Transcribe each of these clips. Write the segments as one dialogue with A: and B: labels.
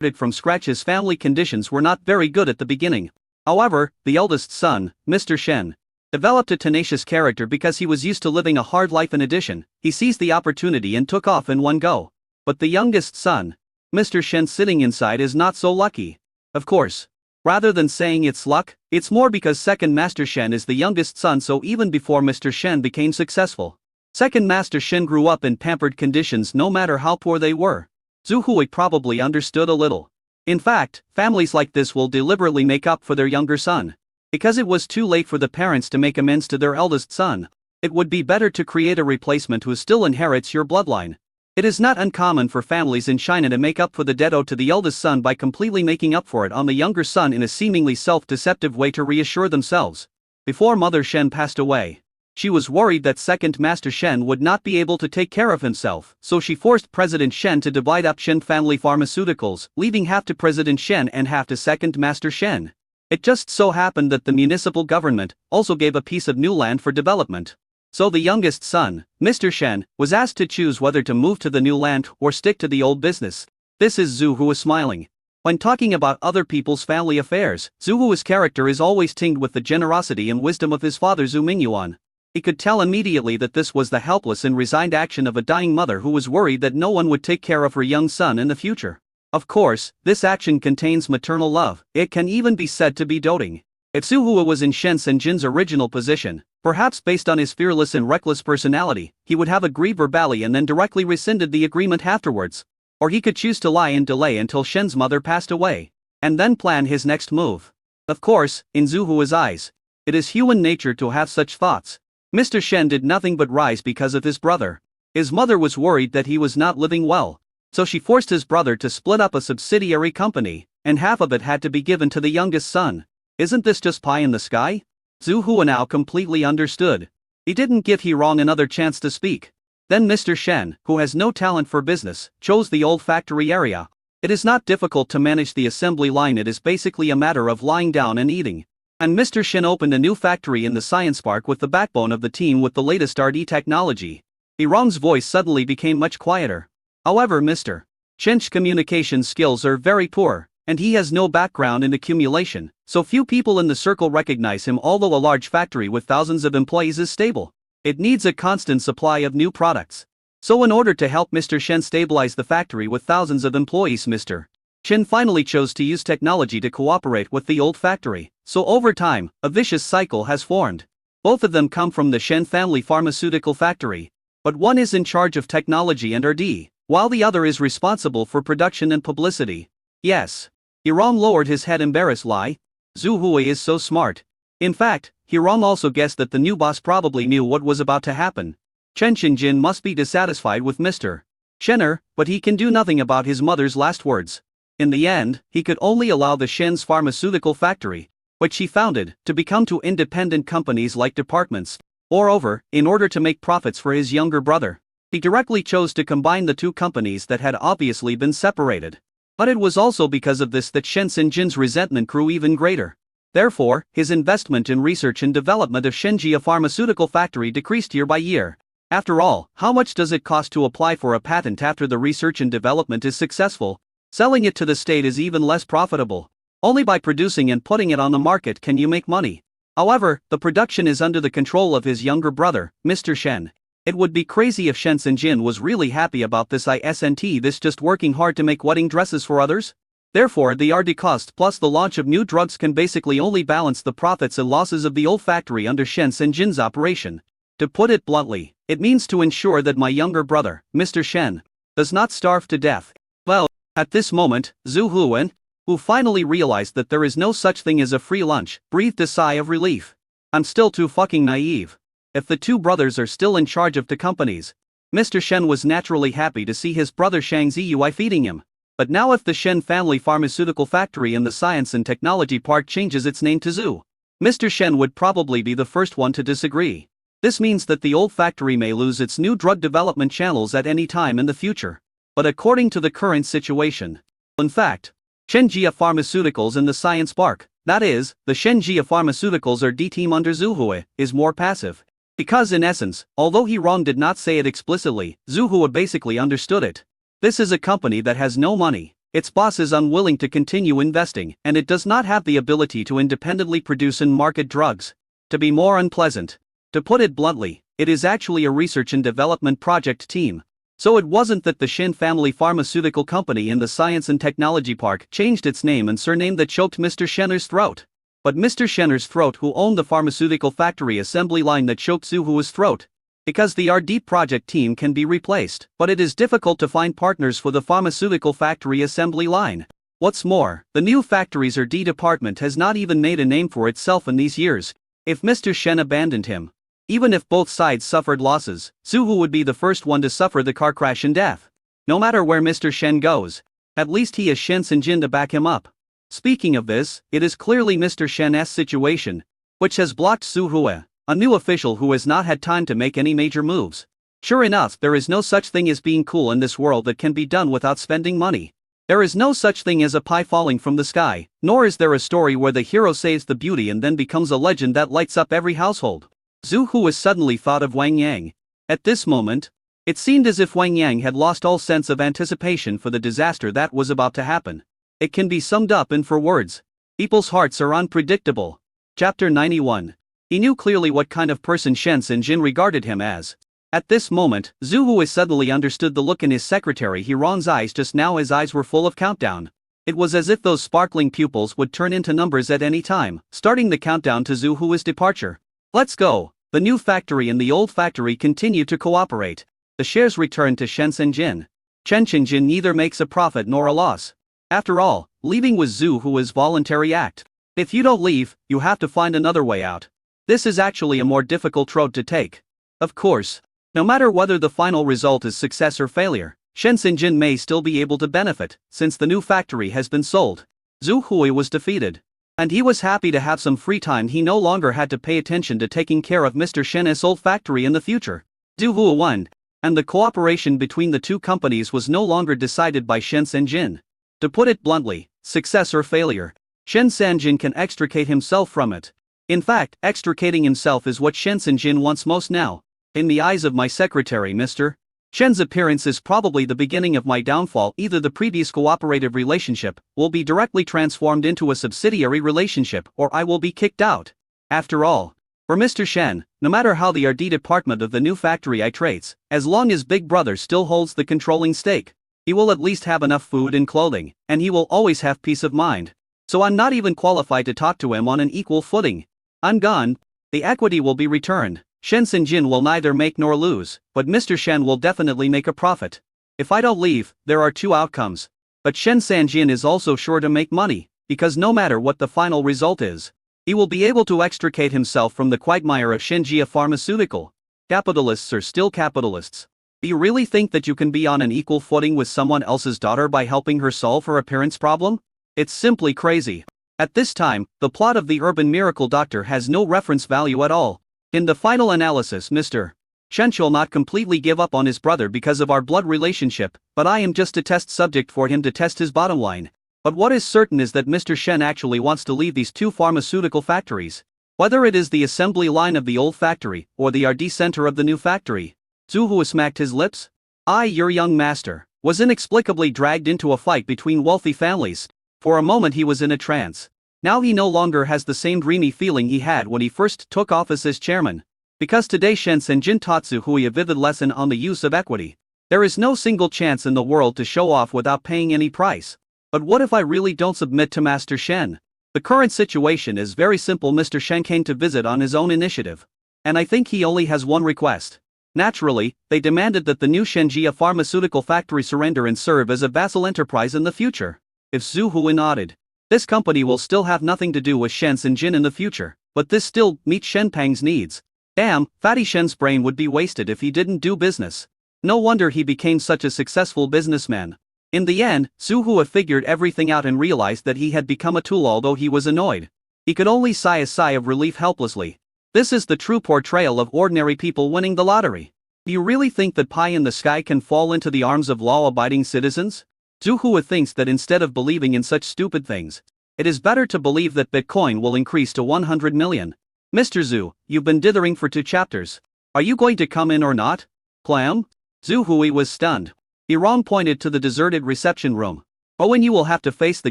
A: from scratch. His family conditions were not very good at the beginning. However, the eldest son, Mr. Shen, developed a tenacious character because he was used to living a hard life. In addition, he seized the opportunity and took off in one go. But the youngest son, Mr. Shen, sitting inside, is not so lucky. Of course. Rather than saying it's luck, it's more because second Master Shen is the youngest son, so even before Mr. Shen became successful, second Master Shen grew up in pampered conditions no matter how poor they were. Zhu Hui probably understood a little. In fact, families like this will deliberately make up for their younger son. Because it was too late for the parents to make amends to their eldest son, it would be better to create a replacement who still inherits your bloodline. It is not uncommon for families in China to make up for the debt owed to the eldest son by completely making up for it on the younger son in a seemingly self-deceptive way to reassure themselves. Before Mother Shen passed away, she was worried that second Master Shen would not be able to take care of himself, so she forced President Shen to divide up Shen family pharmaceuticals, leaving half to President Shen and half to second Master Shen. It just so happened that the municipal government also gave a piece of new land for development. So the youngest son, Mr. Shen, was asked to choose whether to move to the new land or stick to the old business. This is Zhu, who was smiling. When talking about other people's family affairs, Zhu Hui's character is always tinged with the generosity and wisdom of his father Zhu Mingyuan. He could tell immediately that this was the helpless and resigned action of a dying mother who was worried that no one would take care of her young son in the future. Of course, this action contains maternal love. It can even be said to be doting. If Zhu Hui was in Shen Senjin's original position, perhaps based on his fearless and reckless personality, he would have agreed verbally and then directly rescinded the agreement afterwards. Or he could choose to lie and delay until Shen's mother passed away, and then plan his next move. Of course, in Zhu Hui's eyes, it is human nature to have such thoughts. Mr. Shen did nothing but rise because of his brother. His mother was worried that he was not living well, so she forced his brother to split up a subsidiary company, and half of it had to be given to the youngest son. Isn't this just pie in the sky? Zhu Hui now completely understood. He didn't give He Rong another chance to speak. Then Mr. Shen, who has no talent for business, chose the old factory area. It is not difficult to manage the assembly line, it is basically a matter of lying down and eating. And Mr. Shen opened a new factory in the science park with the backbone of the team with the latest RD technology. He Rong's voice suddenly became much quieter. However, Mr. Shen's communication skills are very poor, and he has no background in accumulation, so few people in the circle recognize him. Although a large factory with thousands of employees is stable, it needs a constant supply of new products. So in order to help Mr. Shen stabilize the factory with thousands of employees, Mr. Shen finally chose to use technology to cooperate with the old factory. So over time, a vicious cycle has formed. Both of them come from the Shen family pharmaceutical factory, but one is in charge of technology and RD, while the other is responsible for production and publicity. Yes. He Rong lowered his head, embarrassed. Lie. Zhu Hui is so smart. In fact, He Rong also guessed that the new boss probably knew what was about to happen. Chen Xinjin must be dissatisfied with Mr. Shenner, but he can do nothing about his mother's last words. In the end, he could only allow the Shen's pharmaceutical factory, which he founded, to become two independent companies like departments. Moreover, in order to make profits for his younger brother, he directly chose to combine the two companies that had obviously been separated. But it was also because of this that Shen Xinjin's resentment grew even greater. Therefore, his investment in research and development of Shenjia pharmaceutical factory decreased year by year. After all, how much does it cost to apply for a patent after the research and development is successful? Selling it to the state is even less profitable. Only by producing and putting it on the market can you make money. However, the production is under the control of his younger brother, Mr. Shen. It would be crazy if Shen Xinjin was really happy about this. This just working hard to make wedding dresses for others? Therefore, the RD cost plus the launch of new drugs can basically only balance the profits and losses of the old factory under Shen Xinjin's operation. To put it bluntly, it means to ensure that my younger brother, Mr. Shen, does not starve to death. Well, at this moment, Zhu Hui, who finally realized that there is no such thing as a free lunch, breathed a sigh of relief. I'm still too fucking naive. If the two brothers are still in charge of the companies, Mr. Shen was naturally happy to see his brother Shang Ziyui feeding him. But now if the Shen family pharmaceutical factory in the science and technology park changes its name to Zhu, Mr. Shen would probably be the first one to disagree. This means that the old factory may lose its new drug development channels at any time in the future. But according to the current situation, in fact, Shenjia Pharmaceuticals in the science park, that is, the Shenjia Pharmaceuticals or D team under Zhu Hui, is more passive. Because in essence, although He Rong did not say it explicitly, Zhu Hui basically understood it. This is a company that has no money. Its boss is unwilling to continue investing, and it does not have the ability to independently produce and market drugs. To be more unpleasant, to put it bluntly, it is actually a research and development project team. So it wasn't that the Shen family pharmaceutical company in the Science and Technology Park changed its name and surname that choked Mr. Shenner's throat. But Mr. Shenner's throat, who owned the pharmaceutical factory assembly line that choked Zhu Hua's throat. Because the RD project team can be replaced, but it is difficult to find partners for the pharmaceutical factory assembly line. What's more, the new factory's RD department has not even made a name for itself in these years. If Mr. Shen abandoned him, even if both sides suffered losses, Zhu Hu would be the first one to suffer the car crash and death. No matter where Mr. Shen goes, at least he has Shen Sinjin to back him up. Speaking of this, it is clearly Mr. Shen's situation, which has blocked Zhu Hua, a new official who has not had time to make any major moves. Sure enough, there is no such thing as being cool in this world that can be done without spending money. There is no such thing as a pie falling from the sky, nor is there a story where the hero saves the beauty and then becomes a legend that lights up every household. Zhu Hua suddenly thought of Wang Yang. At this moment, it seemed as if Wang Yang had lost all sense of anticipation for the disaster that was about to happen. It can be summed up in 4 words. People's hearts are unpredictable. Chapter 91. He knew clearly what kind of person Shen Sinjin regarded him as. At this moment, Zhu Hua suddenly understood the look in his secretary Hiron's eyes just now. His eyes were full of countdown. It was as if those sparkling pupils would turn into numbers at any time, starting the countdown to Zhu Hua's departure. Let's go. The new factory and the old factory continue to cooperate. The shares return to Shen Sinjin. Shen Sinjin neither makes a profit nor a loss. After all, leaving was Zhu Hua's voluntary act. If you don't leave, you have to find another way out. This is actually a more difficult road to take. Of course, no matter whether the final result is success or failure, Shen Sinjin may still be able to benefit, since the new factory has been sold. Zhu Hui was defeated. And he was happy to have some free time. He no longer had to pay attention to taking care of Mr. Shen's old factory in the future. Zhu Hui won, and the cooperation between the two companies was no longer decided by Shen Sinjin. To put it bluntly, success or failure, Shen Sinjin can extricate himself from it. In fact, extricating himself is what Shen Sinjin wants most now. In the eyes of my secretary, Mr. Shen's appearance is probably the beginning of my downfall. Either the previous cooperative relationship will be directly transformed into a subsidiary relationship, or I will be kicked out. After all, for Mr. Shen, no matter how the RD department of the new factory I traits, as long as Big Brother still holds the controlling stake, he will at least have enough food and clothing, and he will always have peace of mind. So I'm not even qualified to talk to him on an equal footing. I'm gone. The equity will be returned. Shen Sinjin will neither make nor lose, but Mr. Shen will definitely make a profit. If I don't leave, there are 2 outcomes. But Shen Sinjin is also sure to make money, because no matter what the final result is, he will be able to extricate himself from the quagmire of Shenjia Pharmaceutical. Capitalists are still capitalists. Do you really think that you can be on an equal footing with someone else's daughter by helping her solve her appearance problem? It's simply crazy. At this time, the plot of the Urban Miracle Doctor has no reference value at all. In the final analysis, Mr. Shen shall not completely give up on his brother because of our blood relationship, but I am just a test subject for him to test his bottom line. But what is certain is that Mr. Shen actually wants to leave these 2 pharmaceutical factories. Whether it is the assembly line of the old factory, or the RD center of the new factory. Zhu Hua smacked his lips. Your young master was inexplicably dragged into a fight between wealthy families. For a moment he was in a trance. Now he no longer has the same dreamy feeling he had when he first took office as chairman. Because today Shen Sinjin taught Zhu Hui a vivid lesson on the use of equity. There is no single chance in the world to show off without paying any price. But what if I really don't submit to Master Shen? The current situation is very simple. Mr. Shen came to visit on his own initiative. And I think he only has one request. Naturally, they demanded that the new Shenjia pharmaceutical factory surrender and serve as a vassal enterprise in the future. If Zhu Hui nodded, this company will still have nothing to do with Shen Sinjin in the future, but this still meets Shen Pang's needs. Damn, Fatty Shen's brain would be wasted if he didn't do business. No wonder he became such a successful businessman. In the end, Zhu Hui figured everything out and realized that he had become a tool. Although he was annoyed, he could only sigh a sigh of relief helplessly. This is the true portrayal of ordinary people winning the lottery. Do you really think that pie in the sky can fall into the arms of law-abiding citizens? Zhu Hui thinks that instead of believing in such stupid things, it is better to believe that Bitcoin will increase to 100 million. Mr. Zhu, you've been dithering for 2 chapters. Are you going to come in or not? Clam? Zhu Hui was stunned. Hirong pointed to the deserted reception room. Oh, and you will have to face the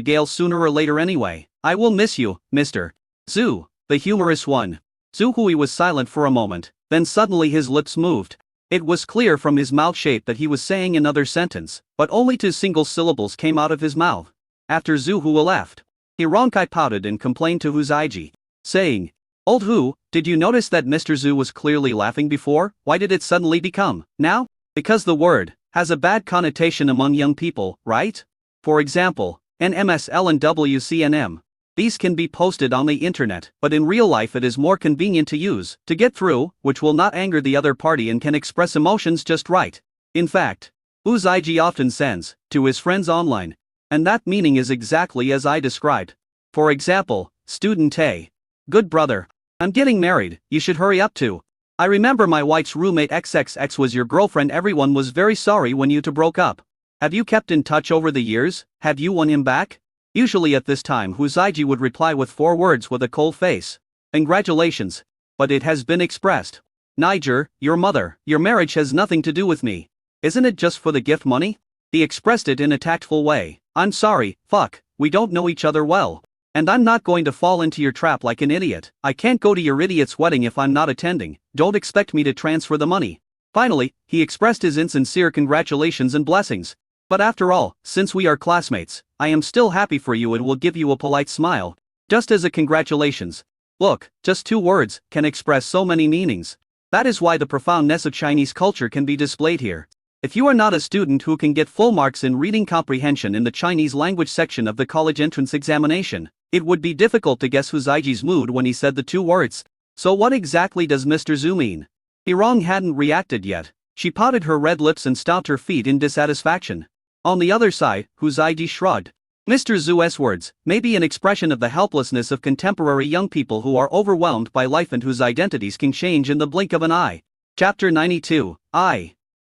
A: gale sooner or later anyway. I will miss you, Mr. Zhu, the humorous one. Zhu Hui was silent for a moment, then suddenly his lips moved. It was clear from his mouth shape that he was saying another sentence, but only two single syllables came out of his mouth. After Zhu Hui left, Hironkai pouted and complained to Hu Zaiji, saying, "Old Hu, did you notice that Mr. Zhu was clearly laughing before? Why did it suddenly become now? Because the word has a bad connotation among young people, right? For example, NMSL and WCNM. These can be posted on the internet, but in real life it is more convenient to use, to get through, which will not anger the other party and can express emotions just right. In fact, Hu Zaiji often sends to his friends online, and that meaning is exactly as I described. For example, student A. Good brother, I'm getting married, you should hurry up too. I remember my wife's roommate XXX was your girlfriend. Everyone was very sorry when you two broke up. Have you kept in touch over the years? Have you won him back?" Usually at this time Hu Zaiji would reply with 4 words with a cold face. "Congratulations. But it has been expressed. Niger, your marriage has nothing to do with me. Isn't it just for the gift money?" He expressed it in a tactful way. "I'm sorry, fuck, we don't know each other well. And I'm not going to fall into your trap like an idiot. I can't go to your idiot's wedding if I'm not attending. Don't expect me to transfer the money." Finally, he expressed his insincere congratulations and blessings. "But after all, since we are classmates, I am still happy for you and will give you a polite smile. Just as a congratulations. Look, just 2 words can express so many meanings. That is why the profoundness of Chinese culture can be displayed here. If you are not a student who can get full marks in reading comprehension in the Chinese language section of the college entrance examination, it would be difficult to guess Hu Zaiji's mood when he said the 2 words. So what exactly does Mr. Zhu mean? Hirong hadn't reacted yet. She pouted her red lips and stomped her feet in dissatisfaction. On the other side, Hu Zaiji shrugged. Mr. Zhu's words may be an expression of the helplessness of contemporary young people who are overwhelmed by life and whose identities can change in the blink of an eye. Chapter 92.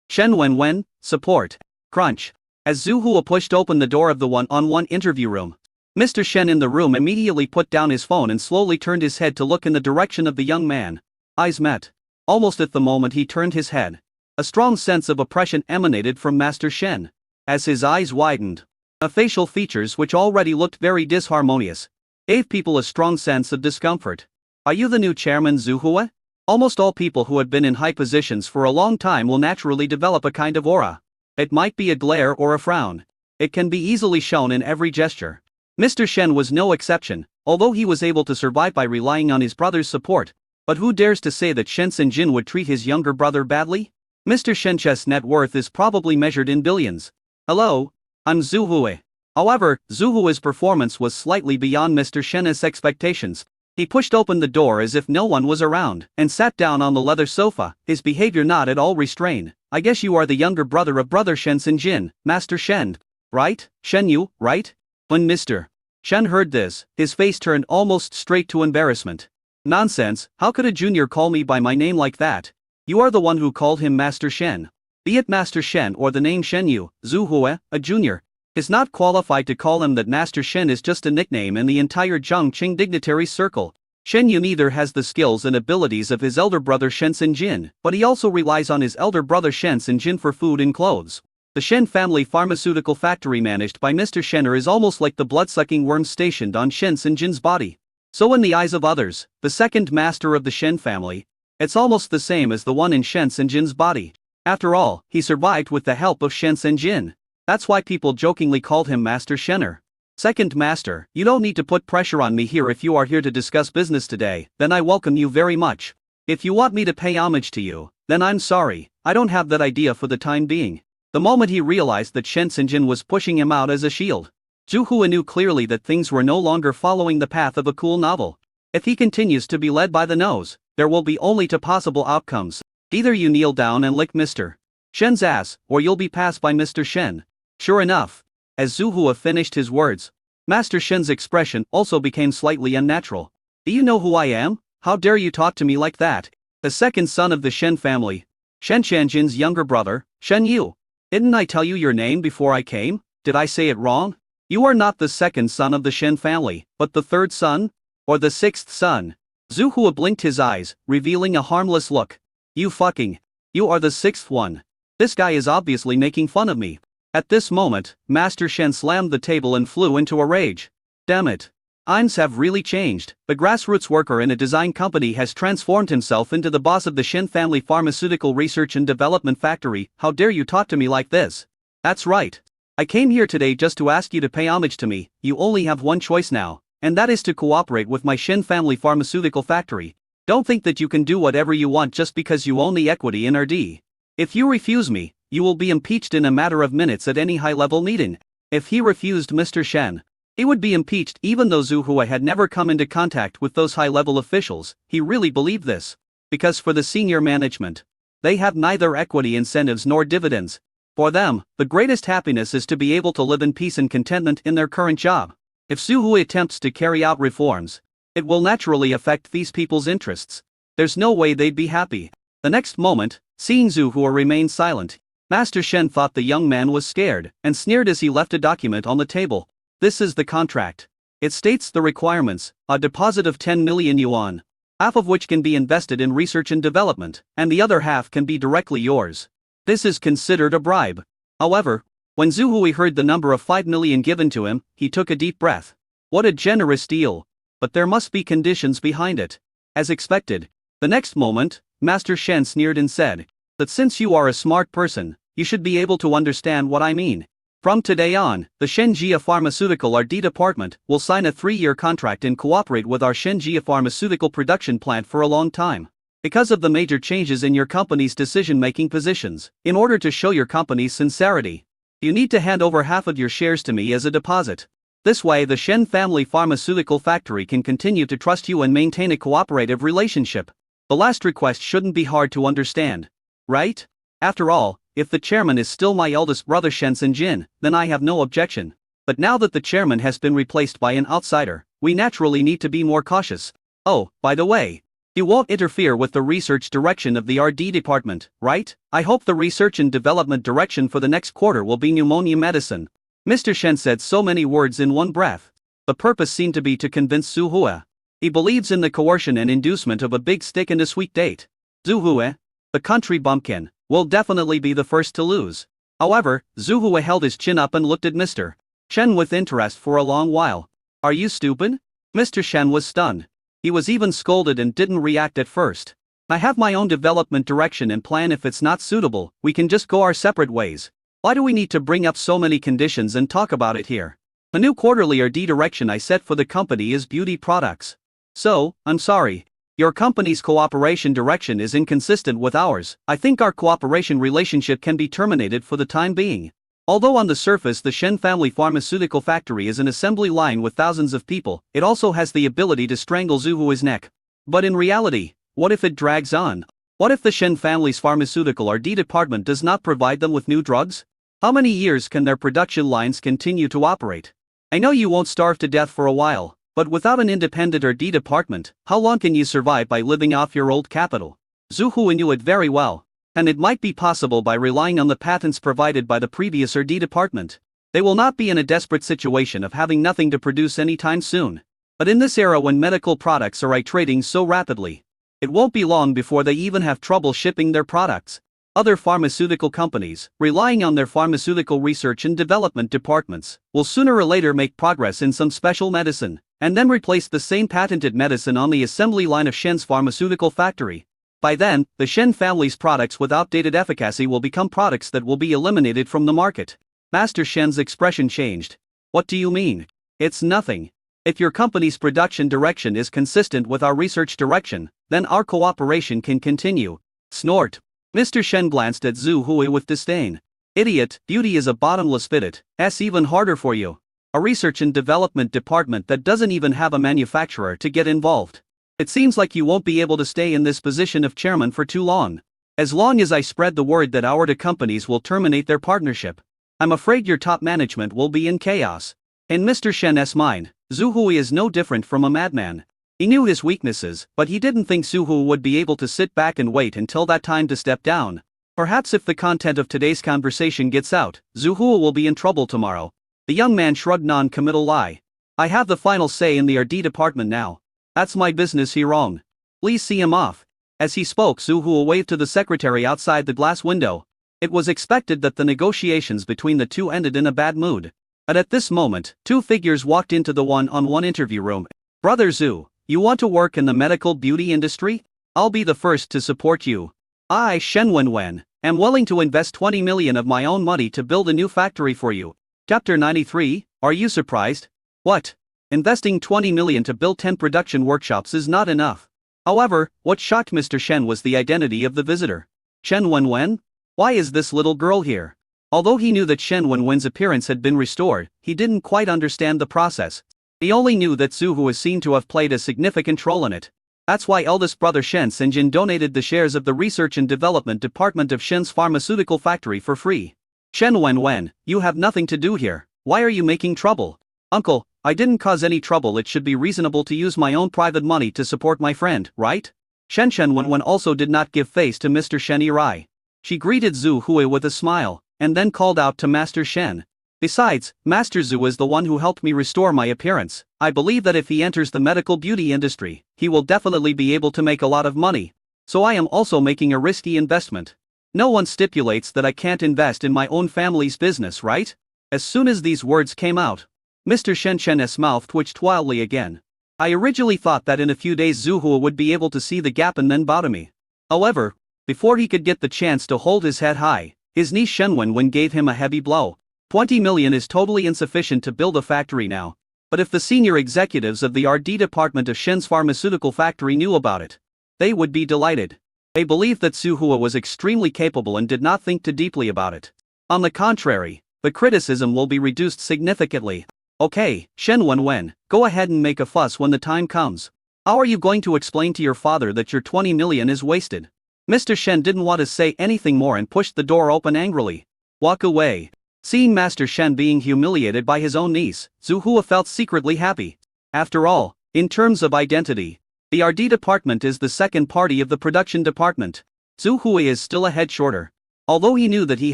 A: Shen Wenwen, Support. Crunch. As Zhu Hua pushed open the door of the one-on-one interview room, Mr. Shen in the room immediately put down his phone and slowly turned his head to look in the direction of the young man. Eyes met. Almost at the moment he turned his head, a strong sense of oppression emanated from Master Shen. As his eyes widened, facial features which already looked very disharmonious gave people a strong sense of discomfort. "Are you the new chairman, Zhu Hua?" Almost all people who have been in high positions for a long time will naturally develop a kind of aura. It might be a glare or a frown. It can be easily shown in every gesture. Mr. Shen was no exception, although he was able to survive by relying on his brother's support. But who dares to say that Shen Sinjin would treat his younger brother badly? Mr. Shen's net worth is probably measured in billions. "Hello, I'm Zhu Hui." However, Zhu Hui's performance was slightly beyond Mr. Shen's expectations. He pushed open the door as if no one was around, and sat down on the leather sofa, his behavior not at all restrained. "I guess you are the younger brother of brother Shen Sinjin, Master Shen. Right? Shen Yu, right?" When Mr. Shen heard this, his face turned almost straight to embarrassment. "Nonsense, how could a junior call me by my name like that? You are the one who called him Master Shen. Be it Master Shen or the name Shen Yu, Zhu Hua, a junior, is not qualified to call him that. Master Shen is just a nickname in the entire Zhongqing dignitary circle. Shen Yu neither has the skills and abilities of his elder brother Shen Sinjin, but he also relies on his elder brother Shen Sinjin for food and clothes. The Shen family pharmaceutical factory managed by Mr. Shenner is almost like the blood-sucking worms stationed on Shen Sinjin's body. So in the eyes of others, the second master of the Shen family, it's almost the same as the one in Shen Sinjin's body. After all, he survived with the help of Shen Sinjin. That's why people jokingly called him Master Shenner. "Second master, you don't need to put pressure on me here. If you are here to discuss business today, then I welcome you very much. If you want me to pay homage to you, then I'm sorry, I don't have that idea for the time being." The moment he realized that Shen Sinjin was pushing him out as a shield, Zhu Hua knew clearly that things were no longer following the path of a cool novel. If he continues to be led by the nose, there will be only 2 possible outcomes. Either you kneel down and lick Mr. Shen's ass, or you'll be passed by Mr. Shen. Sure enough, as Zhu Hua finished his words, Master Shen's expression also became slightly unnatural. "Do you know who I am? How dare you talk to me like that? The second son of the Shen family, Shen Qianjin's younger brother, Shen Yu. Didn't I tell you your name before I came? Did I say it wrong? You are not the second son of the Shen family, but the 3rd son? Or the 6th son?" Zhu Hua blinked his eyes, revealing a harmless look. You are the 6th one. This guy is obviously making fun of me. At this moment, Master Shen slammed the table and flew into a rage. Damn it. Times have really changed. The grassroots worker in a design company has transformed himself into the boss of the Shen family pharmaceutical research and development factory. How dare you talk to me like this? That's right. I came here today just to ask you to pay homage to me. You only have one choice now, and that is to cooperate with my Shen family pharmaceutical factory. Don't think that you can do whatever you want just because you own the equity in RD. If you refuse me, you will be impeached in a matter of minutes at any high-level meeting. If he refused Mr. Shen, he would be impeached even though Zhu Hua had never come into contact with those high-level officials. He really believed this. Because for the senior management, they have neither equity incentives nor dividends. For them, the greatest happiness is to be able to live in peace and contentment in their current job. If Zhu Hua attempts to carry out reforms, it will naturally affect these people's interests. There's no way they'd be happy. The next moment, seeing Zhu Hua remain silent, Master Shen thought the young man was scared and sneered as he left a document on the table. This is the contract. It states the requirements: a deposit of 10 million yuan, half of which can be invested in research and development, and the other half can be directly yours. This is considered a bribe. However, when Zhu Hui heard the number of 5 million given to him, he took a deep breath. What a generous deal! But there must be conditions behind it. As expected, the next moment, Master Shen sneered and said that since you are a smart person, you should be able to understand what I mean. From today on, the Shenjia Pharmaceutical RD department will sign a 3-year contract and cooperate with our Shenjia Pharmaceutical production plant for a long time. Because of the major changes in your company's decision-making positions, in order to show your company's sincerity, you need to hand over half of your shares to me as a deposit. This way the Shen family pharmaceutical factory can continue to trust you and maintain a cooperative relationship. The last request shouldn't be hard to understand, right? After all, if the chairman is still my eldest brother Shen Sinjin, then I have no objection. But now that the chairman has been replaced by an outsider, we naturally need to be more cautious. Oh, by the way, you won't interfere with the research direction of the RD department, right? I hope the research and development direction for the next quarter will be pneumonia medicine. Mr. Shen said so many words in one breath. The purpose seemed to be to convince Zhu Hua. He believes in the coercion and inducement of a big stick and a sweet date. Zhu Hua, the country bumpkin, will definitely be the first to lose. However, Zhu Hua held his chin up and looked at Mr. Shen with interest for a long while. Are you stupid? Mr. Shen was stunned. He was even scolded and didn't react at first. I have my own development direction and plan. If it's not suitable, we can just go our separate ways. Why do we need to bring up so many conditions and talk about it here? The new quarterly RD direction I set for the company is beauty products. So, I'm sorry. Your company's cooperation direction is inconsistent with ours. I think our cooperation relationship can be terminated for the time being. Although on the surface the Shen family pharmaceutical factory is an assembly line with thousands of people, it also has the ability to strangle Zhu Hua's neck. But in reality, what if it drags on? What if the Shen family's pharmaceutical RD department does not provide them with new drugs? How many years can their production lines continue to operate? I know you won't starve to death for a while. But without an independent RD department, how long can you survive by living off your old capital? Zhu Hua knew it very well. And it might be possible by relying on the patents provided by the previous RD department. They will not be in a desperate situation of having nothing to produce anytime soon. But in this era when medical products are trading so rapidly, it won't be long before they even have trouble shipping their products. Other pharmaceutical companies, relying on their pharmaceutical research and development departments, will sooner or later make progress in some special medicine, and then replace the same patented medicine on the assembly line of Shen's pharmaceutical factory. By then, the Shen family's products with outdated efficacy will become products that will be eliminated from the market. Master Shen's expression changed. What do you mean? It's nothing. If your company's production direction is consistent with our research direction, then our cooperation can continue. Snort. Mr. Shen glanced at Zhu Hui with disdain. Idiot, beauty is a bottomless pit. It's even harder for you. A research and development department that doesn't even have a manufacturer to get involved. It seems like you won't be able to stay in this position of chairman for too long. As long as I spread the word that our two companies will terminate their partnership, I'm afraid your top management will be in chaos. In Mr. Shen's mind, Zhu Hui is no different from a madman. He knew his weaknesses, but he didn't think Zhu Hui would be able to sit back and wait until that time to step down. Perhaps if the content of today's conversation gets out, Zhu Hui will be in trouble tomorrow. The young man shrugged non-committal lie. I have the final say in the RD department now. That's my business here on. Please see him off. As he spoke, Zhu Hui waved to the secretary outside the glass window. It was expected that the negotiations between the two ended in a bad mood. But at this moment, two figures walked into the one-on-one interview room. Brother Zhu, you want to work in the medical beauty industry? I'll be the first to support you. I, Shen Wenwen, am willing to invest 20 million of my own money to build a new factory for you. Chapter 93, are you surprised? What? Investing 20 million to build 10 production workshops is not enough. However, what shocked Mr. Shen was the identity of the visitor. Shen Wenwen? Why is this little girl here? Although he knew that Shen Wenwen's appearance had been restored, he didn't quite understand the process. He only knew that Zhu Hu was seen to have played a significant role in it. That's why eldest brother Shen Xinjin donated the shares of the research and development department of Shen's pharmaceutical factory for free. Shen Wenwen, you have nothing to do here. Why are you making trouble? Uncle, I didn't cause any trouble. It should be reasonable to use my own private money to support my friend, right? Shen Wenwen also did not give face to Mr. Shen Yirai. She greeted Zhu Hui with a smile, and then called out to Master Shen. Besides, Master Zhu is the one who helped me restore my appearance. I believe that if he enters the medical beauty industry, he will definitely be able to make a lot of money. So I am also making a risky investment. No one stipulates that I can't invest in my own family's business, right? As soon as these words came out, Mr. Shen's mouth twitched wildly again. I originally thought that in a few days Zhu Hu would be able to see the gap and then bow to me. However, before he could get the chance to hold his head high, his niece Shen Wenwen gave him a heavy blow. 20 million is totally insufficient to build a factory now. But if the senior executives of the R&D department of Shen's pharmaceutical factory knew about it, they would be delighted. They believed that Zhu Hu was extremely capable and did not think too deeply about it. On the contrary, the criticism will be reduced significantly. Okay, Shen Wenwen, go ahead and make a fuss when the time comes. How are you going to explain to your father that your 20 million is wasted? Mr. Shen didn't want to say anything more and pushed the door open angrily. Walk away. Seeing Master Shen being humiliated by his own niece, Zhu Hu felt secretly happy. After all, in terms of identity, the R&D department is the second party of the production department. Zhu Hu is still a head shorter. Although he knew that he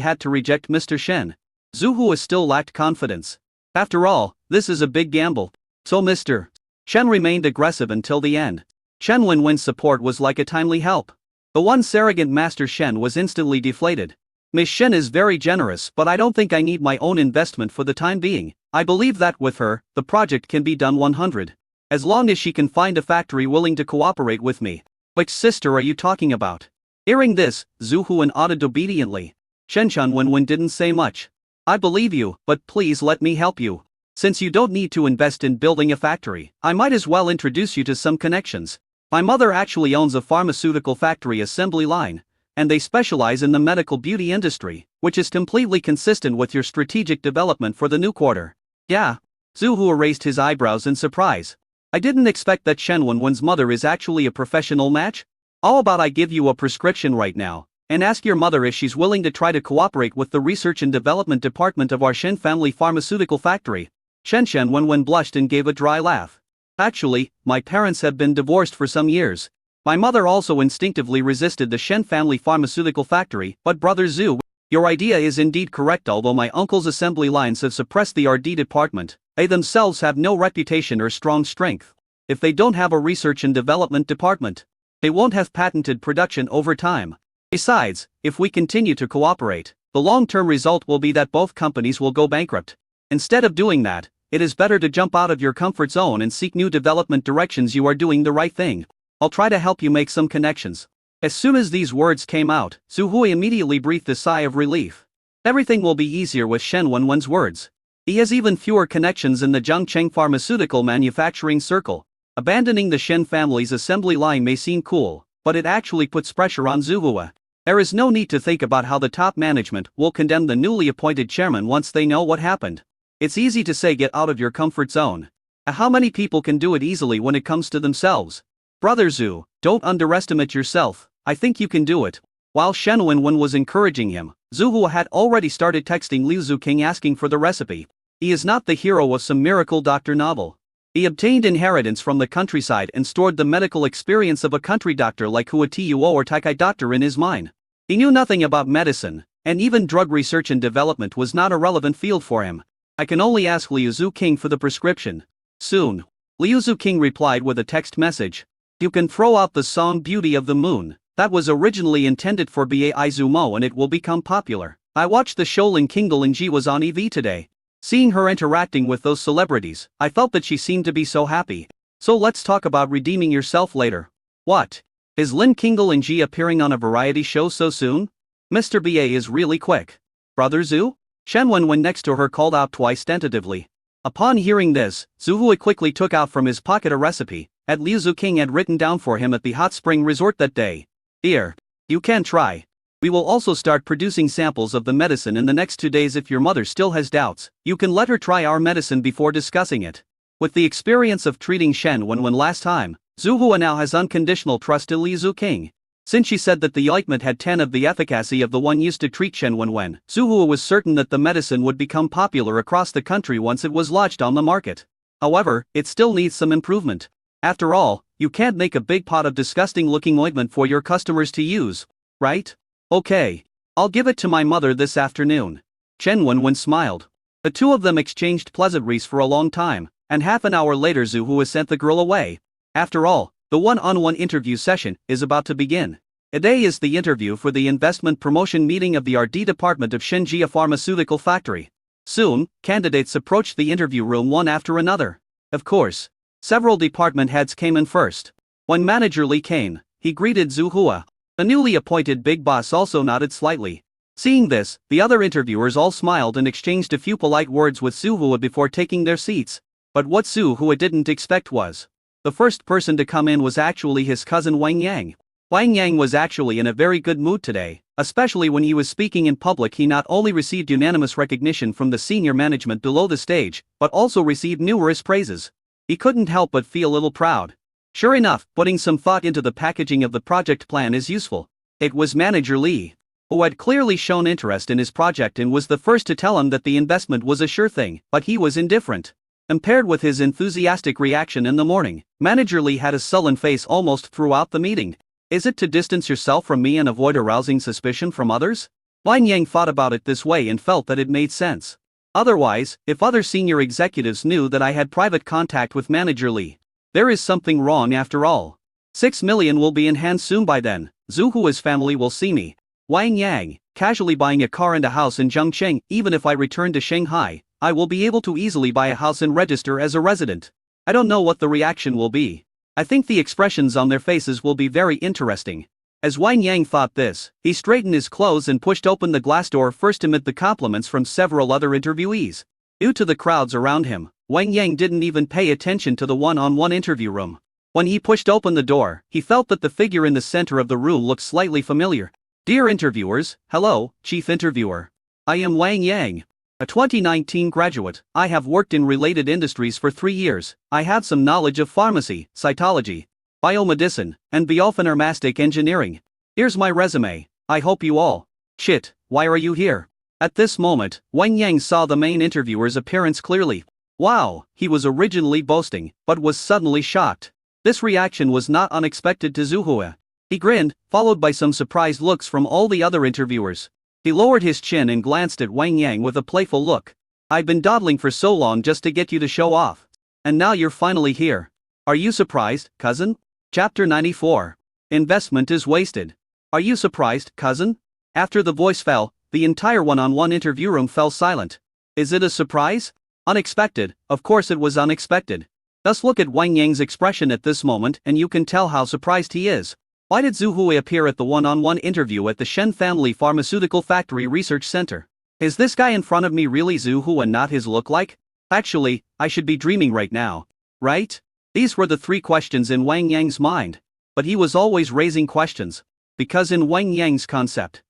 A: had to reject Mr. Shen, Zhu Hu still lacked confidence. After all, this is a big gamble. So Mr. Shen remained aggressive until the end. Shen Wenwen's support was like a timely help. The once arrogant Master Shen was instantly deflated. Miss Shen is very generous, but I don't think I need my own investment for the time being. I believe that with her, the project can be done 100. As long as she can find a factory willing to cooperate with me. Which sister are you talking about? Hearing this, Zhu Hu nodded obediently. Shen Wenwen didn't say much. I believe you, but please let me help you. Since you don't need to invest in building a factory, I might as well introduce you to some connections. My mother actually owns a pharmaceutical factory assembly line, and they specialize in the medical beauty industry, which is completely consistent with your strategic development for the new quarter. Yeah. Zhu Hu raised his eyebrows in surprise. I didn't expect that Shen Wenwen's mother is actually a professional match. How about I give you a prescription right now, and ask your mother if she's willing to try to cooperate with the research and development department of our Shen family pharmaceutical factory. Shen Wenwen blushed and gave a dry laugh. Actually, my parents have been divorced for some years. My mother also instinctively resisted the Shen family pharmaceutical factory, but Brother Zhu, your idea is indeed correct. Although my uncle's assembly lines have suppressed the R&D department, they themselves have no reputation or strong strength. If they don't have a research and development department, they won't have patented production over time. Besides, if we continue to cooperate, the long-term result will be that both companies will go bankrupt. Instead of doing that, it is better to jump out of your comfort zone and seek new development directions. You are doing the right thing. I'll try to help you make some connections. As soon as these words came out, Zhu Hui immediately breathed a sigh of relief. Everything will be easier with Shen Wenwen's words. He has even fewer connections in the Zhangcheng pharmaceutical manufacturing circle. Abandoning the Shen family's assembly line may seem cool, but it actually puts pressure on Zhu Hui. There is no need to think about how the top management will condemn the newly appointed chairman once they know what happened. It's easy to say get out of your comfort zone. How many people can do it easily when it comes to themselves? Brother Zhu, don't underestimate yourself. I think you can do it. While Shen Wenwen was encouraging him, Zhu Hu had already started texting Liu Zuqing asking for the recipe. He is not the hero of some miracle doctor novel. He obtained inheritance from the countryside and stored the medical experience of a country doctor like Hua Tuo or Taikai doctor in his mind. He knew nothing about medicine, and even drug research and development was not a relevant field for him. I can only ask Liu Zuqing for the prescription. Soon. Liu Zuqing replied with a text message. You can throw out the song Beauty of the Moon. That was originally intended for Bai Zumo and it will become popular. I watched the show Ling Ji was on EV today. Seeing her interacting with those celebrities, I felt that she seemed to be so happy. So let's talk about redeeming yourself later. What? Is Lin Ji appearing on a variety show so soon? Mr. Ba is really quick. Brother Zhu? Shen Wenwen next to her called out twice tentatively. Upon hearing this, Zhu Hui quickly took out from his pocket a recipe that Liu Zuqing had written down for him at the hot spring resort that day. Here. You can try. We will also start producing samples of the medicine in the next 2 days. If your mother still has doubts, you can let her try our medicine before discussing it. With the experience of treating Shen Wenwen last time, Zhu Hua now has unconditional trust in Liu Zuqing. Since she said that the ointment had 10 of the efficacy of the one used to treat Shen Wenwen, Zhu Hua was certain that the medicine would become popular across the country once it was launched on the market. However, it still needs some improvement. After all, you can't make a big pot of disgusting-looking ointment for your customers to use, right? Okay. I'll give it to my mother this afternoon. Shen Wenwen smiled. The two of them exchanged pleasantries for a long time, and half an hour later Zhu Hua sent the girl away. After all, the one-on-one interview session is about to begin. Today is the interview for the investment promotion meeting of the R&D department of Shenjia Pharmaceutical Factory. Soon, candidates approached the interview room one after another. Of course, several department heads came in first. When Manager Li came, he greeted Zhu Hua. The newly appointed big boss also nodded slightly. Seeing this, the other interviewers all smiled and exchanged a few polite words with Zhu Hua before taking their seats. But what Zhu Hua didn't expect was the first person to come in was actually his cousin Wang Yang. Wang Yang was actually in a very good mood today, especially when he was speaking in public. He not only received unanimous recognition from the senior management below the stage, but also received numerous praises. He couldn't help but feel a little proud. Sure enough, putting some thought into the packaging of the project plan is useful. It was Manager Li, who had clearly shown interest in his project and was the first to tell him that the investment was a sure thing, but he was indifferent. Compared with his enthusiastic reaction in the morning, Manager Li had a sullen face almost throughout the meeting. Is it to distance yourself from me and avoid arousing suspicion from others? Wang Yang thought about it this way and felt that it made sense. Otherwise, if other senior executives knew that I had private contact with Manager Li, there is something wrong after all. 6 million will be in hand soon. By then, Zhu Hua's family will see me, Wang Yang, casually buying a car and a house in Zhongcheng. Even if I return to Shanghai, I will be able to easily buy a house and register as a resident. I don't know what the reaction will be. I think the expressions on their faces will be very interesting. As Wang Yang thought this, he straightened his clothes and pushed open the glass door first amid the compliments from several other interviewees. Due to the crowds around him, Wang Yang didn't even pay attention to the one-on-one interview room. When he pushed open the door, he felt that the figure in the center of the room looked slightly familiar. Dear interviewers, hello, Chief Interviewer. I am Wang Yang, a 2019 graduate. I have worked in related industries for 3 years. I have some knowledge of pharmacy, cytology, biomedicine, and biopharmaceutic engineering. Here's my resume. I hope you all. Shit, why are you here? At this moment, Wang Yang saw the main interviewer's appearance clearly. Wow, he was originally boasting, but was suddenly shocked. This reaction was not unexpected to Zhu Hua. He grinned, followed by some surprised looks from all the other interviewers. He lowered his chin and glanced at Wang Yang with a playful look. I've been dawdling for so long just to get you to show off. And now you're finally here. Are you surprised, cousin? Chapter 94. Investment is wasted. Are you surprised, cousin? After the voice fell, the entire one-on-one interview room fell silent. Is it a surprise? Unexpected, of course it was unexpected. Thus look at Wang Yang's expression at this moment and you can tell how surprised he is. Why did Zhu Hui appear at the one-on-one interview at the Shen Family Pharmaceutical Factory Research Center? Is this guy in front of me really Zhu Hui and not his look-like? Actually, I should be dreaming right now. Right? These were the 3 questions in Wang Yang's mind. But he was always raising questions. Because in Wang Yang's concept,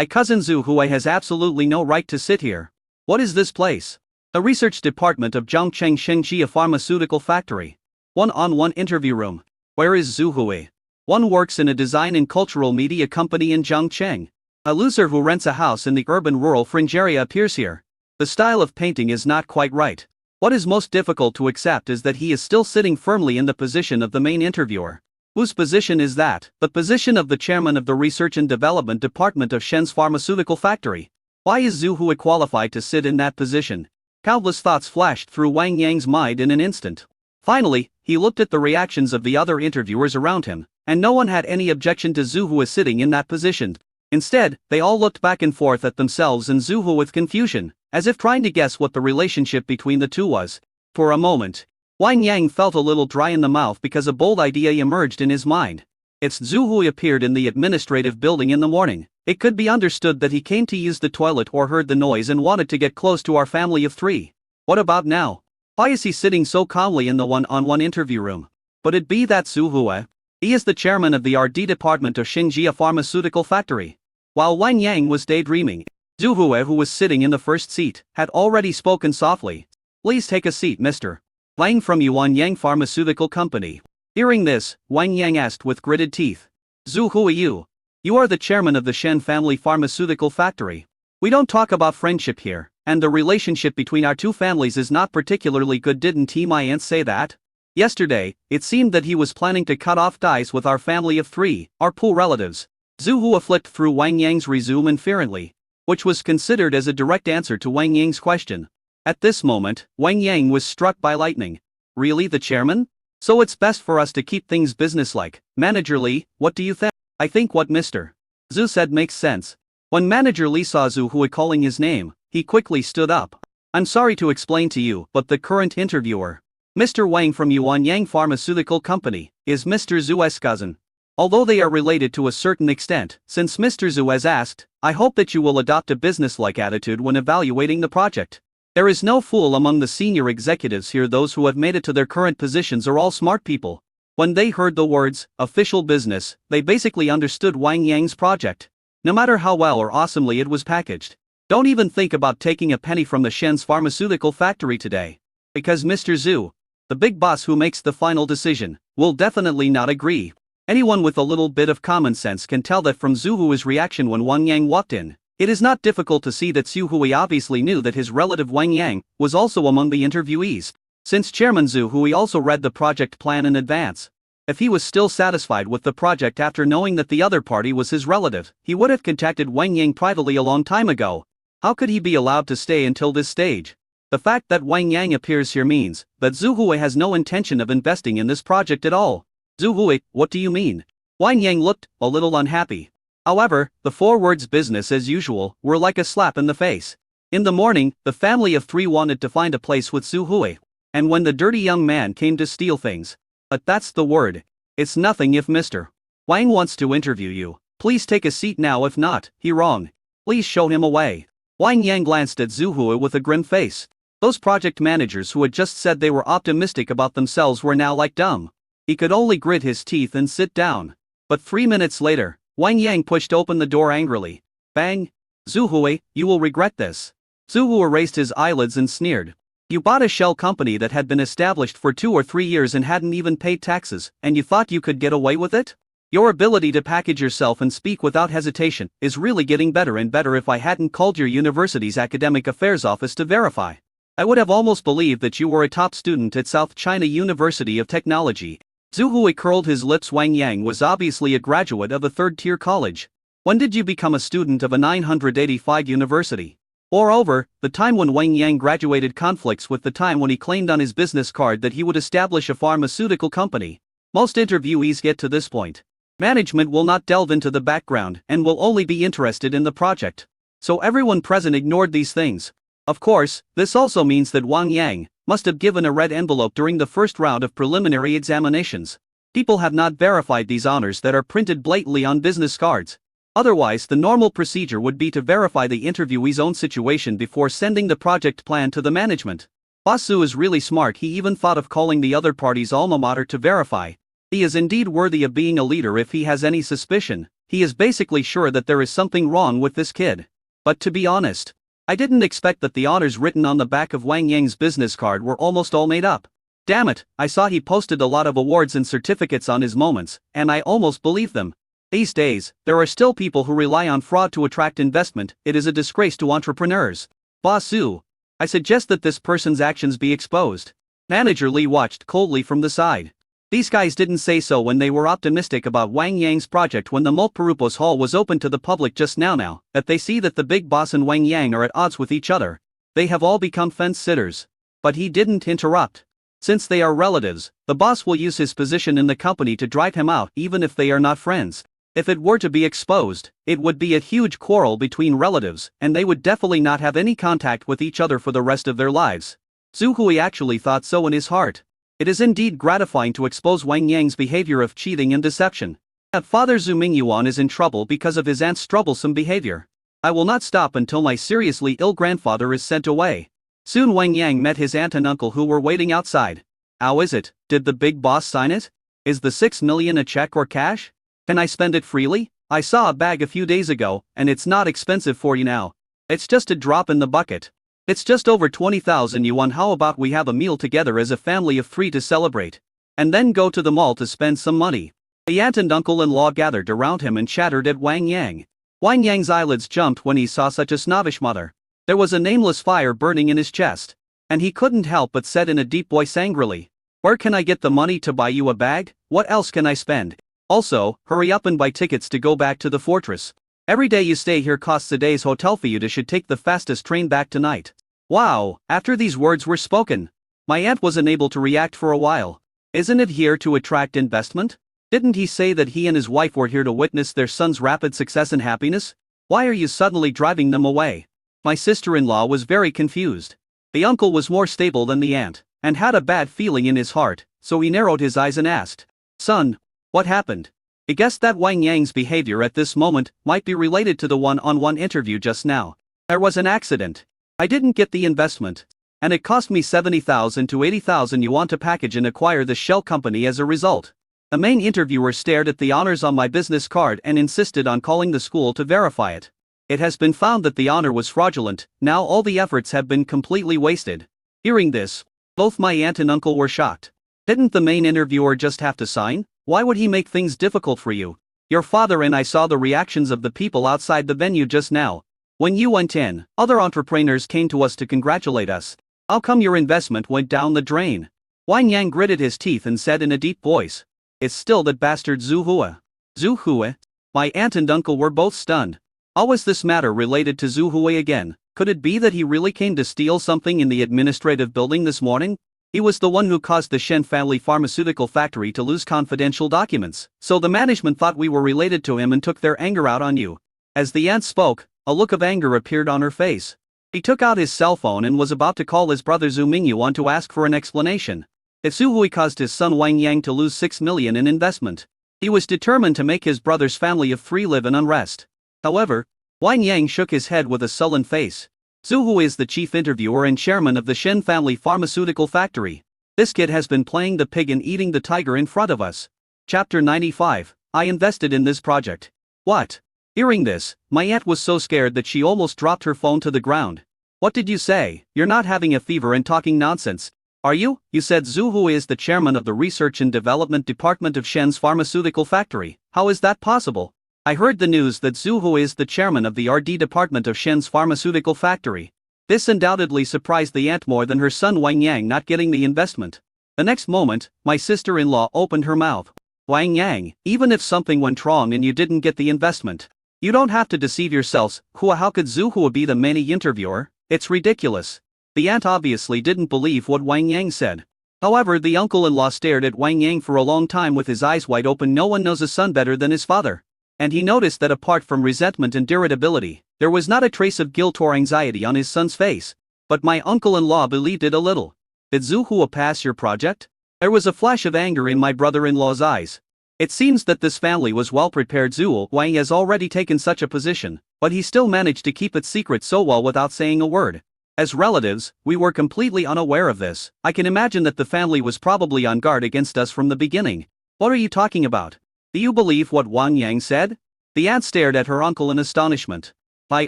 A: cousin Zhu Hui has absolutely no right to sit here. What is this place? The research department of Zhongcheng Shenjia Pharmaceutical Factory. One-on-one interview room. Where is Zhu Hui? One works in a design and cultural media company in Zhongcheng. A loser who rents a house in the urban rural fringe area appears here. The style of painting is not quite right. What is most difficult to accept is that he is still sitting firmly in the position of the main interviewer. Whose position is that? The position of the chairman of the Research and Development Department of Shen's Pharmaceutical Factory. Why is Zhu Hui qualified to sit in that position? Countless thoughts flashed through Wang Yang's mind in an instant. Finally, he looked at the reactions of the other interviewers around him. and no one had any objection to Zhu Hu sitting in that position. Instead, they all looked back and forth at themselves and Zhu Hu with confusion, as if trying to guess what the relationship between the two was. For a moment, Wang Yang felt a little dry in the mouth because a bold idea emerged in his mind. It's Zhu Hu appeared in the administrative building in the morning. It could be understood that he came to use the toilet or heard the noise and wanted to get close to our family of three. What about now? Why is he sitting so calmly in the one-on-one interview room? But it be that Zhu Hu. He is the chairman of the R&D department of Xinjia Pharmaceutical Factory. While Wang Yang was daydreaming, Zhu Hu, who was sitting in the first seat, had already spoken softly. Please take a seat, Mr. Wang from Yuan Yang Pharmaceutical Company. Hearing this, Wang Yang asked with gritted teeth. Zhu Hu, you are the chairman of the Shen family pharmaceutical factory. We don't talk about friendship here, and the relationship between our two families is not particularly good. Didn't he my aunt say that? Yesterday, it seemed that he was planning to cut off ties with our family of three, our poor relatives. Zhu Hu flicked through Wang Yang's resume inferently, which was considered as a direct answer to Wang Yang's question. At this moment, Wang Yang was struck by lightning. Really, the chairman? So it's best for us to keep things businesslike. Manager Li, what do you think? I think what Mr. Zhu said makes sense. When Manager Li saw Zhu Hu calling his name, he quickly stood up. I'm sorry to explain to you, but the current interviewer, Mr. Wang from Yuan Yang Pharmaceutical Company, is Mr. Zhu's cousin. Although they are related to a certain extent, since Mr. Zhu has asked, I hope that you will adopt a businesslike attitude when evaluating the project. There is no fool among the senior executives here. Those who have made it to their current positions are all smart people. When they heard the words, official business, they basically understood Wang Yang's project. No matter how well or awesomely it was packaged. Don't even think about taking a penny from the Shen's pharmaceutical factory today. Because Mr. Zhu, the big boss who makes the final decision, will definitely not agree. Anyone with a little bit of common sense can tell that from Zhu Hu's reaction when Wang Yang walked in. It is not difficult to see that Zhu Hu obviously knew that his relative Wang Yang was also among the interviewees. Since Chairman Zhu Hu also read the project plan in advance. If he was still satisfied with the project after knowing that the other party was his relative, he would have contacted Wang Yang privately a long time ago. How could he be allowed to stay until this stage? The fact that Wang Yang appears here means that Zhu Hu has no intention of investing in this project at all. Zhu Hu, what do you mean? Wang Yang looked a little unhappy. However, the 4 words business as usual were like a slap in the face. In the morning, the family of 3 wanted to find a place with Zhu Hu. And when the dirty young man came to steal things. But that's the word. It's nothing if Mr. Wang wants to interview you. Please take a seat now, if not, he wrong. Please show him away. Wang Yang glanced at Zhu Hu with a grim face. Those project managers who had just said they were optimistic about themselves were now like dumb. He could only grit his teeth and sit down. But 3 minutes later, Wang Yang pushed open the door angrily. Bang! Zhu Hu, you will regret this. Zhu Hu raised his eyelids and sneered. You bought a shell company that had been established for 2 or 3 years and hadn't even paid taxes, and you thought you could get away with it? Your ability to package yourself and speak without hesitation is really getting better and better. If I hadn't called your university's academic affairs office to verify, I would have almost believed that you were a top student at South China University of Technology. Zhu Hu curled his lips. Wang Yang was obviously a graduate of a 3rd-tier college. When did you become a student of a 985 university? Moreover, the time when Wang Yang graduated conflicts with the time when he claimed on his business card that he would establish a pharmaceutical company. Most interviewees get to this point. Management will not delve into the background and will only be interested in the project. So everyone present ignored these things. Of course, this also means that Wang Yang must have given a red envelope during the first round of preliminary examinations. People have not verified these honors that are printed blatantly on business cards. Otherwise, the normal procedure would be to verify the interviewee's own situation before sending the project plan to the management. Boss Zhu is really smart. He even thought of calling the other party's alma mater to verify. He is indeed worthy of being a leader. If he has any suspicion, he is basically sure that there is something wrong with this kid. But to be honest, I didn't expect that the honors written on the back of Wang Yang's business card were almost all made up. Damn it, I saw he posted a lot of awards and certificates on his moments, and I almost believed them. These days, there are still people who rely on fraud to attract investment. It is a disgrace to entrepreneurs. Boss Zhu, I suggest that this person's actions be exposed. Manager Li watched coldly from the side. These guys didn't say so when they were optimistic about Wang Yang's project. When the Multipurpose Hall was open to the public just now that they see that the big boss and Wang Yang are at odds with each other, they have all become fence sitters. But he didn't interrupt. Since they are relatives, the boss will use his position in the company to drive him out even if they are not friends. If it were to be exposed, it would be a huge quarrel between relatives, and they would definitely not have any contact with each other for the rest of their lives. Zhu Hui actually thought so in his heart. It is indeed gratifying to expose Wang Yang's behavior of cheating and deception. Father Zhu Mingyuan is in trouble because of his aunt's troublesome behavior. I will not stop until my seriously ill grandfather is sent away. Soon Wang Yang met his aunt and uncle who were waiting outside. How is it? Did the big boss sign it? Is the 6 million a check or cash? Can I spend it freely? I saw a bag a few days ago, and it's not expensive for you now. It's just a drop in the bucket. It's just over 20,000 yuan. How about we have a meal together as a family of 3 to celebrate? And then go to the mall to spend some money. The aunt and uncle-in-law gathered around him and chattered at Wang Yang. Wang Yang's eyelids jumped when he saw such a snobbish mother. There was a nameless fire burning in his chest. And he couldn't help but said in a deep voice angrily, "Where can I get the money to buy you a bag? What else can I spend? Also, hurry up and buy tickets to go back to the fortress. Every day you stay here costs a day's hotel fee. You should take the fastest train back tonight." Wow, after these words were spoken, my aunt was unable to react for a while. Isn't it here to attract investment? Didn't he say that he and his wife were here to witness their son's rapid success and happiness? Why are you suddenly driving them away? My sister-in-law was very confused. The uncle was more stable than the aunt, and had a bad feeling in his heart, so he narrowed his eyes and asked, "Son, what happened?" He guessed that Wang Yang's behavior at this moment might be related to the one-on-one interview just now. There was an accident. I didn't get the investment, and it cost me 70,000 to 80,000 yuan to package and acquire the shell company as a result. The main interviewer stared at the honors on my business card and insisted on calling the school to verify it. It has been found that the honor was fraudulent. Now all the efforts have been completely wasted. Hearing this, both my aunt and uncle were shocked. Didn't the main interviewer just have to sign? Why would he make things difficult for you? Your father and I saw the reactions of the people outside the venue just now. When you went in, other entrepreneurs came to us to congratulate us. How come your investment went down the drain? Wang Yang gritted his teeth and said in a deep voice, "It's still that bastard Zhu Hui." Zhu Hui? My aunt and uncle were both stunned. How was this matter related to Zhu Hui again? Could it be that he really came to steal something in the administrative building this morning? He was the one who caused the Shen family pharmaceutical factory to lose confidential documents, so the management thought we were related to him and took their anger out on you. As the aunt spoke, a look of anger appeared on her face. He took out his cell phone and was about to call his brother Zhu Mingyuan to ask for an explanation. If Zhu Hui caused his son Wang Yang to lose 6 million in investment, he was determined to make his brother's family of 3 live in unrest. However, Wang Yang shook his head with a sullen face. Zhu Hui is the chief interviewer and chairman of the Shen family pharmaceutical factory. This kid has been playing the pig and eating the tiger in front of us. Chapter 95. I invested in this project. What? Hearing this, my aunt was so scared that she almost dropped her phone to the ground. What did you say? You're not having a fever and talking nonsense, are you? You said Zhu Hui is the chairman of the research and development department of Shen's pharmaceutical factory. How is that possible? I heard the news that Zhu Hui is the chairman of the RD department of Shen's pharmaceutical factory. This undoubtedly surprised the aunt more than her son Wang Yang not getting the investment. The next moment, my sister-in-law opened her mouth. Wang Yang, even if something went wrong and you didn't get the investment, you don't have to deceive yourselves. How could Zhu Hui be the main interviewer? It's ridiculous. The aunt obviously didn't believe what Wang Yang said. However, the uncle-in-law stared at Wang Yang for a long time with his eyes wide open. No one knows a son better than his father. And he noticed that apart from resentment and irritability, there was not a trace of guilt or anxiety on his son's face. But my uncle-in-law believed it a little. Did Zhu Hui pass your project? There was a flash of anger in my brother-in-law's eyes. It seems that this family was well prepared. Zhu Hui has already taken such a position, but he still managed to keep it secret so well without saying a word. As relatives, we were completely unaware of this. I can imagine that the family was probably on guard against us from the beginning. What are you talking about? Do you believe what Wang Yang said? The aunt stared at her uncle in astonishment. My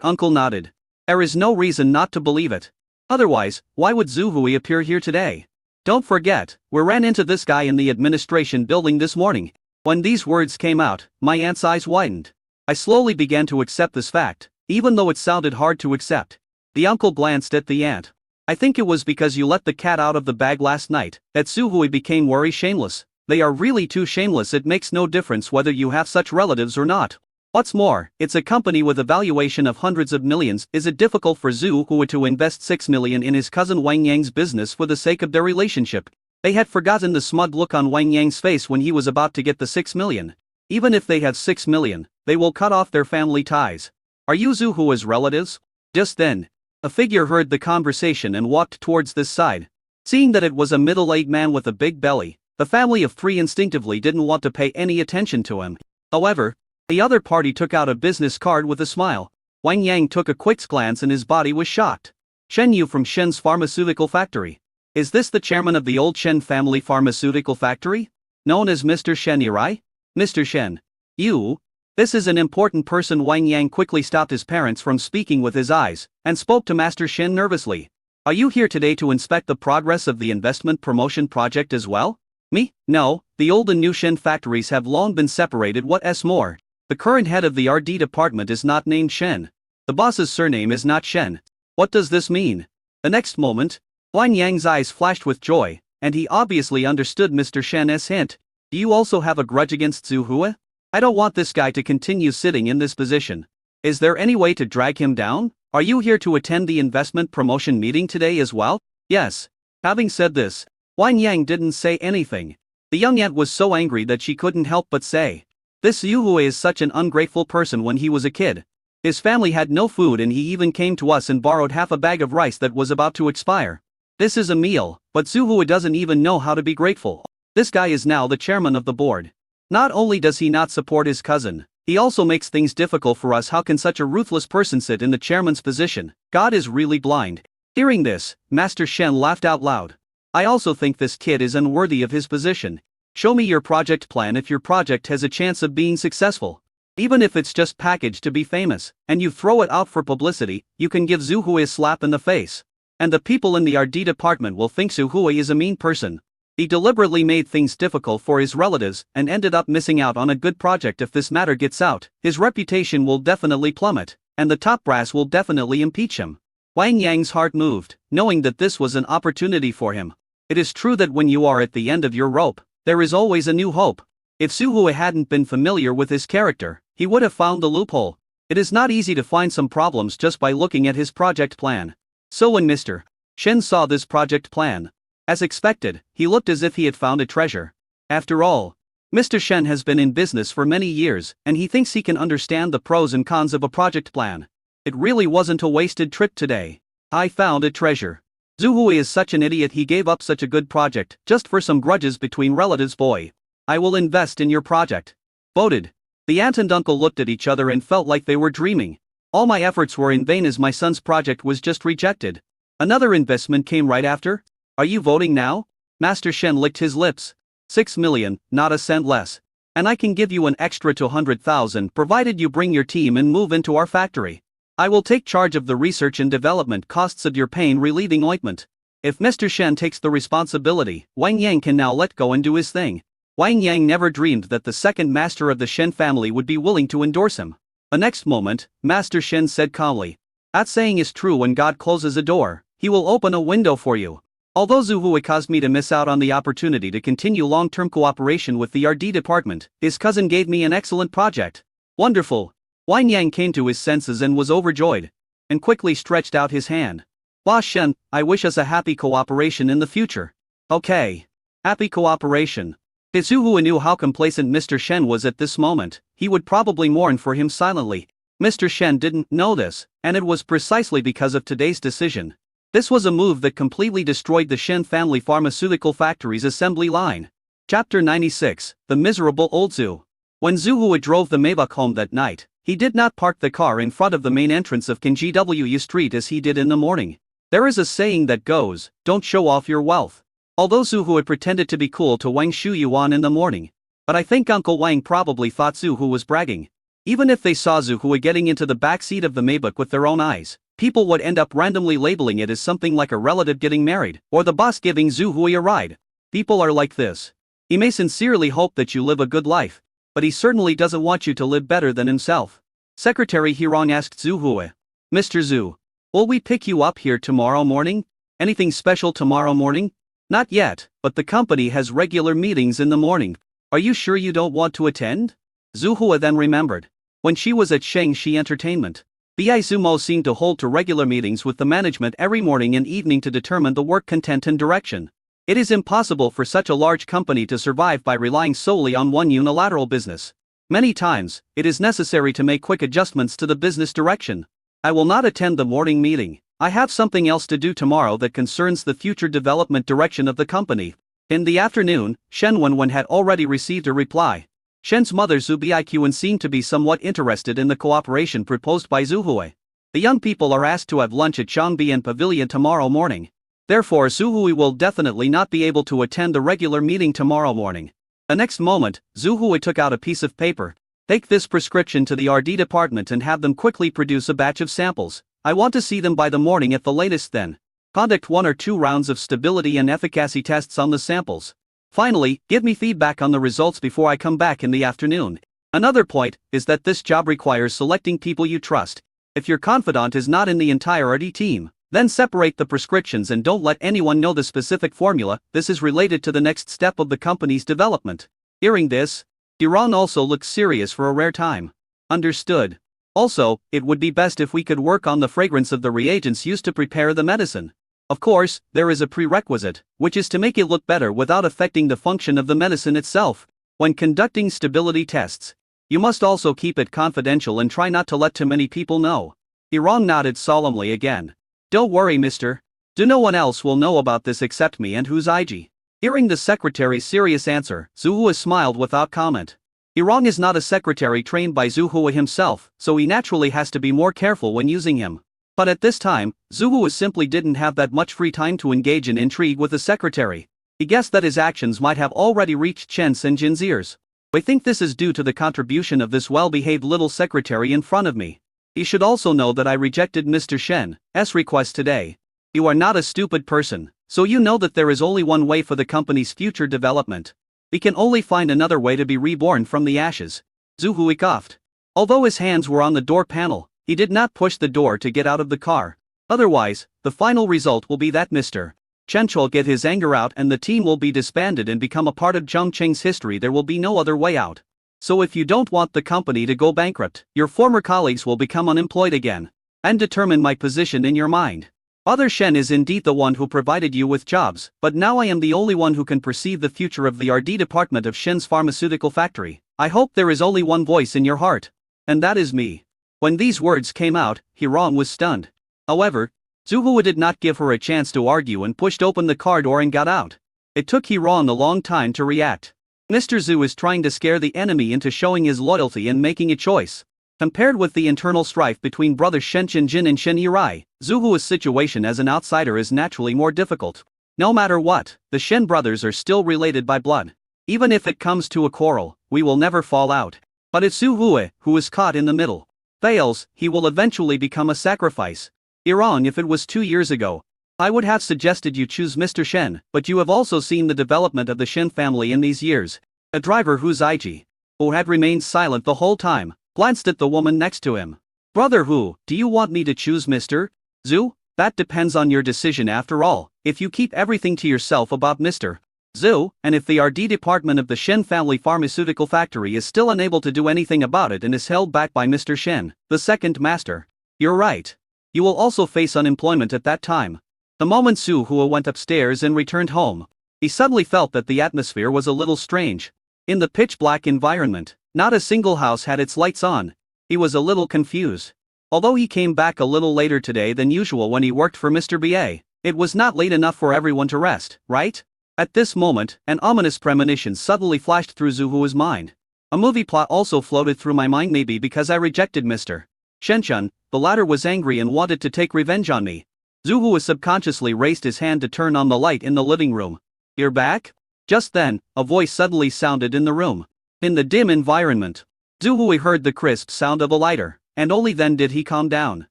A: uncle nodded. There is no reason not to believe it. Otherwise, why would Zhu Hui appear here today? Don't forget, we ran into this guy in the administration building this morning. When these words came out, my aunt's eyes widened. I slowly began to accept this fact, even though it sounded hard to accept. The uncle glanced at the aunt. I think it was because you let the cat out of the bag last night that Zhu Hui became very shameless. They are really too shameless. It makes no difference whether you have such relatives or not. What's more, it's a company with a valuation of hundreds of millions. Is it difficult for Zhu Hui to invest 6 million in his cousin Wang Yang's business for the sake of their relationship? They had forgotten the smug look on Wang Yang's face when he was about to get the 6 million. Even if they have 6 million, they will cut off their family ties. Are you Zhu Hua's relatives? Just then, a figure heard the conversation and walked towards this side. Seeing that it was a middle-aged man with a big belly, the family of three instinctively didn't want to pay any attention to him. However, the other party took out a business card with a smile. Wang Yang took a quick glance and his body was shocked. Shen Yu from Shen's pharmaceutical factory. Is this the chairman of the old Shen family pharmaceutical factory? Known as Mr. Shen Irai? Mr. Shen. You? This is an important person. Wang Yang quickly stopped his parents from speaking with his eyes, and spoke to Master Shen nervously. Are you here today to inspect the progress of the investment promotion project as well? Me? No, the old and new Shen factories have long been separated. What's more, the current head of the R&D department is not named Shen. The boss's surname is not Shen. What does this mean? The next moment, Wang Yang's eyes flashed with joy, and he obviously understood Mr. Shen's hint. Do you also have a grudge against Zhu Hua? I don't want this guy to continue sitting in this position. Is there any way to drag him down? Are you here to attend the investment promotion meeting today as well? Yes. Having said this, Wang Yang didn't say anything. The young aunt was so angry that she couldn't help but say, "This Zhu Hua is such an ungrateful person. When he was a kid, his family had no food and he even came to us and borrowed half a bag of rice that was about to expire. This is a meal, but Zhu Hua doesn't even know how to be grateful. This guy is now the chairman of the board. Not only does he not support his cousin, he also makes things difficult for us. How can such a ruthless person sit in the chairman's position? God is really blind." Hearing this, Master Shen laughed out loud. I also think this kid is unworthy of his position. Show me your project plan if your project has a chance of being successful. Even if it's just packaged to be famous, and you throw it out for publicity, you can give Zhu Hua a slap in the face. And the people in the R&D department will think Zhu Hua is a mean person. He deliberately made things difficult for his relatives and ended up missing out on a good project. If this matter gets out, his reputation will definitely plummet, and the top brass will definitely impeach him. Wang Yang's heart moved, knowing that this was an opportunity for him. It is true that when you are at the end of your rope, there is always a new hope. If Zhu Hua hadn't been familiar with his character, he would have found the loophole. It is not easy to find some problems just by looking at his project plan. So when Mr. Shen saw this project plan, as expected, he looked as if he had found a treasure. After all, Mr. Shen has been in business for many years, and he thinks he can understand the pros and cons of a project plan. It really wasn't a wasted trip today. I found a treasure. Zhu Hua is such an idiot. He gave up such a good project just for some grudges between relatives. Boy, I will invest in your project. Voted. The aunt and uncle looked at each other and felt like they were dreaming. All my efforts were in vain as my son's project was just rejected. Another investment came right after. Are you voting now? Master Shen licked his lips. 6 million, not a cent less. And I can give you an extra 200,000 provided you bring your team and move into our factory. I will take charge of the research and development costs of your pain-relieving ointment. If Mr. Shen takes the responsibility, Wang Yang can now let go and do his thing. Wang Yang never dreamed that the second master of the Shen family would be willing to endorse him. The next moment, Master Shen said calmly, "That saying is true. When God closes a door, he will open a window for you. Although Zhu Hua caused me to miss out on the opportunity to continue long-term cooperation with the R&D department, his cousin gave me an excellent project." Wonderful. Wang Yang came to his senses and was overjoyed, and quickly stretched out his hand. Boss Shen, I wish us a happy cooperation in the future. Okay. Happy cooperation. If Zhu Hua knew how complacent Mr. Shen was at this moment, he would probably mourn for him silently. Mr. Shen didn't know this, and it was precisely because of today's decision. This was a move that completely destroyed the Shen family pharmaceutical factory's assembly line. Chapter 96, The Miserable Old Zhu. When Zhu Hua drove the Maybach home that night, he did not park the car in front of the main entrance of Kinjwu Street as he did in the morning. There is a saying that goes, "Don't show off your wealth." Although Zhu Hua pretended to be cool to Wang Shuyuan in the morning, but I think Uncle Wang probably thought Zhu Hua was bragging. Even if they saw Zhu Hua getting into the back seat of the Maybach with their own eyes, people would end up randomly labeling it as something like a relative getting married, or the boss giving Zhu Hua a ride. People are like this. He may sincerely hope that you live a good life, but he certainly doesn't want you to live better than himself. Secretary Hirong asked Zhu Hua, "Mr. Zhu, will we pick you up here tomorrow morning? Anything special tomorrow morning?" "Not yet, but the company has regular meetings in the morning. Are you sure you don't want to attend?" Zhu Hua then remembered. When she was at Shengshi Entertainment, Bai Zumo seemed to hold to regular meetings with the management every morning and evening to determine the work content and direction. It is impossible for such a large company to survive by relying solely on one unilateral business. Many times, it is necessary to make quick adjustments to the business direction. I will not attend the morning meeting. I have something else to do tomorrow that concerns the future development direction of the company. In the afternoon, Shen Wenwen had already received a reply. Shen's mother Zhu Biqun seemed to be somewhat interested in the cooperation proposed by Zhu Hui. The young people are asked to have lunch at Changbian Pavilion tomorrow morning. Therefore Zhu Hui will definitely not be able to attend the regular meeting tomorrow morning. The next moment, Zhu Hui took out a piece of paper. Take this prescription to the RD department and have them quickly produce a batch of samples. I want to see them by the morning at the latest then. Conduct 1 or 2 rounds of stability and efficacy tests on the samples. Finally, give me feedback on the results before I come back in the afternoon. Another point is that this job requires selecting people you trust. If your confidant is not in the entire RD team, then separate the prescriptions and don't let anyone know the specific formula. This is related to the next step of the company's development. Hearing this, Iran also looked serious for a rare time. Understood. Also, it would be best if we could work on the fragrance of the reagents used to prepare the medicine. Of course, there is a prerequisite, which is to make it look better without affecting the function of the medicine itself. When conducting stability tests, you must also keep it confidential and try not to let too many people know. Iran nodded solemnly again. Don't worry, mister. No one else will know about this except me and Huzaiji. Hearing the secretary's serious answer, Zhu Hui smiled without comment. Iran is not a secretary trained by Zhu Hui himself, so he naturally has to be more careful when using him. But at this time, Zhu Hui simply didn't have that much free time to engage in intrigue with the secretary. He guessed that his actions might have already reached Chen Senjin's ears. I think this is due to the contribution of this well-behaved little secretary in front of me. He should also know that I rejected Mr. Shen's request today. You are not a stupid person, so you know that there is only one way for the company's future development. We can only find another way to be reborn from the ashes. Zhu Hui coughed. Although his hands were on the door panel, he did not push the door to get out of the car. Otherwise, the final result will be that Mr. Chen will get his anger out and the team will be disbanded and become a part of Zhongqing's history. There will be no other way out. So if you don't want the company to go bankrupt, your former colleagues will become unemployed again. And determine my position in your mind. Father Shen is indeed the one who provided you with jobs, but now I am the only one who can perceive the future of the RD department of Shen's pharmaceutical factory. I hope there is only one voice in your heart. And that is me. When these words came out, Hirong was stunned. However, Zhu Hui did not give her a chance to argue and pushed open the car door and got out. It took Hirong a long time to react. Mr. Zhu is trying to scare the enemy into showing his loyalty and making a choice. Compared with the internal strife between brothers Shen Chenjin and Shen Yirai, Zhu Hui's situation as an outsider is naturally more difficult. No matter what, the Shen brothers are still related by blood. Even if it comes to a quarrel, we will never fall out. But it's Zhu Hui who is caught in the middle. Fails, he will eventually become a sacrifice. Iran, if it was 2 years ago, I would have suggested you choose Mr. Shen, but you have also seen the development of the Shen family in these years. A driver Huzaiji, who had remained silent the whole time, glanced at the woman next to him. Brother Hu, do you want me to choose Mr. Zhu? That depends on your decision after all. If you keep everything to yourself about Mr. Zhu, and if the RD department of the Shen family pharmaceutical factory is still unable to do anything about it and is held back by Mr. Shen, the second master, you're right. You will also face unemployment at that time. The moment Zhu Hui went upstairs and returned home, he suddenly felt that the atmosphere was a little strange. In the pitch-black environment, not a single house had its lights on. He was a little confused. Although he came back a little later today than usual when he worked for Mr. Ba, it was not late enough for everyone to rest, right? At this moment, an ominous premonition suddenly flashed through Zhu Hui's mind. A movie plot also floated through my mind, maybe because I rejected Mr. Shenchun, the latter was angry and wanted to take revenge on me. Zhu Hui subconsciously raised his hand to turn on the light in the living room. You're back? Just then, a voice suddenly sounded in the room. In the dim environment, Zhu Hui heard the crisp sound of a lighter, and only then did he calm down.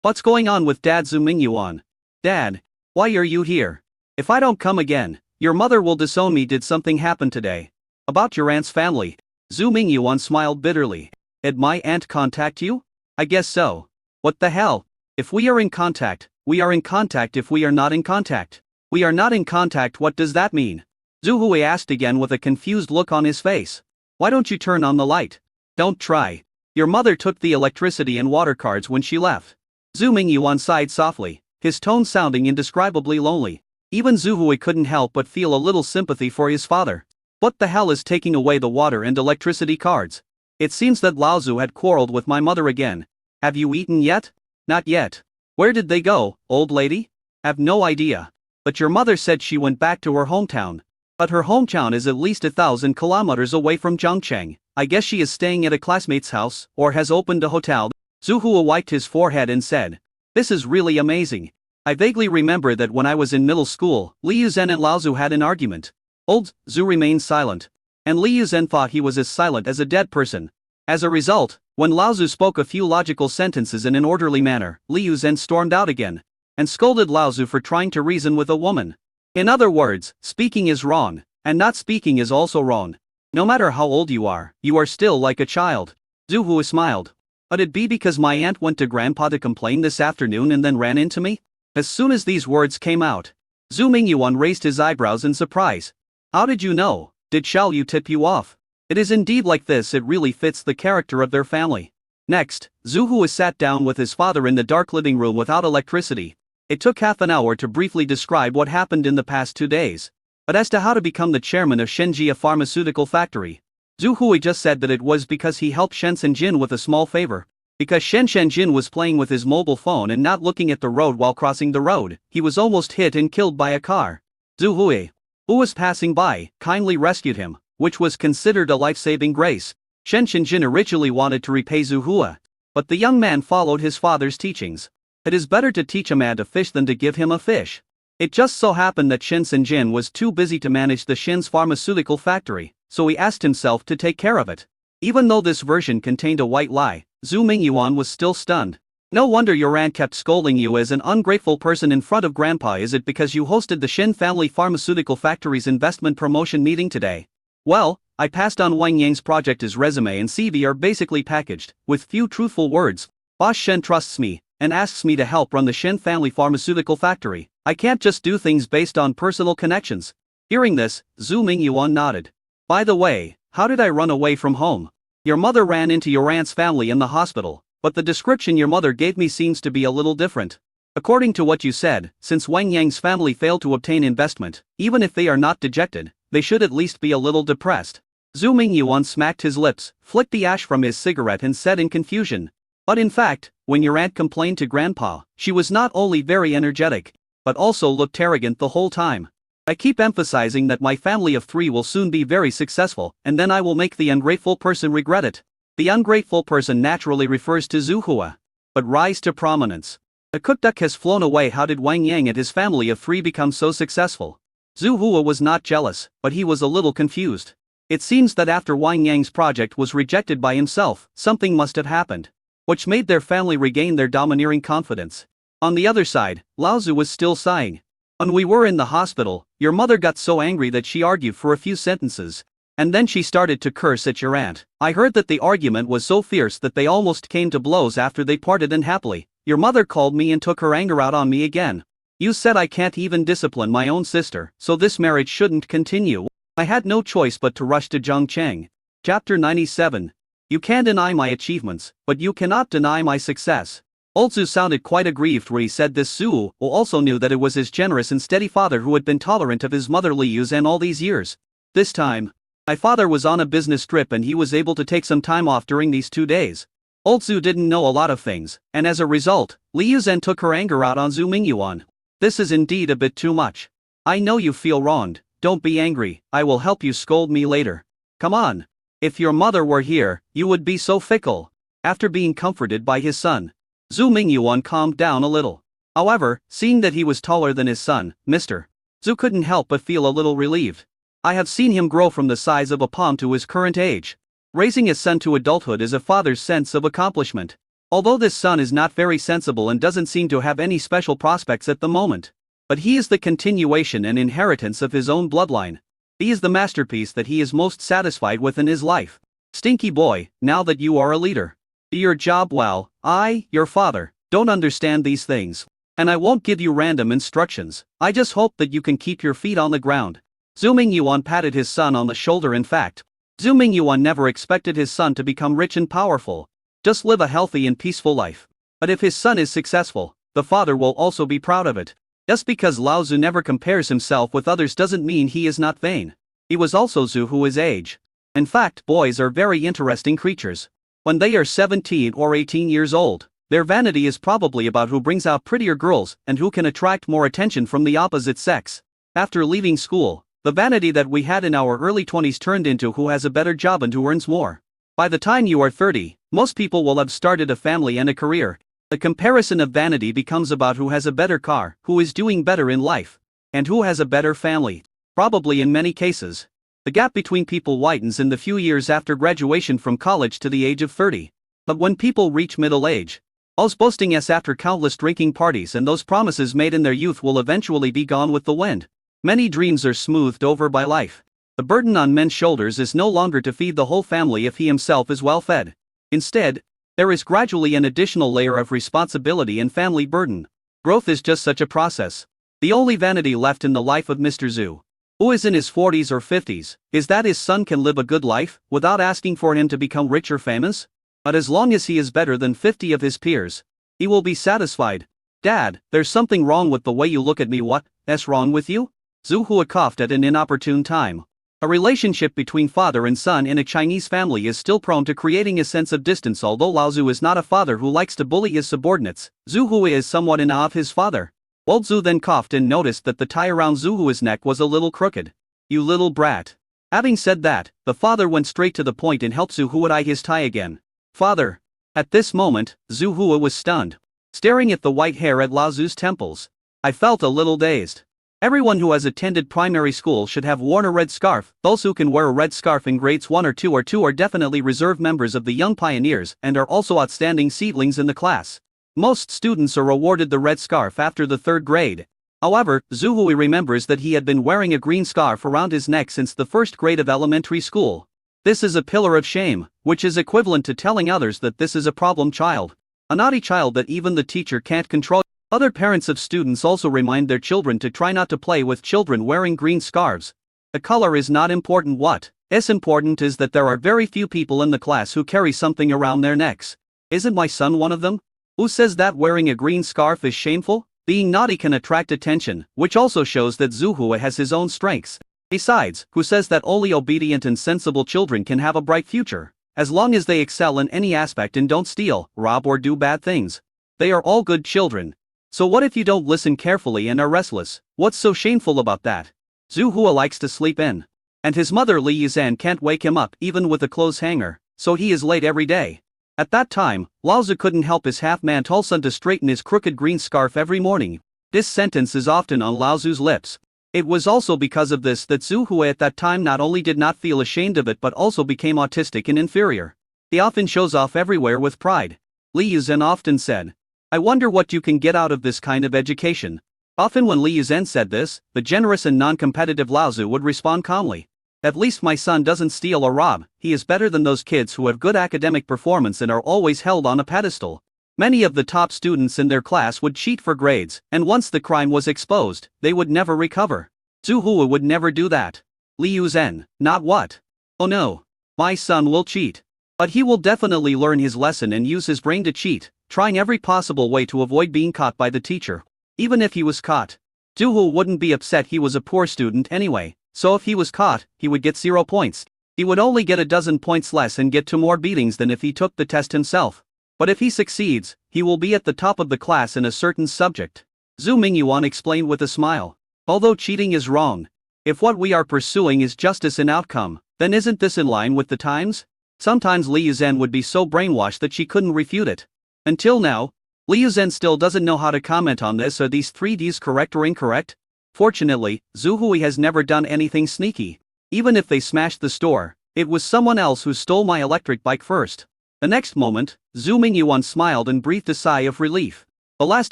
A: What's going on with Dad Zhu Mingyuan? Dad, why are you here? If I don't come again, your mother will disown me. Did something happen today? About your aunt's family? Zhu Mingyuan smiled bitterly. Did my aunt contact you? I guess so. What the hell? If we are in contact, we are in contact. If we are not in contact, we are not in contact. What does that mean? Zhu Hui asked again with a confused look on his face. Why don't you turn on the light? Don't try. Your mother took the electricity and water cards when she left. Zhu Mingyuan sighed softly, his tone sounding indescribably lonely. Even Zuhui couldn't help but feel a little sympathy for his father. What the hell is taking away the water and electricity cards? It seems that Laozu had quarreled with my mother again. Have you eaten yet? Not yet. Where did they go, old lady? Have no idea. But your mother said she went back to her hometown. But her hometown is at least 1,000 kilometers away from Zhongcheng. I guess she is staying at a classmate's house, or has opened a hotel. Zhu Hua wiped his forehead and said, "This is really amazing. I vaguely remember that when I was in middle school, Liu Zhen and Laozu had an argument." Old Zhu remained silent. And Liu Zhen thought he was as silent as a dead person. As a result, when Laozu spoke a few logical sentences in an orderly manner, Liu Zhen stormed out again and scolded Laozu for trying to reason with a woman. In other words, speaking is wrong, and not speaking is also wrong. No matter how old you are still like a child. Zhu Hua smiled. But it be because my aunt went to grandpa to complain this afternoon and then ran into me? As soon as these words came out, Zhu Mingyuan raised his eyebrows in surprise. How did you know? Did Xiao Yu tip you off? It is indeed like this, it really fits the character of their family. Next, Zhu Hua sat down with his father in the dark living room without electricity. It took half an hour to briefly describe what happened in the past 2 days. But as to how to become the chairman of Shenjia Pharmaceutical Factory, Zhu Hui just said that it was because he helped Shen Shenzhen with a small favor. Because Shen Shenzhen was playing with his mobile phone and not looking at the road while crossing the road, he was almost hit and killed by a car. Zhu Hui, who was passing by, kindly rescued him, which was considered a life-saving grace. Shen Shenzhen originally wanted to repay Zhu Hua, but the young man followed his father's teachings. It is better to teach a man to fish than to give him a fish. It just so happened that Shen Shenzhen was too busy to manage the Shen's pharmaceutical factory, so he asked himself to take care of it. Even though this version contained a white lie, Zhu Mingyuan was still stunned. No wonder your aunt kept scolding you as an ungrateful person in front of grandpa. Is it because you hosted the Shen family pharmaceutical factory's investment promotion meeting today? Well, I passed on Wang Yang's project. His resume and CV are basically packaged, with few truthful words. Boss Shen trusts me, and asks me to help run the Shen family pharmaceutical factory. I can't just do things based on personal connections. Hearing this, Zhu Mingyuan nodded. By the way, how did I run away from home? Your mother ran into your aunt's family in the hospital, but the description your mother gave me seems to be a little different. According to what you said, since Wang Yang's family failed to obtain investment, even if they are not dejected, they should at least be a little depressed. Zhu Mingyuan smacked his lips, flicked the ash from his cigarette and said in confusion. But in fact, when your aunt complained to grandpa, she was not only very energetic, but also looked arrogant the whole time. I keep emphasizing that my family of 3 will soon be very successful, and then I will make the ungrateful person regret it. The ungrateful person naturally refers to Zhu Hua. But rise to prominence. The cook duck has flown away. How did Wang Yang and his family of 3 become so successful? Zhu Hua was not jealous, but he was a little confused. It seems that after Wang Yang's project was rejected by himself, something must have happened, which made their family regain their domineering confidence. On the other side, Laozu was still sighing. When we were in the hospital, your mother got so angry that she argued for a few sentences, and then she started to curse at your aunt. I heard that the argument was so fierce that they almost came to blows after they parted unhappily. Your mother called me and took her anger out on me again. You said I can't even discipline my own sister, so this marriage shouldn't continue. I had no choice but to rush to Zhongcheng. Chapter 97. You can deny my achievements, but you cannot deny my success. Old Zhu sounded quite aggrieved when he said this. Zhu also knew that it was his generous and steady father who had been tolerant of his mother Liu Zhen all these years. This time, my father was on a business trip and he was able to take some time off during these 2 days. Old Zhu didn't know a lot of things, and as a result, Liu Zhen took her anger out on Zhu Mingyuan. This is indeed a bit too much. I know you feel wronged, don't be angry, I will help you. Scold me later. Come on. If your mother were here, you would be so fickle. After being comforted by his son, Zhu Mingyuan calmed down a little. However, seeing that he was taller than his son, Mr. Zhu couldn't help but feel a little relieved. I have seen him grow from the size of a palm to his current age. Raising his son to adulthood is a father's sense of accomplishment. Although this son is not very sensible and doesn't seem to have any special prospects at the moment, but he is the continuation and inheritance of his own bloodline. He is the masterpiece that he is most satisfied with in his life. Stinky boy, now that you are a leader, do your job well. I, your father, don't understand these things, and I won't give you random instructions. I just hope that you can keep your feet on the ground. Zhu Mingyuan patted his son on the shoulder. In fact, Zhu Mingyuan never expected his son to become rich and powerful. Just live a healthy and peaceful life. But if his son is successful, the father will also be proud of it. Just because Lao Tzu never compares himself with others doesn't mean he is not vain. He was also Zhu Hua's age. In fact, boys are very interesting creatures. When they are 17 or 18 years old, their vanity is probably about who brings out prettier girls and who can attract more attention from the opposite sex. After leaving school, the vanity that we had in our early 20s turned into who has a better job and who earns more. By the time you are 30, most people will have started a family and a career. The comparison of vanity becomes about who has a better car, who is doing better in life, and who has a better family. Probably in many cases, the gap between people widens in the few years after graduation from college to the age of 30. But when people reach middle age, all's boasting after countless drinking parties and those promises made in their youth will eventually be gone with the wind. Many dreams are smoothed over by life. The burden on men's shoulders is no longer to feed the whole family if he himself is well fed. Instead, there is gradually an additional layer of responsibility and family burden. Growth is just such a process. The only vanity left in the life of Mr. Zhu, who is in his 40s or 50s, is that his son can live a good life without asking for him to become rich or famous. But as long as he is better than 50 of his peers, he will be satisfied. Dad, there's something wrong with the way you look at me. What's wrong with you? Zhu Hua coughed at an inopportune time. A relationship between father and son in a Chinese family is still prone to creating a sense of distance. Although Lao Tzu is not a father who likes to bully his subordinates, Zhu Hua is somewhat in awe of his father. Old Zhu then coughed and noticed that the tie around Zhu Hua's neck was a little crooked. You little brat. Having said that, the father went straight to the point and helped Zhu Hua tie his tie again. Father. At this moment, Zhu Hua was stunned, staring at the white hair at Lao Tzu's temples. I felt a little dazed. Everyone who has attended primary school should have worn a red scarf. Those who can wear a red scarf in grades 1 or 2 are definitely reserve members of the young pioneers and are also outstanding seedlings in the class. Most students are awarded the red scarf after the 3rd grade. However, Zhu Hua remembers that he had been wearing a green scarf around his neck since the 1st grade of elementary school. This is a pillar of shame, which is equivalent to telling others that this is a problem child. A naughty child that even the teacher can't control. Other parents of students also remind their children to try not to play with children wearing green scarves. The color is not important. What is important is that there are very few people in the class who carry something around their necks. Isn't my son one of them? Who says that wearing a green scarf is shameful? Being naughty can attract attention, which also shows that Zhu Hua has his own strengths. Besides, who says that only obedient and sensible children can have a bright future? As long as they excel in any aspect and don't steal, rob or do bad things, they are all good children. So what if you don't listen carefully and are restless? What's so shameful about that? Zhu Hua likes to sleep in. And his mother Li Yuzhan can't wake him up even with a clothes hanger, so he is late every day. At that time, Lao Tzu couldn't help his half-man tall son to straighten his crooked green scarf every morning. This sentence is often on Lao Tzu's lips. It was also because of this that Zhu Hua at that time not only did not feel ashamed of it but also became autistic and inferior. He often shows off everywhere with pride. Li Yuzhan often said, I wonder what you can get out of this kind of education. Often when Li Yuzhen said this, the generous and non-competitive Lao Tzu would respond calmly. At least my son doesn't steal or rob. He is better than those kids who have good academic performance and are always held on a pedestal. Many of the top students in their class would cheat for grades, and once the crime was exposed, they would never recover. Zhu Hua would never do that. Li Yuzhen, not what? Oh no. My son will cheat. But he will definitely learn his lesson and use his brain to cheat, trying every possible way to avoid being caught by the teacher. Even if he was caught, Zhu Hua wouldn't be upset. He was a poor student anyway, so if he was caught, he would get 0 points. He would only get a dozen points less and get 2 more beatings than if he took the test himself. But if he succeeds, he will be at the top of the class in a certain subject. Zhu Mingyuan explained with a smile. Although cheating is wrong, if what we are pursuing is justice in outcome, then isn't this in line with the times? Sometimes Li Yuzhen would be so brainwashed that she couldn't refute it. Until now, Li Yuzhen still doesn't know how to comment on this. Are these 3Ds correct or incorrect? Fortunately, Zhu Hua has never done anything sneaky. Even if they smashed the store, it was someone else who stole my electric bike first. The next moment, Zhu Mingyuan smiled and breathed a sigh of relief. The last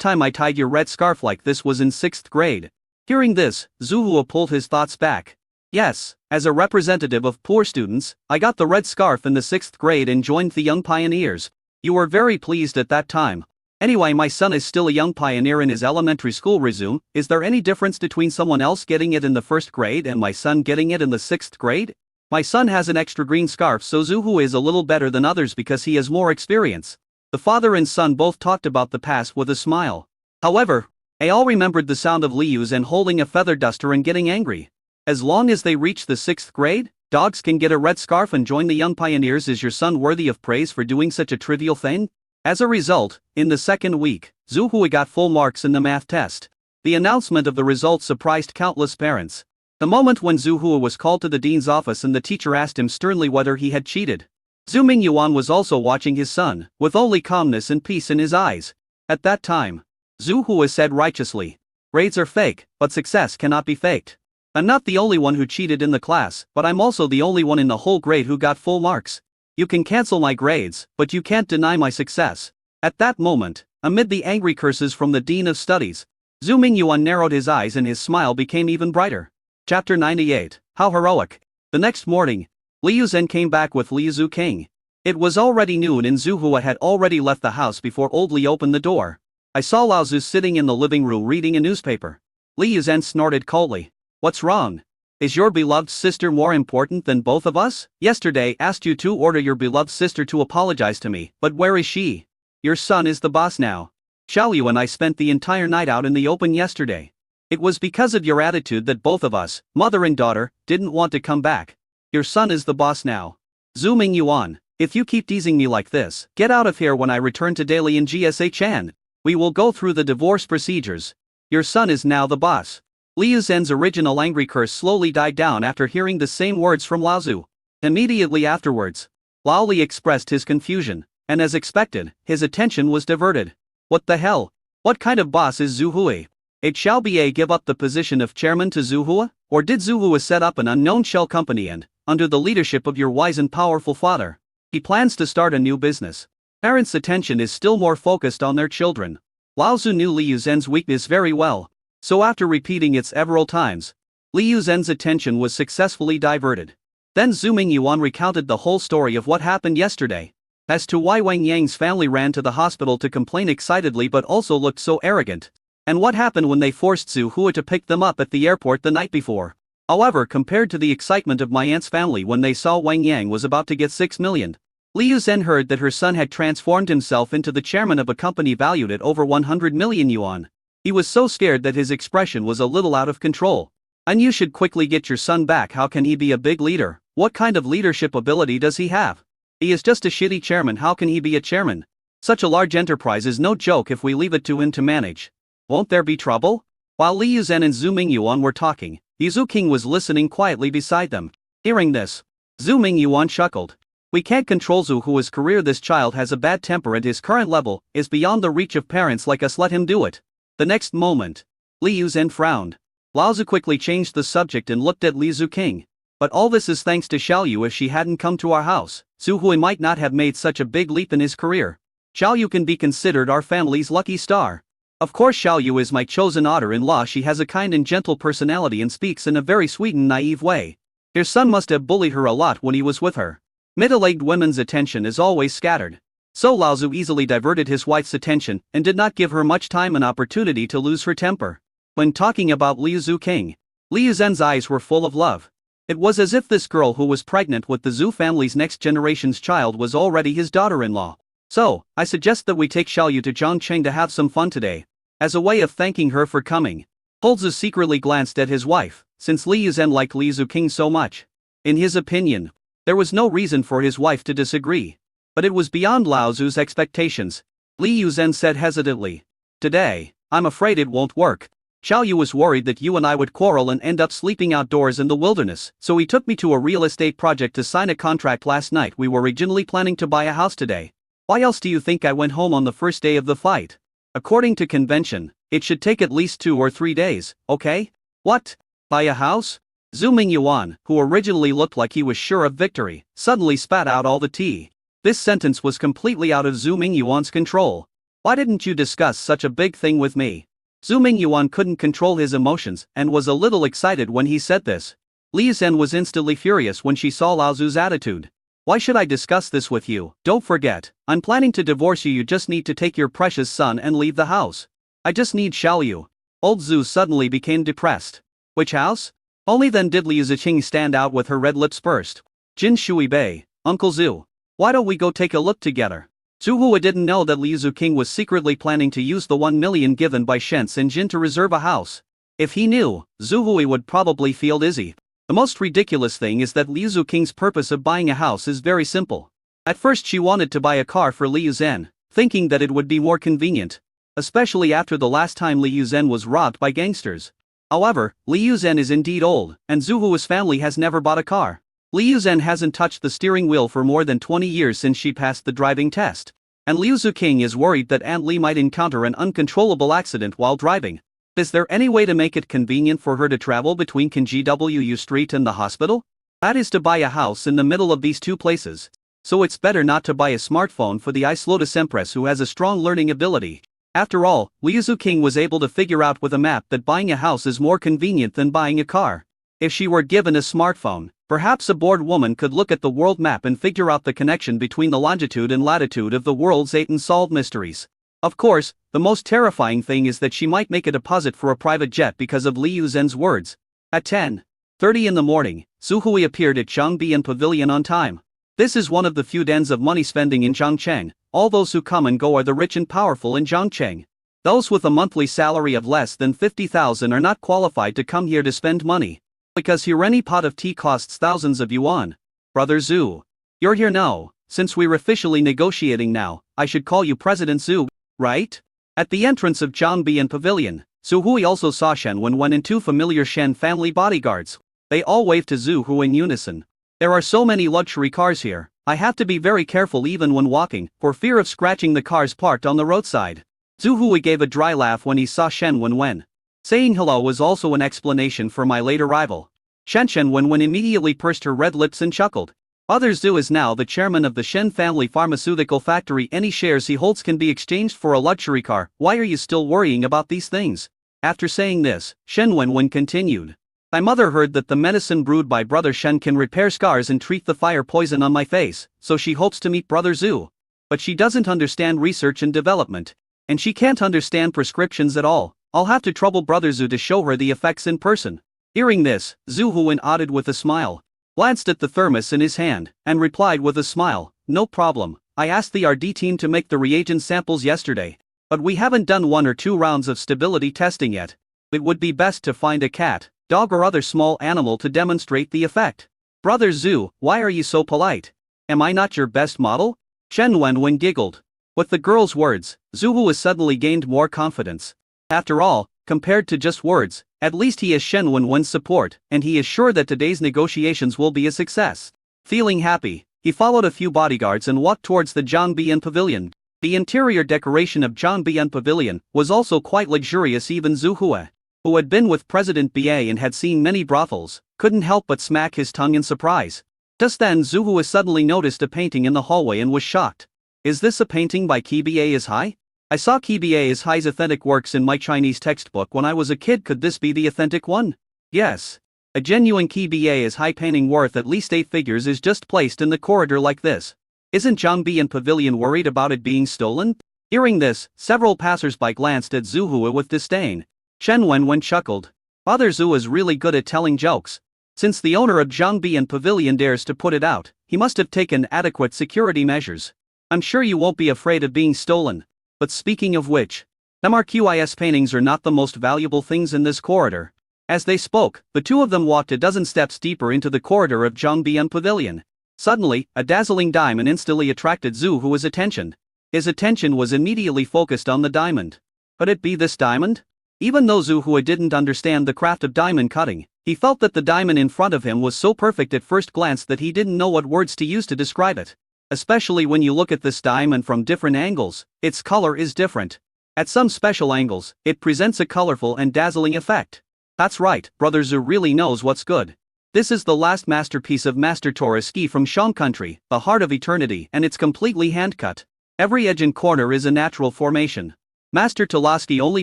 A: time I tied your red scarf like this was in 6th grade. Hearing this, Zhu Hua pulled his thoughts back. Yes, as a representative of poor students, I got the red scarf in the 6th grade and joined the Young Pioneers. You were very pleased at that time. Anyway, my son is still a young pioneer in his elementary school. Resume. Is there any difference between someone else getting it in the 1st grade and my son getting it in the 6th grade? My son has an extra green scarf, so Zhu Hua is a little better than others because he has more experience. The father and son both talked about the past with a smile. However, They all remembered the sound of Liu Zhen holding a feather duster and getting angry. As long as they reach the 6th grade, dogs can get a red scarf and join the young pioneers. Is your son worthy of praise for doing such a trivial thing? As a result, in the second week, Zhu Hui got full marks in the math test. The announcement of the results surprised countless parents. The moment when Zhu Hui was called to the dean's office and the teacher asked him sternly whether he had cheated. Zhu Mingyuan was also watching his son, with only calmness and peace in his eyes. At that time, Zhu Hui said righteously, "Grades are fake, but success cannot be faked. I'm not the only one who cheated in the class, but I'm also the only one in the whole grade who got full marks. You can cancel my grades, but you can't deny my success." At that moment, amid the angry curses from the Dean of Studies, Zhu Mingyuan narrowed his eyes and his smile became even brighter. Chapter 98, How Heroic. The next morning, Liu Zhen came back with Liu King. It was already noon and Zhu Hui had already left the house before old Li opened the door. I saw Lao Zhu sitting in the living room reading a newspaper. Liu Zhen snorted coldly. "What's wrong? Is your beloved sister more important than both of us? Yesterday asked you to order your beloved sister to apologize to me, but where is she? Your son is the boss now. Xiaoyu and I spent the entire night out in the open yesterday. It was because of your attitude that both of us, mother and daughter, didn't want to come back. Your son is the boss now. Zhu Mingyuan, if you keep teasing me like this, get out of here when I return to daily in GSHN. We will go through the divorce procedures. Your son is now the boss." Liu Zhen's original angry curse slowly died down after hearing the same words from Lao Zhu. Immediately afterwards, Lao Li expressed his confusion, and as expected, his attention was diverted. What the hell? What kind of boss is Zhu Hui? Did Xiao Bie give up the position of chairman to Zhu Hui? Or did Zhu Hui set up an unknown shell company and, under the leadership of your wise and powerful father, he plans to start a new business? Parents' attention is still more focused on their children. Lao Zhu knew Liu Zhen's weakness very well, so after repeating it several times, Liu Zhen's attention was successfully diverted. Then Zhu Mingyuan recounted the whole story of what happened yesterday. As to why Wang Yang's family ran to the hospital to complain excitedly but also looked so arrogant. And what happened when they forced Zhu Hui to pick them up at the airport the night before. However, compared to the excitement of my aunt's family when they saw Wang Yang was about to get 6 million, Liu Zhen heard that her son had transformed himself into the chairman of a company valued at over 100 million yuan. He was so scared that his expression was a little out of control. "And you should quickly get your son back. How can he be a big leader? What kind of leadership ability does he have? He is just a shitty chairman. How can he be a chairman? Such a large enterprise is no joke if we leave it to him to manage. Won't there be trouble?" While Liu Zhen and Zhu Mingyuan were talking, Zhu King was listening quietly beside them. Hearing this, Zhu Mingyuan chuckled. "We can't control Zhu Hui's career. This child has a bad temper and his current level is beyond the reach of parents like us. Let him do it." The next moment, Liu Zhen frowned. Lao Zhu quickly changed the subject and looked at Zhu King. "But all this is thanks to Xiaoyu. If she hadn't come to our house, Zhu Hui might not have made such a big leap in his career. Xiaoyu can be considered our family's lucky star. Of course Xiaoyu is my chosen daughter-in-law. She has a kind and gentle personality and speaks in a very sweet and naive way. Your son must have bullied her a lot when he was with her." Middle-aged women's attention is always scattered. So Lao Zhu easily diverted his wife's attention and did not give her much time and opportunity to lose her temper. When talking about Liu King, Liu Zhen's eyes were full of love. It was as if this girl who was pregnant with the Zhu family's next generation's child was already his daughter-in-law. "So, I suggest that we take Xiaoyu to Zhongcheng to have some fun today, as a way of thanking her for coming." Zhu secretly glanced at his wife, since Liu Zhen liked Liu King so much. In his opinion, there was no reason for his wife to disagree. But it was beyond Lao Zhu's expectations. Liu Zhen said hesitantly, "Today, I'm afraid it won't work. Xiaoyu was worried that you and I would quarrel and end up sleeping outdoors in the wilderness, so he took me to a real estate project to sign a contract last night. We were originally planning to buy a house today. Why else do you think I went home on the first day of the fight? According to convention, it should take at least 2 or 3 days, okay?" "What? Buy a house?" Zhu Mingyuan, who originally looked like he was sure of victory, suddenly spat out all the tea. This sentence was completely out of Zhu Mingyuan's control. "Why didn't you discuss such a big thing with me?" Zhu Mingyuan couldn't control his emotions and was a little excited when he said this. Liu Zhen was instantly furious when she saw Lao Zhu's attitude. "Why should I discuss this with you? Don't forget, I'm planning to divorce you. You just need to take your precious son and leave the house. I just need Xiaoyu." Old Zhu suddenly became depressed. "Which house?" Only then did Liu Ziqing stand out with her red lips pursed. "Jin Shui Bei, Uncle Zhu. Why don't we go take a look together?" Zhu Hui didn't know that Liu Zuqing was secretly planning to use the 1 million given by Shen Sinjin to reserve a house. If he knew, Zhu Hui would probably feel dizzy. The most ridiculous thing is that Liu Zuqing's purpose of buying a house is very simple. At first she wanted to buy a car for Liu Zhen, thinking that it would be more convenient, especially after the last time Liu Zhen was robbed by gangsters. However, Liu Zhen is indeed old, and Zhu Hui's family has never bought a car. Liu Zhen hasn't touched the steering wheel for more than 20 years since she passed the driving test. And Liu Zuqing is worried that Aunt Li might encounter an uncontrollable accident while driving. Is there any way to make it convenient for her to travel between Kangwu Street and the hospital? That is to buy a house in the middle of these two places. So it's better not to buy a smartphone for the Ice Lotus Empress who has a strong learning ability. After all, Liu Zuqing was able to figure out with a map that buying a house is more convenient than buying a car. If she were given a smartphone, perhaps a bored woman could look at the world map and figure out the connection between the longitude and latitude of the world's 8 unsolved mysteries. Of course, the most terrifying thing is that she might make a deposit for a private jet because of Liu Zhen's words. At 10:30 in the morning, Zhu Hui appeared at Zhangbian Pavilion on time. This is one of the few dens of money spending in Zhangcheng. All those who come and go are the rich and powerful in Zhangcheng. Those with a monthly salary of less than 50,000 are not qualified to come here to spend money. Because here any pot of tea costs thousands of yuan. Brother Zhu. You're here now. Since we're officially negotiating now, I should call you President Zhu, right? At the entrance of Zhangbian Pavilion, Zhu Hui also saw Shen Wen and two familiar Shen family bodyguards. They all waved to Zhu Hui in unison. There are so many luxury cars here, I have to be very careful even when walking, for fear of scratching the cars parked on the roadside. Zhu Hui gave a dry laugh when he saw Shen Wen. Saying hello was also an explanation for my late arrival. Shen Wen immediately pursed her red lips and chuckled. Father Zhu is now the chairman of the Shen family pharmaceutical factory. Any shares he holds can be exchanged for a luxury car. Why are you still worrying about these things? After saying this, Shen Wen continued. My mother heard that the medicine brewed by Brother Shen can repair scars and treat the fire poison on my face, so she hopes to meet Brother Zhu. But she doesn't understand research and development. And she can't understand prescriptions at all. I'll have to trouble Brother Zhu to show her the effects in person. Hearing this, Zhu Hui nodded with a smile, glanced at the thermos in his hand, and replied with a smile, no problem. I asked the RD team to make the reagent samples yesterday. But we haven't done 1 or 2 rounds of stability testing yet. It would be best to find a cat, dog or other small animal to demonstrate the effect. Brother Zhu, why are you so polite? Am I not your best model? Shen Wen giggled. With the girl's words, Zhu Hui suddenly gained more confidence. After all, compared to just words, at least he has Shen Wen's support, and he is sure that today's negotiations will be a success. Feeling happy, he followed a few bodyguards and walked towards the Zhangbian Pavilion. The interior decoration of Zhangbian Pavilion was also quite luxurious. Even Zhu Hui, who had been with President Ba and had seen many brothels, couldn't help but smack his tongue in surprise. Just then Zhu Hui suddenly noticed a painting in the hallway and was shocked. Is this a painting by Ba is Hai? I saw Ba is Hai's authentic works in my Chinese textbook when I was a kid. Could this be the authentic one? Yes. A genuine Ba is Hai painting worth at least 8 figures is just placed in the corridor like this. Isn't Zhangbian Pavilion worried about it being stolen? Hearing this, several passers-by glanced at Zhu Hui with disdain. Shen Wen chuckled. Father Zhu is really good at telling jokes. Since the owner of Zhangbian Pavilion dares to put it out, he must have taken adequate security measures. I'm sure you won't be afraid of being stolen. But speaking of which, MRQIS paintings are not the most valuable things in this corridor. As they spoke, the two of them walked a dozen steps deeper into the corridor of Zhangbian Pavilion. Suddenly, a dazzling diamond instantly attracted Zhu Hui's attention. His attention was immediately focused on the diamond. Could it be this diamond? Even though Zhu Hui didn't understand the craft of diamond cutting, he felt that the diamond in front of him was so perfect at first glance that he didn't know what words to use to describe it. Especially when you look at this diamond from different angles, its color is different. At some special angles, it presents a colorful and dazzling effect. That's right, Brother Zhu really knows what's good. This is the last masterpiece of Master Toraski from Shang country, the heart of eternity, and it's completely hand-cut. Every edge and corner is a natural formation. Master Tolasky only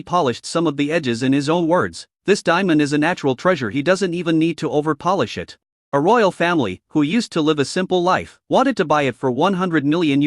A: polished some of the edges in his own words. This diamond is a natural treasure, he doesn't even need to over-polish it. A royal family, who used to live a simple life, wanted to buy it for $100 million.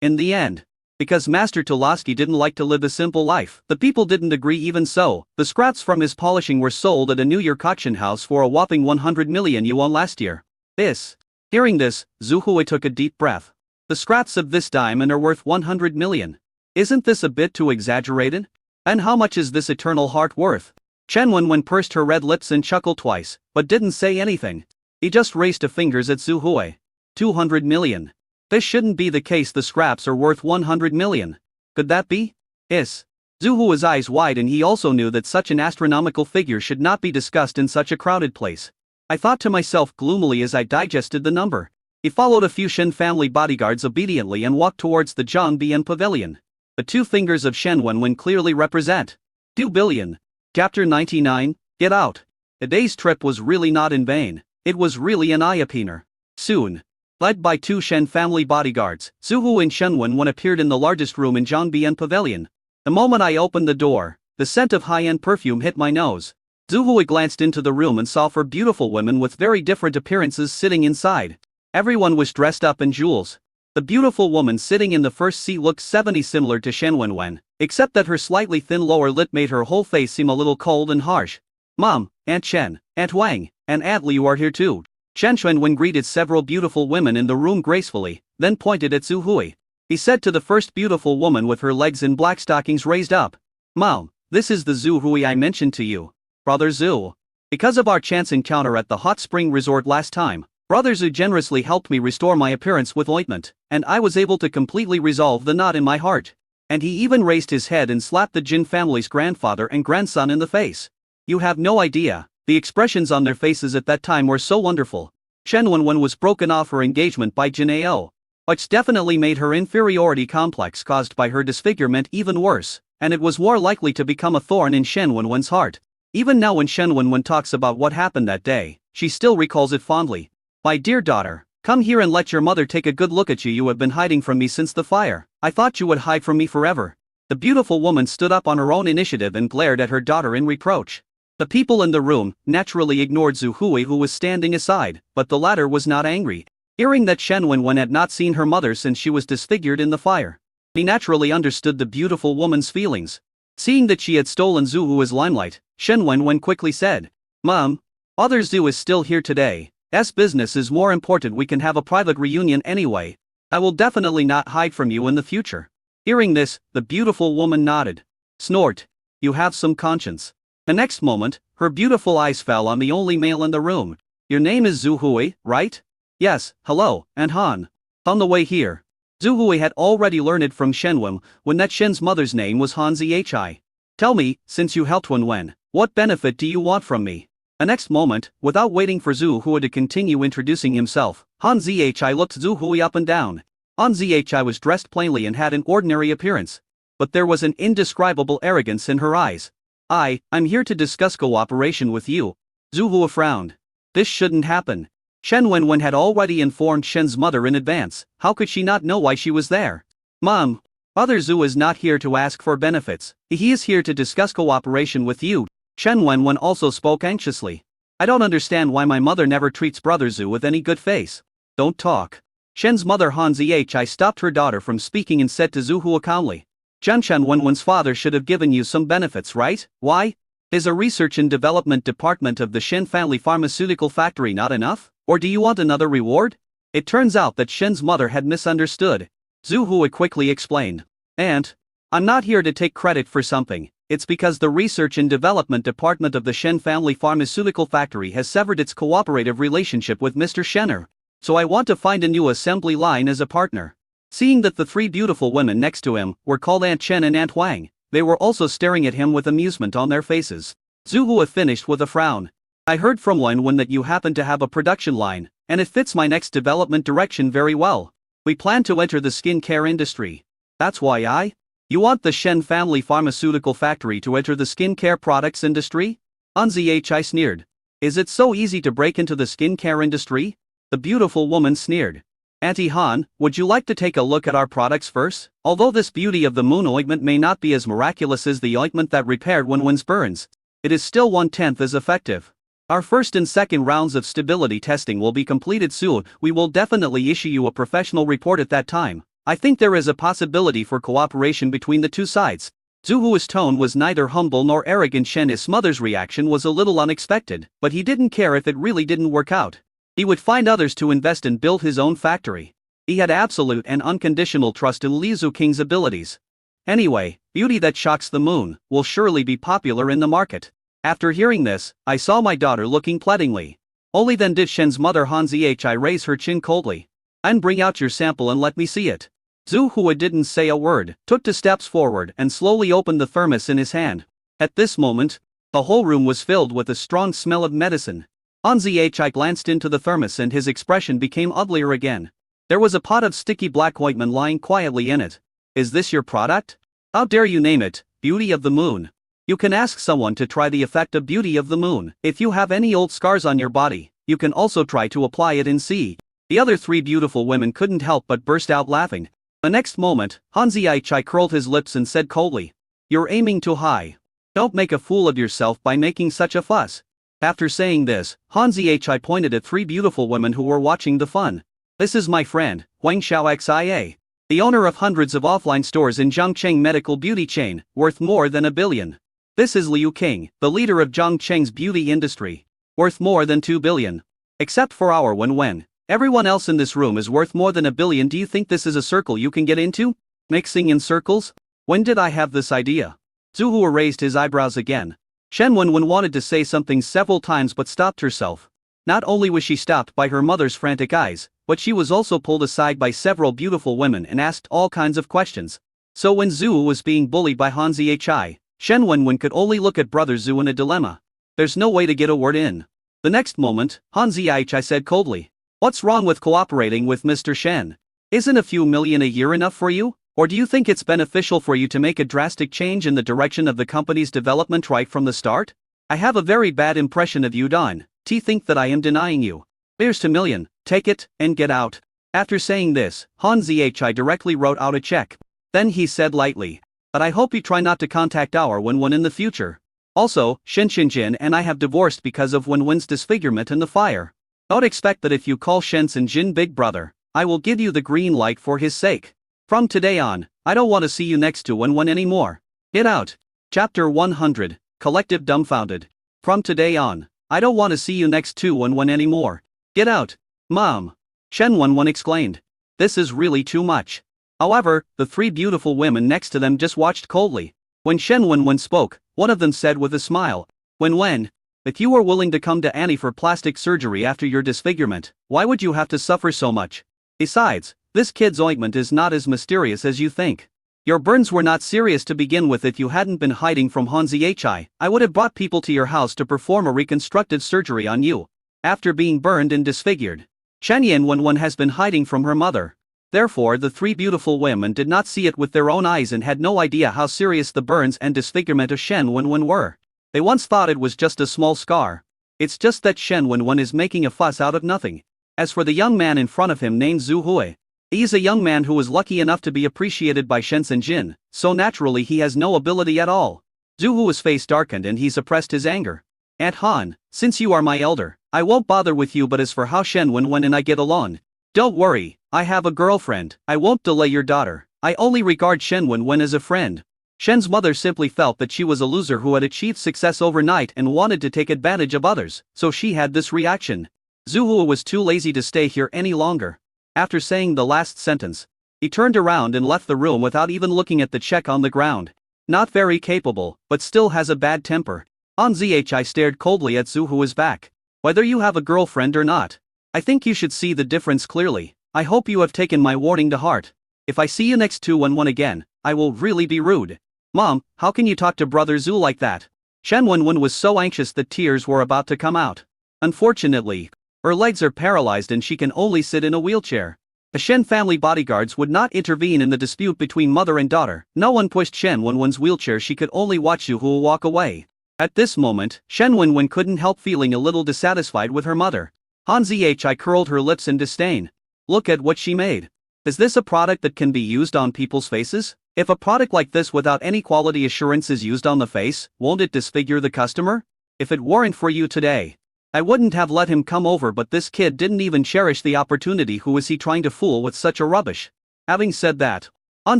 A: In the end, because Master Tolasky didn't like to live a simple life, the people didn't agree. Even so, the scraps from his polishing were sold at a New York auction house for a whopping 100 million yuan last year. Hearing this, Zhu Hui took a deep breath. The scraps of this diamond are worth 100 million. Isn't this a bit too exaggerated? And how much is this eternal heart worth? Chen Wenwen pursed her red lips and chuckled twice, but didn't say anything. He just raised his fingers at Zhu Hui. 200 million. This shouldn't be the case. The scraps are worth 100 million. Could that be? Is. Zhu Hui's eyes widened. He also knew that such an astronomical figure should not be discussed in such a crowded place. I thought to myself gloomily as I digested the number. He followed a few Shen family bodyguards obediently and walked towards the Zhongbian pavilion. The two fingers of Shen Wenwen clearly represent 2 billion. Chapter 99, Get Out. The day's trip was really not in vain. It was really an eye-opener. Soon, led by two Shen family bodyguards, Zhu Hu and Shen Wenwen appeared in the largest room in Zhongbian pavilion. The moment I opened the door, the scent of high-end perfume hit my nose. Zhu Hu glanced into the room and saw four beautiful women with very different appearances sitting inside. Everyone was dressed up in jewels. The beautiful woman sitting in the first seat looked similar to Shen Wenwen, except that her slightly thin lower lip made her whole face seem a little cold and harsh. Mom, Aunt Chen, Aunt Wang, and Aunt Li, you are here too. Chen Wenwen greeted several beautiful women in the room gracefully, then pointed at Zhu Hui. He said to the first beautiful woman with her legs in black stockings raised up, Mom, this is the Zhu Hui I mentioned to you. Brother Zhu. Because of our chance encounter at the hot spring resort last time, Brother Zhu generously helped me restore my appearance with ointment, and I was able to completely resolve the knot in my heart. And he even raised his head and slapped the Jin family's grandfather and grandson in the face. You have no idea, the expressions on their faces at that time were so wonderful. Shen Wenwen was broken off her engagement by Jin Ao, which definitely made her inferiority complex caused by her disfigurement even worse, and it was more likely to become a thorn in Shen Wenwen's heart. Even now when Shen Wenwen talks about what happened that day, she still recalls it fondly. My dear daughter, come here and let your mother take a good look at you. You have been hiding from me since the fire. I thought you would hide from me forever. The beautiful woman stood up on her own initiative and glared at her daughter in reproach. The people in the room naturally ignored Zhu Hui, who was standing aside, but the latter was not angry. Hearing that Shen Wenwen had not seen her mother since she was disfigured in the fire, he naturally understood the beautiful woman's feelings. Seeing that she had stolen Zhu Hui's limelight, Shen Wenwen quickly said, Mom, Father Zhu is still here today. Business is more important. We can have a private reunion anyway. I will definitely not hide from you in the future. Hearing this, the beautiful woman nodded. Snort. You have some conscience. The next moment, her beautiful eyes fell on the only male in the room. Your name is Zhu Hui, right? Yes, hello, and Han. On the way here. Zhu Hui had already learned from Shen Wenwen that Shen's mother's name was Han Zhi. Tell me, since you helped Wenwen, what benefit do you want from me? The next moment, without waiting for Zhu Hui to continue introducing himself, Han Zhi looked Zhu Hui up and down. Han Zhi was dressed plainly and had an ordinary appearance. But there was an indescribable arrogance in her eyes. I'm here to discuss cooperation with you. Zhu Hui frowned. This shouldn't happen. Shen Wenwen had already informed Shen's mother in advance. How could she not know why she was there? Mom, Father Zhu is not here to ask for benefits. He is here to discuss cooperation with you. Shen Wenwen also spoke anxiously. I don't understand why my mother never treats Brother Zhu with any good face. Don't talk. Shen's mother Han Zhi stopped her daughter from speaking and said to Zhu Hu calmly. Shen Wenwen's father should have given you some benefits, right? Why? Is a research and development department of the Shen family pharmaceutical factory not enough? Or do you want another reward? It turns out that Shen's mother had misunderstood. Zhu Hu quickly explained. Aunt, I'm not here to take credit for something. It's because the Research and Development Department of the Shen Family Pharmaceutical Factory has severed its cooperative relationship with Mr. Shenner. So I want to find a new assembly line as a partner. Seeing that the three beautiful women next to him were called Aunt Chen and Aunt Wang, they were also staring at him with amusement on their faces. Zhu Hu finished with a frown. I heard from Wenwen that you happen to have a production line, and it fits my next development direction very well. We plan to enter the skincare industry. That's why You want the Shen Family Pharmaceutical Factory to enter the skincare products industry? Han Zhi sneered. Is it so easy to break into the skincare industry? The beautiful woman sneered. Auntie Han, would you like to take a look at our products first? Although this Beauty of the Moon ointment may not be as miraculous as the ointment that repaired Wenwen's burns, it is still 1/10 as effective. Our first and second rounds of stability testing will be completed soon. We will definitely issue you a professional report at that time. I think there is a possibility for cooperation between the two sides. Zhu Hui's tone was neither humble nor arrogant. Shen's mother's reaction was a little unexpected, but he didn't care if it really didn't work out. He would find others to invest and build his own factory. He had absolute and unconditional trust in Liu King's abilities. Anyway, beauty that shocks the moon will surely be popular in the market. After hearing this, I saw my daughter looking pleadingly. Only then did Shen's mother Han Zhi raise her chin coldly. And bring out your sample and let me see it. Zhu Hua didn't say a word, took 2 steps forward and slowly opened the thermos in his hand. At this moment, the whole room was filled with a strong smell of medicine. Han Zhi glanced into the thermos and his expression became uglier again. There was a pot of sticky black ointment lying quietly in it. Is this your product? How dare you name it, Beauty of the Moon? You can ask someone to try the effect of Beauty of the Moon. If you have any old scars on your body, you can also try to apply it and see. The other 3 beautiful women couldn't help but burst out laughing. The next moment, Han Zhi curled his lips and said coldly, "You're aiming too high. Don't make a fool of yourself by making such a fuss." After saying this, Han Zhi pointed at 3 beautiful women who were watching the fun. "This is my friend, Huang Xiaoxia. The owner of hundreds of offline stores in Zhongcheng medical beauty chain, worth more than $1 billion. This is Liu King, the leader of Zhongcheng's beauty industry, worth more than $2 billion. Except for our Wen. Everyone else in this room is worth more than $1 billion. Do you think this is a circle you can get into? Mixing in circles? When did I have this idea?" Zhu Hua raised his eyebrows again. Shen Wenwen wanted to say something several times but stopped herself. Not only was she stopped by her mother's frantic eyes, but she was also pulled aside by several beautiful women and asked all kinds of questions. So when Zhu was being bullied by Han Zhi, Shen Wenwen could only look at brother Zhu in a dilemma. There's no way to get a word in. The next moment, Han Zhi said coldly, "What's wrong with cooperating with Mr. Shen? Isn't a few million a year enough for you? Or do you think it's beneficial for you to make a drastic change in the direction of the company's development right from the start? I have a very bad impression of you, Don. Think that I am denying you. Here's $2 million, take it, and get out." After saying this, Han Zhi directly wrote out a check. Then he said lightly, "But I hope you try not to contact our Wen in the future. Also, Shen Xinjin and I have divorced because of Wen's disfigurement in the fire. Don't expect that if you call Shen Xinjin big brother, I will give you the green light for his sake. From today on, I don't want to see you next to Wen anymore. Get out." Chapter 100, Collective Dumbfounded. From today on, I don't want to see you next to Wen anymore. Get out. Mom. Shen Wenwen exclaimed. This is really too much. However, the 3 beautiful women next to them just watched coldly. When Shen Wenwen spoke, one of them said with a smile, Wen, if you were willing to come to Annie for plastic surgery after your disfigurement, why would you have to suffer so much? Besides, this kid's ointment is not as mysterious as you think. Your burns were not serious to begin with. If you hadn't been hiding from Han Zhi, I would have brought people to your house to perform a reconstructive surgery on you. After being burned and disfigured, Shen Wenwen has been hiding from her mother. Therefore, the 3 beautiful women did not see it with their own eyes and had no idea how serious the burns and disfigurement of Shen Wenwen were. They once thought it was just a small scar. It's just that Shen Wenwen is making a fuss out of nothing. As for the young man in front of him named Zhu Hui, he's a young man who was lucky enough to be appreciated by Shen Xinjin, so naturally he has no ability at all. Zhu Hui's face darkened and he suppressed his anger. Aunt Han, since you are my elder, I won't bother with you, but as for how Shen Wenwen and I get along, don't worry, I have a girlfriend. I won't delay your daughter. I only regard Shen Wenwen as a friend. Shen's mother simply felt that she was a loser who had achieved success overnight and wanted to take advantage of others, so she had this reaction. Zhu Hui was too lazy to stay here any longer. After saying the last sentence, he turned around and left the room without even looking at the check on the ground. Not very capable, but still has a bad temper. Han Zhi stared coldly at Zhu Hui's back. Whether you have a girlfriend or not, I think you should see the difference clearly. I hope you have taken my warning to heart. If I see you next to Wenwen again, I will really be rude. Mom, how can you talk to brother Zhu like that? Shen Wenwen was so anxious that tears were about to come out. Unfortunately, her legs are paralyzed and she can only sit in a wheelchair. The Shen family bodyguards would not intervene in the dispute between mother and daughter. No one pushed Shen Wenwen's wheelchair. She could only watch Zhu Hui walk away. At this moment, Shen Wenwen couldn't help feeling a little dissatisfied with her mother. Han Zhi curled her lips in disdain. Look at what she made. Is this a product that can be used on people's faces? If a product like this without any quality assurance is used on the face, won't it disfigure the customer? If it weren't for you today, I wouldn't have let him come over, but this kid didn't even cherish the opportunity. Who is he trying to fool with such a rubbish? Having said that, Han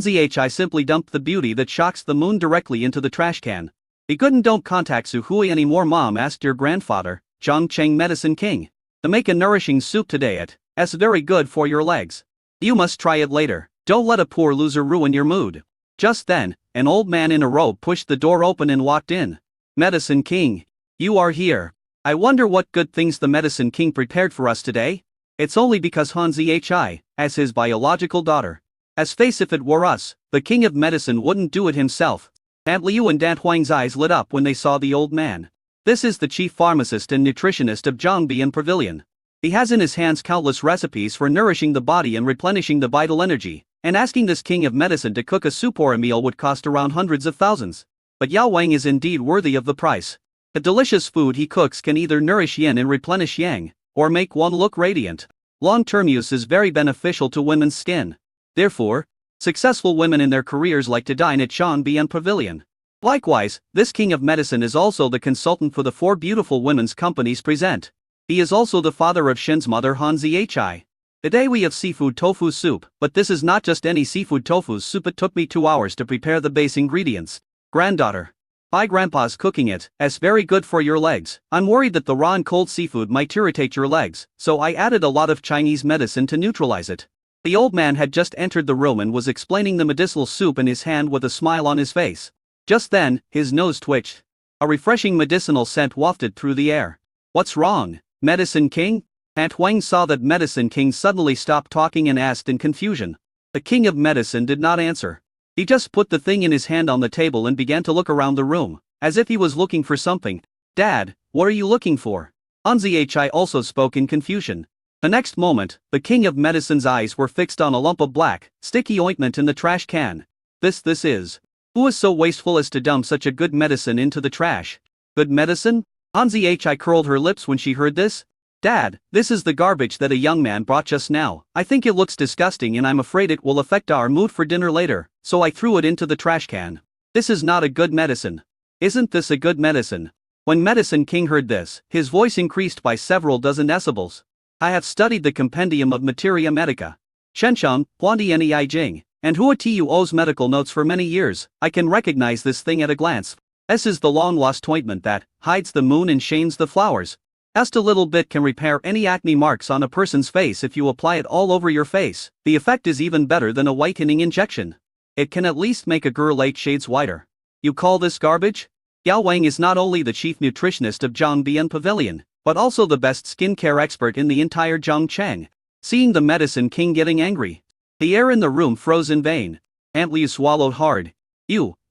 A: Zhi simply dumped the beauty that shocks the moon directly into the trash can. He couldn't. Don't contact Zhu Hui anymore. Mom asked your grandfather, Zhongcheng Medicine King, to make a nourishing soup today. It's very good for your legs. You must try it later. Don't let a poor loser ruin your mood. Just then, an old man in a robe pushed the door open and walked in. Medicine King, you are here. I wonder what good things the Medicine King prepared for us today? It's only because Hanzi, as his biological daughter. As face if it were us, the King of Medicine wouldn't do it himself. Aunt Liu and Aunt Huang's eyes lit up when they saw the old man. This is the chief pharmacist and nutritionist of Zhongbian Pavilion. He has in his hands countless recipes for nourishing the body and replenishing the vital energy, and asking this King of Medicine to cook a soup or a meal would cost around hundreds of thousands. But Yao Wang is indeed worthy of the price. The delicious food he cooks can either nourish yin and replenish yang, or make one look radiant. Long-term use is very beneficial to women's skin. Therefore, successful women in their careers like to dine at Zhongbian Pavilion. Likewise, this King of Medicine is also the consultant for the 4 beautiful women's companies present. He is also the father of Shen's mother Hanzi. Today we have seafood tofu soup, but this is not just any seafood tofu soup. It took me 2 hours to prepare the base ingredients. Granddaughter. My grandpa's cooking it, it's very good for your legs. I'm worried that the raw and cold seafood might irritate your legs, so I added a lot of Chinese medicine to neutralize it. The old man had just entered the room and was explaining the medicinal soup in his hand with a smile on his face. Just then, his nose twitched. A refreshing medicinal scent wafted through the air. What's wrong, Medicine King? Aunt Huang saw that Medicine King suddenly stopped talking and asked in confusion. The King of Medicine did not answer. He just put the thing in his hand on the table and began to look around the room, as if he was looking for something. Dad, what are you looking for? Hanzi also spoke in confusion. The next moment, the King of Medicine's eyes were fixed on a lump of black, sticky ointment in the trash can. This is. Who is so wasteful as to dump such a good medicine into the trash? Good medicine? Hanzi curled her lips when she heard this. Dad, this is the garbage that a young man brought just now. I think it looks disgusting and I'm afraid it will affect our mood for dinner later, so I threw it into the trash can. This is not a good medicine. Isn't this a good medicine? When Medicine King heard this, his voice increased by several dozen decibels. I have studied the Compendium of Materia Medica. Shensheng, Huandi Jing, and Hua Tuo's medical notes for many years. I can recognize this thing at a glance. This is the long-lost ointment that hides the moon and shames the flowers. Just a little bit can repair any acne marks on a person's face if you apply it all over your face. The effect is even better than a whitening injection. It can at least make a girl 8 shades whiter. You call this garbage? Yao Wang is not only the chief nutritionist of Zhongbian Pavilion, but also the best skincare expert in the entire Zhongcheng. Seeing the Medicine King getting angry, the air in the room froze in vain. Aunt Liu swallowed hard.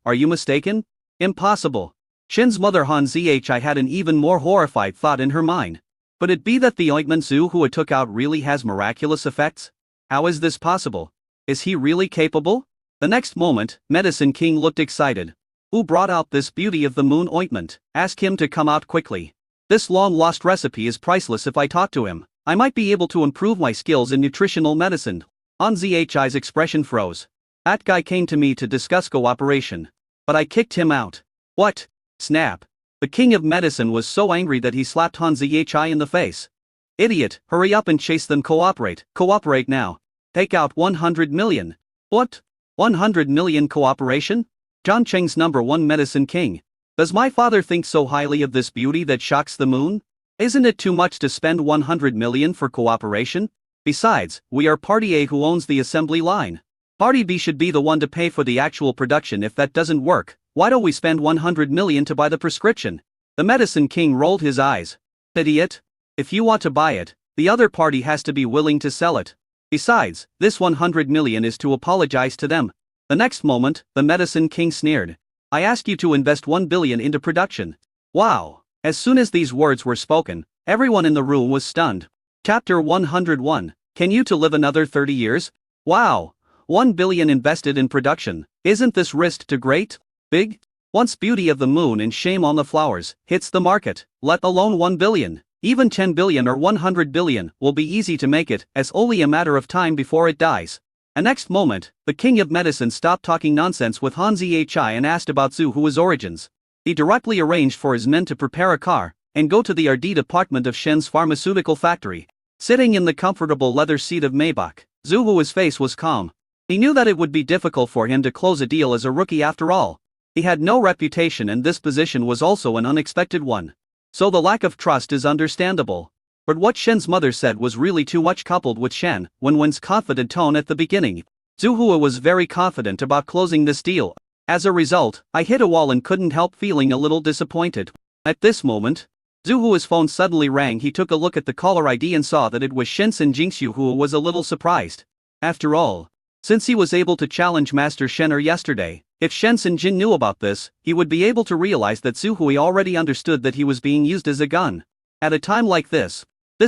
A: Are you mistaken? Impossible. Shen's mother Hanzi had an even more horrified thought in her mind. Could it be that the ointment Zhu Hua took out really has miraculous effects? How is this possible? Is he really capable? The next moment, Medicine King looked excited. Who brought out this beauty of the moon ointment? Ask him to come out quickly. This long-lost recipe is priceless. If I talk to him, I might be able to improve my skills in nutritional medicine. Hanzi's expression froze. That guy came to me to discuss cooperation. But I kicked him out. What? Snap. The King of Medicine was so angry that he slapped Hanzi in the face. Idiot, hurry up and chase them. Cooperate now. Take out 100 million. What? 100 million cooperation? Zhongcheng's #1 Medicine King. Does my father think so highly of this beauty that shocks the moon? Isn't it too much to spend 100 million for cooperation? Besides, we are Party A who owns the assembly line. Party B should be the one to pay for the actual production. If that doesn't work, why don't we spend 100 million to buy the prescription? The Medicine King rolled his eyes. Idiot. If you want to buy it, the other party has to be willing to sell it. Besides, this 100 million is to apologize to them. The next moment, the Medicine King sneered. I ask you to invest 1 billion into production. Wow. As soon as these words were spoken, everyone in the room was stunned. Chapter 101. Can you to live another 30 years? Wow. 1 billion invested in production. Isn't this risk too great? Big? Once beauty of the moon and shame on the flowers hits the market, let alone 1 billion, even 10 billion or 100 billion will be easy to make it, as only a matter of time before it dies. The next moment, the King of Medicine stopped talking nonsense with Hanzi and asked about Zhu Hua's origins. He directly arranged for his men to prepare a car and go to the R&D department of Shen's pharmaceutical factory. Sitting in the comfortable leather seat of Maybach, Zhu Hua's face was calm. He knew that it would be difficult for him to close a deal as a rookie after all. He had no reputation and this position was also an unexpected one. So the lack of trust is understandable. But what Shen's mother said was really too much, coupled with Shen Wenwen's confident tone at the beginning. Zhu Hua was very confident about closing this deal. As a result, I hit a wall and couldn't help feeling a little disappointed. At this moment, Zhu Hua's phone suddenly rang. He took a look at the caller ID and saw that it was Shensen Jingxiu, who was a little surprised. After all, since he was able to challenge Master Shen'er yesterday, if Shensen Jin knew about this, he would be able to realize that Zhu Hui already understood that he was being used as a gun. At a time like this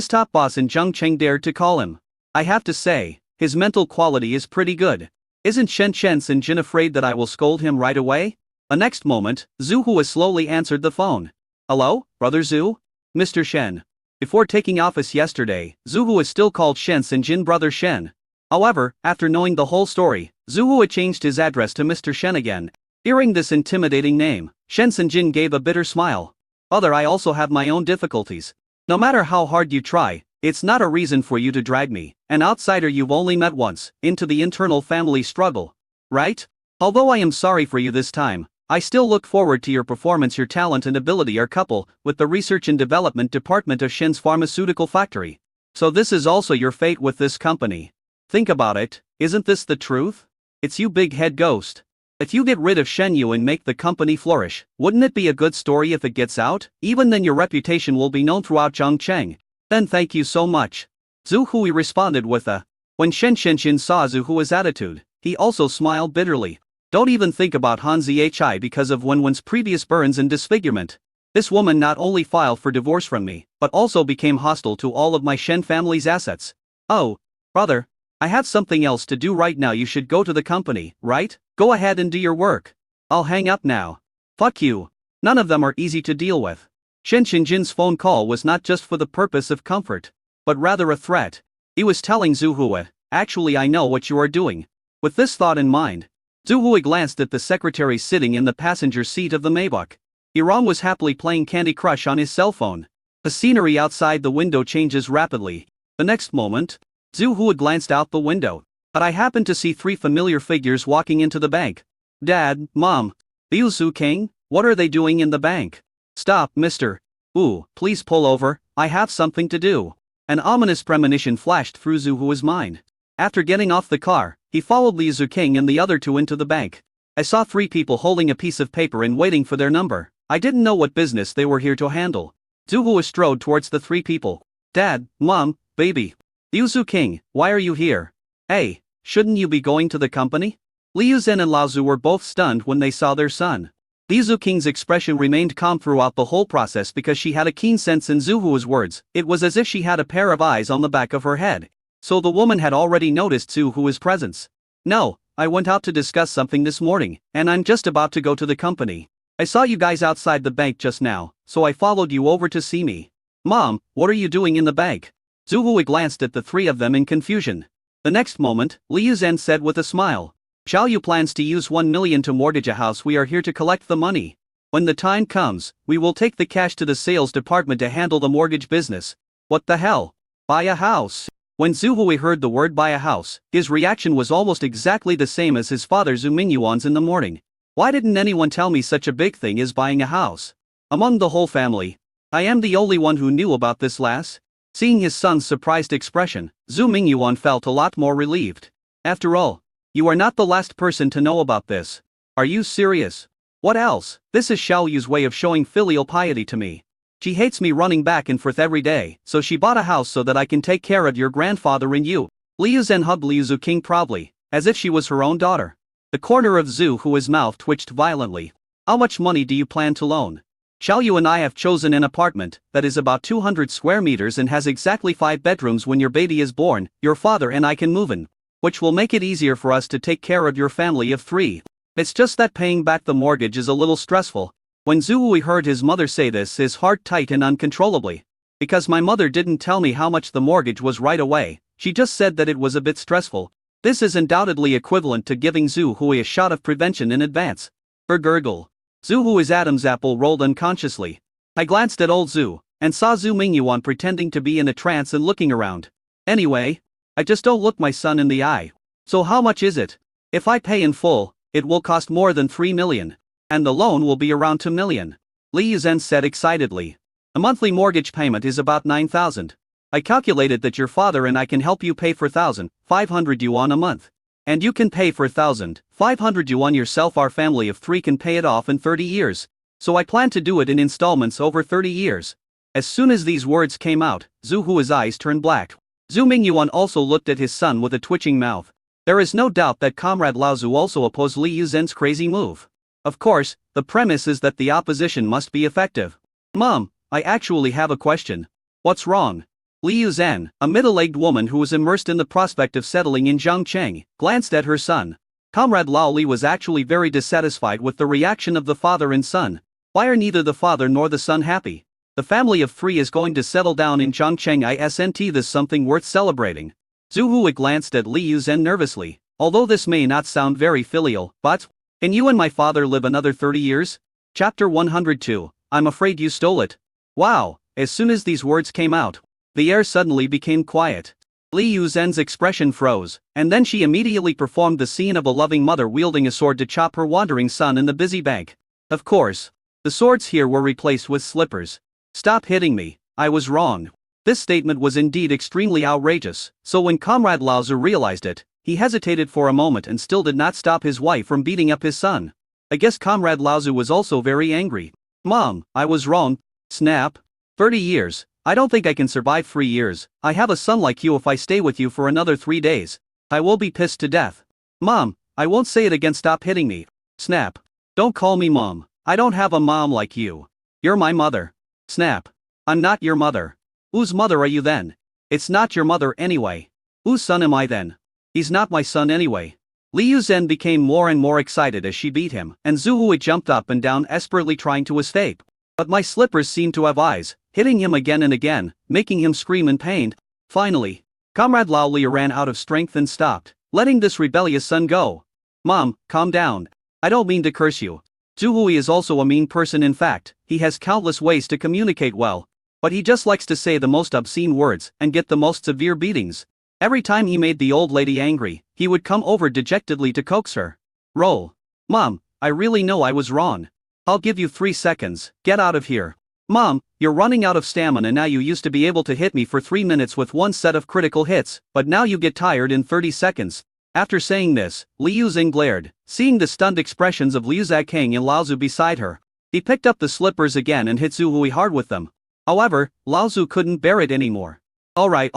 A: top boss in Zhengcheng dared to call him. I have to say, his mental quality is pretty good. Isn't Shensen Jin afraid that I will scold him right away? The next moment, Zhu Hua slowly answered the phone. Hello, Brother Zhu? Mr. Shen. Before taking office yesterday, Zhu Hua still called Shensen Jin Brother Shen. However, after knowing the whole story, Zhu Hua changed his address to Mr. Shen again. Hearing this intimidating name, Shensen Jin gave a bitter smile. Brother, I also have my own difficulties. No matter how hard you try, it's not a reason for you to drag me, an outsider you've only met once, into the internal family struggle. Right? Although I am sorry for you this time, I still look forward to your performance. Your talent and ability are coupled with the research and development department of Shen's pharmaceutical factory. So this is also your fate with this company. Think about it, isn't this the truth? It's you, big head ghost. If you get rid of Shen Yu and make the company flourish, wouldn't it be a good story if it gets out? Even then your reputation will be known throughout Zhengcheng. Then thank you so much. Zhu Hui responded with a. When Shen Shenshin saw Zhu Hua's attitude, he also smiled bitterly. Don't even think about Han Zhi because of Wenwen's previous burns and disfigurement. This woman not only filed for divorce from me, but also became hostile to all of my Shen family's assets. Oh, brother, I have something else to do right now. You should go to the company, right? Go ahead and do your work. I'll hang up now. Fuck you. None of them are easy to deal with. Shen Jin's phone call was not just for the purpose of comfort, but rather a threat. He was telling Zhu Hua, actually I know what you are doing. With this thought in mind, Zhu Hua glanced at the secretary sitting in the passenger seat of the Maybach. Irong was happily playing Candy Crush on his cell phone. The scenery outside the window changes rapidly. The next moment, Zhu Hua glanced out the window. But I happened to see three familiar figures walking into the bank. Dad, Mom, Liu King, what are they doing in the bank? Stop, mister. Ooh, please pull over, I have something to do. An ominous premonition flashed through Zhu Hua's mind. After getting off the car, he followed Liu King and the other two into the bank. I saw three people holding a piece of paper and waiting for their number. I didn't know what business they were here to handle. Zhu Hua strode towards the three people. Dad, Mom, baby. Liu King, why are you here? Hey, shouldn't you be going to the company? Liu Zhen and Lao Zhu were both stunned when they saw their son. Liu King's expression remained calm throughout the whole process because she had a keen sense in Zhu Hua's words. It was as if she had a pair of eyes on the back of her head. So the woman had already noticed Zhu Hua's presence. No, I went out to discuss something this morning, and I'm just about to go to the company. I saw you guys outside the bank just now, so I followed you over to see me. Mom, what are you doing in the bank? Zhu Hua glanced at the three of them in confusion. The next moment, Liu Zhen said with a smile. Xiao Yu plans to use 1 million to mortgage a house. We are here to collect the money. When the time comes, we will take the cash to the sales department to handle the mortgage business. What the hell? Buy a house? When Zhu Hui heard the word buy a house, his reaction was almost exactly the same as his father Zhu Mingyuan's in the morning. Why didn't anyone tell me such a big thing as buying a house? Among the whole family, I am the only one who knew about this last. Seeing his son's surprised expression, Zhu Mingyuan felt a lot more relieved. After all, you are not the last person to know about this. Are you serious? What else? This is Xiao Yu's way of showing filial piety to me. She hates me running back and forth every day, so she bought a house so that I can take care of your grandfather and you. Liu Zhen hugged Liu King proudly, as if she was her own daughter. The corner of Zhu Hua's mouth twitched violently. How much money do you plan to loan? Xiao Yu and I have chosen an apartment that is about 200 square meters and has exactly 5 bedrooms. When your baby is born, your father and I can move in, which will make it easier for us to take care of your family of 3. It's just that paying back the mortgage is a little stressful. When Zhu Hui heard his mother say this, his heart tightened uncontrollably. Because my mother didn't tell me how much the mortgage was right away, she just said that it was a bit stressful. This is undoubtedly equivalent to giving Zhu Hui a shot of prevention in advance. Gurgle. Zhu Hui's Adam's apple rolled unconsciously. I glanced at old Zhu, and saw Zhu Mingyuan pretending to be in a trance and looking around. Anyway, I just don't look my son in the eye. So how much is it? If I pay in full, it will cost more than 3 million. And the loan will be around 2 million. Liu Zhen said excitedly. A monthly mortgage payment is about 9,000. I calculated that your father and I can help you pay for 1,500 yuan a month. And you can pay for 1,500 yuan yourself. Our family of 3 can pay it off in 30 years. So I plan to do it in installments over 30 years. As soon as these words came out, Zhu Hua's eyes turned black. Zhu Mingyuan also looked at his son with a twitching mouth. There is no doubt that Comrade Lao Zhu also opposed Li Yuzhen's crazy move. Of course, the premise is that the opposition must be effective. Mom, I actually have a question. What's wrong? Li Yuzhen, a middle-aged woman who was immersed in the prospect of settling in Zhangcheng, glanced at her son. Comrade Lao Li was actually very dissatisfied with the reaction of the father and son. Why are neither the father nor the son happy? The family of 3 is going to settle down in Zhangcheng. Isn't this something worth celebrating? Zhu Hua glanced at Li Yuzhen nervously. Although this may not sound very filial, but can you and my father live another 30 years? Chapter 102. I'm afraid you stole it. Wow, as soon as these words came out, the air suddenly became quiet. Li Yuzhen's expression froze, and then she immediately performed the scene of a loving mother wielding a sword to chop her wandering son in the busy bank. Of course, the swords here were replaced with slippers. Stop hitting me, I was wrong. This statement was indeed extremely outrageous, so when Comrade Lao Zhu realized it, he hesitated for a moment and still did not stop his wife from beating up his son. I guess Comrade Lao Zhu was also very angry. Mom, I was wrong. Snap. 30 years. I don't think I can survive 3 years. I have a son like you. If I stay with you for another 3 days, I will be pissed to death. Mom, I won't say it again. Stop hitting me. Snap. Don't call me mom. I don't have a mom like you. You're my mother. Snap. I'm not your mother. Whose mother are you then? It's not your mother anyway. Whose son am I then? He's not my son anyway. Li Yuzhen became more and more excited as she beat him, and Zhu Hua jumped up and down desperately trying to escape. But my slippers seemed to have eyes, hitting him again and again, making him scream in pain. Finally, Comrade Lao Li ran out of strength and stopped, letting this rebellious son go. Mom, calm down. I don't mean to curse you. Zhu Hua is also a mean person. In fact, he has countless ways to communicate well. But he just likes to say the most obscene words and get the most severe beatings. Every time he made the old lady angry, he would come over dejectedly to coax her. Roll. Mom, I really know I was wrong. I'll give you 3 seconds, get out of here. Mom, you're running out of stamina now. You used to be able to hit me for 3 minutes with one set of critical hits, but now you get tired in 30 seconds. After saying this, Li Yuzhen glared, seeing the stunned expressions of Liu Zhakeng and Lao Zhu beside her. He picked up the slippers again and hit Zhu Hui hard with them. However, Lao Zhu couldn't bear it anymore. Alright.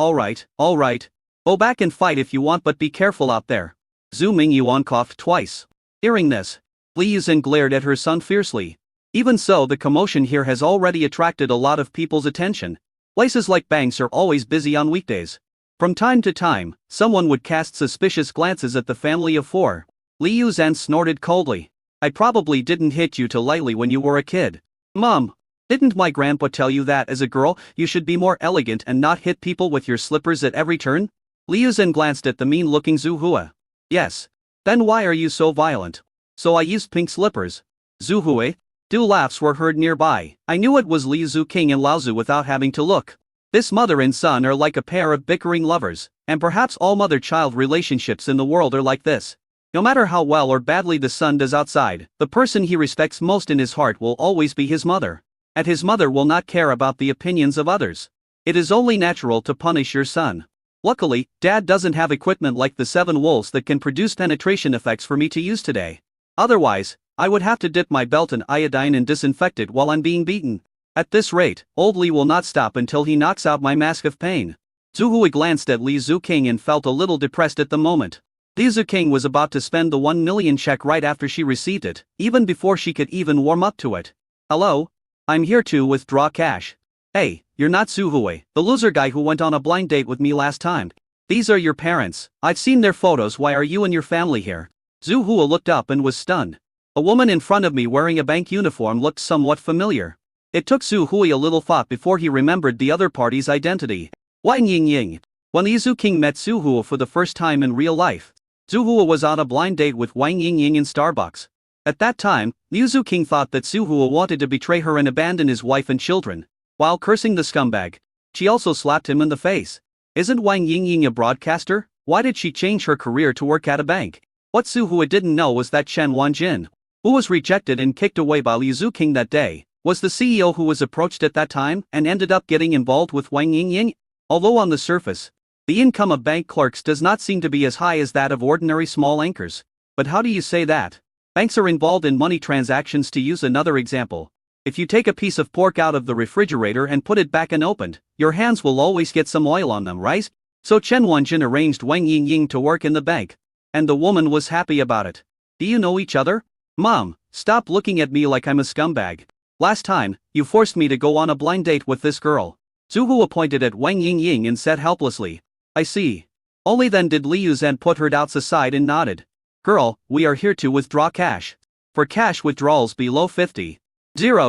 A: Go back and fight if you want, but be careful out there. Zhu Mingyuan coughed twice. Hearing this, Li Yuzhen glared at her son fiercely. Even so, the commotion here has already attracted a lot of people's attention. Places like banks are always busy on weekdays. From time to time, someone would cast suspicious glances at the family of 4. Li Yuzhen snorted coldly. I probably didn't hit you too lightly when you were a kid. Mom, didn't my grandpa tell you that as a girl you should be more elegant and not hit people with your slippers at every turn? Li Yuzhen glanced at the mean-looking Zhu Hua. Yes. Then why are you so violent? So I used pink slippers. Zhu Hua? Two laughs were heard nearby. I knew it was Li Zuking and Lao Zhu without having to look. This mother and son are like a pair of bickering lovers, and perhaps all mother-child relationships in the world are like this. No matter how well or badly the son does outside, the person he respects most in his heart will always be his mother. And his mother will not care about the opinions of others. It is only natural to punish your son. Luckily, Dad doesn't have equipment like the 7 wolves that can produce penetration effects for me to use today. Otherwise, I would have to dip my belt in iodine and disinfect it while I'm being beaten. At this rate, old Li will not stop until he knocks out my mask of pain. Zhu Hui glanced at Li Zuking and felt a little depressed at the moment. Li Zuking was about to spend the 1 million check right after she received it, even before she could even warm up to it. Hello? I'm here to withdraw cash. Hey, you're not Zhu Hui, the loser guy who went on a blind date with me last time. These are your parents. I've seen their photos. Why are you and your family here? Zhu Hua looked up and was stunned. A woman in front of me wearing a bank uniform looked somewhat familiar. It took Zhu Hui a little thought before he remembered the other party's identity. Wang Yingying. When Li Zuking met Zhu Hua for the first time in real life, Zhu Hua was on a blind date with Wang Yingying in Starbucks. At that time, Liu Zuking thought that Zhu Hua wanted to betray her and abandon his wife and children. While cursing the scumbag, she also slapped him in the face. Isn't Wang Yingying a broadcaster? Why did she change her career to work at a bank? What Zhu Hua didn't know was that Chen Wanjin, who was rejected and kicked away by Liu Zuking that day, was the CEO who was approached at that time and ended up getting involved with Wang Yingying. Although on the surface, the income of bank clerks does not seem to be as high as that of ordinary small anchors. But how do you say that? Banks are involved in money transactions. To use another example, if you take a piece of pork out of the refrigerator and put it back unopened, your hands will always get some oil on them, right? So Chen Wanjin arranged Wang Yingying to work in the bank. And the woman was happy about it. Do you know each other? Mom, stop looking at me like I'm a scumbag. Last time, you forced me to go on a blind date with this girl. Zhu Hu pointed at Wang Yingying and said helplessly. I see. Only then did Li Yuzhen put her doubts aside and nodded. Girl, we are here to withdraw cash. For cash withdrawals below 50,000,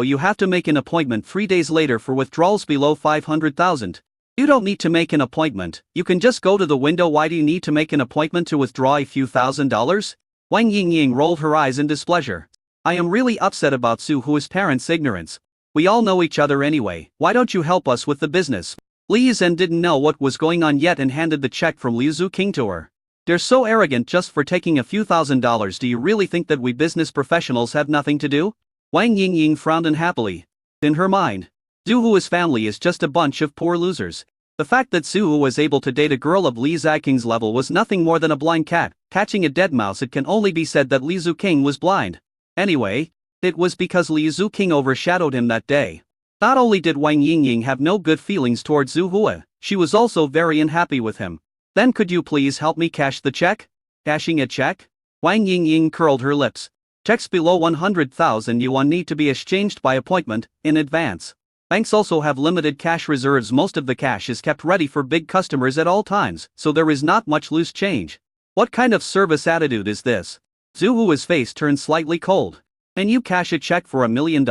A: you have to make an appointment 3 days later. For withdrawals below 500,000, you don't need to make an appointment, you can just go to the window. Why do you need to make an appointment to withdraw a few $1,000s? Wang Yingying rolled her eyes in displeasure. I am really upset about Zhu Hu's parents' ignorance. We all know each other anyway, why don't you help us with the business? Li Yuzhen didn't know what was going on yet and handed the check from Liu Zuqing to her. They're so arrogant just for taking a few $1,000s. Do you really think that we business professionals have nothing to do? Wang Yingying frowned unhappily. In her mind, Zhu Hu's family is just a bunch of poor losers. The fact that Zhu Hu was able to date a girl of Li Zuqing's level was nothing more than a blind cat catching a dead mouse. It can only be said that Li Zuqing was blind. Anyway, it was because Li Zuqing overshadowed him that day. Not only did Wang Yingying have no good feelings towards Zhu Hu, she was also very unhappy with him. Then could you please help me cash the check? Cashing a check? Wang Yingying curled her lips. Checks below 100,000 yuan need to be exchanged by appointment, in advance. Banks also have limited cash reserves. Most of the cash is kept ready for big customers at all times, so there is not much loose change. What kind of service attitude is this? Zhu Hu's face turned slightly cold. Can you cash a check for $1 million?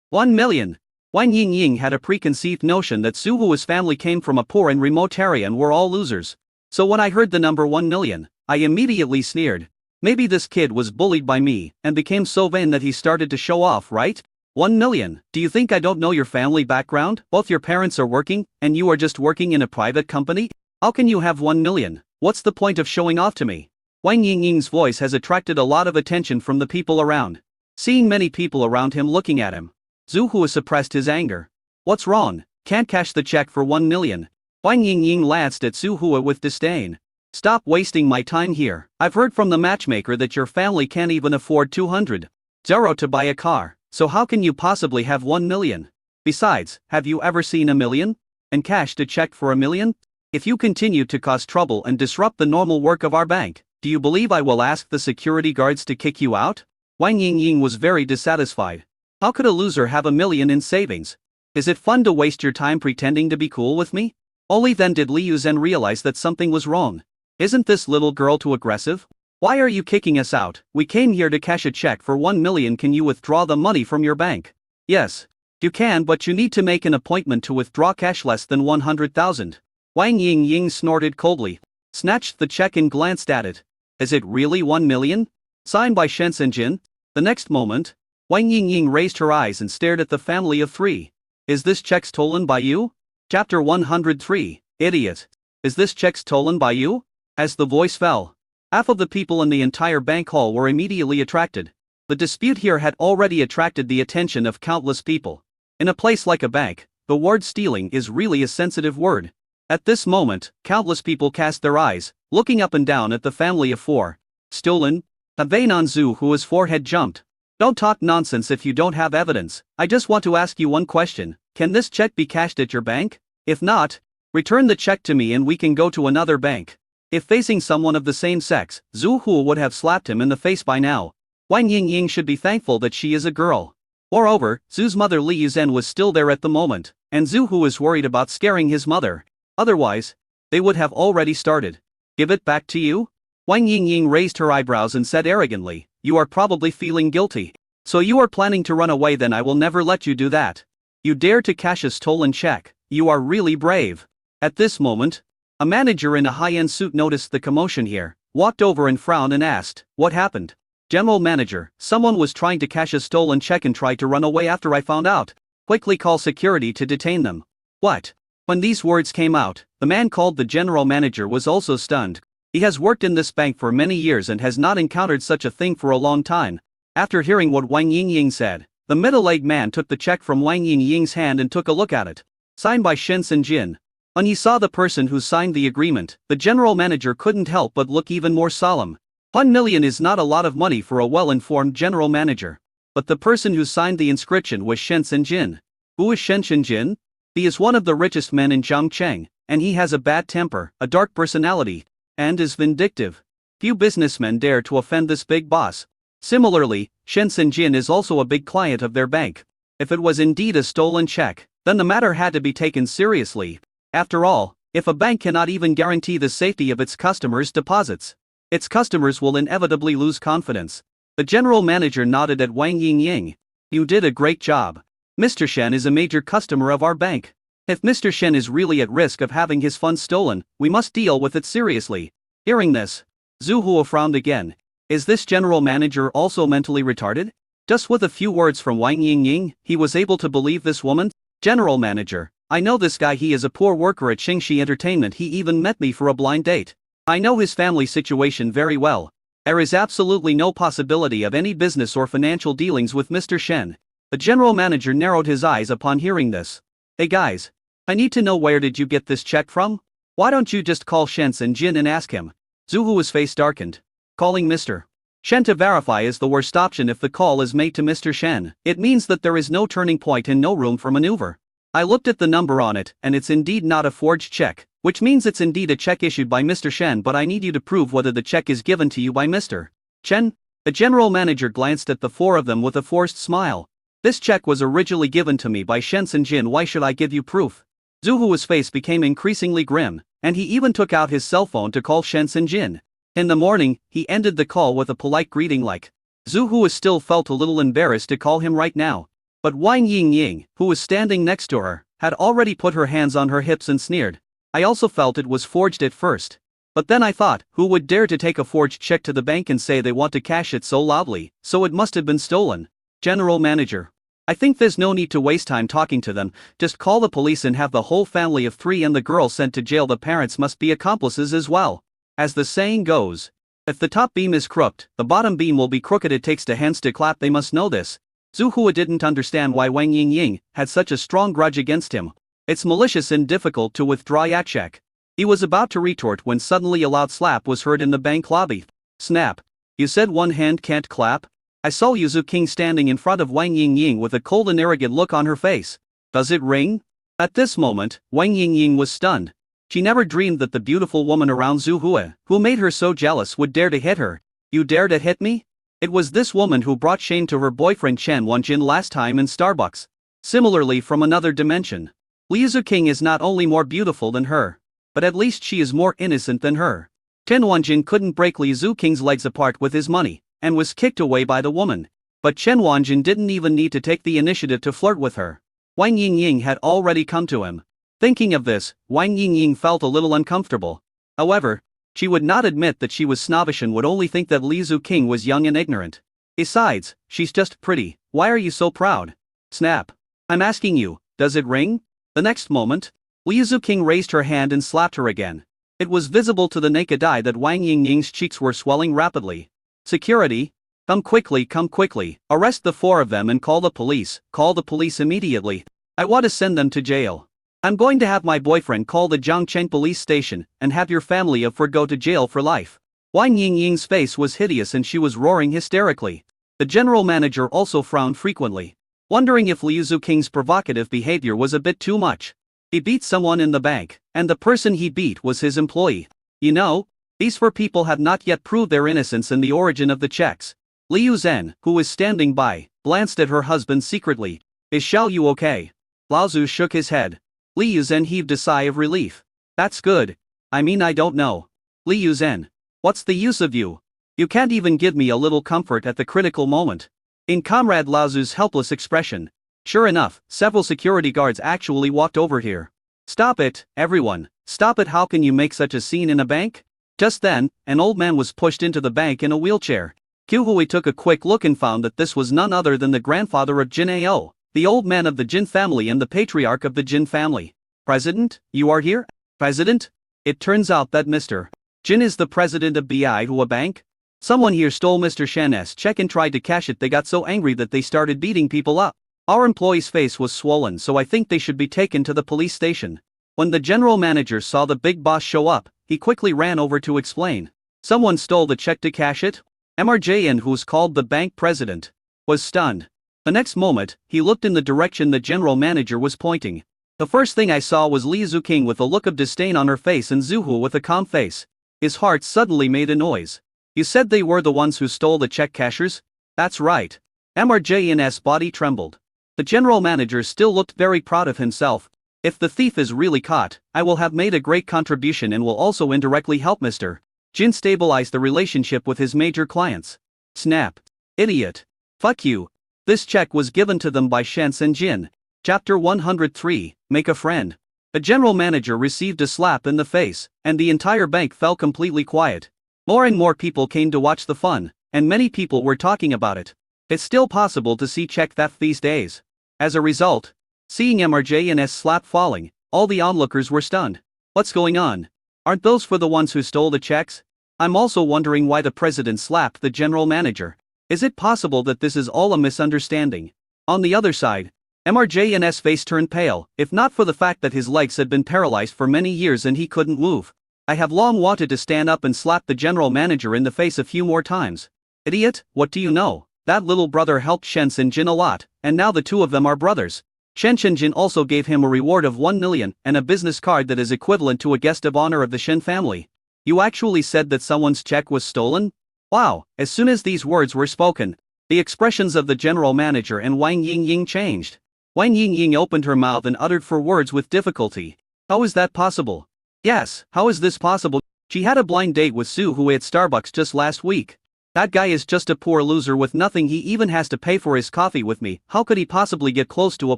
A: 1 million. Wang Yingying had a preconceived notion that Zhu Hu's family came from a poor and remote area and were all losers. So when I heard the number 1 million, I immediately sneered. Maybe this kid was bullied by me and became so vain that he started to show off, right? 1 million. Do you think I don't know your family background? Both your parents are working, and you are just working in a private company? How can you have 1 million? What's the point of showing off to me? Wang Yingying's voice has attracted a lot of attention from the people around. Seeing many people around him looking at him, Zhu Hu suppressed his anger. What's wrong? Can't cash the check for 1 million. Wang Yingying glanced at Zhu Hu with disdain. Stop wasting my time here. I've heard from the matchmaker that your family can't even afford 200,000 to buy a car, so how can you possibly have 1 million? Besides, have you ever seen $1 million? And cashed a check for $1 million? If you continue to cause trouble and disrupt the normal work of our bank, do you believe I will ask the security guards to kick you out? Wang Yingying was very dissatisfied. How could a loser have $1 million in savings? Is it fun to waste your time pretending to be cool with me? Only then did Li Yuzhen realize that something was wrong. Isn't this little girl too aggressive? Why are you kicking us out? We came here to cash a check for 1 million. Can you withdraw the money from your bank? Yes. You can, but you need to make an appointment to withdraw cash less than 100,000. Wang Yingying snorted coldly, snatched the check and glanced at it. Is it really 1 million? Signed by Shen Senjin? The next moment, Wang Yingying raised her eyes and stared at the family of 3. Is this check stolen by you? Chapter 103, Idiot. Is this check stolen by you? As the voice fell, half of the people in the entire bank hall were immediately attracted. The dispute here had already attracted the attention of countless people. In a place like a bank, the word stealing is really a sensitive word. At this moment, countless people cast their eyes, looking up and down at the family of 4. Stolen? A vein on Zhu Hu's forehead jumped. Don't talk nonsense if you don't have evidence. I just want to ask you one question. Can this check be cashed at your bank? If not, return the check to me and we can go to another bank. If facing someone of the same sex, Zhu Hu would have slapped him in the face by now. Wang Yingying should be thankful that she is a girl. Moreover, Zhu's mother Li Yuzhen was still there at the moment, and Zhu Hu is worried about scaring his mother. Otherwise, they would have already started. Give it back to you? Wang Yingying raised her eyebrows and said arrogantly, you are probably feeling guilty. So you are planning to run away? Then I will never let you do that. You dare to cash a stolen check. You are really brave. At this moment, a manager in a high-end suit noticed the commotion here, walked over and frowned and asked, what happened? General manager, someone was trying to cash a stolen check and tried to run away after I found out. Quickly call security to detain them. What? When these words came out, the man called the general manager was also stunned. He has worked in this bank for many years and has not encountered such a thing for a long time. After hearing what Wang Yingying said, the middle-aged man took the check from Wang Yingying's hand and took a look at it. Signed by Shen Senjin. When he saw the person who signed the agreement, the general manager couldn't help but look even more solemn. 1 million is not a lot of money for a well-informed general manager. But the person who signed the inscription was Shen Jin. Who is Shen Jin? He is one of the richest men in Zhangcheng, and he has a bad temper, a dark personality, and is vindictive. Few businessmen dare to offend this big boss. Similarly, Shen Jin is also a big client of their bank. If it was indeed a stolen check, then the matter had to be taken seriously. After all, if a bank cannot even guarantee the safety of its customers' deposits, its customers will inevitably lose confidence. The general manager nodded at Wang Yingying. You did a great job. Mr. Shen is a major customer of our bank. If Mr. Shen is really at risk of having his funds stolen, we must deal with it seriously. Hearing this, Zhu Hua frowned again. Is this general manager also mentally retarded? Just with a few words from Wang Yingying, he was able to believe this woman. General manager, I know this guy. He is a poor worker at Xingxi Entertainment. He even met me for a blind date. I know his family situation very well. There is absolutely no possibility of any business or financial dealings with Mr. Shen. The general manager narrowed his eyes upon hearing this. Hey guys, I need to know, where did you get this check from? Why don't you just call Shen Jin and ask him? Zhu Hua's face darkened. Calling Mr. Shen to verify is the worst option. If the call is made to Mr. Shen, it means that there is no turning point and no room for maneuver. I looked at the number on it, and it's indeed not a forged check, which means it's indeed a check issued by Mr. Shen, but I need you to prove whether the check is given to you by Mr. Shen. The general manager glanced at the four of them with a forced smile. This check was originally given to me by Shen Jin. Why should I give you proof? Zhu Hua's face became increasingly grim, and he even took out his cell phone to call Shen Jin. In the morning, he ended the call with a polite greeting like. Zhu Hua still felt a little embarrassed to call him right now. But Wang Yingying, who was standing next to her, had already put her hands on her hips and sneered. I also felt it was forged at first. But then I thought, who would dare to take a forged check to the bank and say they want to cash it so loudly, so it must have been stolen. General manager, I think there's no need to waste time talking to them. Just call the police and have the whole family of 3 and the girl sent to jail. The parents must be accomplices as well. As the saying goes, if the top beam is crooked, the bottom beam will be crooked. It takes 2 hands to clap. They must know this. Zhu Hua didn't understand why Wang Yingying had such a strong grudge against him. It's malicious and difficult to withdraw a check. He was about to retort when suddenly a loud slap was heard in the bank lobby. Snap. You said one hand can't clap? I saw Yuzu King standing in front of Wang Yingying with a cold and arrogant look on her face. Does it ring? At this moment, Wang Yingying was stunned. She never dreamed that the beautiful woman around Zhu Hua, who made her so jealous, would dare to hit her. You dare to hit me? It was this woman who brought shame to her boyfriend Chen Wanjin last time in Starbucks. Similarly, from another dimension, Yuzu King is not only more beautiful than her, but at least she is more innocent than her. Chen Wanjin couldn't break Liu King's legs apart with his money, and was kicked away by the woman. But Chen Wanjin didn't even need to take the initiative to flirt with her. Wang Yingying had already come to him. Thinking of this, Wang Yingying felt a little uncomfortable. However, she would not admit that she was snobbish and would only think that Liu King was young and ignorant. Besides, she's just pretty. Why are you so proud? Snap. I'm asking you, does it ring? The next moment, Liu King raised her hand and slapped her again. It was visible to the naked eye that Wang Yingying's cheeks were swelling rapidly. Security? Come quickly, arrest the 4 of them and call the police immediately. I want to send them to jail. I'm going to have my boyfriend call the Zhangcheng police station and have your family of 4 go to jail for life. Wang Yingying's face was hideous and she was roaring hysterically. The general manager also frowned frequently, wondering if Liu King's provocative behavior was a bit too much. He beat someone in the bank, and the person he beat was his employee. You know, these 4 people have not yet proved their innocence in the origin of the checks. Liu Zhen, who was standing by, glanced at her husband secretly. Is Xiao Yu okay? Lao Zhu shook his head. Liu Zhen heaved a sigh of relief. That's good. I mean, I don't know. Liu Zhen. What's the use of you? You can't even give me a little comfort at the critical moment. In Comrade Lao Zhu's helpless expression. Sure enough, several security guards actually walked over here. Stop it, everyone. Stop it. How can you make such a scene in a bank? Just then, an old man was pushed into the bank in a wheelchair. Qiu Hui took a quick look and found that this was none other than the grandfather of Jin Ao, the old man of the Jin family and the patriarch of the Jin family. President, you are here? President? It turns out that Mr. Jin is the president of Baihu Bank. Someone here stole Mr. Shen's check and tried to cash it. They got so angry that they started beating people up. Our employee's face was swollen, so I think they should be taken to the police station. When the general manager saw the big boss show up, he quickly ran over to explain. Someone stole the check to cash it? MRJN, who's called the bank president, was stunned. The next moment, he looked in the direction the general manager was pointing. The first thing I saw was Liu Zuking with a look of disdain on her face and Zhu Hu with a calm face. His heart suddenly made a noise. You said they were the ones who stole the check cashers? That's right. MRJN's body trembled. The general manager still looked very proud of himself. If the thief is really caught, I will have made a great contribution and will also indirectly help Mr. Jin stabilize the relationship with his major clients. Snap. Idiot. Fuck you. This check was given to them by Shen Jin. Chapter 103, Make a Friend. The general manager received a slap in the face, and the entire bank fell completely quiet. More and more people came to watch the fun, and many people were talking about it. It's still possible to see check theft these days. As a result, seeing MRJN's slap falling, all the onlookers were stunned. What's going on? Aren't those for the ones who stole the checks? I'm also wondering why the president slapped the general manager. Is it possible that this is all a misunderstanding? On the other side, MRJN's face turned pale, if not for the fact that his legs had been paralyzed for many years and he couldn't move. I have long wanted to stand up and slap the general manager in the face a few more times. Idiot, what do you know? That little brother helped Shen Jin a lot, and now the two of them are brothers. Shen Jin also gave him a reward of 1 million and a business card that is equivalent to a guest of honor of the Shen family. You actually said that someone's check was stolen? Wow, as soon as these words were spoken, the expressions of the general manager and Wang Yingying changed. Wang Yingying opened her mouth and uttered four words with difficulty. How is that possible? Yes, how is this possible? She had a blind date with Su Hui at Starbucks just last week. That guy is just a poor loser with nothing. He even has to pay for his coffee with me. How could he possibly get close to a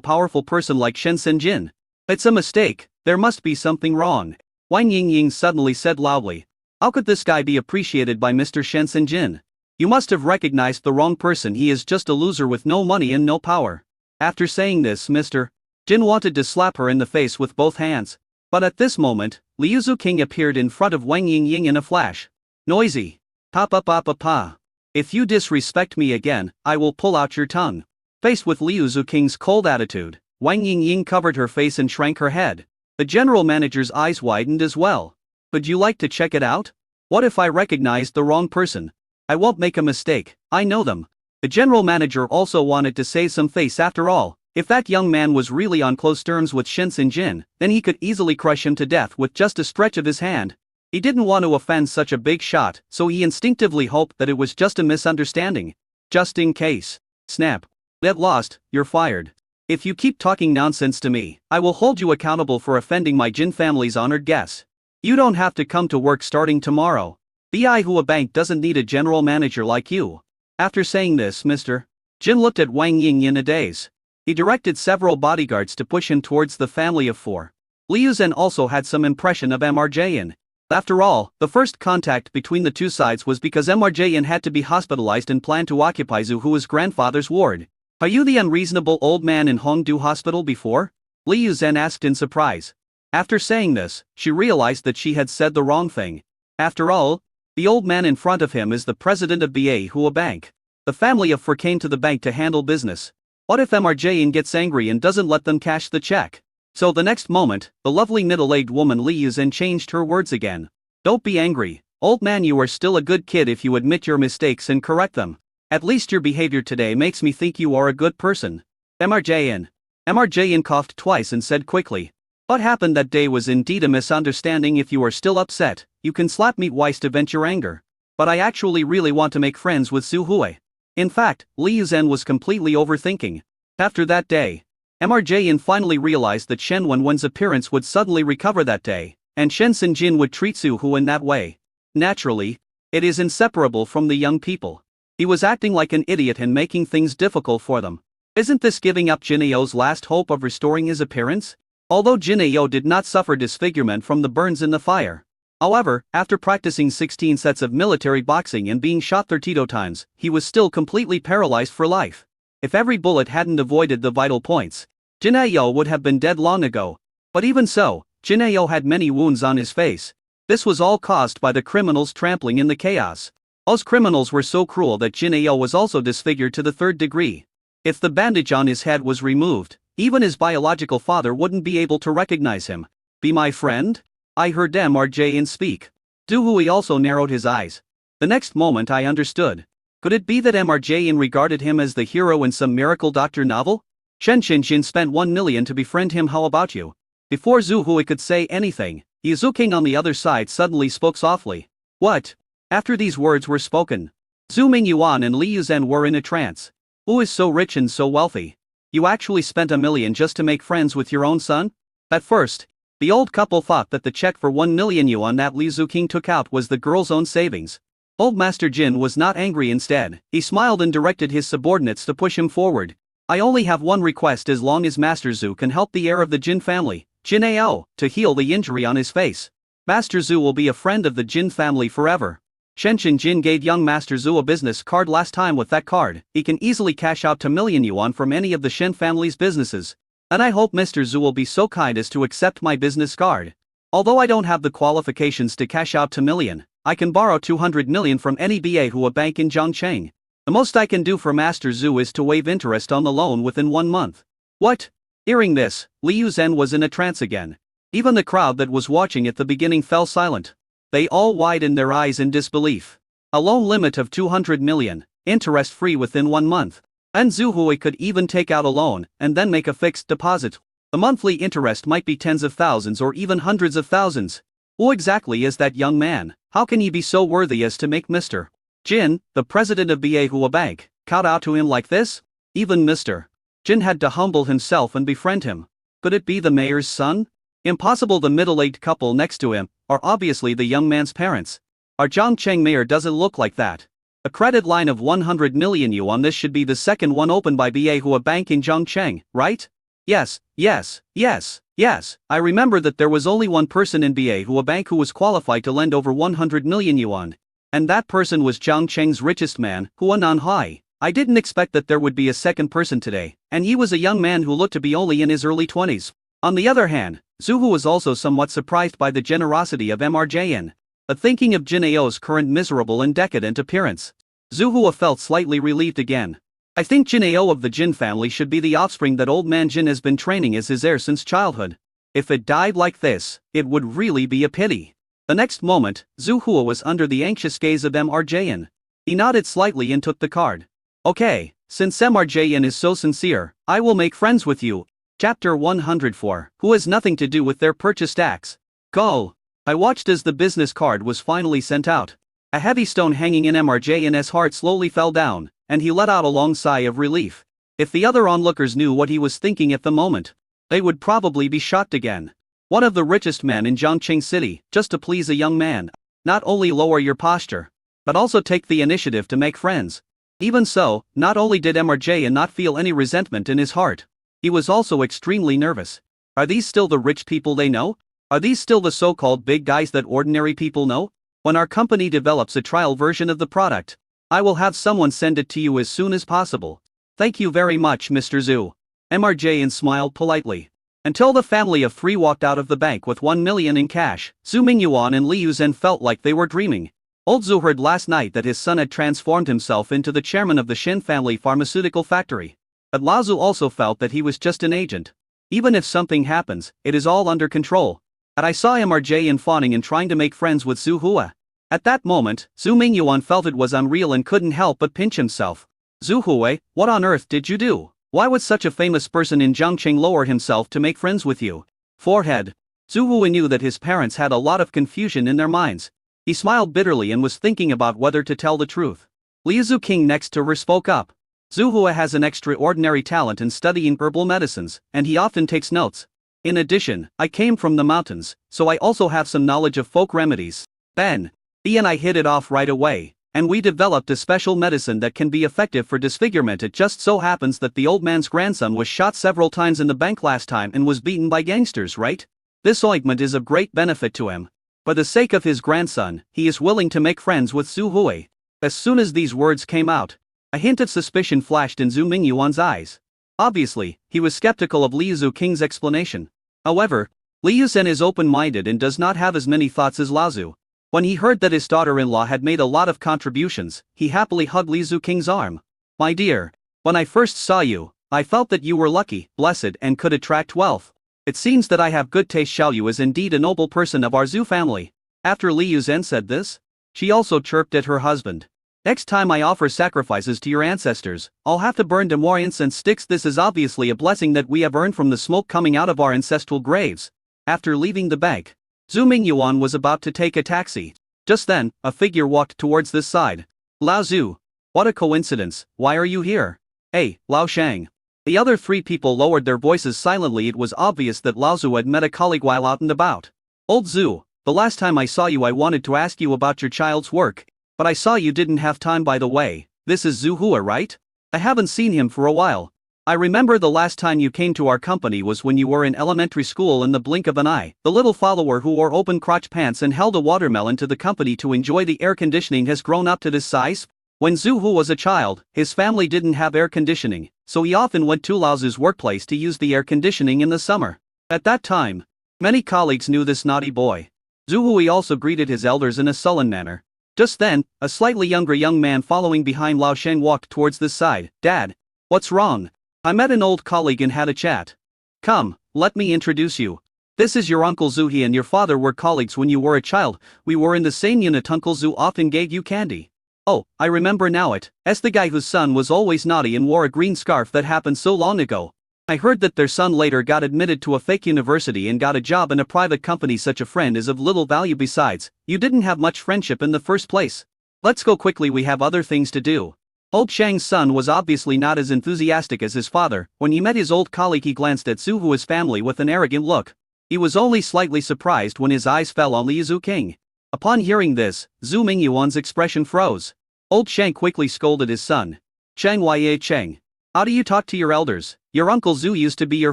A: powerful person like Shen Jin? It's a mistake, there must be something wrong. Wang Yingying suddenly said loudly. How could this guy be appreciated by Mr. Shen Jin? You must have recognized the wrong person. He is just a loser with no money and no power. After saying this, Mr. Jin wanted to slap her in the face with both hands. But at this moment, Liu Zuking appeared in front of Wang Yingying in a flash. Noisy. Pa. If you disrespect me again, I will pull out your tongue. Faced with Liu Zuking's cold attitude, Wang Yingying covered her face and shrank her head. The general manager's eyes widened as well. Would you like to check it out? What if I recognized the wrong person? I won't make a mistake, I know them. The general manager also wanted to save some face. After all, if that young man was really on close terms with Shen Jin, then he could easily crush him to death with just a stretch of his hand. He didn't want to offend such a big shot, so he instinctively hoped that it was just a misunderstanding. Just in case. Snap. Get lost, you're fired. If you keep talking nonsense to me, I will hold you accountable for offending my Jin family's honored guests. You don't have to come to work starting tomorrow. Bai Hua Bank doesn't need a general manager like you. After saying this, Mr. Jin looked at Wang Ying in a daze. He directed several bodyguards to push him towards the family of four. Liu Zhen also had some impression of MRJN. After all, the first contact between the two sides was because MRJN had to be hospitalized and planned to occupy Zhu Hu's grandfather's ward. Are you the unreasonable old man in Hongdu Hospital before? Liu Zhen asked in surprise. After saying this, she realized that she had said the wrong thing. After all, the old man in front of him is the president of Bai Hua Bank. The family of four came to the bank to handle business. What if MRJN gets angry and doesn't let them cash the check? So the next moment, the lovely middle-aged woman Liu Zhen changed her words again. Don't be angry, old man, you are still a good kid if you admit your mistakes and correct them. At least your behavior today makes me think you are a good person. MRJN. MRJN coughed twice and said quickly. What happened that day was indeed a misunderstanding. If you are still upset, you can slap me twice to vent your anger. But I actually really want to make friends with Su Hui. In fact, Liu Zhen was completely overthinking. After that day, MRJN finally realized that Shen Wenwen's appearance would suddenly recover that day, and Shen Jin would treat Su Hu in that way. Naturally, it is inseparable from the young people. He was acting like an idiot and making things difficult for them. Isn't this giving up Jin Ao's last hope of restoring his appearance? Although Jin Ao did not suffer disfigurement from the burns in the fire. However, after practicing 16 sets of military boxing and being shot 32 times, he was still completely paralyzed for life. If every bullet hadn't avoided the vital points, Jin Ao would have been dead long ago. But even so, Jin Ao had many wounds on his face. This was all caused by the criminals trampling in the chaos. Those criminals were so cruel that Jin Ao was also disfigured to the 3rd degree. If the bandage on his head was removed, even his biological father wouldn't be able to recognize him. Be my friend? I heard MRJN speak. Zhu Hui also narrowed his eyes. The next moment I understood. Could it be that MRJN regarded him as the hero in some miracle doctor novel? Shen Qingjin spent 1 million to befriend him. How about you? Before Zhu Hui could say anything, Ye Zuking on the other side suddenly spoke softly. What? After these words were spoken, Zhu Mingyuan and Li Yuzhen were in a trance. Who is so rich and so wealthy? You actually spent 1 million just to make friends with your own son? At first, the old couple thought that the check for 1 million yuan that Li Zuking took out was the girl's own savings. Old Master Jin was not angry. Instead, he smiled and directed his subordinates to push him forward. I only have one request. As long as Master Zhu can help the heir of the Jin family, Jin Ao, to heal the injury on his face, Master Zhu will be a friend of the Jin family forever. Shen Jin gave young Master Zhu a business card last time. With that card, he can easily cash out 2 million yuan from any of the Shen family's businesses. And I hope Mr. Zhu will be so kind as to accept my business card. Although I don't have the qualifications to cash out 2 million, I can borrow 200 million from any BA bank in Zhongcheng. The most I can do for Master Zhu is to waive interest on the loan within 1 month. What? Hearing this, Li Yuzhen was in a trance again. Even the crowd that was watching at the beginning fell silent. They all widened their eyes in disbelief. A loan limit of 200 million, interest-free within 1 month. And Zhu Hui could even take out a loan and then make a fixed deposit. The monthly interest might be tens of thousands or even hundreds of thousands. Who exactly is that young man? How can he be so worthy as to make Mr. Jin, the president of Bahua Bank, kowtow to him like this? Even Mr. Jin had to humble himself and befriend him. Could it be the mayor's son? Impossible. The middle-aged couple next to him are obviously the young man's parents. Our Zhongcheng mayor doesn't look like that. A credit line of 100 million yuan. This should be the second one opened by Bahua Bank in Zhongcheng, right? Yes. I remember that there was only one person in Bahua Bank who was qualified to lend over 100 million yuan. And that person was Zhongcheng's richest man, Hua Nanhai. I didn't expect that there would be a second person today, and he was a young man who looked to be only in his early 20s. On the other hand, Zhu Hu was also somewhat surprised by the generosity of MRJN. But thinking of Jin Ao's current miserable and decadent appearance, Zhu Hua felt slightly relieved again. I think Jin Ao of the Jin family should be the offspring that old man Jin has been training as his heir since childhood. If it died like this, it would really be a pity. The next moment, Zhu Hua was under the anxious gaze of MRJN. He nodded slightly and took the card. Okay, since MRJN is so sincere, I will make friends with you. Chapter 104, Who has nothing to do with their purchased acts. Go! I watched as the business card was finally sent out. A heavy stone hanging in MRJN's heart slowly fell down, and he let out a long sigh of relief. If the other onlookers knew what he was thinking at the moment, they would probably be shocked again. One of the richest men in Zhongcheng City, just to please a young man. Not only lower your posture, but also take the initiative to make friends. Even so, not only did MRJN not feel any resentment in his heart, he was also extremely nervous. Are these still the rich people they know? Are these still the so-called big guys that ordinary people know? When our company develops a trial version of the product, I will have someone send it to you as soon as possible. Thank you very much, Mr. Zhu. MRJN smiled politely. Until the family of 3 walked out of the bank with 1 million in cash, Zhu Mingyuan and Li Yuzhen felt like they were dreaming. Old Zhu heard last night that his son had transformed himself into the chairman of the Shen family pharmaceutical factory. But Lao Zhu also felt that he was just an agent. Even if something happens, it is all under control. And I saw MRJN fawning and trying to make friends with Zhu Hua. At that moment, Zhu Mingyuan felt it was unreal and couldn't help but pinch himself. Zhu Hui, what on earth did you do? Why would such a famous person in Zhongcheng lower himself to make friends with you? Forehead. Zhu Hui knew that his parents had a lot of confusion in their minds. He smiled bitterly and was thinking about whether to tell the truth. Liu Zuking next to her spoke up. Zhu Hua has an extraordinary talent in studying herbal medicines, and he often takes notes. In addition, I came from the mountains, so I also have some knowledge of folk remedies. Then, he and I hit it off right away, and we developed a special medicine that can be effective for disfigurement. It just so happens that the old man's grandson was shot several times in the bank last time and was beaten by gangsters, right? This ointment is of great benefit to him. For the sake of his grandson, he is willing to make friends with Zhu Hui. As soon as these words came out, a hint of suspicion flashed in Zhu Mingyuan's eyes. Obviously, he was skeptical of Li Zuking's explanation. However, Li Yuzhen is open-minded and does not have as many thoughts as Lao Zhu. When he heard that his daughter-in-law had made a lot of contributions, he happily hugged Li Zuking's arm. My dear, when I first saw you, I felt that you were lucky, blessed and could attract wealth. It seems that I have good taste. Xiao Yu is indeed a noble person of our Zhu family. After Li Yuzhen said this, she also chirped at her husband. Next time I offer sacrifices to your ancestors, I'll have to burn more incense sticks. This is obviously a blessing that we have earned from the smoke coming out of our ancestral graves. After leaving the bank, Zhu Mingyuan was about to take a taxi. Just then, a figure walked towards this side. Lao Zhu. What a coincidence, why are you here? Hey, Lao Shang. The other three people lowered their voices silently. It was obvious that Lao Zhu had met a colleague while out and about. Old Zhu, the last time I saw you I wanted to ask you about your child's work, but I saw you didn't have time. By the way, this is Zhu Hua, right? I haven't seen him for a while. I remember the last time you came to our company was when you were in elementary school. In the blink of an eye, the little follower who wore open crotch pants and held a watermelon to the company to enjoy the air conditioning has grown up to this size. When Zhu Hu was a child, his family didn't have air conditioning, so he often went to Lao Zhu's workplace to use the air conditioning in the summer. At that time, many colleagues knew this naughty boy. Zhu Hui also greeted his elders in a sullen manner. Just then, a slightly younger young man following behind Lao Sheng walked towards this side. Dad, what's wrong? I met an old colleague and had a chat. Come, let me introduce you. This is your Uncle Zhu. He and your father were colleagues when you were a child. We were in the same unit. Uncle Zhu often gave you candy. Oh, I remember now. It's the guy whose son was always naughty and wore a green scarf. That happened so long ago. I heard that their son later got admitted to a fake university and got a job in a private company. Such a friend is of little value. Besides, you didn't have much friendship in the first place. Let's go quickly, we have other things to do. Old Shang's son was obviously not as enthusiastic as his father. When he met his old colleague he glanced at Zhu Hua's family with an arrogant look. He was only slightly surprised when his eyes fell on Li Zhu King. Upon hearing this, Zhu Mingyuan's expression froze. Old Shang quickly scolded his son. Cheng Ye Cheng. How do you talk to your elders? Your Uncle Zhu used to be your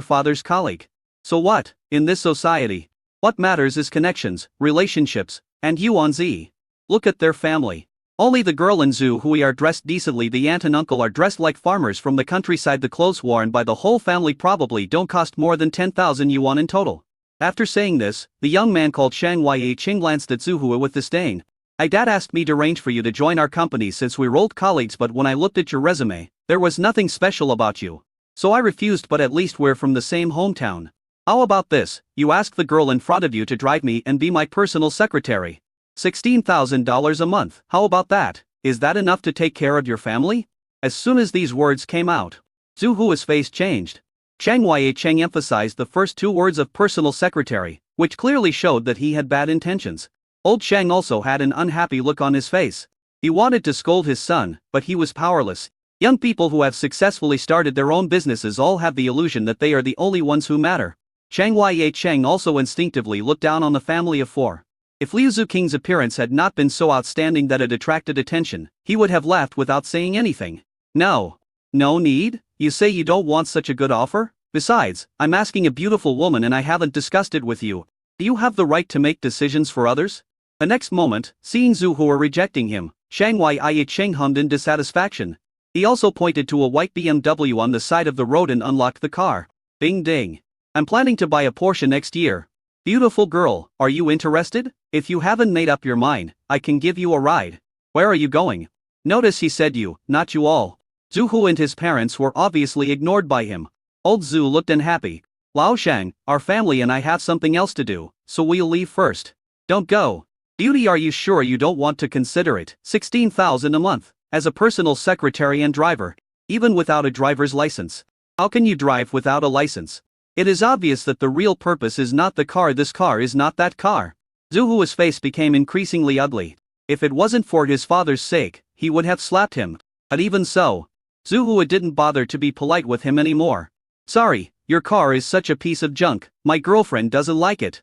A: father's colleague. So what, in this society? What matters is connections, relationships, and Yuan Zi. Look at their family. Only the girl and Zhu Hui are dressed decently. The aunt and uncle are dressed like farmers from the countryside. The clothes worn by the whole family probably don't cost more than 10,000 yuan in total. After saying this, the young man called Shang Ye Qing glanced at Zhu Hui with disdain. Dad asked me to arrange for you to join our company since we're old colleagues, but when I looked at your resume, there was nothing special about you. So I refused, but at least we're from the same hometown. How about this, you ask the girl in front of you to drive me and be my personal secretary. $16,000 a month, how about that? Is that enough to take care of your family? As soon as these words came out, Zhu Hua's face changed. Cheng Ye Cheng emphasized the first two words of personal secretary, which clearly showed that he had bad intentions. Old Shang also had an unhappy look on his face. He wanted to scold his son, but he was powerless. Young people who have successfully started their own businesses all have the illusion that they are the only ones who matter. Cheng Ye Cheng also instinctively looked down on the family of four. If Liu Zhu King's appearance had not been so outstanding that it attracted attention, he would have laughed without saying anything. No. No need? You say you don't want such a good offer? Besides, I'm asking a beautiful woman and I haven't discussed it with you. Do you have the right to make decisions for others? The next moment, seeing Zhu Hua rejecting him, Shang Ye Cheng hummed in dissatisfaction. He also pointed to a white BMW on the side of the road and unlocked the car. Bing ding. I'm planning to buy a Porsche next year. Beautiful girl, are you interested? If you haven't made up your mind, I can give you a ride. Where are you going? Notice he said you, not you all. Zhu Hua and his parents were obviously ignored by him. Old Zhu looked unhappy. Lao Shang, our family and I have something else to do, so we'll leave first. Don't go. Beauty, are you sure you don't want to consider it? 16,000 a month, as a personal secretary and driver, even without a driver's license. How can you drive without a license? It is obvious that the real purpose is not the car. This car is not that car. Zhu Hua's face became increasingly ugly. If it wasn't for his father's sake, he would have slapped him. But even so, Zhu Hua didn't bother to be polite with him anymore. Sorry, your car is such a piece of junk, my girlfriend doesn't like it.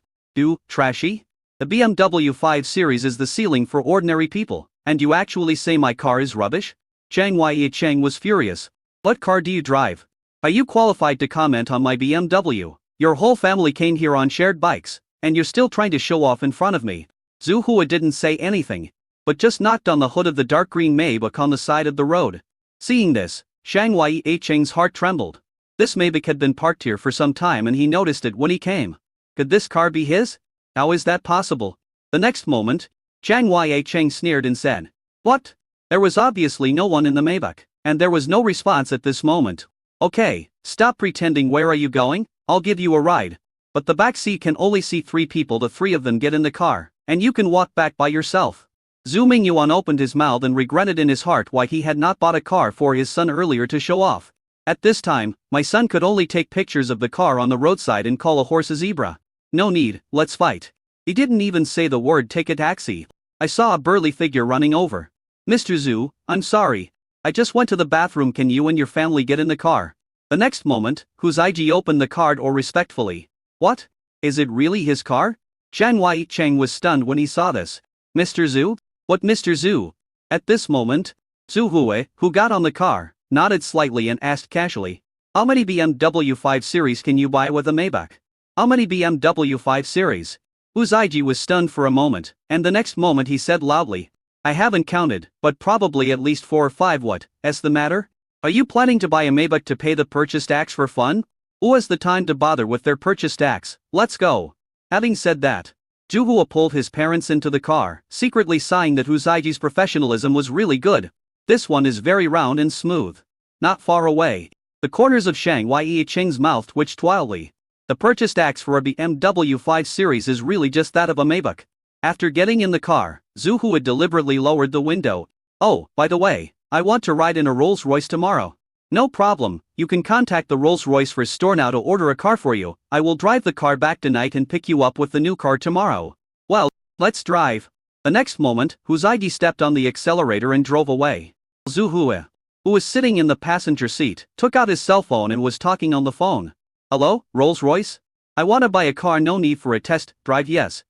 A: Trashy? The BMW 5 Series is the ceiling for ordinary people, and you actually say my car is rubbish? Cheng Ye Cheng was furious. What car do you drive? Are you qualified to comment on my BMW? Your whole family came here on shared bikes, and you're still trying to show off in front of me. Zhu Hua didn't say anything, but just knocked on the hood of the dark green Maybach on the side of the road. Seeing this, Shang Ye Cheng's heart trembled. This Maybach had been parked here for some time and he noticed it when he came. Could this car be his? How is that possible? The next moment, Chang Ye Cheng sneered and said, "What?" There was obviously no one in the Maybach, and there was no response at this moment. Okay, stop pretending. Where are you going? I'll give you a ride. But the back seat can only seat 3 people. The 3 of them get in the car, and you can walk back by yourself. Zhu Mingyuan opened his mouth and regretted in his heart why he had not bought a car for his son earlier to show off. At this time, my son could only take pictures of the car on the roadside and call a horse a zebra. No need, let's fight. He didn't even say the word take a taxi. I saw a burly figure running over. Mr. Zhu, I'm sorry. I just went to the bathroom. Can you and your family get in the car? The next moment, Huzaiji opened the car door respectfully. What? Is it really his car? Zhang Weicheng was stunned when he saw this. Mr. Zhu? What Mr. Zhu? At this moment, Zhu Hui, who got on the car, nodded slightly and asked casually, how many BMW 5 Series can you buy with a Maybach? How many BMW 5 Series? Huzaiji was stunned for a moment, and the next moment he said loudly, I haven't counted, but probably at least 4 or 5. What's the matter? Are you planning to buy a Maybach to pay the purchase tax for fun? Who has the time to bother with their purchase tax? Let's go. Having said that, Zhu Hua pulled his parents into the car, secretly sighing that Huzaiji's professionalism was really good. This one is very round and smooth. Not far away, the corners of Shang Weicheng's mouth twitched wildly. The purchase tax for a BMW 5 Series is really just that of a Maybach. After getting in the car, Zhu Hua deliberately lowered the window. Oh, by the way, I want to ride in a Rolls-Royce tomorrow. No problem, you can contact the Rolls-Royce for store now to order a car for you. I will drive the car back tonight and pick you up with the new car tomorrow. Well, let's drive. The next moment, Huzaiji stepped on the accelerator and drove away. Zhu Hua, who was sitting in the passenger seat, took out his cell phone and was talking on the phone. Hello, Rolls-Royce? I want to buy a car. No need for a test drive. Yes,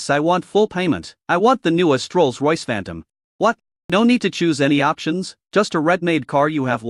A: I want full payment. I want the newest Rolls-Royce Phantom. What? No need to choose any options, just a red-made car. You have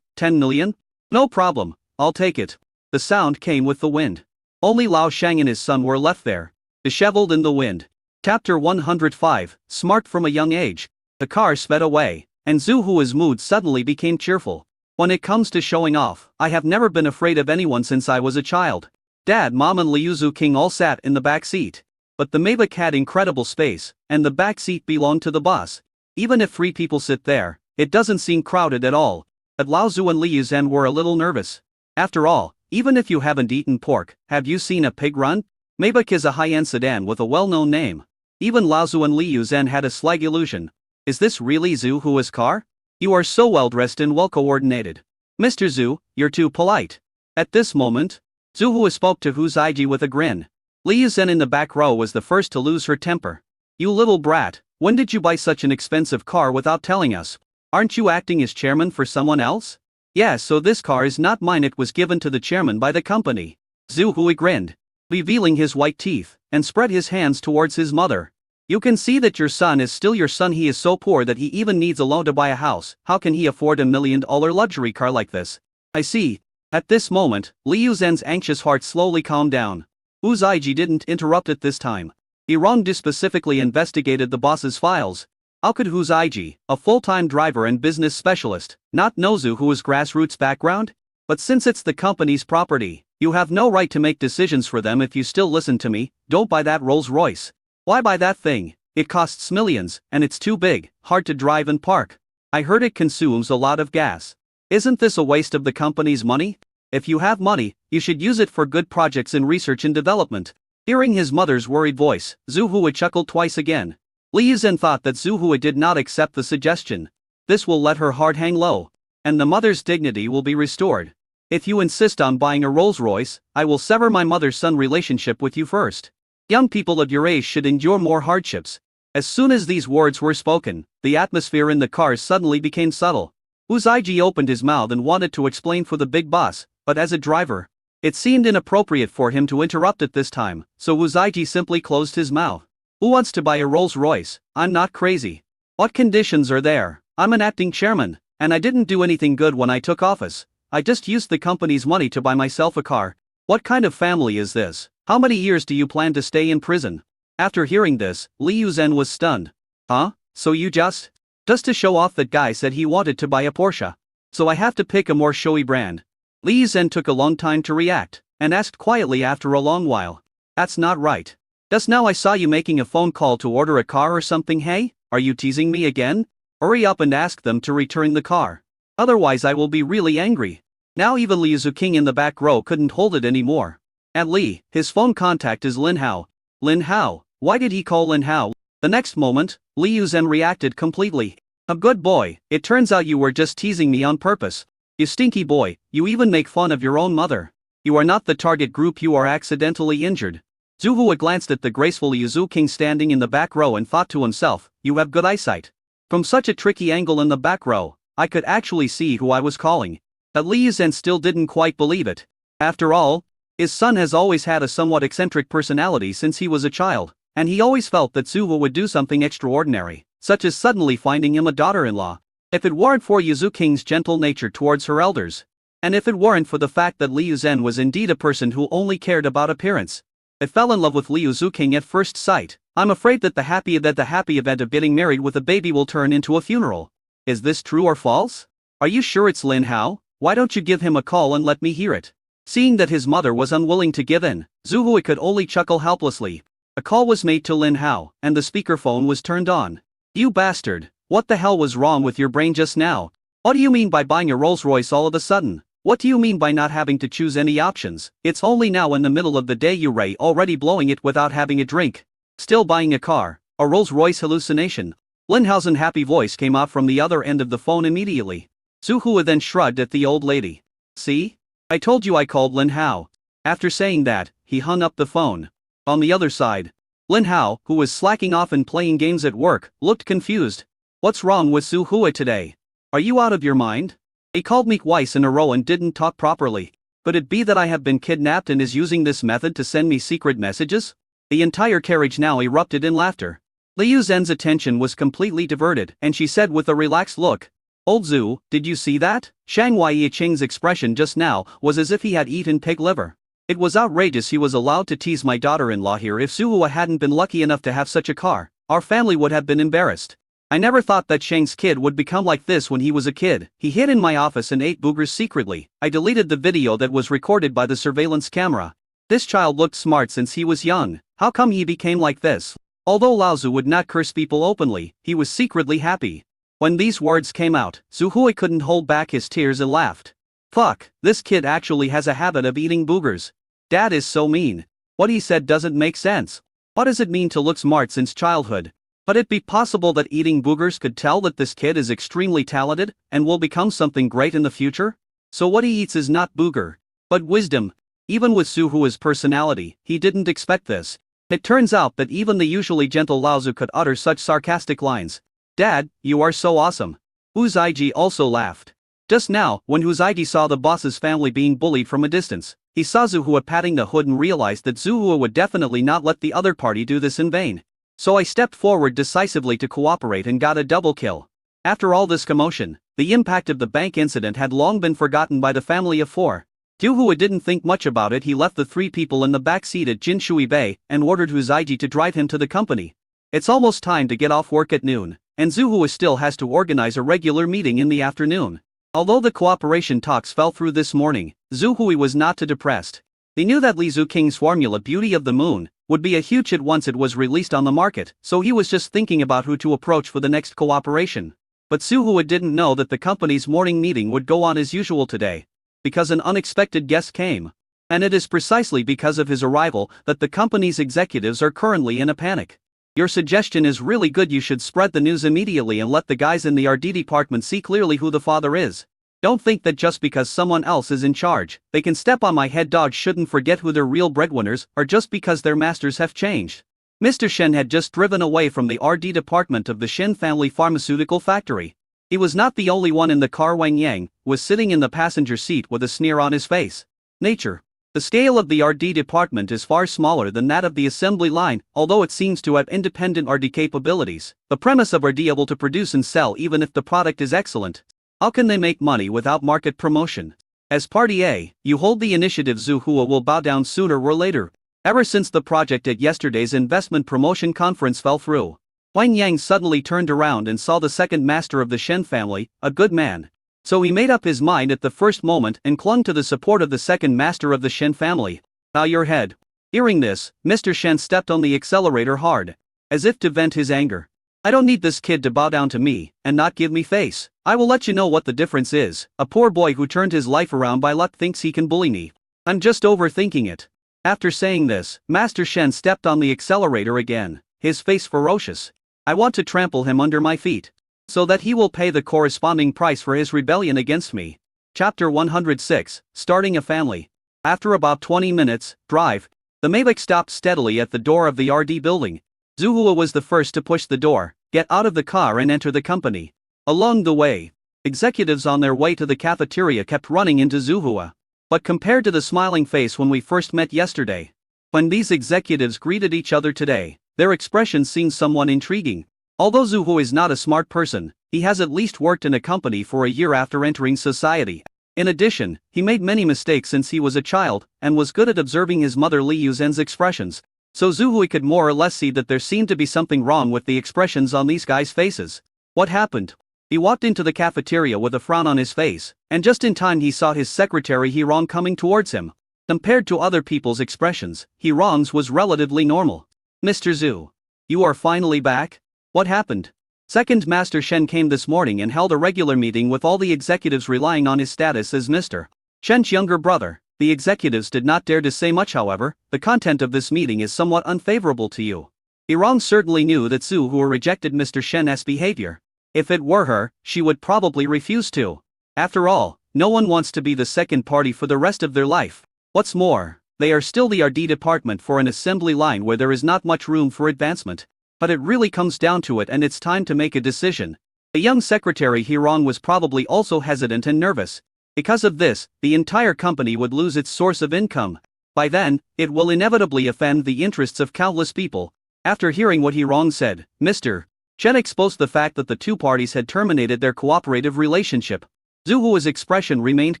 A: 10 million? No problem, I'll take it. The sound came with the wind. Only Lao Shang and his son were left there, disheveled in the wind. Chapter 105, Smart from a young age. The car sped away, and Zhu Hua's mood suddenly became cheerful. When it comes to showing off, I have never been afraid of anyone since I was a child. Dad, Mom and Liu Zhu King all sat in the back seat. But the Maybach had incredible space, and the back seat belonged to the boss. Even if 3 people sit there, it doesn't seem crowded at all. But Lao Zhu and Liu Zhen were a little nervous. After all, even if you haven't eaten pork, have you seen a pig run? Maybach is a high-end sedan with a well-known name. Even Lao Zhu and Liu Zhen had a slight illusion. Is this really Zhu Hua's car? You are so well-dressed and well-coordinated. Mr. Zhu, you're too polite. At this moment, Zhu Hua spoke to Huzaiji with a grin. Liu Zhen in the back row was the first to lose her temper. You little brat, when did you buy such an expensive car without telling us? Aren't you acting as chairman for someone else? Yeah, so this car is not mine. It was given to the chairman by the company. Zhu Hui grinned, revealing his white teeth, and spread his hands towards his mother. You can see that your son is still your son. He is so poor that he even needs a loan to buy a house. How can he afford $1 million luxury car like this? I see. At this moment, Liu Zhen's anxious heart slowly calmed down. Huzaiji didn't interrupt it this time. He wronged specifically investigated the boss's files. How could Huzaiji, a full-time driver and business specialist, not know Zhu Hua's grassroots background? But since it's the company's property, you have no right to make decisions for them. If you still listen to me, don't buy that Rolls-Royce. Why buy that thing? It costs millions, and it's too big, hard to drive and park. I heard it consumes a lot of gas. Isn't this a waste of the company's money? If you have money, you should use it for good projects in research and development. Hearing his mother's worried voice, Zhu Hua chuckled twice again. Liu Zhen thought that Zhu Hua did not accept the suggestion. This will let her heart hang low, and the mother's dignity will be restored. If you insist on buying a Rolls-Royce, I will sever my mother-son relationship with you first. Young people of your age should endure more hardships. As soon as these words were spoken, the atmosphere in the cars suddenly became subtle. Huzaiji opened his mouth and wanted to explain for the big boss, but as a driver, it seemed inappropriate for him to interrupt at this time, so Huzaiji simply closed his mouth. Who wants to buy a Rolls-Royce? I'm not crazy. What conditions are there? I'm an acting chairman, and I didn't do anything good when I took office. I just used the company's money to buy myself a car. What kind of family is this? How many years do you plan to stay in prison? After hearing this, Liu Zhen was stunned. Huh? So you just to show off? That guy said he wanted to buy a Porsche. So I have to pick a more showy brand. Liu Zhen took a long time to react, and asked quietly after a long while. That's not right. Just now I saw you making a phone call to order a car or something. Hey, are you teasing me again? Hurry up and ask them to return the car. Otherwise I will be really angry. Now even Liu Zuking in the back row couldn't hold it anymore. At Li, his phone contact is Lin Hao. Lin Hao? Why did he call Lin Hao? The next moment, Li Yuzhen reacted completely. A good boy, it turns out you were just teasing me on purpose. You stinky boy, you even make fun of your own mother. You are not the target group, you are accidentally injured. Zhu Hua glanced at the graceful Liu King standing in the back row and thought to himself, you have good eyesight. From such a tricky angle in the back row, I could actually see who I was calling. But Li Yuzhen still didn't quite believe it. After all, his son has always had a somewhat eccentric personality since he was a child, and he always felt that Zhu Hua would do something extraordinary, such as suddenly finding him a daughter-in-law. If it weren't for Liu King's gentle nature towards her elders, and if it weren't for the fact that Li Yuzhen was indeed a person who only cared about appearance, I fell in love with Liu King at first sight. I'm afraid that the happy event of getting married with a baby will turn into a funeral. Is this true or false? Are you sure it's Lin Hao? Why don't you give him a call and let me hear it? Seeing that his mother was unwilling to give in, Zhu Hua could only chuckle helplessly. A call was made to Lin Hao, and the speakerphone was turned on. You bastard, what the hell was wrong with your brain just now? What do you mean by buying a Rolls Royce all of a sudden? What do you mean by not having to choose any options? It's only now in the middle of the day you're already blowing it without having a drink. Still buying a car, a Rolls Royce hallucination. Lin Hao's happy voice came out from the other end of the phone immediately. Zhu Hua then shrugged at the old lady. See? I told you I called Lin Hao. After saying that, he hung up the phone. On the other side, Lin Hao, who was slacking off and playing games at work, looked confused. What's wrong with Zhu Hua today? Are you out of your mind? He called me twice in a row and didn't talk properly. Could it be that I have been kidnapped and is using this method to send me secret messages? The entire carriage now erupted in laughter. Liu Zhen's attention was completely diverted, and she said with a relaxed look, Old Zhu, did you see that? Shang Yiqing's expression just now was as if he had eaten pig liver. It was outrageous he was allowed to tease my daughter-in-law here. If Zhu Hua hadn't been lucky enough to have such a car, our family would have been embarrassed. I never thought that Shang's kid would become like this when he was a kid. He hid in my office and ate boogers secretly. I deleted the video that was recorded by the surveillance camera. This child looked smart since he was young. How come he became like this? Although Lao Zu would not curse people openly, he was secretly happy. When these words came out, Zhu Hua couldn't hold back his tears and laughed. Fuck, this kid actually has a habit of eating boogers. Dad is so mean. What he said doesn't make sense. What does it mean to look smart since childhood? Could it be possible that eating boogers could tell that this kid is extremely talented and will become something great in the future? So what he eats is not booger, but wisdom. Even with Zhu Hua's personality, he didn't expect this. It turns out that even the usually gentle Lao Zu could utter such sarcastic lines. Dad, you are so awesome. Hu Ziji also laughed. Just now, when Hu Ziji saw the boss's family being bullied from a distance, he saw Zhu Hua patting the hood and realized that Zhu Hua would definitely not let the other party do this in vain. So I stepped forward decisively to cooperate and got a double kill. After all this commotion, the impact of the bank incident had long been forgotten by the family of four. Zhu Hua didn't think much about it. He left the three people in the back seat at Jinshui Bay and ordered Hu Ziji to drive him to the company. It's almost time to get off work at noon, and Zhu Hua still has to organize a regular meeting in the afternoon. Although the cooperation talks fell through this morning, Zhu Hua was not too depressed. He knew that Liu King's formula Beauty of the Moon would be a huge hit once it was released on the market, so he was just thinking about who to approach for the next cooperation. But Zhu Hua didn't know that the company's morning meeting would go on as usual today, because an unexpected guest came. And it is precisely because of his arrival that the company's executives are currently in a panic. Your suggestion is really good. You should spread the news immediately and let the guys in the RD department see clearly who the father is. Don't think that just because someone else is in charge, they can step on my head. Dogs shouldn't forget who their real breadwinners are just because their masters have changed. Mr. Shen had just driven away from the RD department of the Shen family pharmaceutical factory. He was not the only one in the car. Wang Yang was sitting in the passenger seat with a sneer on his face. Nature. The scale of the RD department is far smaller than that of the assembly line, although it seems to have independent RD capabilities. The premise of RD able to produce and sell even if the product is excellent. How can they make money without market promotion? As Party A, you hold the initiative. Zhu Hua will bow down sooner or later. Ever since the project at yesterday's investment promotion conference fell through, Wang Yang suddenly turned around and saw the second master of the Shen family, a good man. So he made up his mind at the first moment and clung to the support of the second master of the Shen family. Bow your head. Hearing this, Mr. Shen stepped on the accelerator hard, as if to vent his anger. I don't need this kid to bow down to me and not give me face. I will let you know what the difference is. A poor boy who turned his life around by luck thinks he can bully me. I'm just overthinking it. After saying this, Master Shen stepped on the accelerator again, his face ferocious. I want to trample him under my feet, so that he will pay the corresponding price for his rebellion against me. Chapter 106, Starting a Family. After about 20 minutes' drive, the Mavic stopped steadily at the door of the RD building. Zhu Hua was the first to push the door, get out of the car and enter the company. Along the way, executives on their way to the cafeteria kept running into Zhu Hua. But compared to the smiling face when we first met yesterday, when these executives greeted each other today, their expressions seemed somewhat intriguing. Although Zhu Hua is not a smart person, he has at least worked in a company for a year after entering society. In addition, he made many mistakes since he was a child, and was good at observing his mother Li Yuzhen's expressions, so Zhu Hua could more or less see that there seemed to be something wrong with the expressions on these guys' faces. What happened? He walked into the cafeteria with a frown on his face, and just in time he saw his secretary Hirong coming towards him. Compared to other people's expressions, Hirong's was relatively normal. Mr. Zhu, you are finally back? What happened? Second Master Shen came this morning and held a regular meeting with all the executives relying on his status as Mr. Shen's younger brother. The executives did not dare to say much, however. The content of this meeting is somewhat unfavorable to you. Hirong certainly knew that Zhu Hua rejected Mr. Shen's behavior. If it were her, she would probably refuse to. After all, no one wants to be the second party for the rest of their life. What's more, they are still the RD department for an assembly line where there is not much room for advancement. But it really comes down to it and it's time to make a decision. The young secretary Hirong was probably also hesitant and nervous. Because of this, the entire company would lose its source of income. By then, it will inevitably offend the interests of countless people. After hearing what Hirong said, Mr. Shen exposed the fact that the two parties had terminated their cooperative relationship. Zhu Hua's expression remained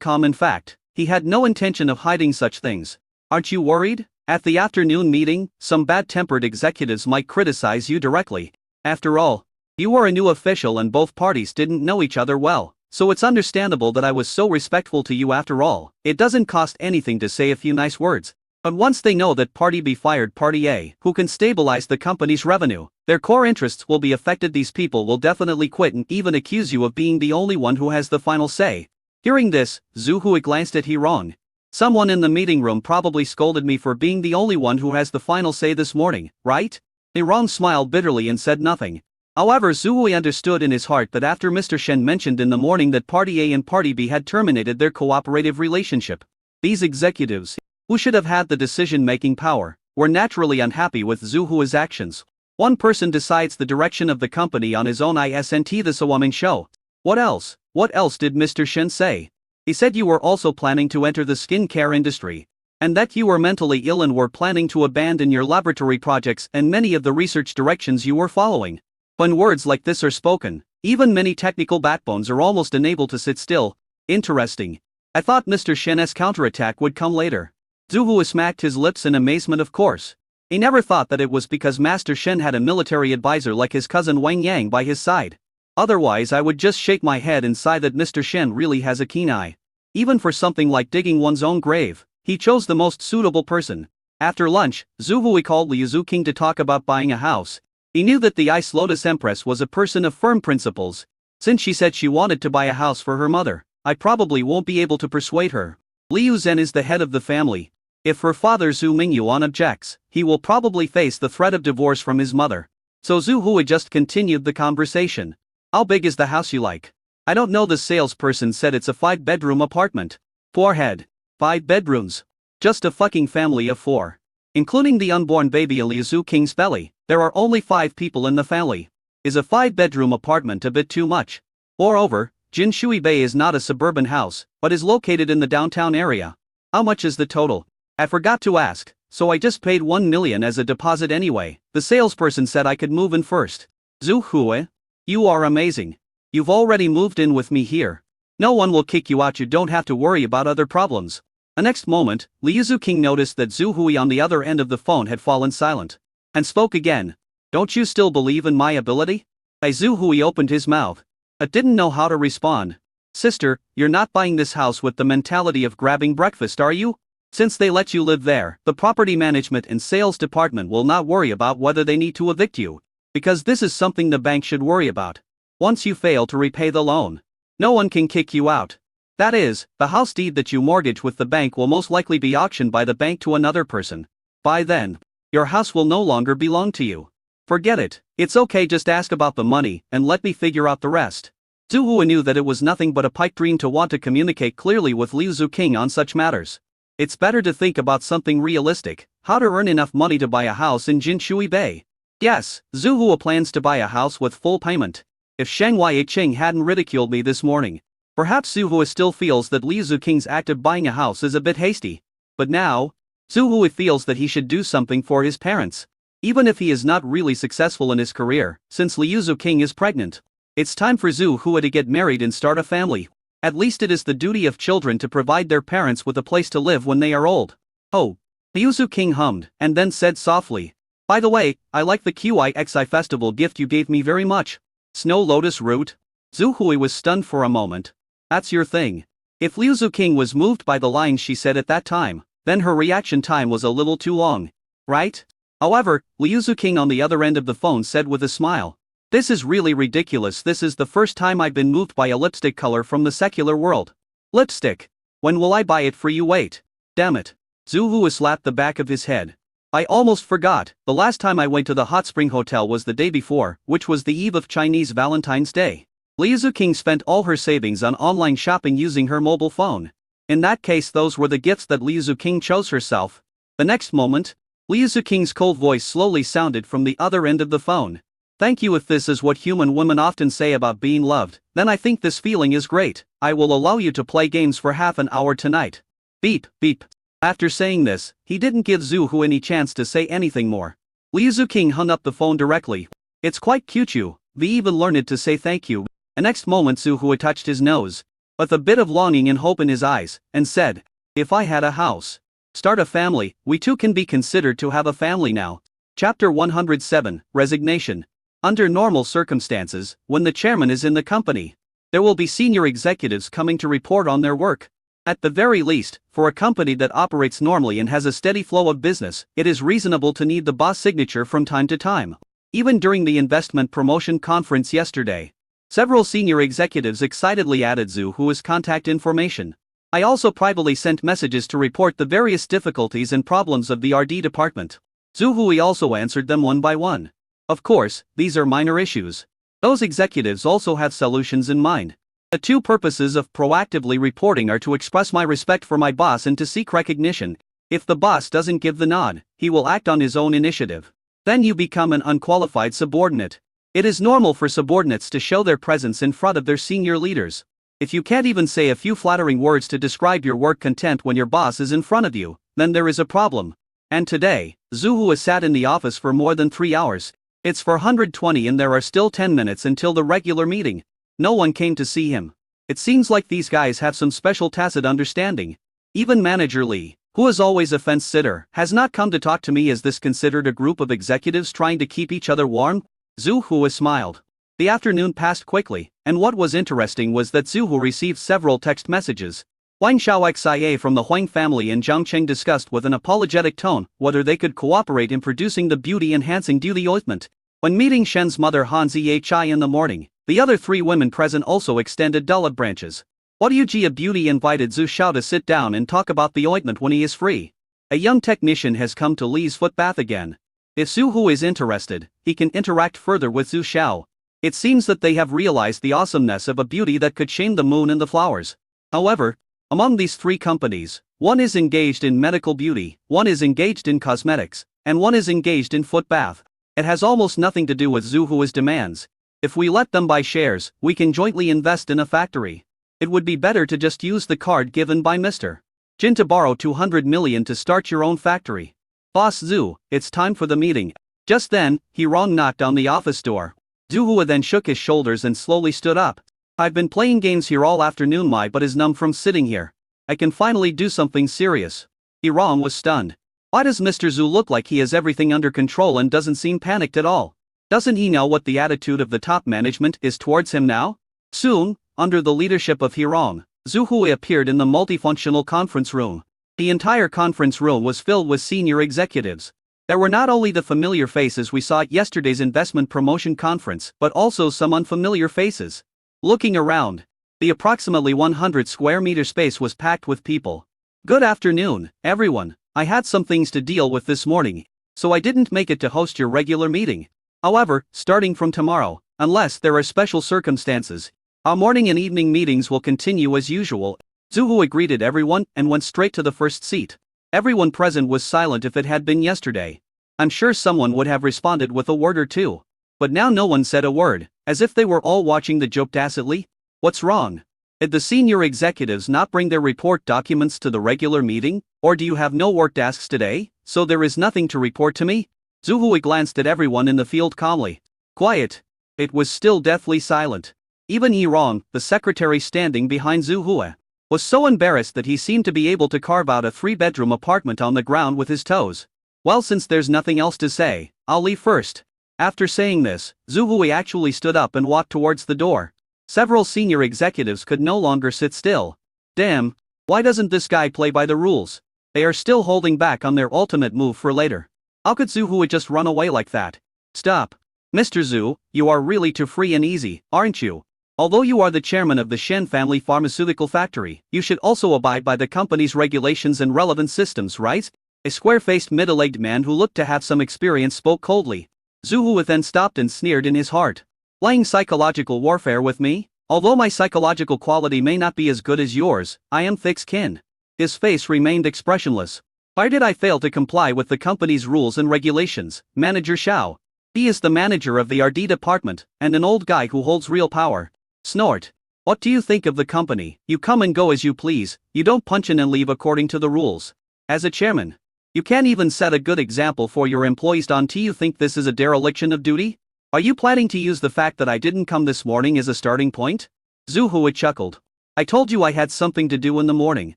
A: calm. In fact, he had no intention of hiding such things. Aren't you worried? At the afternoon meeting, some bad-tempered executives might criticize you directly. After all, you are a new official and both parties didn't know each other well, so it's understandable that I was so respectful to you. After all, it doesn't cost anything to say a few nice words. But once they know that Party B fired Party A, who can stabilize the company's revenue, their core interests will be affected. These people will definitely quit and even accuse you of being the only one who has the final say. Hearing this, Zhu Hua glanced at Hirong. Someone in the meeting room probably scolded me for being the only one who has the final say this morning, right? Hirong smiled bitterly and said nothing. However, Zhu Hua understood in his heart that after Mr. Shen mentioned in the morning that Party A and Party B had terminated their cooperative relationship, these executives, who should have had the decision-making power, were naturally unhappy with Zhu Hua's actions. One person decides the direction of the company on his own, isn't this a woman show? What else? What else did Mr. Shen say? He said you were also planning to enter the skincare industry, and that you were mentally ill and were planning to abandon your laboratory projects and many of the research directions you were following. When words like this are spoken, even many technical backbones are almost unable to sit still. Interesting. I thought Mr. Shen's counterattack would come later. Zhu Hua smacked his lips in amazement. Of course. He never thought that it was because Master Shen had a military advisor like his cousin Wang Yang by his side. Otherwise I would just shake my head and sigh that Mr. Shen really has a keen eye. Even for something like digging one's own grave, he chose the most suitable person. After lunch, Zhu Hua called Liu Zuqing to talk about buying a house. He knew that the Ice Lotus Empress was a person of firm principles. Since she said she wanted to buy a house for her mother, I probably won't be able to persuade her. Liu Zhen is the head of the family. If her father Zhu Mingyuan objects, he will probably face the threat of divorce from his mother. So Zhu Hua just continued the conversation. How big is the house you like? I don't know, the salesperson said it's a 5-bedroom apartment. Forehead. 5 bedrooms. Just a fucking family of 4. Including the unborn baby in Liu Zuqing's belly, there are only 5 people in the family. Is a 5-bedroom apartment a bit too much? Moreover, Jinshui Bay is not a suburban house, but is located in the downtown area. How much is the total? I forgot to ask, so I just paid 1 million as a deposit anyway. The salesperson said I could move in first. Zhu Hua, you are amazing. You've already moved in with me here. No one will kick you out, you don't have to worry about other problems. The next moment, Liu Zuqing noticed that Zhu Hua on the other end of the phone had fallen silent. And spoke again. Don't you still believe in my ability? Zhu Hua opened his mouth. But didn't know how to respond. Sister, you're not buying this house with the mentality of grabbing breakfast, are you? Since they let you live there, the property management and sales department will not worry about whether they need to evict you. Because this is something the bank should worry about. Once you fail to repay the loan, no one can kick you out. That is, the house deed that you mortgage with the bank will most likely be auctioned by the bank to another person. By then, your house will no longer belong to you. Forget it, it's okay, just ask about the money and let me figure out the rest. Zhu Hu knew that it was nothing but a pipe dream to want to communicate clearly with Liu Zuqing on such matters. It's better to think about something realistic, how to earn enough money to buy a house in Jinshui Bay. Yes, Zhu Hu plans to buy a house with full payment. If Sheng Yaiqing hadn't ridiculed me this morning, perhaps Zhu Hu still feels that Liu Zuqing's act of buying a house is a bit hasty. But now, Zhu Hu feels that he should do something for his parents. Even if he is not really successful in his career, since Liu Zuqing is pregnant. It's time for Zhu Hu to get married and start a family. At least it is the duty of children to provide their parents with a place to live when they are old. Oh. Liu Zuqing hummed, and then said softly, "By the way, I like the QIXI festival gift you gave me very much. Snow lotus root?" Zhu Hui was stunned for a moment. That's your thing. If Liu Zuqing was moved by the lines she said at that time, then her reaction time was a little too long. Right? However, Liu Zuqing on the other end of the phone said with a smile, "This is really ridiculous. This is the first time I've been moved by a lipstick color from the secular world. Lipstick? When will I buy it for you? Wait. Damn it." Zhu Hu slapped the back of his head. "I almost forgot, the last time I went to the Hot Spring Hotel was the day before, which was the eve of Chinese Valentine's Day." Liu Zuqing spent all her savings on online shopping using her mobile phone. In that case, those were the gifts that Liu Zuqing chose herself. The next moment, Liu Zuqing's cold voice slowly sounded from the other end of the phone. "Thank you. If this is what human women often say about being loved, then I think this feeling is great. I will allow you to play games for half an hour tonight." Beep, beep. After saying this, he didn't give Zhu Hu any chance to say anything more. Liu Zuqing hung up the phone directly. "It's quite cute you, we even learned to say thank you." The next moment Zhu Hu touched his nose, with a bit of longing and hope in his eyes, and said, "If I had a house, start a family, we too can be considered to have a family now." Chapter 107, Resignation. Under normal circumstances, when the chairman is in the company, there will be senior executives coming to report on their work. At the very least, for a company that operates normally and has a steady flow of business, it is reasonable to need the boss signature from time to time. Even during the investment promotion conference yesterday, several senior executives excitedly added Zhu Hu's contact information. I also privately sent messages to report the various difficulties and problems of the RD department. Zhu Hui also answered them one by one. Of course, these are minor issues. Those executives also have solutions in mind. The two purposes of proactively reporting are to express my respect for my boss and to seek recognition. If the boss doesn't give the nod, he will act on his own initiative. Then you become an unqualified subordinate. It is normal for subordinates to show their presence in front of their senior leaders. If you can't even say a few flattering words to describe your work content when your boss is in front of you, then there is a problem. And today, Zhu Hu has sat in the office for more than 3 hours. It's 420 and there are still 10 minutes until the regular meeting. No one came to see him. It seems like these guys have some special tacit understanding. Even Manager Li, who is always a fence sitter, has not come to talk to me. Is this considered a group of executives trying to keep each other warm? Zhu Hu smiled. The afternoon passed quickly, and what was interesting was that Zhu Hu received several text messages. Huang Xiaoxia from the Huang family and Zhang Cheng discussed with an apologetic tone whether they could cooperate in producing the beauty-enhancing duty ointment. When meeting Shen's mother Han Zhi in the morning, the other 3 women present also extended olive branches. What do you Jia Beauty invited Zhu Xiao to sit down and talk about the ointment when he is free. A young technician has come to Li's foot bath again. If Zhu Hu is interested, he can interact further with Zhu Xiao. It seems that they have realized the awesomeness of a beauty that could shame the moon and the flowers. However, among these 3 companies, one is engaged in medical beauty, one is engaged in cosmetics, and one is engaged in foot bath. It has almost nothing to do with Zhu Hu's demands. If we let them buy shares, we can jointly invest in a factory. It would be better to just use the card given by Mr. Jin to borrow 200 million to start your own factory. Boss Zhu, it's time for the meeting. Just then, Hirong knocked on the office door. Zhu Hu then shook his shoulders and slowly stood up. I've been playing games here all afternoon. My butt is numb from sitting here. I can finally do something serious. Hirong was stunned. Why does Mr. Zhu look like he has everything under control and doesn't seem panicked at all? Doesn't he know what the attitude of the top management is towards him now? Soon, under the leadership of Hirong, Zhu Hu appeared in the multifunctional conference room. The entire conference room was filled with senior executives. There were not only the familiar faces we saw at yesterday's investment promotion conference, but also some unfamiliar faces. Looking around, The approximately 100 square meter space was packed with people. Good afternoon, everyone. I had some things to deal with this morning, so I didn't make it to host your regular meeting. However, starting from tomorrow, unless there are special circumstances, our morning and evening meetings will continue as usual. Zhu Hui greeted everyone and went straight to the first seat. Everyone present was silent. If it had been yesterday, I'm sure someone would have responded with a word or two. But now no one said a word, as if they were all watching the joke tacitly. What's wrong? Did the senior executives not bring their report documents to the regular meeting, or do you have no work tasks today, so there is nothing to report to me? Zhu Hui glanced at everyone in the field calmly. Quiet. It was still deathly silent. Even Yi Rong, the secretary standing behind Zhu Hui, was so embarrassed that he seemed to be able to carve out a 3-bedroom apartment on the ground with his toes. Well, since there's nothing else to say, I'll leave first. After saying this, Zhu Hui actually stood up and walked towards the door. Several senior executives could no longer sit still. Damn, why doesn't this guy play by the rules? They are still holding back on their ultimate move for later. How could Zhu Hui just run away like that? Stop. Mr. Zhu, you are really too free and easy, aren't you? Although you are the chairman of the Shen family pharmaceutical factory, you should also abide by the company's regulations and relevant systems, right? A square-faced middle-aged man who looked to have some experience spoke coldly. Zhu Hui then stopped and sneered in his heart. Playing psychological warfare with me? Although my psychological quality may not be as good as yours, I am thick-skinned. His face remained expressionless. Why did I fail to comply with the company's rules and regulations, Manager Xiao? He is the manager of the R&D department, and an old guy who holds real power. Snort. What do you think of the company? You come and go as you please, you don't punch in and leave according to the rules. As a chairman, you can't even set a good example for your employees. Do you think this is a dereliction of duty? Are you planning to use the fact that I didn't come this morning as a starting point? Zhu Hui chuckled. I told you I had something to do in the morning.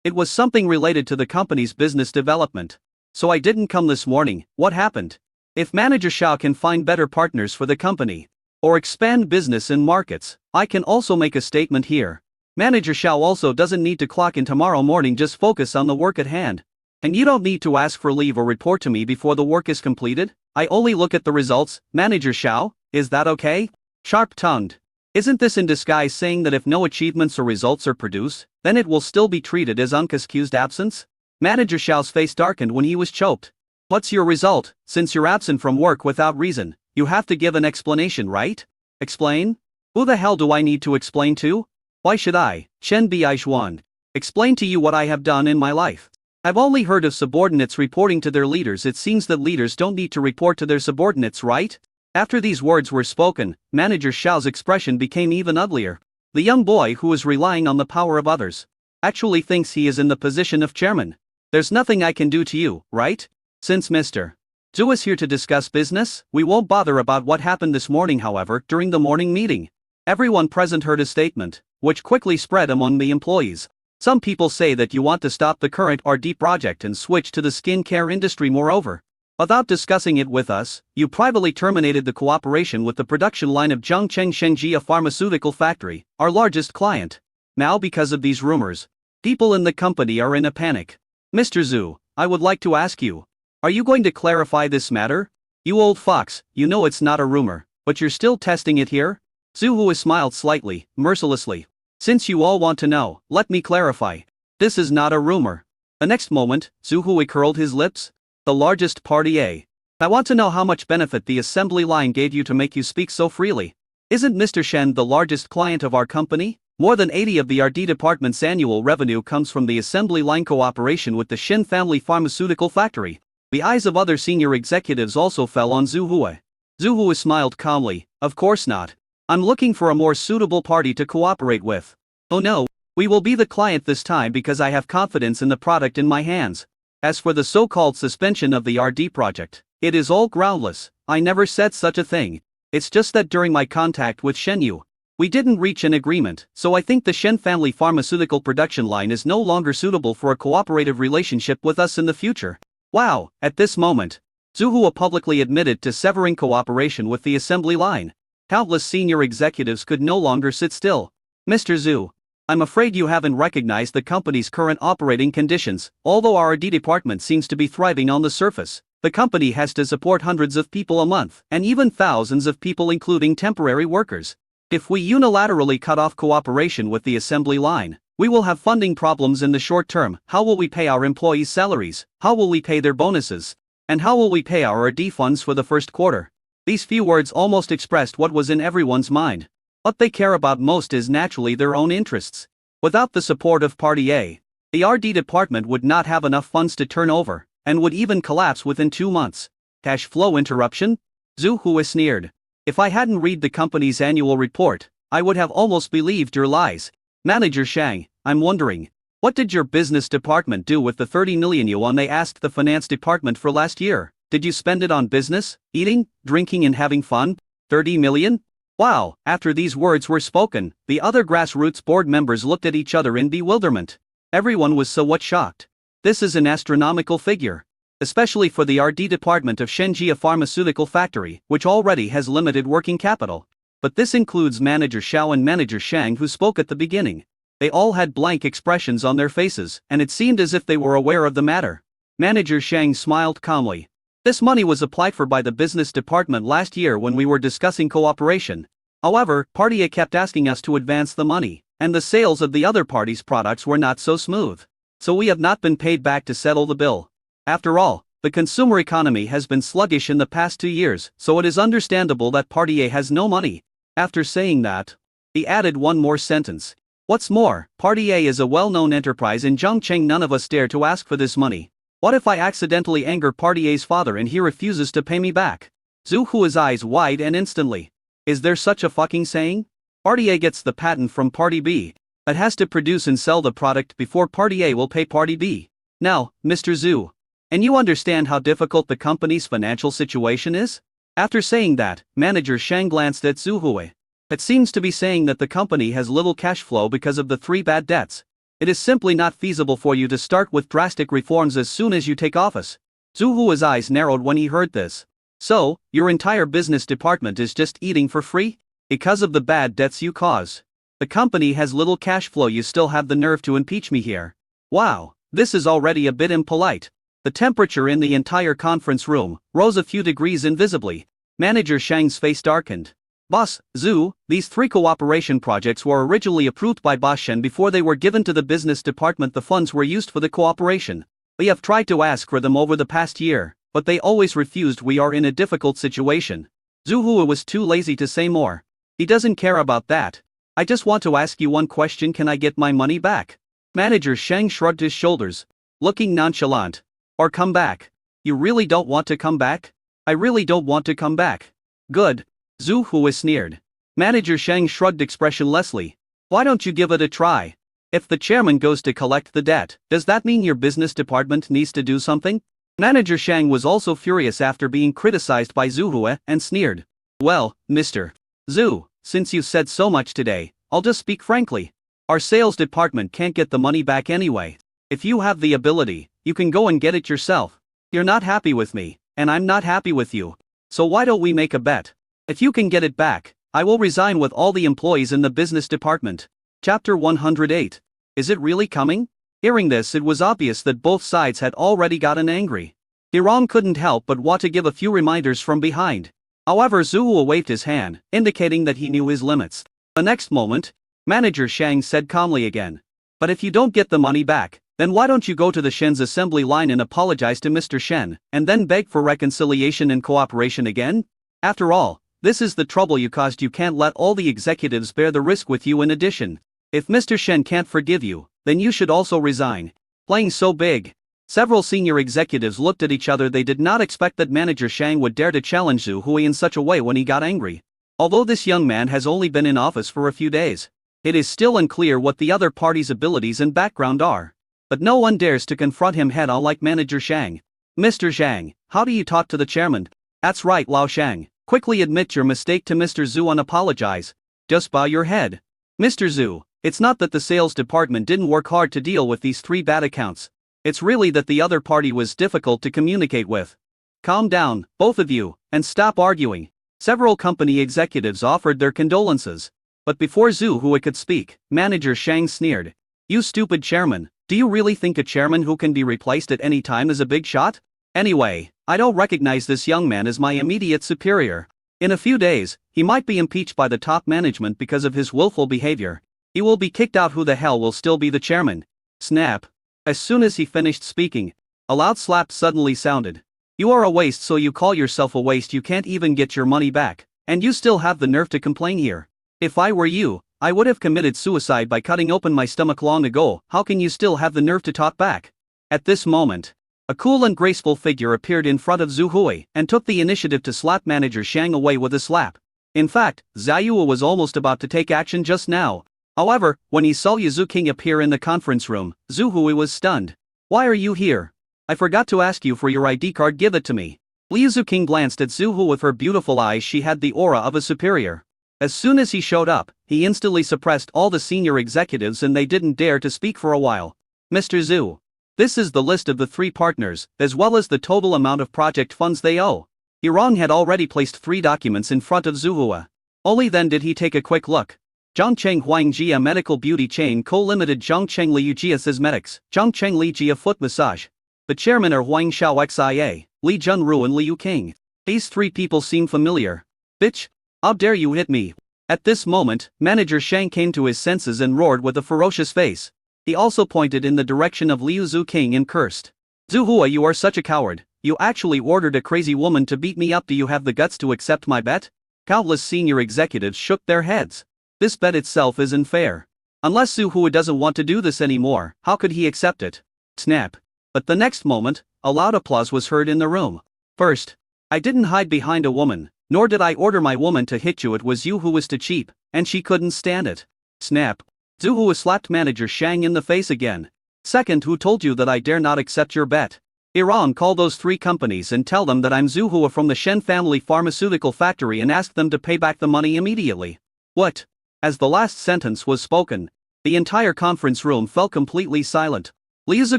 A: It was something related to the company's business development. So I didn't come this morning. What happened? If Manager Xiao can find better partners for the company, or expand business in markets, I can also make a statement here. Manager Xiao also doesn't need to clock in tomorrow morning, just focus on the work at hand. And you don't need to ask for leave or report to me before the work is completed. I only look at the results, Manager Xiao, is that okay? Sharp-tongued. Isn't this in disguise saying that if no achievements or results are produced, then it will still be treated as unexcused absence? Manager Xiao's face darkened when he was choked. What's your result? Since you're absent from work without reason, you have to give an explanation, right? Explain? Who the hell do I need to explain to? Why should I, Chen Biaishuan, explain to you what I have done in my life? I've only heard of subordinates reporting to their leaders. It seems that leaders don't need to report to their subordinates, right? After these words were spoken, Manager Xiao's expression became even uglier. The young boy who is relying on the power of others actually thinks he is in the position of chairman. There's nothing I can do to you, right? Since Mr. Zhu is here to discuss business, we won't bother about what happened this morning. However, during the morning meeting, everyone present heard a statement, which quickly spread among the employees. Some people say that you want to stop the current R&D project and switch to the skincare industry. Moreover, without discussing it with us, you privately terminated the cooperation with the production line of Zhongcheng Shengjia Pharmaceutical Factory, our largest client. Now, because of these rumors, people in the company are in a panic. Mr. Zhu, I would like to ask you, are you going to clarify this matter? You old fox, you know it's not a rumor, but you're still testing it here? Zhu Hui smiled slightly, mercilessly. Since you all want to know, let me clarify. This is not a rumor. The next moment, Zhu Hui curled his lips. The largest party, eh? I want to know how much benefit the assembly line gave you to make you speak so freely. Isn't Mr. Shen the largest client of our company? More than 80% of the R&D department's annual revenue comes from the assembly line cooperation with the Shen family pharmaceutical factory. The eyes of other senior executives also fell on Zhu Hui. Zhu Hui smiled calmly. Of course not. I'm looking for a more suitable party to cooperate with. Oh no, we will be the client this time because I have confidence in the product in my hands. As for the so-called suspension of the R&D project, it is all groundless. I never said such a thing. It's just that during my contact with Shen Yu, we didn't reach an agreement, so I think the Shen family pharmaceutical production line is no longer suitable for a cooperative relationship with us in the future. Wow, at this moment, Zhu Hui publicly admitted to severing cooperation with the assembly line. Countless senior executives could no longer sit still. Mr. Zhu, I'm afraid you haven't recognized the company's current operating conditions. Although our R&D department seems to be thriving on the surface, the company has to support hundreds of people a month, and even thousands of people including temporary workers. If we unilaterally cut off cooperation with the assembly line, we will have funding problems in the short term. How will we pay our employees' salaries? How will we pay their bonuses? And how will we pay our RD funds for the first quarter? These few words almost expressed what was in everyone's mind. What they care about most is naturally their own interests. Without the support of Party A, the RD department would not have enough funds to turn over, and would even collapse within 2 months. Cash flow interruption? Zhu Hui sneered. If I hadn't read the company's annual report, I would have almost believed your lies. Manager Shang, I'm wondering, what did your business department do with the 30 million yuan they asked the finance department for last year? Did you spend it on business, eating, drinking and having fun? 30 million? Wow! After these words were spoken, the other grassroots board members looked at each other in bewilderment. Everyone was somewhat shocked. This is an astronomical figure. Especially for the RD department of Shenjia Pharmaceutical Factory, which already has limited working capital. But this includes Manager Xiao and Manager Shang who spoke at the beginning. They all had blank expressions on their faces, and it seemed as if they were aware of the matter. Manager Shang smiled calmly. This money was applied for by the business department last year when we were discussing cooperation. However, Party A kept asking us to advance the money, and the sales of the other party's products were not so smooth. So we have not been paid back to settle the bill. After all, the consumer economy has been sluggish in the past 2 years, so it is understandable that Party A has no money. After saying that, he added one more sentence. What's more, Party A is a well-known enterprise in Zhongcheng. None of us dare to ask for this money. What if I accidentally anger Party A's father and he refuses to pay me back? Zhu Hui's eyes wide and instantly. Is there such a fucking saying? Party A gets the patent from Party B, but has to produce and sell the product before Party A will pay Party B. Now, Mr. Zhu. And you understand how difficult the company's financial situation is? After saying that, Manager Shang glanced at Zhu Hui. It seems to be saying that the company has little cash flow because of the 3 bad debts. It is simply not feasible for you to start with drastic reforms as soon as you take office. Zhu Hui's eyes narrowed when he heard this. So, your entire business department is just eating for free? Because of the bad debts you cause. The company has little cash flow. You still have the nerve to impeach me here. Wow, this is already a bit impolite. The temperature in the entire conference room rose a few degrees invisibly. Manager Shang's face darkened. Boss, Zhu, these 3 cooperation projects were originally approved by Boss Shen before they were given to the business department. The funds were used for the cooperation. We have tried to ask for them over the past year, but they always refused. We are in a difficult situation. Zhu Hui was too lazy to say more. He doesn't care about that. I just want to ask you one question. Can I get my money back? Manager Shang shrugged his shoulders, looking nonchalant. Or come back. You really don't want to come back? I really don't want to come back. Good. Zhu Hui sneered. Manager Shang shrugged expressionlessly. Why don't you give it a try? If the chairman goes to collect the debt, does that mean your business department needs to do something? Manager Shang was also furious after being criticized by Zhu Hui and sneered. Well, Mr. Zhu, since you said so much today, I'll just speak frankly. Our sales department can't get the money back anyway. If you have the ability, you can go and get it yourself. You're not happy with me, and I'm not happy with you. So why don't we make a bet? If you can get it back, I will resign with all the employees in the business department. Chapter 108. Is it really coming? Hearing this, it was obvious that both sides had already gotten angry. Hirong couldn't help but want to give a few reminders from behind. However, Zhu Hui waved his hand, indicating that he knew his limits. The next moment, Manager Shang said calmly again. But if you don't get the money back, then why don't you go to the Shen's assembly line and apologize to Mr. Shen, and then beg for reconciliation and cooperation again? After all, this is the trouble you caused. You can't let all the executives bear the risk with you in addition. If Mr. Shen can't forgive you, then you should also resign. Playing so big. Several senior executives looked at each other. They did not expect that Manager Shang would dare to challenge Zhu Hui in such a way when he got angry. Although this young man has only been in office for a few days, it is still unclear what the other party's abilities and background are. But no one dares to confront him head-on like Manager Shang. Mr. Zhang, how do you talk to the chairman? That's right, Lao Shang. Quickly admit your mistake to Mr. Zhu and apologize. Just bow your head. Mr. Zhu, it's not that the sales department didn't work hard to deal with these 3 bad accounts. It's really that the other party was difficult to communicate with. Calm down, both of you, and stop arguing. Several company executives offered their condolences. But before Zhu Hui could speak, Manager Shang sneered. You stupid chairman, do you really think a chairman who can be replaced at any time is a big shot? Anyway, I don't recognize this young man as my immediate superior. In a few days, he might be impeached by the top management because of his willful behavior. He will be kicked out. Who the hell will still be the chairman? Snap. As soon as he finished speaking, a loud slap suddenly sounded. You are a waste, so you call yourself a waste? You can't even get your money back, and you still have the nerve to complain here. If I were you, I would have committed suicide by cutting open my stomach long ago. How can you still have the nerve to talk back? At this moment, a cool and graceful figure appeared in front of Zhu Hui and took the initiative to slap manager Shang away with a slap. In fact, Zhao was almost about to take action just now. However, when he saw Liu King appear in the conference room, Zhu Hui was stunned. Why are you here? I forgot to ask you for your ID card. Give it to me. Liu King glanced at Zhu Hui with her beautiful eyes. She had the aura of a superior. As soon as he showed up, he instantly suppressed all the senior executives and they didn't dare to speak for a while. Mr. Zhu. This is the list of the 3 partners, as well as the total amount of project funds they owe. Hirong had already placed 3 documents in front of Zhu Hui. Only then did he take a quick look. Zhongcheng Huangjia Medical Beauty Chain Co. Limited, Zhongcheng Liujia Cosmetics, Zhongcheng Lijia Foot Massage. The chairman are Huang Xiao Xia, Li Junru and Liu King. These 3 people seem familiar. Bitch! How dare you hit me? At this moment, manager Shang came to his senses and roared with a ferocious face. He also pointed in the direction of Liu King and cursed. Zhu Hui, you are such a coward. You actually ordered a crazy woman to beat me up. Do you have the guts to accept my bet? Countless senior executives shook their heads. This bet itself isn't fair. Unless Zhu Hui doesn't want to do this anymore, how could he accept it? Snap. But the next moment, a loud applause was heard in the room. First, I didn't hide behind a woman, nor did I order my woman to hit you. It was you who was too cheap, and she couldn't stand it. Snap. Zhu Hui slapped manager Shang in the face again. Second, who told you that I dare not accept your bet? Iran, call those 3 companies and tell them that I'm Zhu Hui from the Shen family pharmaceutical factory and ask them to pay back the money immediately. What? As the last sentence was spoken, the entire conference room fell completely silent. Liu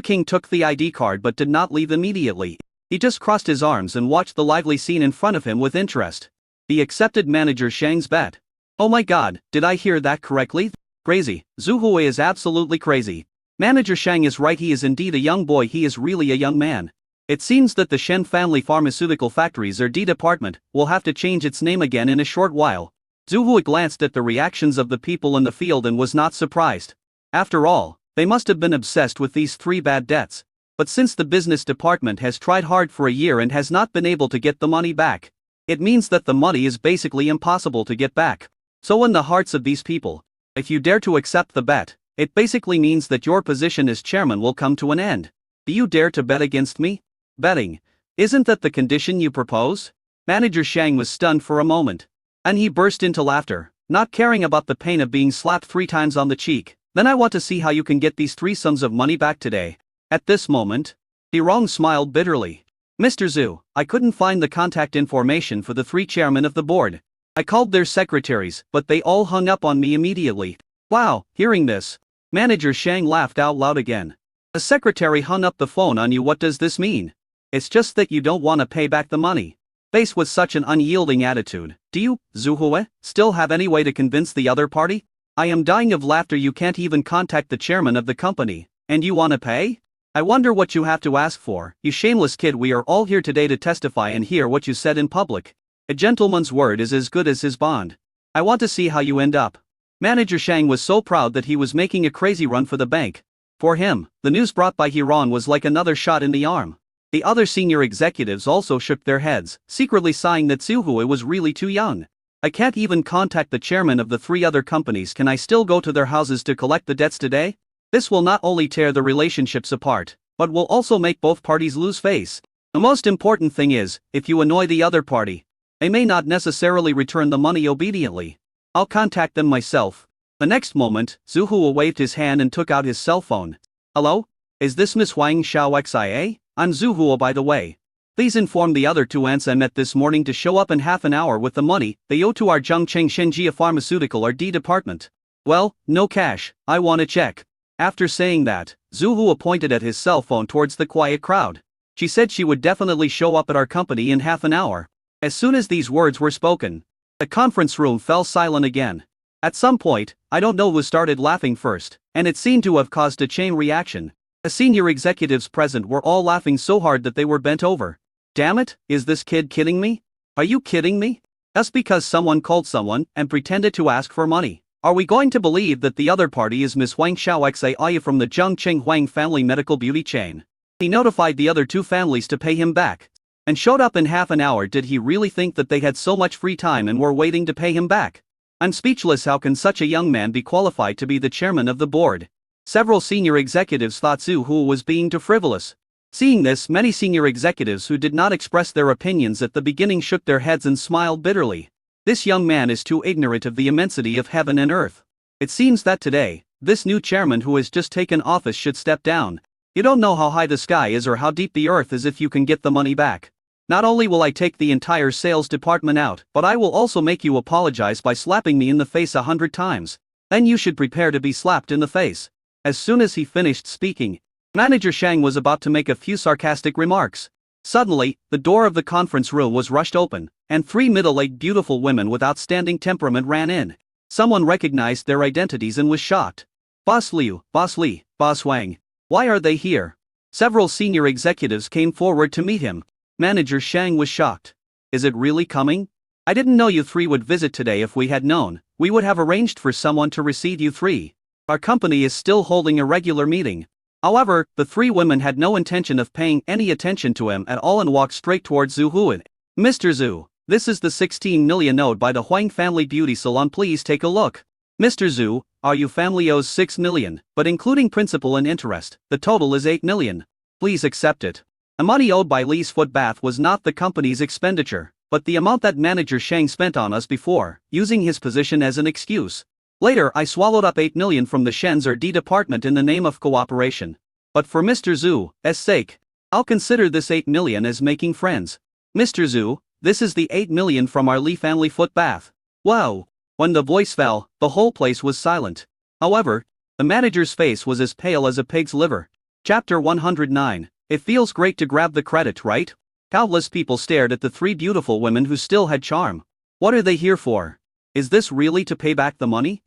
A: King took the ID card but did not leave immediately. He just crossed his arms and watched the lively scene in front of him with interest. He accepted manager Shang's bet. Oh my god, did I hear that correctly? Crazy. Zhu Hui is absolutely crazy. Manager Shang is right, he is indeed a young boy, he is really a young man. It seems that the Shen family pharmaceutical factories or D department will have to change its name again in a short while. Zhu Hui glanced at the reactions of the people in the field and was not surprised. After all, they must have been obsessed with these 3 bad debts. But since the business department has tried hard for a year and has not been able to get the money back, it means that the money is basically impossible to get back. So in the hearts of these people, if you dare to accept the bet, it basically means that your position as chairman will come to an end. Do you dare to bet against me? Betting? Isn't that the condition you propose? Manager Shang was stunned for a moment. And he burst into laughter, not caring about the pain of being slapped 3 times on the cheek. Then I want to see how you can get these 3 sums of money back today. At this moment, Hirong smiled bitterly. Mr. Zhu, I couldn't find the contact information for the 3 chairmen of the board. I called their secretaries, but they all hung up on me immediately. Wow, hearing this, manager Shang laughed out loud again. A secretary hung up the phone on you? What does this mean? It's just that you don't want to pay back the money. Faced with such an unyielding attitude, do you, Zhu Hui, still have any way to convince the other party? I am dying of laughter. You can't even contact the chairman of the company, and you want to pay? I wonder what you have to ask for, you shameless kid. We are all here today to testify and hear what you said in public. A gentleman's word is as good as his bond. I want to see how you end up. Manager Shang was so proud that he was making a crazy run for the bank. For him, the news brought by Hiran was like another shot in the arm. The other senior executives also shook their heads, secretly sighing that Zhu Hui was really too young. I can't even contact the chairman of the 3 other companies. Can I still go to their houses to collect the debts today? This will not only tear the relationships apart, but will also make both parties lose face. The most important thing is, if you annoy the other party, they may not necessarily return the money obediently. I'll contact them myself. The next moment, Zhu Hui waved his hand and took out his cell phone. Hello? Is this Miss Huang Xiao Xia? I'm Zhu Hui, by the way. Please inform the other 2 ants I met this morning to show up in half an hour with the money they owe to our Zhongcheng Shenjia Pharmaceutical R&D department. Well, no cash, I want a check. After saying that, Zhu Hui pointed at his cell phone towards the quiet crowd. She said she would definitely show up at our company in half an hour. As soon as these words were spoken, the conference room fell silent again. At some point, I don't know who started laughing first, and it seemed to have caused a chain reaction. The senior executives present were all laughing so hard that they were bent over. Damn it, is this kid kidding me? Are you kidding me? Just because someone called someone and pretended to ask for money. Are we going to believe that the other party is Miss Wang Xiaoxia from the Zhengqing Huang family medical beauty chain? He notified the other two families to pay him back. And showed up in half an hour. Did he really think that they had so much free time and were waiting to pay him back? I'm speechless. How can such a young man be qualified to be the chairman of the board? Several senior executives thought Zhu Hu was being too frivolous. Seeing this, many senior executives who did not express their opinions at the beginning shook their heads and smiled bitterly. This young man is too ignorant of the immensity of heaven and earth. It seems that today, this new chairman who has just taken office should step down. You don't know how high the sky is or how deep the earth is if you can get the money back. Not only will I take the entire sales department out, but I will also make you apologize by slapping me in the face 100 times. Then you should prepare to be slapped in the face. As soon as he finished speaking, Manager Shang was about to make a few sarcastic remarks. Suddenly, the door of the conference room was rushed open, and three middle-aged beautiful women with outstanding temperament ran in. Someone recognized their identities and was shocked. Boss Liu, Boss Li, Boss Wang. Why are they here? Several senior executives came forward to meet him. Manager Shang was shocked. Is it really coming? I didn't know you three would visit today. If we had known, we would have arranged for someone to receive you three. Our company is still holding a regular meeting. However, the three women had no intention of paying any attention to him at all and walked straight towards Zhu Hu. Mr. Zhu, this is the 16 million owed by the Huang Family Beauty Salon. Please take a look. Mr. Zhu, our you family owes 6 million, but including principal and interest, the total is 8 million. Please accept it. The money owed by Li's foot bath was not the company's expenditure, but the amount that Manager Shang spent on us before, using his position as an excuse. Later, I swallowed up 8 million from the Shenzhen D department in the name of cooperation. But for Mr. Zhu's sake, I'll consider this 8 million as making friends. Mr. Zhu, this is the 8 million from our Li family foot bath. Wow! When the voice fell, the whole place was silent. However, the manager's face was as pale as a pig's liver. Chapter 109. It feels great to grab the credit, right? Countless people stared at the three beautiful women who still had charm. What are they here for? Is this really to pay back the money?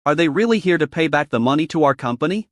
A: Are they really here to pay back the money to our company?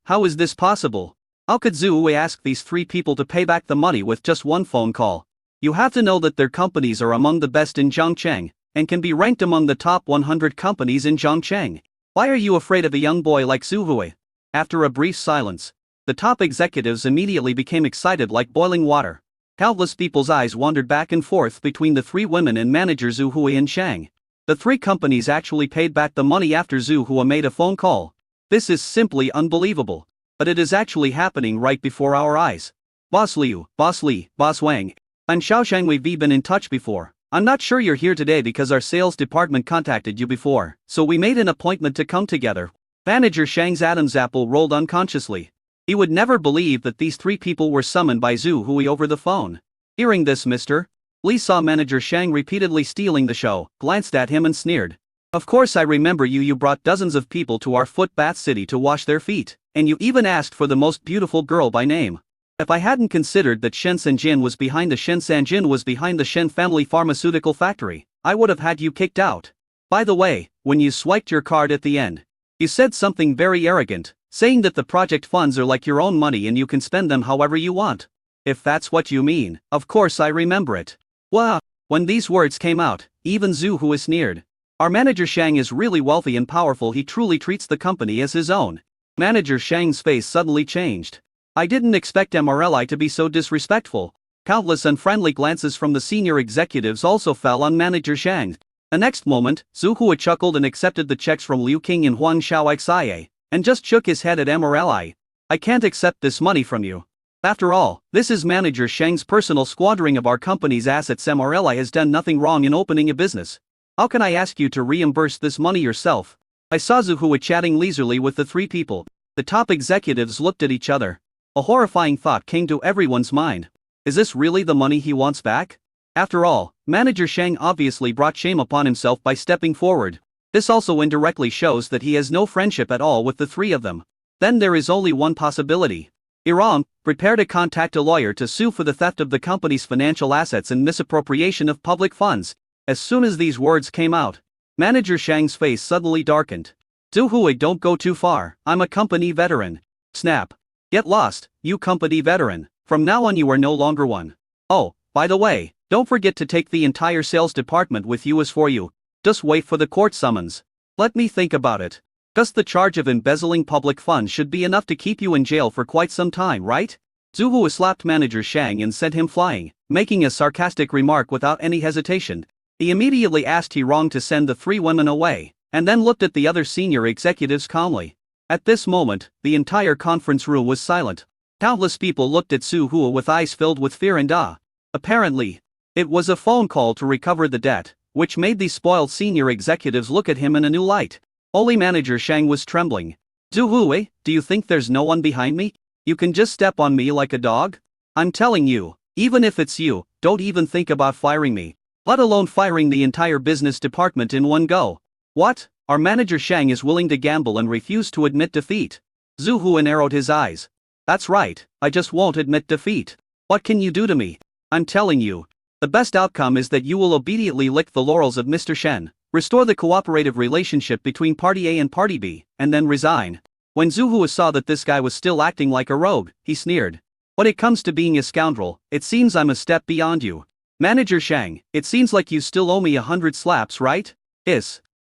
A: How is this possible? How could Zhu Wei ask these three people to pay back the money with just one phone call? You have to know that their companies are among the best in Zhongcheng, and can be ranked among the top 100 companies in Zhongcheng. Why are you afraid of a young boy like Zhu Wei? After a brief silence, the top executives immediately became excited like boiling water. Countless people's eyes wandered back and forth between the three women and manager Zhu Hui and Shang. The three companies actually paid back the money after Zhu Hui made a phone call. This is simply unbelievable. But it is actually happening right before our eyes. Boss Liu, Boss Li, Boss Wang, and Xiaoshang, we've been in touch before. I'm not sure you're here today because our sales department contacted you before, so we made an appointment to come together. Manager Shang's Adam's apple rolled unconsciously. He would never believe that these three people were summoned by Zhu Hui over the phone. Hearing this, Mr. Li saw Manager Shang repeatedly stealing the show, glanced at him and sneered. Of course I remember you. You brought dozens of people to our foot bath city to wash their feet, and you even asked for the most beautiful girl by name. If I hadn't considered that Shen Sanjin was behind the Shen family pharmaceutical factory, I would have had you kicked out. By the way, when you swiped your card at the end, you said something very arrogant, saying that the project funds are like your own money and you can spend them however you want. If that's what you mean, of course I remember it. Wow! When these words came out, even Zhu Hui sneered. Our manager Shang is really wealthy and powerful. He truly treats the company as his own. Manager Shang's face suddenly changed. I didn't expect MRLI to be so disrespectful. Countless unfriendly glances from the senior executives also fell on Manager Shang. The next moment, Zhu Hui chuckled and accepted the checks from Liu Qing and Huang Xiaoxia, and just shook his head at MRLI. I can't accept this money from you. After all, this is Manager Shang's personal squandering of our company's assets. MRLI has done nothing wrong in opening a business. How can I ask you to reimburse this money yourself? I saw Zhu Hui chatting leisurely with the three people. The top executives looked at each other. A horrifying thought came to everyone's mind. Is this really the money he wants back? After all, Manager Shang obviously brought shame upon himself by stepping forward. This also indirectly shows that he has no friendship at all with the three of them. Then there is only one possibility. Iran, prepare to contact a lawyer to sue for the theft of the company's financial assets and misappropriation of public funds. As soon as these words came out, Manager Shang's face suddenly darkened. Zhu Hui, don't go too far. I'm a company veteran. Snap. Get lost, you company veteran. From now on you are no longer one. Oh, by the way, Don't forget to take the entire sales department with you as for you. Just wait for the court summons. Let me think about it. Just the charge of embezzling public funds should be enough to keep you in jail for quite some time, right? Zhu Hu slapped manager Shang and sent him flying, making a sarcastic remark without any hesitation. He immediately asked He Rong to send the three women away, and then looked at the other senior executives calmly. At this moment, the entire conference room was silent. Countless people looked at Zhu Hu with eyes filled with fear and awe. Apparently, it was a phone call to recover the debt, which made these spoiled senior executives look at him in a new light. Only manager Shang was trembling. Zhu Hu, do you think there's no one behind me? You can just step on me like a dog? I'm telling you, even if it's you, don't even think about firing me, let alone firing the entire business department in one go. What? Our manager Shang is willing to gamble and refuse to admit defeat. Zhu Hu narrowed his eyes. That's right, I just won't admit defeat. What can you do to me? I'm telling you, the best outcome is that you will obediently lick the laurels of Mr. Shen, restore the cooperative relationship between Party A and Party B, and then resign. When Zhu Hu saw that this guy was still acting like a rogue, he sneered. When it comes to being a scoundrel, it seems I'm a step beyond you. Manager Shang, it seems like you still owe me 100 slaps, right?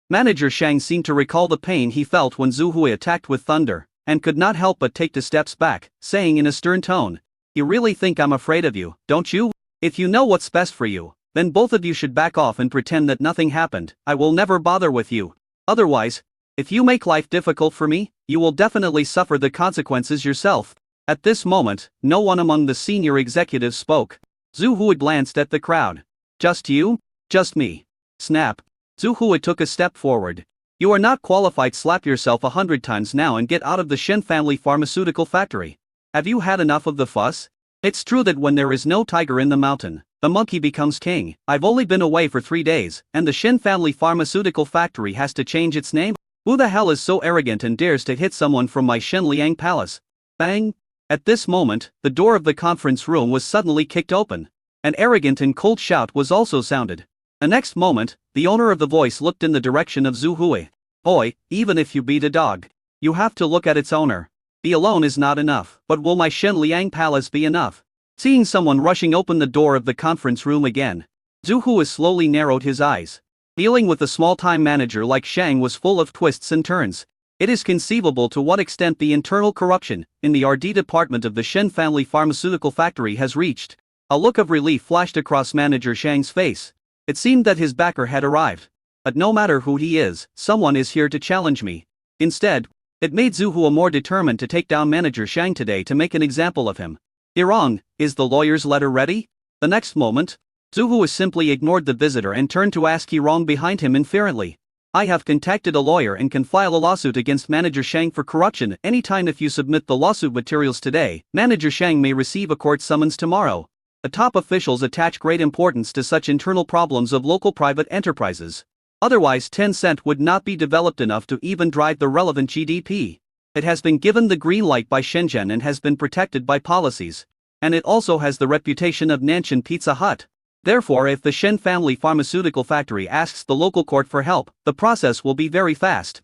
A: Manager Shang seemed to recall the pain he felt when Zhu Hu attacked with thunder, and could not help but take 2 steps back, saying in a stern tone, You really think I'm afraid of you, don't you? If you know what's best for you, then both of you should back off and pretend that nothing happened. I will never bother with you. Otherwise, if you make life difficult for me, you will definitely suffer the consequences yourself. At this moment, no one among the senior executives spoke. Zhu Hu glanced at the crowd. Just you? Just me. Snap. Zhu Hu took a step forward. You are not qualified. Slap yourself 100 times now and get out of the Shen family pharmaceutical factory. Have you had enough of the fuss? It's true that when there is no tiger in the mountain, the monkey becomes king. I've only been away for 3 days, and the Shen family pharmaceutical factory has to change its name? Who the hell is so arrogant and dares to hit someone from my Shenliang palace? Bang! At this moment, the door of the conference room was suddenly kicked open. An arrogant and cold shout was also sounded. The next moment, the owner of the voice looked in the direction of Zhu Hu. Boy, even if you beat a dog, you have to look at its owner. Be alone is not enough, but will my Shenliang palace be enough? Seeing someone rushing open the door of the conference room again, Zhu Hu slowly narrowed his eyes. Dealing with a small-time manager like Shang was full of twists and turns. It is conceivable to what extent the internal corruption in the R&D department of the Shen family pharmaceutical factory has reached. A look of relief flashed across manager Shang's face. It seemed that his backer had arrived. But no matter who he is, someone is here to challenge me. Instead, it made Zhu Hu more determined to take down manager Shang today to make an example of him. He Rong, is the lawyer's letter ready? The next moment, Zhu Hu simply ignored the visitor and turned to ask He Rong behind him inferently. I have contacted a lawyer and can file a lawsuit against manager Shang for corruption anytime. If you submit the lawsuit materials today, manager Shang may receive a court summons tomorrow. The top officials attach great importance to such internal problems of local private enterprises. Otherwise, Tencent would not be developed enough to even drive the relevant GDP. It has been given the green light by Shenzhen and has been protected by policies. And it also has the reputation of Nanshan Pizza Hut. Therefore, if the Shen family pharmaceutical factory asks the local court for help, the process will be very fast.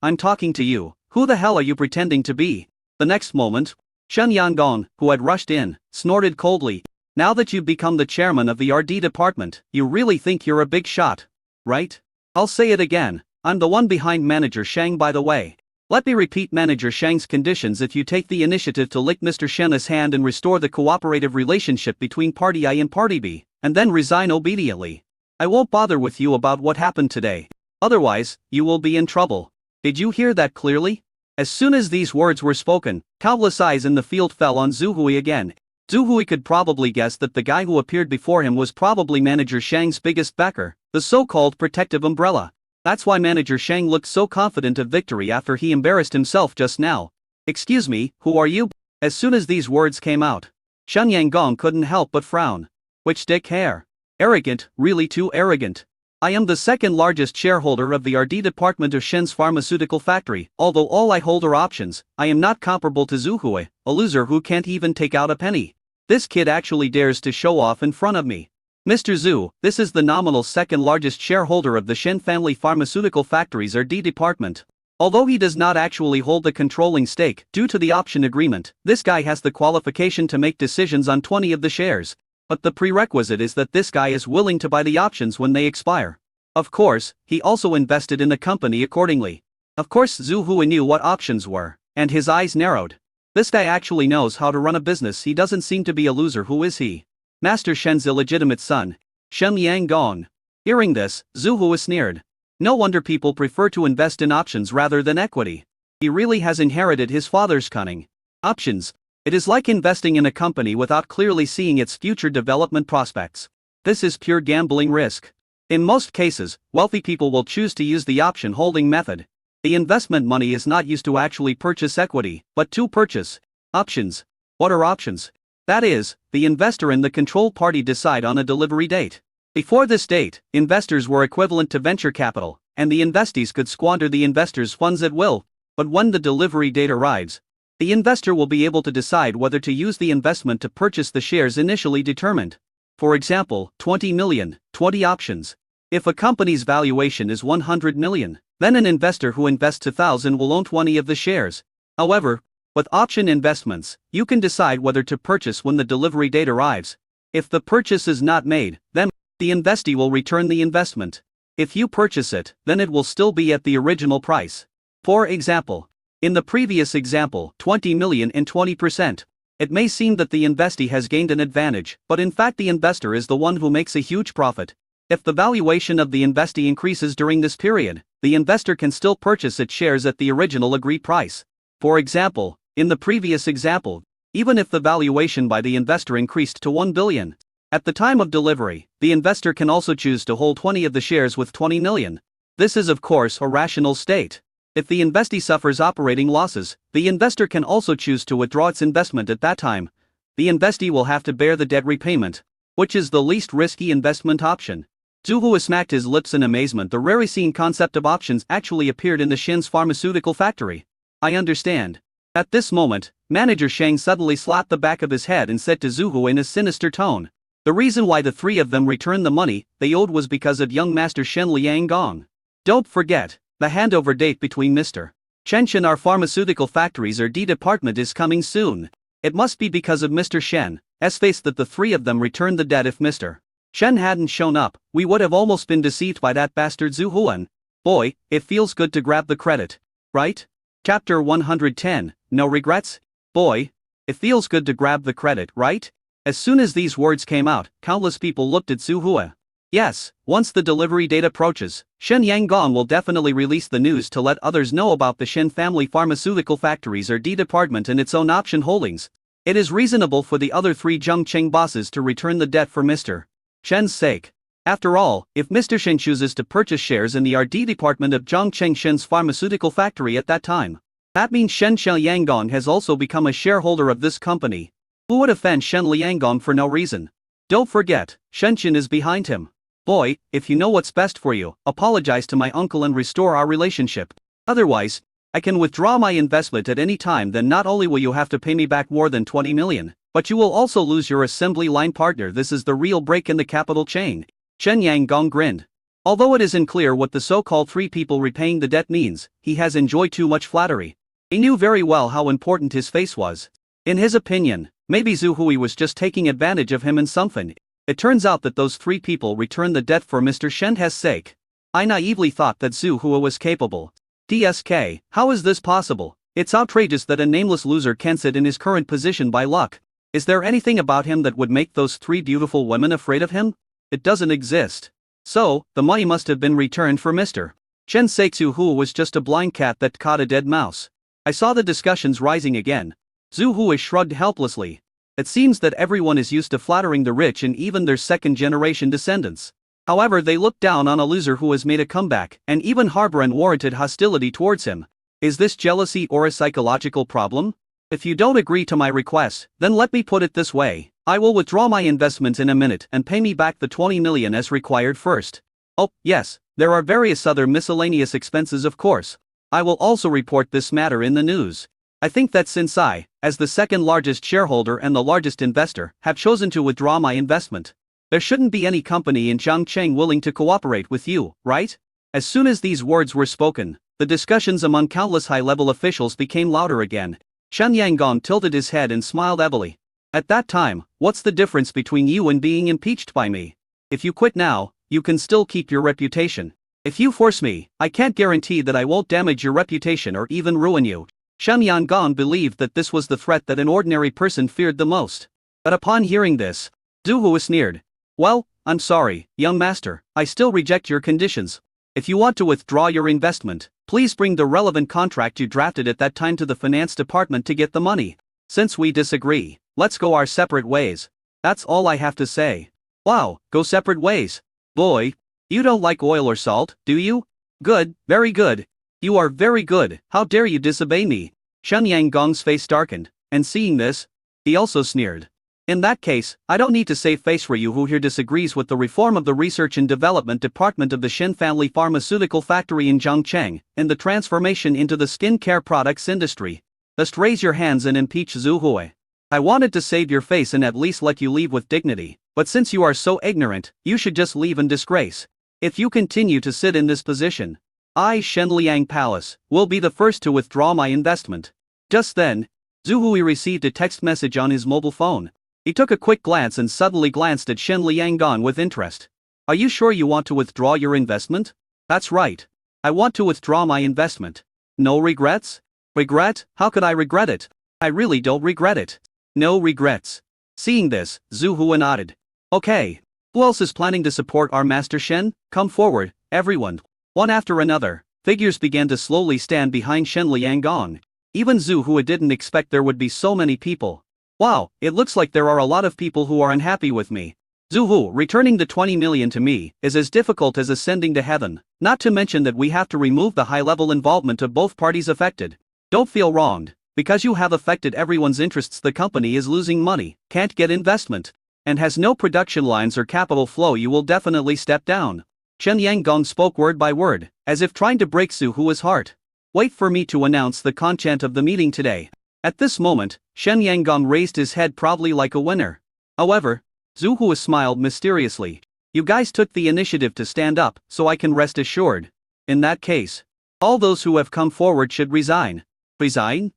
A: I'm talking to you. Who the hell are you pretending to be? The next moment, Shen Yanggong, who had rushed in, snorted coldly. Now that you've become the chairman of the R&D department, you really think you're a big shot, right? I'll say it again, I'm the one behind manager Shang, by the way. Let me repeat manager Shang's conditions. If you take the initiative to lick Mr. Shen's hand and restore the cooperative relationship between Party A and Party B, and then resign obediently, I won't bother with you about what happened today. Otherwise, you will be in trouble. Did you hear that clearly? As soon as these words were spoken, countless eyes in the field fell on Zhu Hu again. Zhu Hu could probably guess that the guy who appeared before him was probably manager Shang's biggest backer, the so-called protective umbrella. That's why manager Shang looked so confident of victory after he embarrassed himself just now. Excuse me, who are you? As soon as these words came out, Shen Yanggong couldn't help but frown. Which dick hair? Arrogant, really too arrogant. I am the second largest shareholder of the R&D department of Shen's pharmaceutical factory. Although all I hold are options, I am not comparable to Zhu Hu, a loser who can't even take out a penny. This kid actually dares to show off in front of me. Mr. Zhu, this is the nominal second largest shareholder of the Shen family pharmaceutical factory's R&D department. Although he does not actually hold the controlling stake due to the option agreement, this guy has the qualification to make decisions on 20 of the shares. But the prerequisite is that this guy is willing to buy the options when they expire. Of course, he also invested in the company accordingly. Of course, Zhu Hui knew what options were, and his eyes narrowed. This guy actually knows how to run a business. He doesn't seem to be a loser. Who is he? Master Shen's illegitimate son, Shen Yanggong. Hearing this, Zhu Hui sneered. No wonder people prefer to invest in options rather than equity. He really has inherited his father's cunning. Options. It is like investing in a company without clearly seeing its future development prospects. This is pure gambling risk. In most cases, wealthy people will choose to use the option holding method. The investment money is not used to actually purchase equity, but to purchase options. What are options? That is, the investor and the control party decide on a delivery date. Before this date, investors were equivalent to venture capital, and the investees could squander the investors' funds at will. But when the delivery date arrives, the investor will be able to decide whether to use the investment to purchase the shares initially determined. For example, 20 million, 20 options. If a company's valuation is 100 million, then an investor who invests 1,000 will own 20 of the shares. However, with option investments, you can decide whether to purchase when the delivery date arrives. If the purchase is not made, then the investee will return the investment. If you purchase it, then it will still be at the original price. For example, in the previous example, 20 million and 20%. It may seem that the investee has gained an advantage, but in fact the investor is the one who makes a huge profit. If the valuation of the investee increases during this period, the investor can still purchase its shares at the original agreed price. For example, in the previous example, even if the valuation by the investor increased to 1 billion, at the time of delivery, the investor can also choose to hold 20 of the shares with 20 million. This is of course a rational state. If the investee suffers operating losses, the investor can also choose to withdraw its investment at that time. The investee will have to bear the debt repayment, which is the least risky investment option. Zhu Hui smacked his lips in amazement. The rarely seen concept of options actually appeared in the Shen's pharmaceutical factory. I understand. At this moment, Manager Sheng suddenly slapped the back of his head and said to Zhu Hui in a sinister tone. The reason why the three of them returned the money they owed was because of young Master Shen Lianggong. Don't forget, the handover date between Mr. Chen and our pharmaceutical factories or D department is coming soon. It must be because of Mr. Shen's face that the three of them returned the debt. If Mr. Chen hadn't shown up, we would have almost been deceived by that bastard Zhu Huan. Boy, it feels good to grab the credit. Right? Chapter 110, No Regrets? Boy, it feels good to grab the credit, right? As soon as these words came out, countless people looked at Zhu Hui. Yes, once the delivery date approaches, Shen Yanggong will definitely release the news to let others know about the Shen family pharmaceutical factories or D department and its own option holdings. It is reasonable for the other three Zhongcheng bosses to return the debt for Mr. Shen's sake. After all, if Mr. Shen chooses to purchase shares in the RD department of Zhongcheng Shen's pharmaceutical factory at that time, that means Shen Yanggong has also become a shareholder of this company. Who would offend Shen Lianggong for no reason? Don't forget, Shen is behind him. Boy, if you know what's best for you, apologize to my uncle and restore our relationship. Otherwise, I can withdraw my investment at any time. Then not only will you have to pay me back more than 20 million, but you will also lose your assembly line partner. This is the real break in the capital chain. Shen Yanggong grinned. Although it isn't clear what the so-called three people repaying the debt means, he has enjoyed too much flattery. He knew very well how important his face was. In his opinion, maybe Zhu Hui was just taking advantage of him in something. It turns out that those three people returned the debt for Mr. Shen's sake. I naively thought that Zhu Hui was capable. TSK, how is this possible? It's outrageous that a nameless loser can sit in his current position by luck. Is there anything about him that would make those three beautiful women afraid of him? It doesn't exist. So, the money must have been returned for Mr. Shen's sake. Zhu Hui was just a blind cat that caught a dead mouse. I saw the discussions rising again. Zhu Hui shrugged helplessly. It seems that everyone is used to flattering the rich and even their second-generation descendants. However, they look down on a loser who has made a comeback and even harbor unwarranted hostility towards him. Is this jealousy or a psychological problem? If you don't agree to my request, then let me put it this way. I will withdraw my investment in a minute and pay me back the 20 million as required first. Oh, yes, there are various other miscellaneous expenses of course. I will also report this matter in the news. I think that since I, as the second largest shareholder and the largest investor, have chosen to withdraw my investment, there shouldn't be any company in Zhongcheng willing to cooperate with you, right? As soon as these words were spoken, the discussions among countless high-level officials became louder again. Shen Yanggong tilted his head and smiled heavily. At that time, What's the difference between you and being impeached by me? If you quit now, you can still keep your reputation. If you force me, I can't guarantee that I won't damage your reputation or even ruin you. Shen Yangon believed that this was the threat that an ordinary person feared the most. But upon hearing this, Zhu Hu sneered. Well, I'm sorry, young master, I still reject your conditions. If you want to withdraw your investment, please bring the relevant contract you drafted at that time to the finance department to get the money. Since we disagree, let's go our separate ways. That's all I have to say. Wow, go separate ways. Boy, you don't like oil or salt, do you? Good, very good. You are very good, how dare you disobey me? Shen Yanggong's face darkened, and seeing this, he also sneered. In that case, I don't need to save face for you who here disagrees with the reform of the Research and Development Department of the Shen Family Pharmaceutical Factory in Zhangcheng, and the transformation into the skincare products industry. Just raise your hands and impeach Zhu Hui. I wanted to save your face and at least let you leave with dignity, but since you are so ignorant, you should just leave in disgrace. If you continue to sit in this position, I, Shenliang Palace, will be the first to withdraw my investment. Just then, Zhu Hui received a text message on his mobile phone. He took a quick glance and suddenly glanced at Shen Lianggan with interest. Are you sure you want to withdraw your investment? That's right. I want to withdraw my investment. No regrets? Regret? How could I regret it? I really don't regret it. No regrets. Seeing this, Zhu Hu nodded. Okay. Who else is planning to support our Master Shen? Come forward, everyone. One after another, figures began to slowly stand behind Shen Lianggan. Even Zhu Hu didn't expect there would be so many people. Wow, it looks like there are a lot of people who are unhappy with me. Zhu Hu, returning the 20 million to me is as difficult as ascending to heaven, not to mention that we have to remove the high-level involvement of both parties affected. Don't feel wronged, because you have affected everyone's interests. The company is losing money, can't get investment, and has no production lines or capital flow. You will definitely step down. Chen Yanggong spoke word by word, as if trying to break Zhu Hu's heart. Wait for me to announce the content of the meeting today. At this moment, Shen Yanggong raised his head proudly like a winner. However, Zhu Hu smiled mysteriously. You guys took the initiative to stand up, so I can rest assured. In that case, all those who have come forward should resign. Resign?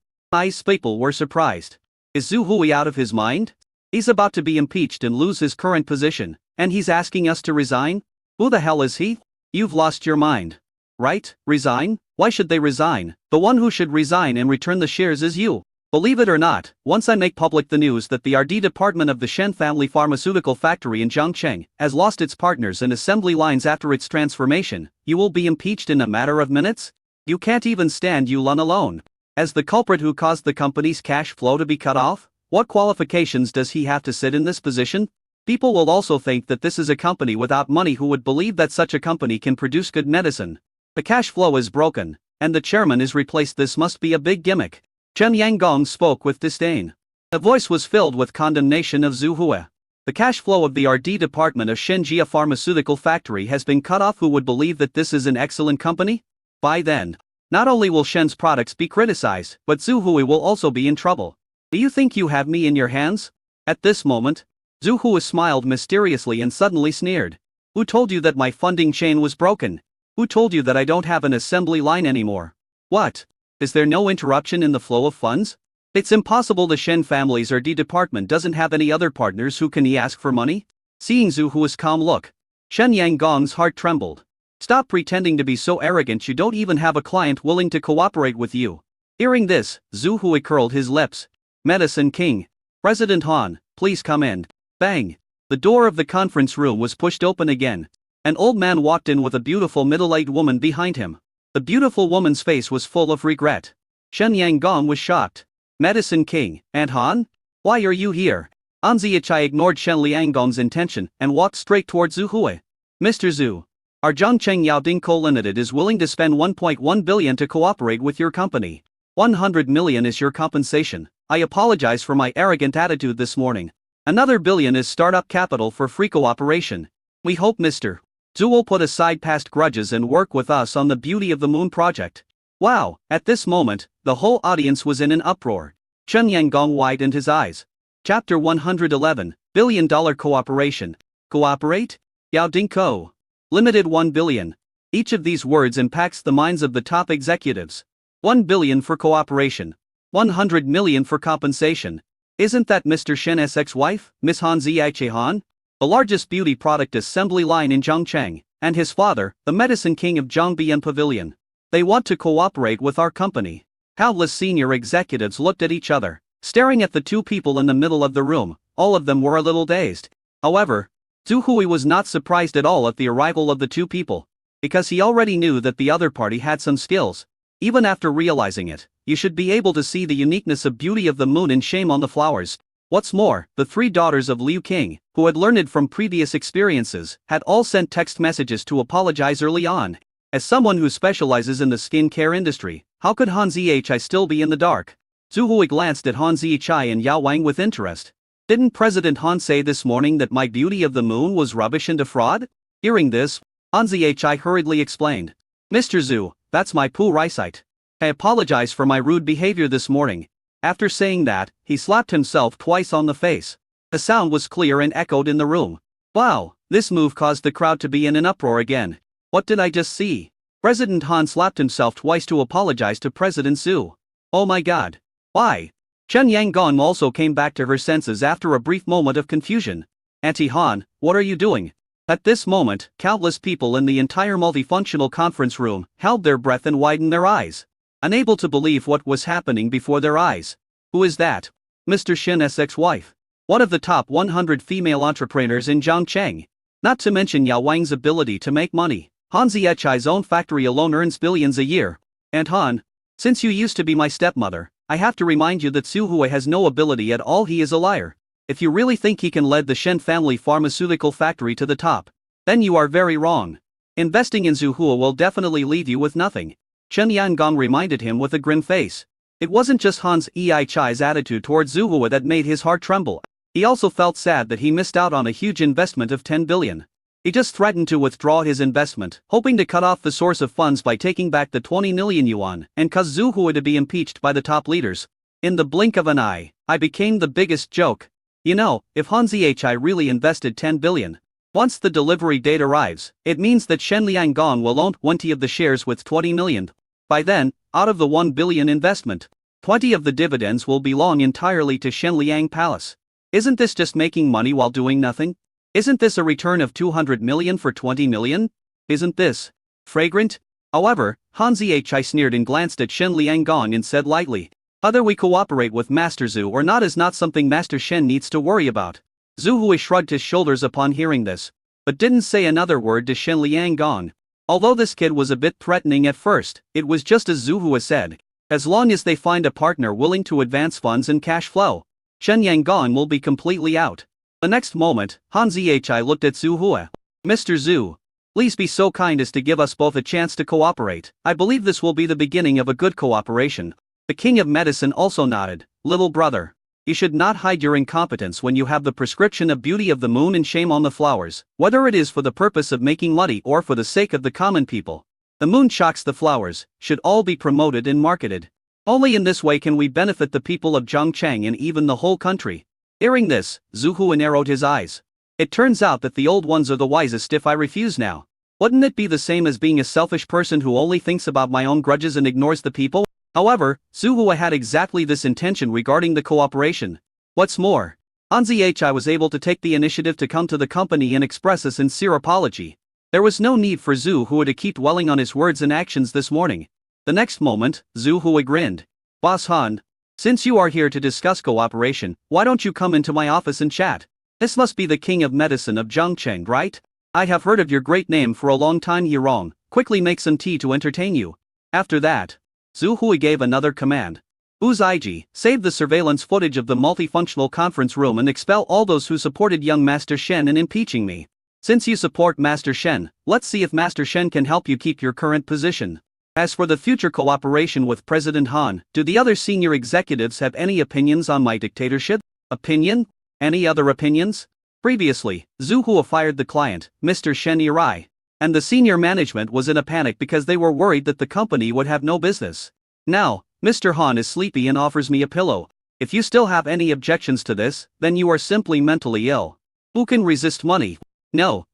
A: People were surprised. Is Zhu Hu out of his mind? He's about to be impeached and lose his current position, and he's asking us to resign? Who the hell is he? You've lost your mind. Right? Resign? Why should they resign? The one who should resign and return the shares is you. Believe it or not, once I make public the news that the R&D department of the Shen Family Pharmaceutical Factory in Zhangcheng has lost its partners and assembly lines after its transformation, you will be impeached in a matter of minutes? You can't even stand Yulan alone. As the culprit who caused the company's cash flow to be cut off, what qualifications does he have to sit in this position? People will also think that this is a company without money. Who would believe that such a company can produce good medicine? The cash flow is broken, and the chairman is replaced. This must be a big gimmick. Chen Yanggong spoke with disdain. The voice was filled with condemnation of Zhu Hu. The cash flow of the R&D department of Shenjia Pharmaceutical Factory has been cut off. Who would believe that this is an excellent company? By then, not only will Shen's products be criticized, but Zhu Hu will also be in trouble. Do you think you have me in your hands? At this moment, Zhu Hu smiled mysteriously and suddenly sneered. Who told you that my funding chain was broken? Who told you that I don't have an assembly line anymore? What? Is there no interruption in the flow of funds? It's impossible. The Shen family's R&D department doesn't have any other partners. Who can he ask for money? Seeing Zhu Hu's calm look, Shen Yanggong's heart trembled. Stop pretending to be so arrogant. You don't even have a client willing to cooperate with you. Hearing this, Zhu Hu curled his lips. Medicine King. President Han, please come in. Bang! The door of the conference room was pushed open again. An old man walked in with a beautiful middle-aged woman behind him. The beautiful woman's face was full of regret. Shen Yanggong was shocked. Medicine King, Aunt Han? Why are you here? An Ziyichai ignored Shen Lianggong's intention and walked straight towards Zhu Hu. Mr. Zhu, our Zhangcheng Yaoding Co. Limited is willing to spend 1.1 billion to cooperate with your company. 100 million is your compensation. I apologize for my arrogant attitude this morning. Another billion is startup capital for free cooperation. We hope Mr. Zhu will put aside past grudges and work with us on the Beauty of the Moon project. Wow! At this moment, the whole audience was in an uproar. Chen Yanggong widened his eyes. Chapter 111, $1 billion cooperation. Cooperate? Yaoding Co. Limited 1 billion. Each of these words impacts the minds of the top executives. 1 billion for cooperation. 100 million for compensation. Isn't that Mr. Shen's ex-wife, Miss Han Ziaiche Han? The largest beauty product assembly line in Zhongcheng, and his father, the medicine king of Zhongbian Pavilion. They want to cooperate with our company. Countless senior executives looked at each other, staring at the two people in the middle of the room. All of them were a little dazed. However, Zhu Hui was not surprised at all at the arrival of the two people, because he already knew that the other party had some skills. Even after realizing it, you should be able to see the uniqueness of beauty of the moon and shame on the flowers. What's more, the three daughters of Liu King, who had learned from previous experiences, had all sent text messages to apologize early on. As someone who specializes in the skincare industry, how could Han Zichai still be in the dark? Zhu Hui glanced at Han Zichai and Yao Wang with interest. Didn't President Han say this morning that my beauty of the moon was rubbish and a fraud? Hearing this, Han Zichai hurriedly explained. Mr. Zhu, that's my poor eyesight. I apologize for my rude behavior this morning. After saying that, he slapped himself twice on the face. The sound was clear and echoed in the room. Wow, this move caused the crowd to be in an uproar again. What did I just see? President Han slapped himself twice to apologize to President Zhu. Oh my god. Why? Chen Yangon also came back to her senses after a brief moment of confusion. Auntie Han, what are you doing? At this moment, countless people in the entire multifunctional conference room held their breath and widened their eyes, unable to believe what was happening before their eyes. Who is that? Mr. Shen's ex-wife. One of the top 100 female entrepreneurs in Zhongcheng. Not to mention Yao Wang's ability to make money. Han Ziechai's own factory alone earns billions a year. And Han, since you used to be my stepmother, I have to remind you that Zhu Hui has no ability at all. He is a liar. If you really think he can lead the Shen family pharmaceutical factory to the top, then you are very wrong. Investing in Zhu Hui will definitely leave you with nothing. Chen Yangong reminded him with a grim face. It wasn't just Hans Ziechai's attitude towards Zhu Hui that made his heart tremble. He also felt sad that he missed out on a huge investment of 10 billion. He just threatened to withdraw his investment, hoping to cut off the source of funds by taking back the 20 million yuan and cause Zhu Hui to be impeached by the top leaders. In the blink of an eye, I became the biggest joke. You know, if Han Ziechai really invested 10 billion, once the delivery date arrives, it means that Shen Lianggong will own 20 of the shares with 20 million. By then, out of the 1 billion investment, 20 of the dividends will belong entirely to Shen Liang Palace. Isn't this just making money while doing nothing? Isn't this a return of 200 million for 20 million? Isn't this fragrant? However, Han Ziechai sneered and glanced at Shen Lianggong and said lightly, whether we cooperate with Master Zhu or not is not something Master Shen needs to worry about. Zhu Hui shrugged his shoulders upon hearing this, but didn't say another word to Shen Lianggong. Although this kid was a bit threatening at first, it was just as Zhu Hui said. As long as they find a partner willing to advance funds and cash flow, Shen Yanggong will be completely out. The next moment, Han Ziechai looked at Zhu Hui. Mr. Zhu, please be so kind as to give us both a chance to cooperate. I believe this will be the beginning of a good cooperation. The king of medicine also nodded. Little brother, you should not hide your incompetence when you have the prescription of beauty of the moon and shame on the flowers, whether it is for the purpose of making money or for the sake of the common people. The moon shocks the flowers, should all be promoted and marketed. Only in this way can we benefit the people of Zhongcheng and even the whole country. Hearing this, Zhu Hui narrowed his eyes. It turns out that the old ones are the wisest if I refuse now. Wouldn't it be the same as being a selfish person who only thinks about my own grudges and ignores the people? However, Zhu Hui had exactly this intention regarding the cooperation. What's more, Han Ziechai was able to take the initiative to come to the company and express a sincere apology. There was no need for Zhu Hui to keep dwelling on his words and actions this morning. The next moment, Zhu Hui grinned. Boss Han, since you are here to discuss cooperation, why don't you come into my office and chat? This must be the king of medicine of Zhongcheng, right? I have heard of your great name for a long time. Yirong, quickly make some tea to entertain you. After that, Zhu Hui gave another command. Uzaiji, save the surveillance footage of the multifunctional conference room and expel all those who supported young Master Shen in impeaching me. Since you support Master Shen, let's see if Master Shen can help you keep your current position. As for the future cooperation with President Han, do the other senior executives have any opinions on my dictatorship? Opinion? Any other opinions? Previously, Zhu Hui fired the client, Mr. Shen Yirai, and the senior management was in a panic because they were worried that the company would have no business. Now, Mr. Han is sleepy and offers me a pillow. If you still have any objections to this, then you are simply mentally ill. Who can resist money? No.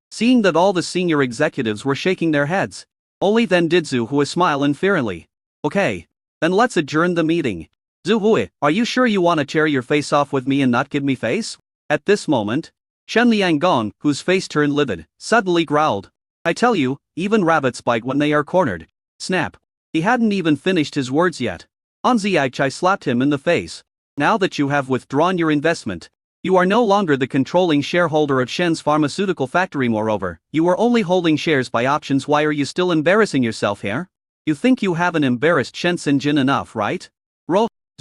A: Seeing that all the senior executives were shaking their heads, only then did Zhu Hui smile unfearingly. Okay, then let's adjourn the meeting. Zhu Hui, are you sure you want to tear your face off with me and not give me face? At this moment, Shen Liangong, whose face turned livid, suddenly growled. I tell you, even rabbits bite when they are cornered. Snap. He hadn't even finished his words yet. Han Zichai slapped him in the face. Now that you have withdrawn your investment, you are no longer the controlling shareholder of Shen's pharmaceutical factory. Moreover, you are only holding shares by options. Why are you still embarrassing yourself here? You think you haven't embarrassed Shen Sinjin enough, right?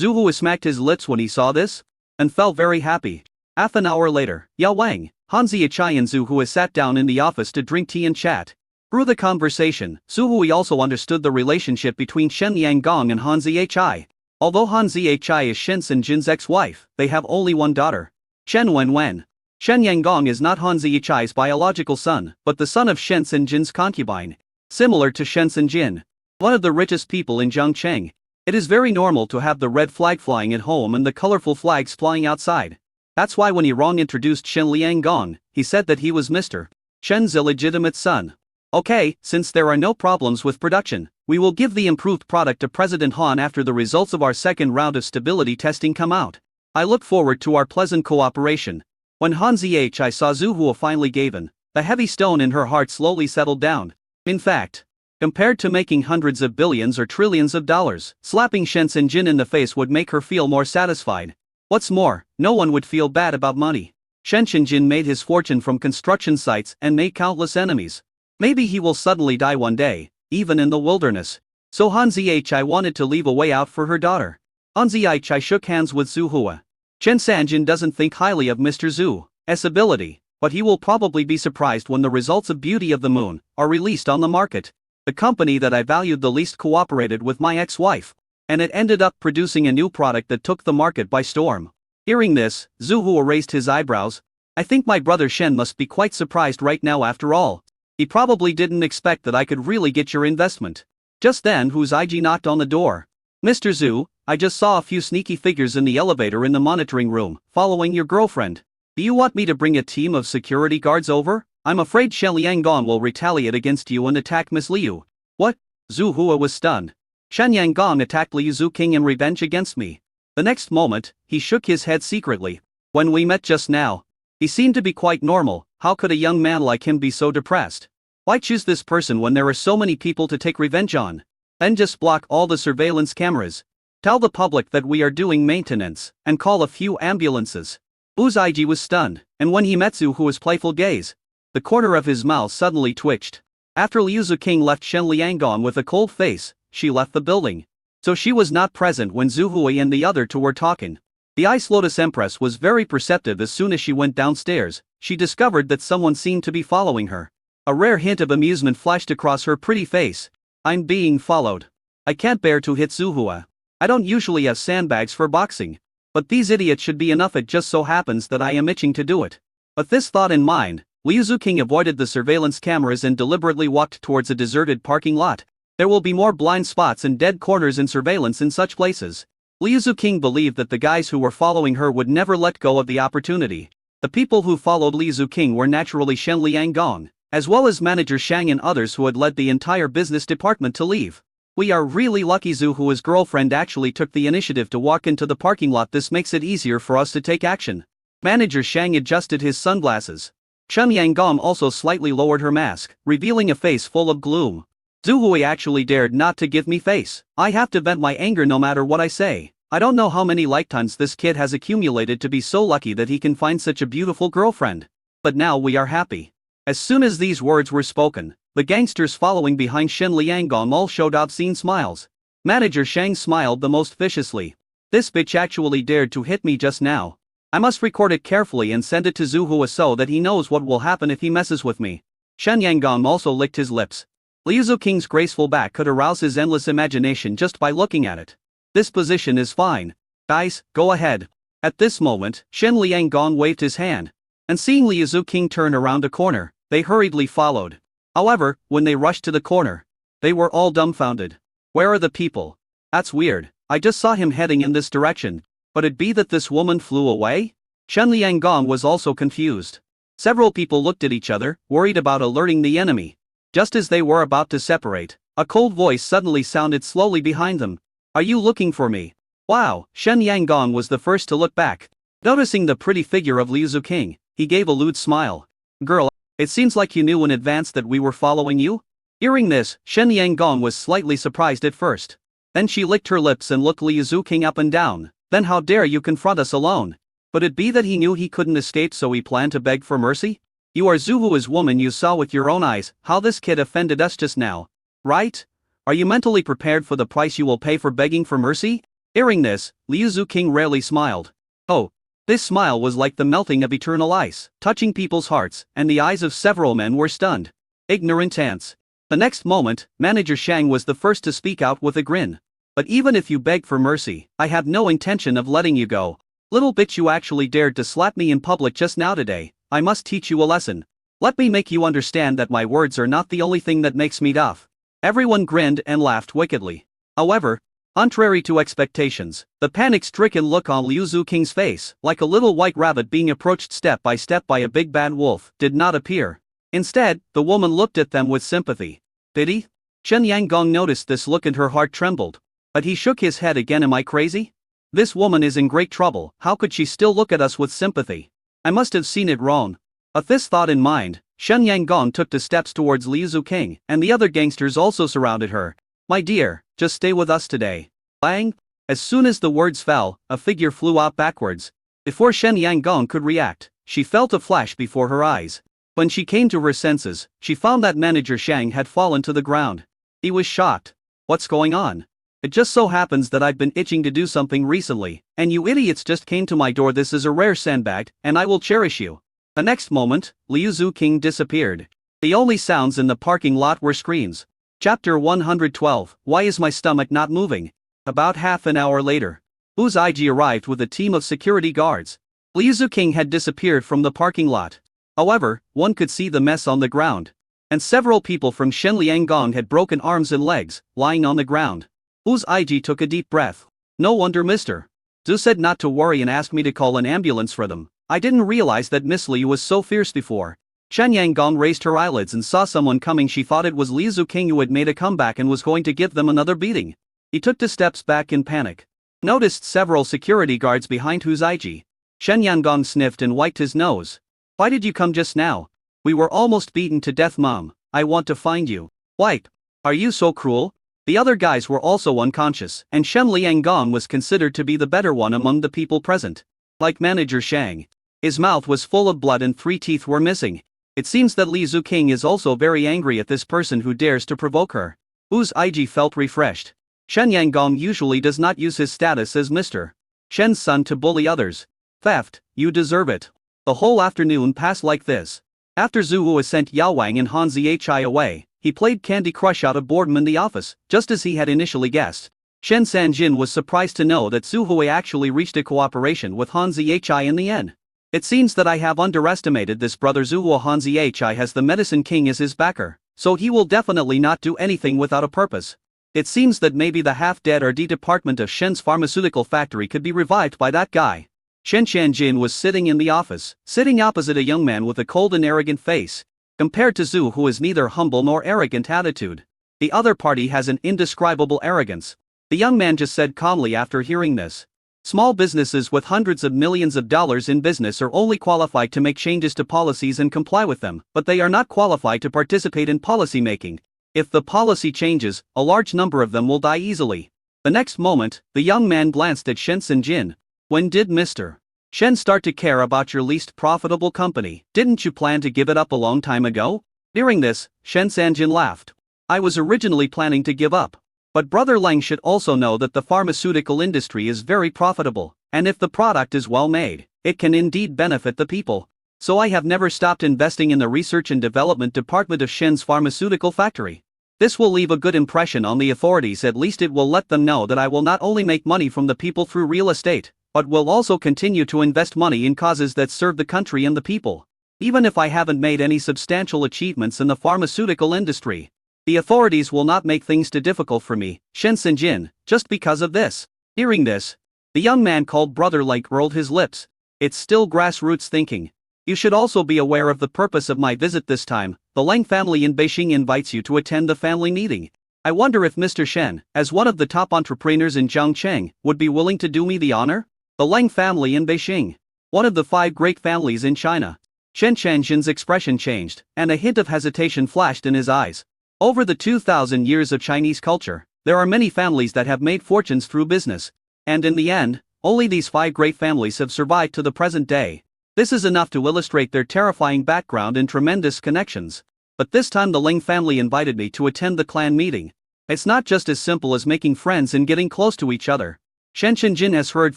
A: Zhu Hui smacked his lips when he saw this, and felt very happy. Half an hour later, Yao Wang, Han Zichai and Zhu Hui sat down in the office to drink tea and chat. Through the conversation, Zhu Hui also understood the relationship between Shen Liangong and Han Zichai. Although Han Zichai is Shen Sinjin's ex-wife, they have only one daughter, Shen Wenwen. Shen Yanggong is not Han Zichai's biological son, but the son of Shen Sinjin's concubine. Similar to Shen Sinjin, one of the richest people in Zhangcheng, it is very normal to have the red flag flying at home and the colorful flags flying outside. That's why when he wrong introduced Shen Liangong, he said that he was Mr. Shen's illegitimate son. Okay, since there are no problems with production, we will give the improved product to President Han after the results of our second round of stability testing come out. I look forward to our pleasant cooperation. When Han Zichai saw Zhu Hui finally gave in, the heavy stone in her heart slowly settled down. In fact, compared to making hundreds of billions or trillions of dollars, slapping Shen Sinjin in the face would make her feel more satisfied. What's more, no one would feel bad about money. Shen Sinjin made his fortune from construction sites and made countless enemies. Maybe he will suddenly die one day, even in the wilderness. So Han Zichai wanted to leave a way out for her daughter. Han Zichai shook hands with Zhu Hui. Shen Sanjin doesn't think highly of Mr. Zhu's ability, but he will probably be surprised when the results of Beauty of the Moon are released on the market. The company that I valued the least cooperated with my ex-wife, and it ended up producing a new product that took the market by storm. Hearing this, Zhu Hui raised his eyebrows. I think my brother Shen must be quite surprised right now after all. He probably didn't expect that I could really get your investment. Just then whose IG knocked on the door. Mr. Zhu, I just saw a few sneaky figures in the elevator in the monitoring room, following your girlfriend. Do you want me to bring a team of security guards over? I'm afraid Shen Liangong will retaliate against you and attack Miss Liu. What? Zhu Hui was stunned. Shen Yanggong attacked Liu Zuqing in revenge against me. The next moment, he shook his head secretly. When we met just now, he seemed to be quite normal. How could a young man like him be so depressed? Why choose this person when there are so many people to take revenge on? Then just block all the surveillance cameras. Tell the public that we are doing maintenance, and call a few ambulances. Wu's IG was stunned, and when he met Zhu Hui's playful gaze, the corner of his mouth suddenly twitched. After Liu Zuqing left Shen Liangong with a cold face, she left the building. So she was not present when Zhu Hui and the other two were talking. The Ice Lotus Empress was very perceptive. As soon as she went downstairs, she discovered that someone seemed to be following her. A rare hint of amusement flashed across her pretty face. I'm being followed. I can't bear to hit Zhu Hui. I don't usually have sandbags for boxing, but these idiots should be enough. It just so happens that I am itching to do it. With this thought in mind, Liu Zuqing avoided the surveillance cameras and deliberately walked towards a deserted parking lot. There will be more blind spots and dead corners in surveillance in such places. Liu Zuqing believed that the guys who were following her would never let go of the opportunity. The people who followed Liu Zuqing were naturally Shen Liangong, as well as manager Shang and others who had led the entire business department to leave. We are really lucky Zhu Hui's girlfriend actually took the initiative to walk into the parking lot. This makes it easier for us to take action. Manager Shang adjusted his sunglasses. Shen Yanggong also slightly lowered her mask, revealing a face full of gloom. Zhu Hui actually dared not to give me face. I have to vent my anger no matter what I say. I don't know how many lifetimes this kid has accumulated to be so lucky that he can find such a beautiful girlfriend. But now we are happy. As soon as these words were spoken, the gangsters following behind Shen Liangong all showed obscene smiles. Manager Shang smiled the most viciously. This bitch actually dared to hit me just now. I must record it carefully and send it to Zhu Hui so that he knows what will happen if he messes with me. Shen Yanggong also licked his lips. Liu Zuqing's graceful back could arouse his endless imagination just by looking at it. This position is fine. Guys, go ahead. At this moment, Shen Liangong waved his hand, and seeing Liu Zuqing turn around a corner, they hurriedly followed. However, when they rushed to the corner, they were all dumbfounded. Where are the people? That's weird. I just saw him heading in this direction. But it be that this woman flew away? Shen Liangong was also confused. Several people looked at each other, worried about alerting the enemy. Just as they were about to separate, a cold voice suddenly sounded slowly behind them. Are you looking for me? Wow, Shen Yanggong was the first to look back. Noticing the pretty figure of Liu Zuking, he gave a lewd smile. Girl, it seems like you knew in advance that we were following you? Hearing this, Shen Yanggong was slightly surprised at first. Then she licked her lips and looked Liu Zuking up and down. Then how dare you confront us alone? Could it be that he knew he couldn't escape, so he planned to beg for mercy? You are Zuhua's woman, you saw with your own eyes how this kid offended us just now. Right? Are you mentally prepared for the price you will pay for begging for mercy? Hearing this, Liu Zuking rarely smiled. Oh. This smile was like the melting of eternal ice, touching people's hearts, and the eyes of several men were stunned. Ignorant ants. The next moment, Manager Shang was the first to speak out with a grin. But even if you beg for mercy, I have no intention of letting you go. Little bitch, you actually dared to slap me in public just now today. I must teach you a lesson. Let me make you understand that my words are not the only thing that makes me tough. Everyone grinned and laughed wickedly. However, contrary to expectations, the panic-stricken look on Liu Zuking's face, like a little white rabbit being approached step by a big bad wolf, did not appear. Instead, the woman looked at them with sympathy. Pity? Shen Yanggong noticed this look and her heart trembled. But he shook his head again. Am I crazy? This woman is in great trouble. How could she still look at us with sympathy? I must have seen it wrong. With this thought in mind, Shen Yanggong took 2 steps towards Liu Zuking, and the other gangsters also surrounded her. My dear, just stay with us today. Bang! As soon as the words fell, a figure flew out backwards. Before Shen Yanggong could react, she felt a flash before her eyes. When she came to her senses, she found that Manager Shang had fallen to the ground. He was shocked. What's going on? It just so happens that I've been itching to do something recently, and you idiots just came to my door. This is a rare sandbag, and I will cherish you. The next moment, Liu Zuking disappeared. The only sounds in the parking lot were screams. Chapter 112, Why is my stomach not moving? About half an hour later, Wu's IG arrived with a team of security guards. Liu Zuking had disappeared from the parking lot. However, one could see the mess on the ground. And several people from Shen Lianggong had broken arms and legs, lying on the ground. Wu's IG took a deep breath. No wonder Mr. Zhu said not to worry and asked me to call an ambulance for them. I didn't realize that Miss Liu was so fierce before. Shen Yanggong raised her eyelids and saw someone coming. She thought it was Liu Zuking who had made a comeback and was going to give them another beating. He took 2 steps back in panic. Noticed several security guards behind Wu's IG. Shen Yanggong sniffed and wiped his nose. Why did you come just now? We were almost beaten to death, Mom. I want to find you. Wipe. Are you so cruel? The other guys were also unconscious, and Shen Lianggong was considered to be the better one among the people present. Like Manager Shang. His mouth was full of blood and 3 teeth were missing. It seems that Liu Zuking is also very angry at this person who dares to provoke her. Wu's IG felt refreshed. Shen Yanggong usually does not use his status as Mr. Shen's son to bully others. Theft, you deserve it. The whole afternoon passed like this. After Zhu Hu sent Yao Wang and Han Zhi away, he played Candy Crush out of boredom in the office, just as he had initially guessed. Shen Sanjin was surprised to know that Zhu Hu actually reached a cooperation with Han Zhi in the end. It seems that I have underestimated this brother. Zhu Hu. Han Zhi has the Medicine King as his backer, so he will definitely not do anything without a purpose. It seems that maybe the half-dead R&D department of Shen's pharmaceutical factory could be revived by that guy. Shen Sanjin was sitting in the office, sitting opposite a young man with a cold and arrogant face. Compared to Zhu, who is neither humble nor arrogant attitude, the other party has an indescribable arrogance. The young man just said calmly after hearing this. Small businesses with hundreds of millions of dollars in business are only qualified to make changes to policies and comply with them, but they are not qualified to participate in policy making. If the policy changes, a large number of them will die easily. The next moment, the young man glanced at Shen Sanjin. When did Mr. Shen start to care about your least profitable company? Didn't you plan to give it up a long time ago? Hearing this, Shen Sanjin laughed. I was originally planning to give up. But Brother Lang should also know that the pharmaceutical industry is very profitable, and if the product is well made, it can indeed benefit the people. So I have never stopped investing in the research and development department of Shen's pharmaceutical factory. This will leave a good impression on the authorities. At least it will let them know that I will not only make money from the people through real estate, but will also continue to invest money in causes that serve the country and the people. Even if I haven't made any substantial achievements in the pharmaceutical industry, the authorities will not make things too difficult for me, Shen Sanjin, just because of this. Hearing this, the young man called Brother Lake rolled his lips. It's still grassroots thinking. You should also be aware of the purpose of my visit this time. The Lang family in Beijing invites you to attend the family meeting. I wonder if Mr. Shen, as one of the top entrepreneurs in Zhangcheng, would be willing to do me the honor? The Leng family in Beijing. One of the 5 great families in China. Shen Changjian's expression changed, and a hint of hesitation flashed in his eyes. Over the 2,000 years of Chinese culture, there are many families that have made fortunes through business. And in the end, only these 5 great families have survived to the present day. This is enough to illustrate their terrifying background and tremendous connections. But this time the Ling family invited me to attend the clan meeting. It's not just as simple as making friends and getting close to each other. Shen Chenjin has heard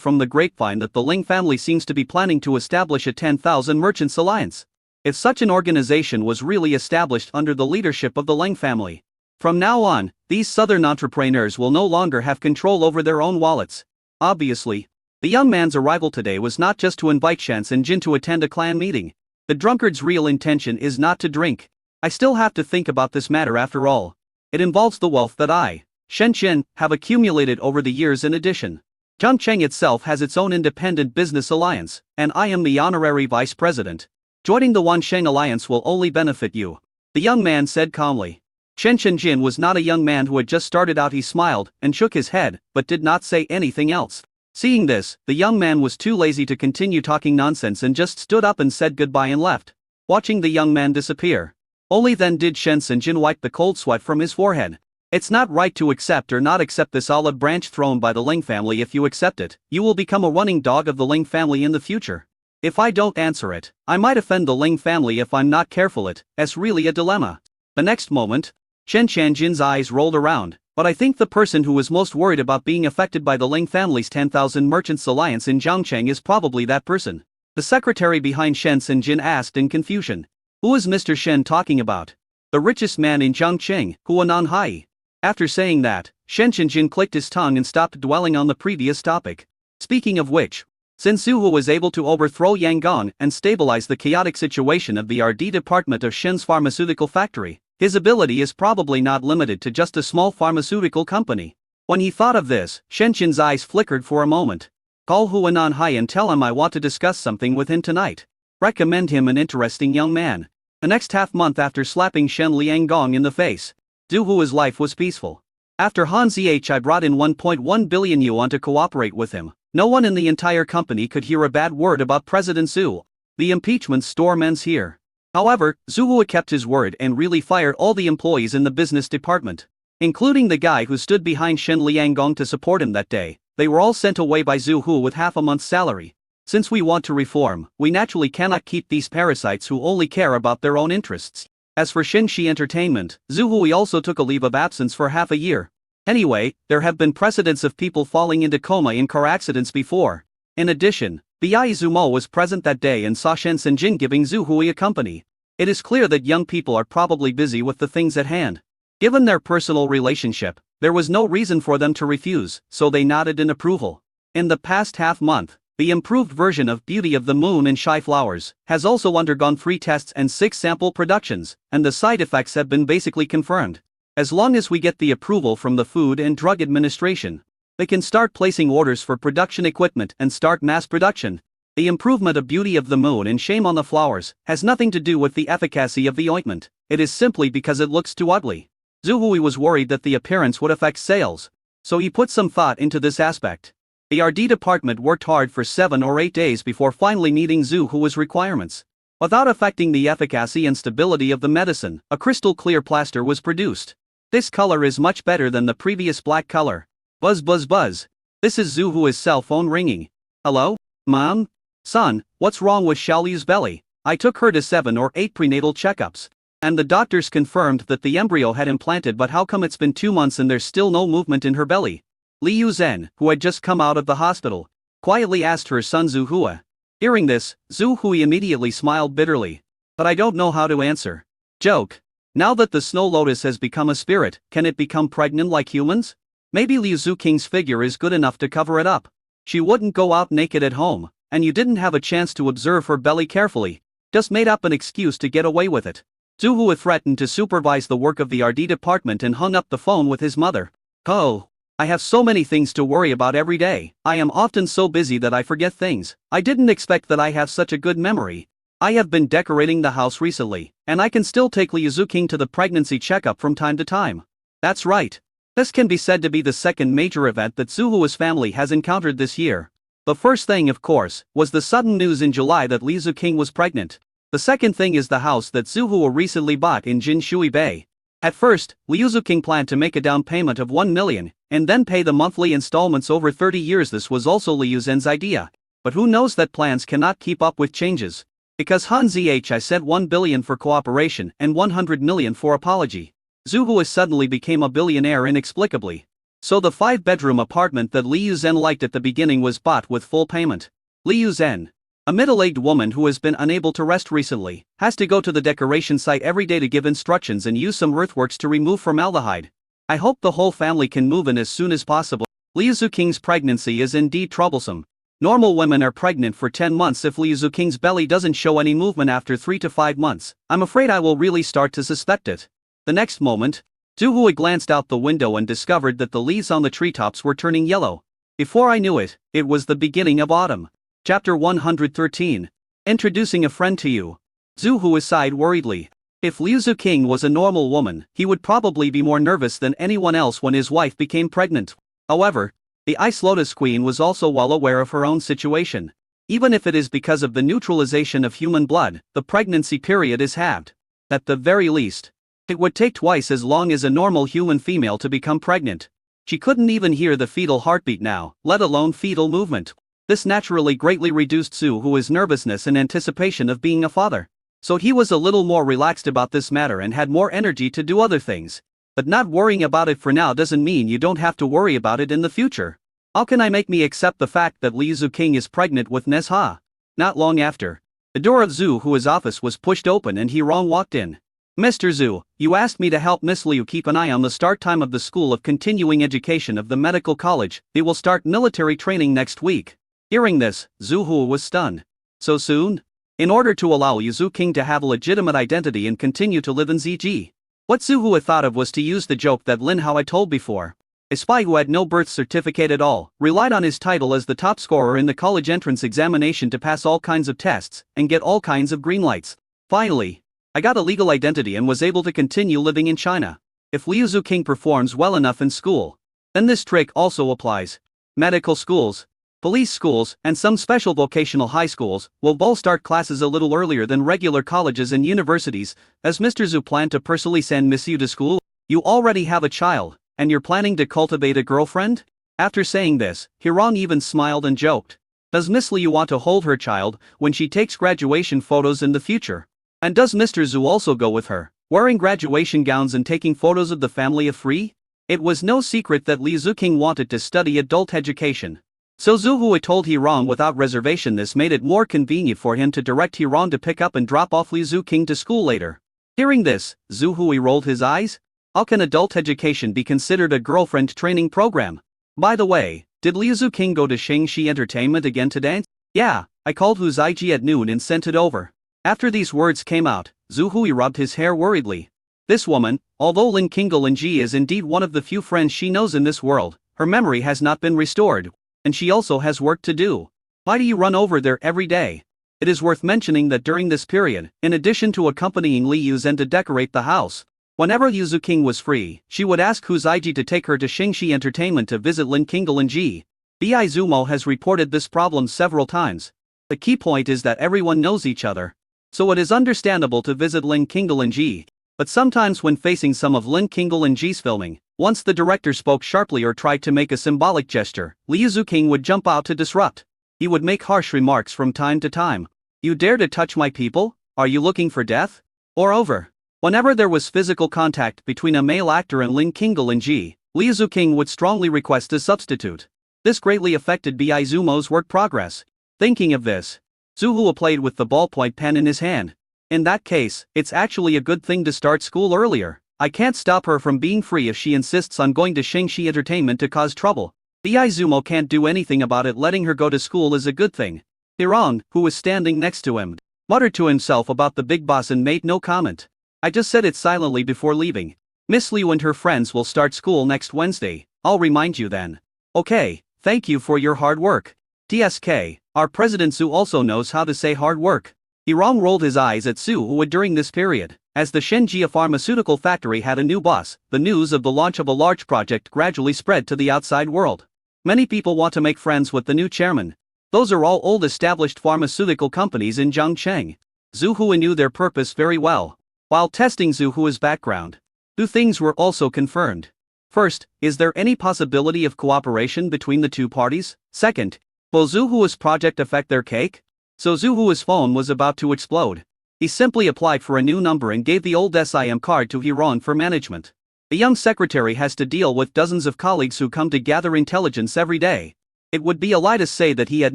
A: from the grapevine that the Ling family seems to be planning to establish a 10,000 merchants alliance. If such an organization was really established under the leadership of the Ling family, from now on, these southern entrepreneurs will no longer have control over their own wallets. Obviously, the young man's arrival today was not just to invite Shen Chenjin to attend a clan meeting. The drunkard's real intention is not to drink. I still have to think about this matter after all. It involves the wealth that I, Shen Chen, have accumulated over the years in addition. Zhangcheng itself has its own independent business alliance, and I am the honorary vice president. Joining the Wansheng alliance will only benefit you, the young man said calmly. Shen Chenjin was not a young man who had just started out. He smiled and shook his head, but did not say anything else. Seeing this, the young man was too lazy to continue talking nonsense and just stood up and said goodbye and left. Watching the young man disappear, only then did Shen Chenjin wipe the cold sweat from his forehead. It's not right to accept or not accept this olive branch thrown by the Ling family. If you accept it, you will become a running dog of the Ling family in the future. If I don't answer it, I might offend the Ling family if I'm not careful. It's really a dilemma. The next moment, Shen Chenjin's eyes rolled around, but I think the person who is most worried about being affected by the Ling family's 10,000 merchants alliance in Zhangcheng is probably that person. The secretary behind Shen Chenjin asked in confusion. Who is Mr. Shen talking about? The richest man in Zhangcheng, Huanan Hai. After saying that, Shen Chenjin clicked his tongue and stopped dwelling on the previous topic. Speaking of which, since Zhu Hu was able to overthrow Yangon and stabilize the chaotic situation of the R&D department of Shen's pharmaceutical factory, his ability is probably not limited to just a small pharmaceutical company. When he thought of this, Shen Chen's eyes flickered for a moment. Call Huanan Hai and tell him I want to discuss something with him tonight. Recommend him an interesting young man. The next half-month after slapping Shen Liangong in the face, Zhu Hu's life was peaceful. After Han Zhi brought in 1.1 billion yuan to cooperate with him, no one in the entire company could hear a bad word about President Zhu. The impeachment storm ends here. However, Zhu Hu kept his word and really fired all the employees in the business department, including the guy who stood behind Shen Liangong to support him that day. They were all sent away by Zhu Hu with half a month's salary. Since we want to reform, we naturally cannot keep these parasites who only care about their own interests. As for Shenxi Entertainment, Zhu Hui also took a leave of absence for half a year. Anyway, there have been precedents of people falling into coma in car accidents before. In addition, Bai Zumo was present that day and saw Shen Chenjin giving Zhu Hui a company. It is clear that young people are probably busy with the things at hand. Given their personal relationship, there was no reason for them to refuse, so they nodded in approval. In the past half-month, the improved version of Beauty of the Moon and Shy Flowers has also undergone 3 tests and 6 sample productions, and the side effects have been basically confirmed. As long as we get the approval from the Food and Drug Administration, they can start placing orders for production equipment and start mass production. The improvement of Beauty of the Moon and Shame on the Flowers has nothing to do with the efficacy of the ointment. It is simply because it looks too ugly. Zhu Hui was worried that the appearance would affect sales, so he put some thought into this aspect. The R&D department worked hard for 7 or 8 days before finally meeting Zhu Hu's requirements. Without affecting the efficacy and stability of the medicine, a crystal clear plaster was produced. This color is much better than the previous black color. Buzz buzz buzz. This is Zhu Hu's cell phone ringing. Hello? Mom? Son, what's wrong with Xiaoliu's belly? I took her to 7 or 8 prenatal checkups, and the doctors confirmed that the embryo had implanted, but how come it's been 2 months and there's still no movement in her belly? Liu Zhen, who had just come out of the hospital, quietly asked her son Zhu Hua. Hearing this, Zhu Hui immediately smiled bitterly. But I don't know how to answer. Joke. Now that the snow lotus has become a spirit, can it become pregnant like humans? Maybe Liu Zuking's figure is good enough to cover it up. She wouldn't go out naked at home, and you didn't have a chance to observe her belly carefully. Just made up an excuse to get away with it. Zhu Hua threatened to supervise the work of the R&D department and hung up the phone with his mother. Oh. I have so many things to worry about every day. I am often so busy that I forget things. I didn't expect that I have such a good memory. I have been decorating the house recently, and I can still take Liu Zuking to the pregnancy checkup from time to time. That's right. This can be said to be the second major event that Zuhu's family has encountered this year. The first thing, of course, was the sudden news in July that Li Zuqing was pregnant. The second thing is the house that Zuhu recently bought in Jinshui Bay. At first, Li Zuqing planned to make a down payment of 1 million, and then pay the monthly installments over 30 years. This was also Liu Zhen's idea. But who knows that plans cannot keep up with changes. Because Han Zhi sent 1 billion for cooperation and 100 million for apology. Zuhu suddenly became a billionaire inexplicably. So the 5-bedroom apartment that Liu Zhen liked at the beginning was bought with full payment. Liu Zhen, a middle-aged woman who has been unable to rest recently, has to go to the decoration site every day to give instructions and use some earthworks to remove formaldehyde. I hope the whole family can move in as soon as possible. Liu Zuqing's pregnancy is indeed troublesome. Normal women are pregnant for 10 months if Liu Zuqing's belly doesn't show any movement after 3 to 5 months. I'm afraid I will really start to suspect it. The next moment, Zuhu glanced out the window and discovered that the leaves on the treetops were turning yellow. Before I knew it, it was the beginning of autumn. Chapter 113. Introducing a friend to you. Zuhu sighed worriedly. If Liu Zuqing was a normal woman, he would probably be more nervous than anyone else when his wife became pregnant. However, the Ice Lotus Queen was also well aware of her own situation. Even if it is because of the neutralization of human blood, the pregnancy period is halved. At the very least, it would take twice as long as a normal human female to become pregnant. She couldn't even hear the fetal heartbeat now, let alone fetal movement. This naturally greatly reduced Zuhu's nervousness in anticipation of being a father. So he was a little more relaxed about this matter and had more energy to do other things. But not worrying about it for now doesn't mean you don't have to worry about it in the future. How can I make me accept the fact that Liu Zuqing is pregnant with Nesha? Not long after, the door of Zuhu's office was pushed open and Hirong walked in. Mr. Zhu, you asked me to help Miss Liu keep an eye on the start time of the School of Continuing Education of the Medical College. They will start military training next week. Hearing this, Zuhu was stunned. So soon? In order to allow Liu Zuqing to have a legitimate identity and continue to live in ZG. What Zuhu thought of was to use the joke that Lin Hao had told before. A spy who had no birth certificate at all, relied on his title as the top scorer in the college entrance examination to pass all kinds of tests and get all kinds of green lights. Finally, I got a legal identity and was able to continue living in China. If Liu Zuqing performs well enough in school, then this trick also applies. Medical schools, police schools, and some special vocational high schools will both start classes a little earlier than regular colleges and universities, as Mr. Zhu planned to personally send Miss Yu to school. You already have a child, and you're planning to cultivate a girlfriend? After saying this, Hirong even smiled and joked. Does Miss Liu want to hold her child when she takes graduation photos in the future? And does Mr. Zhu also go with her, wearing graduation gowns and taking photos of the family of three? It was no secret that Liu Zuqing wanted to study adult education. So Zuhu told Hirong without reservation. This made it more convenient for him to direct Hirong to pick up and drop off Liu Zuqing to school later. Hearing this, Zuhu rolled his eyes. How can adult education be considered a girlfriend training program? By the way, did Liu Zuqing go to Shangxi Entertainment again today? Yeah, I called Hu Ziji at noon and sent it over. After these words came out, Zuhu rubbed his hair worriedly. This woman, although Lin Qingling is indeed one of the few friends she knows in this world, her memory has not been restored. And she also has work to do. Why do you run over there every day? It is worth mentioning that during this period, in addition to accompanying Li Yuzhen to decorate the house, whenever Liu Zuqing was free, she would ask Hu Ziji to take her to Shangxi Entertainment to visit Lin Qingling. Bi Zumo has reported this problem several times. The key point is that everyone knows each other. So it is understandable to visit Lin Qingling. But sometimes when facing some of Lin Qingling's filming, once the director spoke sharply or tried to make a symbolic gesture, Liu Zuqing would jump out to disrupt. He would make harsh remarks from time to time. You dare to touch my people? Are you looking for death? Moreover, whenever there was physical contact between a male actor and Lin Qingling, Liu Zuqing would strongly request a substitute. This greatly affected Bi Zumo's work progress. Thinking of this, Zuhu played with the ballpoint pen in his hand. In that case, it's actually a good thing to start school earlier. I can't stop her from being free if she insists on going to Shangxi Entertainment to cause trouble. Bi Zumo can't do anything about it. Letting her go to school is a good thing. Hirong, who was standing next to him, muttered to himself about the big boss and made no comment. I just said it silently before leaving. Miss Liu and her friends will start school next Wednesday. I'll remind you then. Okay, thank you for your hard work. TSK, our President Su also knows how to say hard work. Hirong rolled his eyes at Su during this period, As the Shenjia pharmaceutical factory had a new boss, the news of the launch of a large project gradually spread to the outside world. Many people want to make friends with the new chairman. Those are all old established pharmaceutical companies in Zhangcheng. Zhu Hui knew their purpose very well. While testing Zhu Hui's background, two things were also confirmed. First, is there any possibility of cooperation between the two parties? Second, will Zhu Hui's project affect their cake? So Zhu Hui's phone was about to explode. He simply applied for a new number and gave the old SIM card to Hiron for management. The young secretary has to deal with dozens of colleagues who come to gather intelligence every day. It would be a lie to say that he had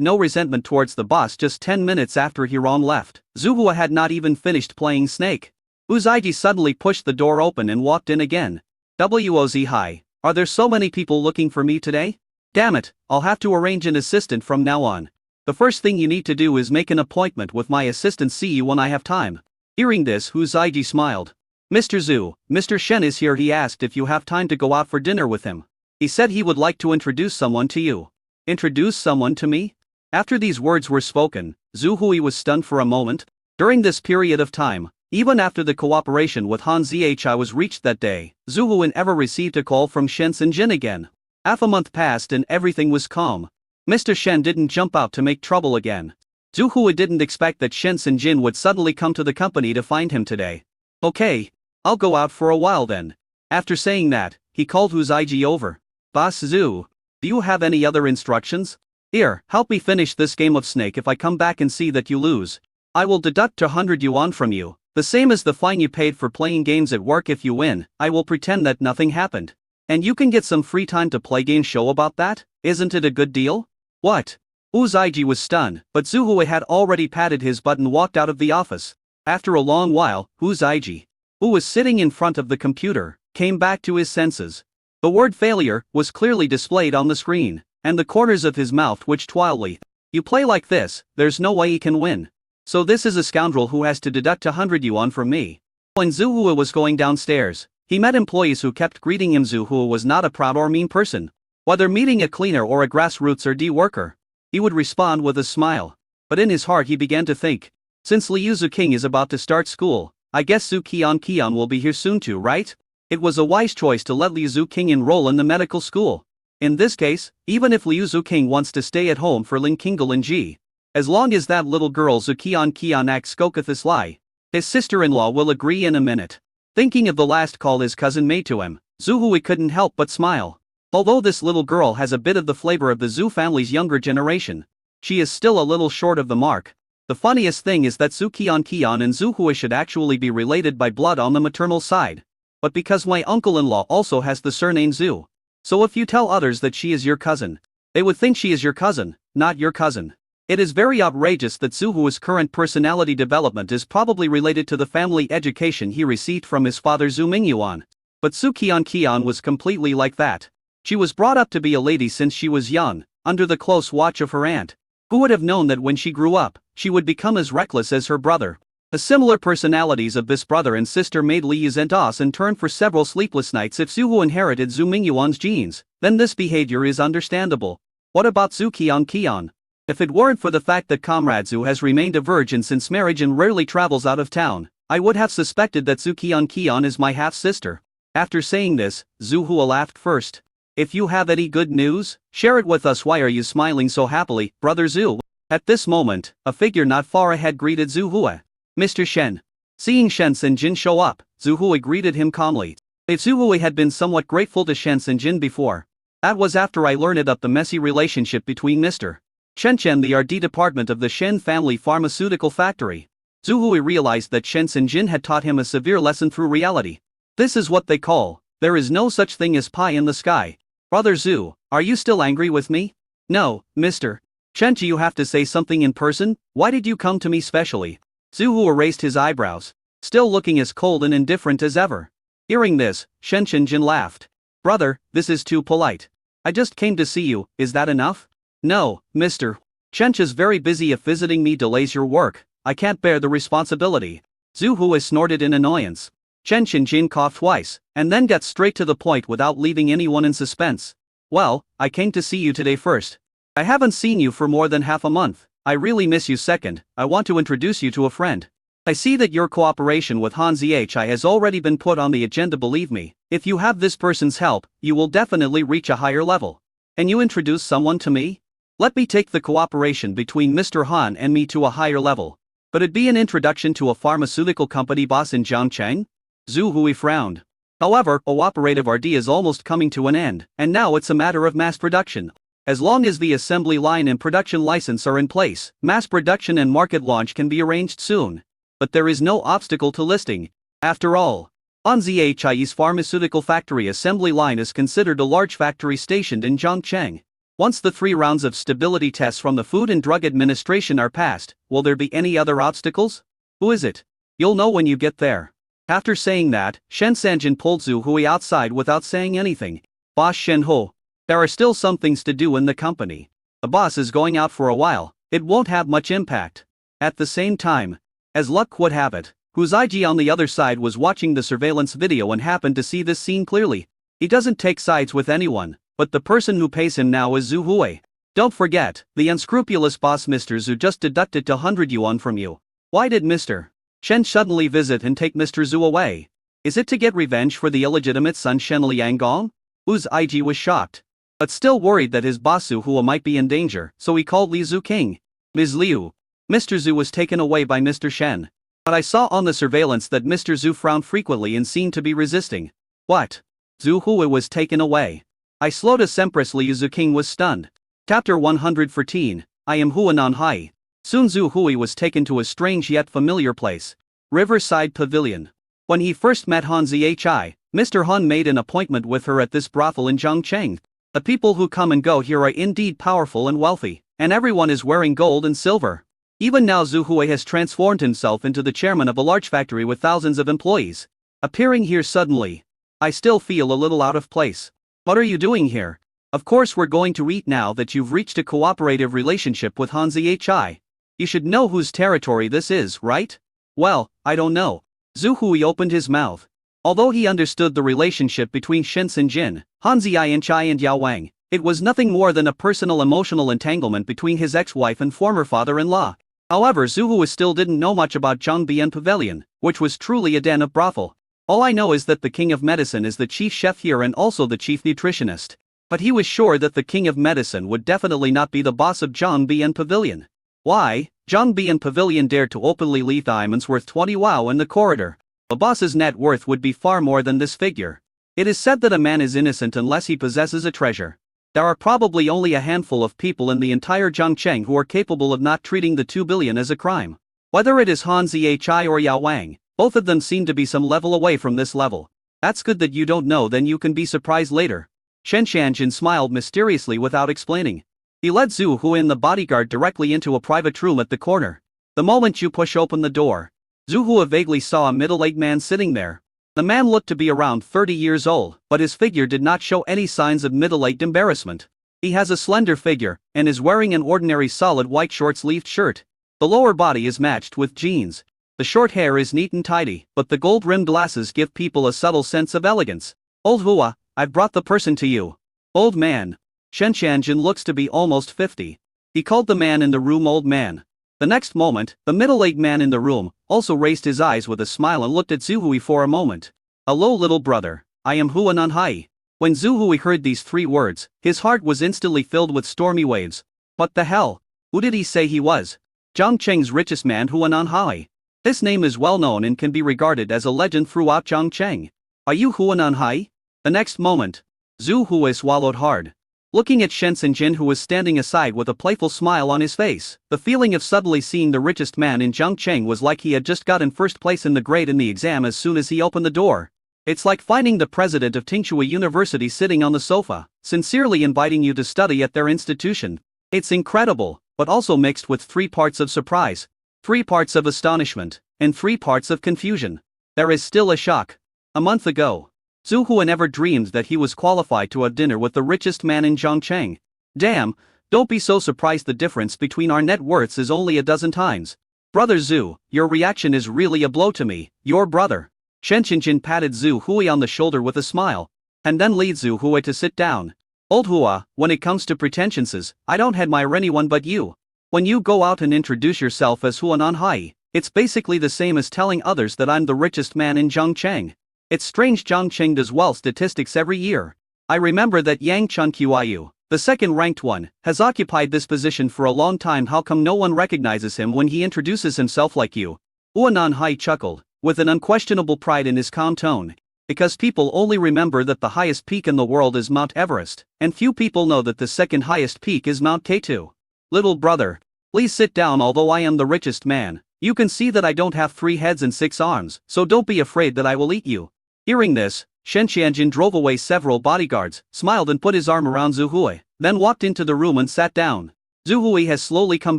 A: no resentment towards the boss just 10 minutes after Hiron left. Zhu Hui had not even finished playing Snake. Wu Ziji suddenly pushed the door open and walked in again. "Woz, hi, are there so many people looking for me today? Damn it, I'll have to arrange an assistant from now on. The first thing you need to do is make an appointment with my assistant. See you when I have time." Hearing this, Hu Ziji smiled. "Mr. Zhu, Mr. Shen is here. He asked if you have time to go out for dinner with him. He said he would like to introduce someone to you." "Introduce someone to me?" After these words were spoken, Zhu Hui was stunned for a moment. During this period of time, even after the cooperation with Han Zhi was reached that day, Zhu Hui never received a call from Shen Sinjin again. Half a month passed and everything was calm. Mr. Shen didn't jump out to make trouble again. Zhu Hui didn't expect that Shen Sinjin would suddenly come to the company to find him today. "Okay, I'll go out for a while then." After saying that, he called Hu Ziji over. "Boss Zhu, do you have any other instructions? Here, help me finish this game of Snake. If I come back and see that you lose, I will deduct 200 yuan from you, the same as the fine you paid for playing games at work. If you win, I will pretend that nothing happened. And you can get some free time to play game show about that. Isn't it a good deal?" "What?" Wu Ziji was stunned, but Zhu Hui had already patted his butt and walked out of the office. After a long while, Wu Ziji, who was sitting in front of the computer, came back to his senses. The word failure was clearly displayed on the screen, and the corners of his mouth twitched wildly. "You play like this, there's no way he can win. So this is a scoundrel who has to deduct 100 yuan from me." When Zhu Hui was going downstairs, he met employees who kept greeting him. Zhu Hui was not a proud or mean person. Whether meeting a cleaner or a grassroots or worker, he would respond with a smile. But in his heart he began to think, since Liu Zuking is about to start school, I guess Zhu Qian will be here soon too, right? It was a wise choice to let Liu Zuking enroll in the medical school. In this case, even if Liu Zuking wants to stay at home for Lin Kingle and Ji, as long as that little girl Zhu Qian acts Skokathis Lai, his sister-in-law will agree in a minute. Thinking of the last call his cousin made to him, Zhu Hui couldn't help but smile. Although this little girl has a bit of the flavor of the Zhu family's younger generation, she is still a little short of the mark. The funniest thing is that Zhu Qian and Zhu Hui should actually be related by blood on the maternal side. But because my uncle-in-law also has the surname Zhu, so if you tell others that she is your cousin, they would think she is your cousin, not your cousin. It is very outrageous that Zhu Hui's current personality development is probably related to the family education he received from his father Zhu Mingyuan. But Zhu Qian was completely like that. She was brought up to be a lady since she was young, under the close watch of her aunt. Who would have known that when she grew up, she would become as reckless as her brother? The similar personalities of this brother and sister made Liu Zhendas in turn for several sleepless nights. If Zhu Hu inherited Zhu Mingyuan's genes, then this behavior is understandable. What about Zhu Qian? If it weren't for the fact that Comrade Zhu has remained a virgin since marriage and rarely travels out of town, I would have suspected that Zhu Qian is my half-sister. After saying this, Zhu Hu laughed first. "If you have any good news, share it with us. Why are you smiling so happily, Brother Zhu?" At this moment, a figure not far ahead greeted Zhu Hui. "Mr. Shen." Seeing Shen Sinjin show up, Zhu Hui greeted him calmly. If Zhu Hui had been somewhat grateful to Shen Sinjin before, that was after I learned up the messy relationship between Mr. Shen the RD department of the Shen family pharmaceutical factory. Zhu Hui realized that Shen Sinjin had taught him a severe lesson through reality. This is what they call, there is no such thing as pie in the sky. Brother Zhu, are you still angry with me? No, Mr. Shen, you have to say something in person. Why did you come to me specially? Zhu Hu raised his eyebrows, still looking as cold and indifferent as ever. Hearing this, Shen Sinjin laughed. Brother, this is too polite. I just came to see you, is that enough? No, Mr. Shen is very busy. If visiting me delays your work, I can't bear the responsibility. Zhu Hu snorted in annoyance. Shen Sinjin coughed twice, and then got straight to the point without leaving anyone in suspense. Well, I came to see you today first. I haven't seen you for more than half a month. I really miss you. Second, I want to introduce you to a friend. I see that your cooperation with Han Zhi has already been put on the agenda. Believe me, if you have this person's help, you will definitely reach a higher level. Can you introduce someone to me? Let me take the cooperation between Mr. Han and me to a higher level. But it'd be an introduction to a pharmaceutical company boss in Zhangcheng? Zhu Hui frowned. However, cooperative RD is almost coming to an end, and now it's a matter of mass production. As long as the assembly line and production license are in place, mass production and market launch can be arranged soon. But there is no obstacle to listing. After all, Han Zhi's pharmaceutical factory assembly line is considered a large factory stationed in Zhangcheng. Once the 3 rounds of stability tests from the Food and Drug Administration are passed, will there be any other obstacles? Who is it? You'll know when you get there. After saying that, Shen Sanjin pulled Zhu Hui outside without saying anything. Boss Shen Ho, there are still some things to do in the company. The boss is going out for a while, it won't have much impact. At the same time, as luck would have it, Hu's IG on the other side was watching the surveillance video and happened to see this scene clearly. He doesn't take sides with anyone, but the person who pays him now is Zhu Hui. Don't forget, the unscrupulous boss Mr. Zhu just deducted 200 yuan from you. Why did Mr. Shen suddenly visit and take Mr. Zhu away? Is it to get revenge for the illegitimate son Shen Lianggong? Hu's IG was shocked, but still worried that his boss Zhu Hui might be in danger, so he called Li Zhu King. Ms. Liu, Mr. Zhu was taken away by Mr. Shen. But I saw on the surveillance that Mr. Zhu frowned frequently and seemed to be resisting. What? Zhu Hui was taken away. I Slotus Empress Li Zhu King was stunned. Chapter 114, I am Huanan Hai. Soon Zhu Hui was taken to a strange yet familiar place. Riverside Pavilion. When he first met Han Zhi, Mr. Han made an appointment with her at this brothel in Zhangcheng. The people who come and go here are indeed powerful and wealthy, and everyone is wearing gold and silver. Even now Zhu Hui has transformed himself into the chairman of a large factory with thousands of employees. Appearing here suddenly, I still feel a little out of place. What are you doing here? Of course we're going to eat now that you've reached a cooperative relationship with Han Zhi. You should know whose territory this is, right? Well, I don't know. Zhu Hui opened his mouth. Although he understood the relationship between Shen Sinjin, Han Zhi and Chai and Yao Wang, it was nothing more than a personal emotional entanglement between his ex-wife and former father-in-law. However, Zhu Hui still didn't know much about Zhangbian Pavilion, which was truly a den of brothel. All I know is that the king of medicine is the chief chef here and also the chief nutritionist. But he was sure that the king of medicine would definitely not be the boss of Zhangbian Pavilion. Why? Zhangbian Pavilion dared to openly leave diamonds worth 20 wow in the corridor. The boss's net worth would be far more than this figure. It is said that a man is innocent unless he possesses a treasure. There are probably only a handful of people in the entire Zhangcheng who are capable of not treating the 2 billion as a crime. Whether it is Han Zhi or Yao Wang, both of them seem to be some level away from this level. That's good that you don't know, then you can be surprised later. Shen Shanjin smiled mysteriously without explaining. He led Zhu Hui and the bodyguard directly into a private room at the corner. The moment you push open the door, Zhu Hui vaguely saw a middle-aged man sitting there. The man looked to be around 30 years old, but his figure did not show any signs of middle-aged embarrassment. He has a slender figure, and is wearing an ordinary solid white short-sleeved shirt. The lower body is matched with jeans. The short hair is neat and tidy, but the gold-rimmed glasses give people a subtle sense of elegance. Old Hua, I've brought the person to you. Old man. Shen Shanjin looks to be almost 50. He called the man in the room old man. The next moment, the middle-aged man in the room also raised his eyes with a smile and looked at Zhu Hui for a moment. Hello little brother, I am Huanan Hai. When Zhu Hui heard these 3 words, his heart was instantly filled with stormy waves. What the hell? Who did he say he was? Zhangcheng's richest man Huanan Hai. This name is well known and can be regarded as a legend throughout Zhangcheng. Are you Huanan Hai? The next moment, Zhu Hui swallowed hard. Looking at Shen Sinjin, who was standing aside with a playful smile on his face, the feeling of suddenly seeing the richest man in Zhangcheng was like he had just gotten first place in the grade in the exam as soon as he opened the door. It's like finding the president of Tingshui University sitting on the sofa, sincerely inviting you to study at their institution. It's incredible, but also mixed with 3 parts of surprise, 3 parts of astonishment, and 3 parts of confusion. There is still a shock. A month ago, Zhu Hui never dreamed that he was qualified to have dinner with the richest man in Zhangcheng. Damn, don't be so surprised, the difference between our net worths is only a dozen times. Brother Zhu, your reaction is really a blow to me, your brother. Shen Qingjin patted Zhu Hui on the shoulder with a smile, and then lead Zhu Hui to sit down. Old Hua, when it comes to pretensions, I don't admire anyone but you. When you go out and introduce yourself as Huanan Hai, It's basically the same as telling others that I'm the richest man in Zhongcheng. It's strange Zhongcheng does well statistics every year. I remember that Yang Chunqiu, the second-ranked one, has occupied this position for a long time. How come no one recognizes him when he introduces himself like you? Huananhai chuckled, with an unquestionable pride in his calm tone. Because people only remember that the highest peak in the world is Mount Everest, and few people know that the second highest peak is Mount K2. Little brother, please sit down. Although I am the richest man, you can see that I don't have 3 heads and 6 arms, so don't be afraid that I will eat you. Hearing this, Shen Qianjin drove away several bodyguards, smiled and put his arm around Zhu Hui, then walked into the room and sat down. Zhu Hui has slowly come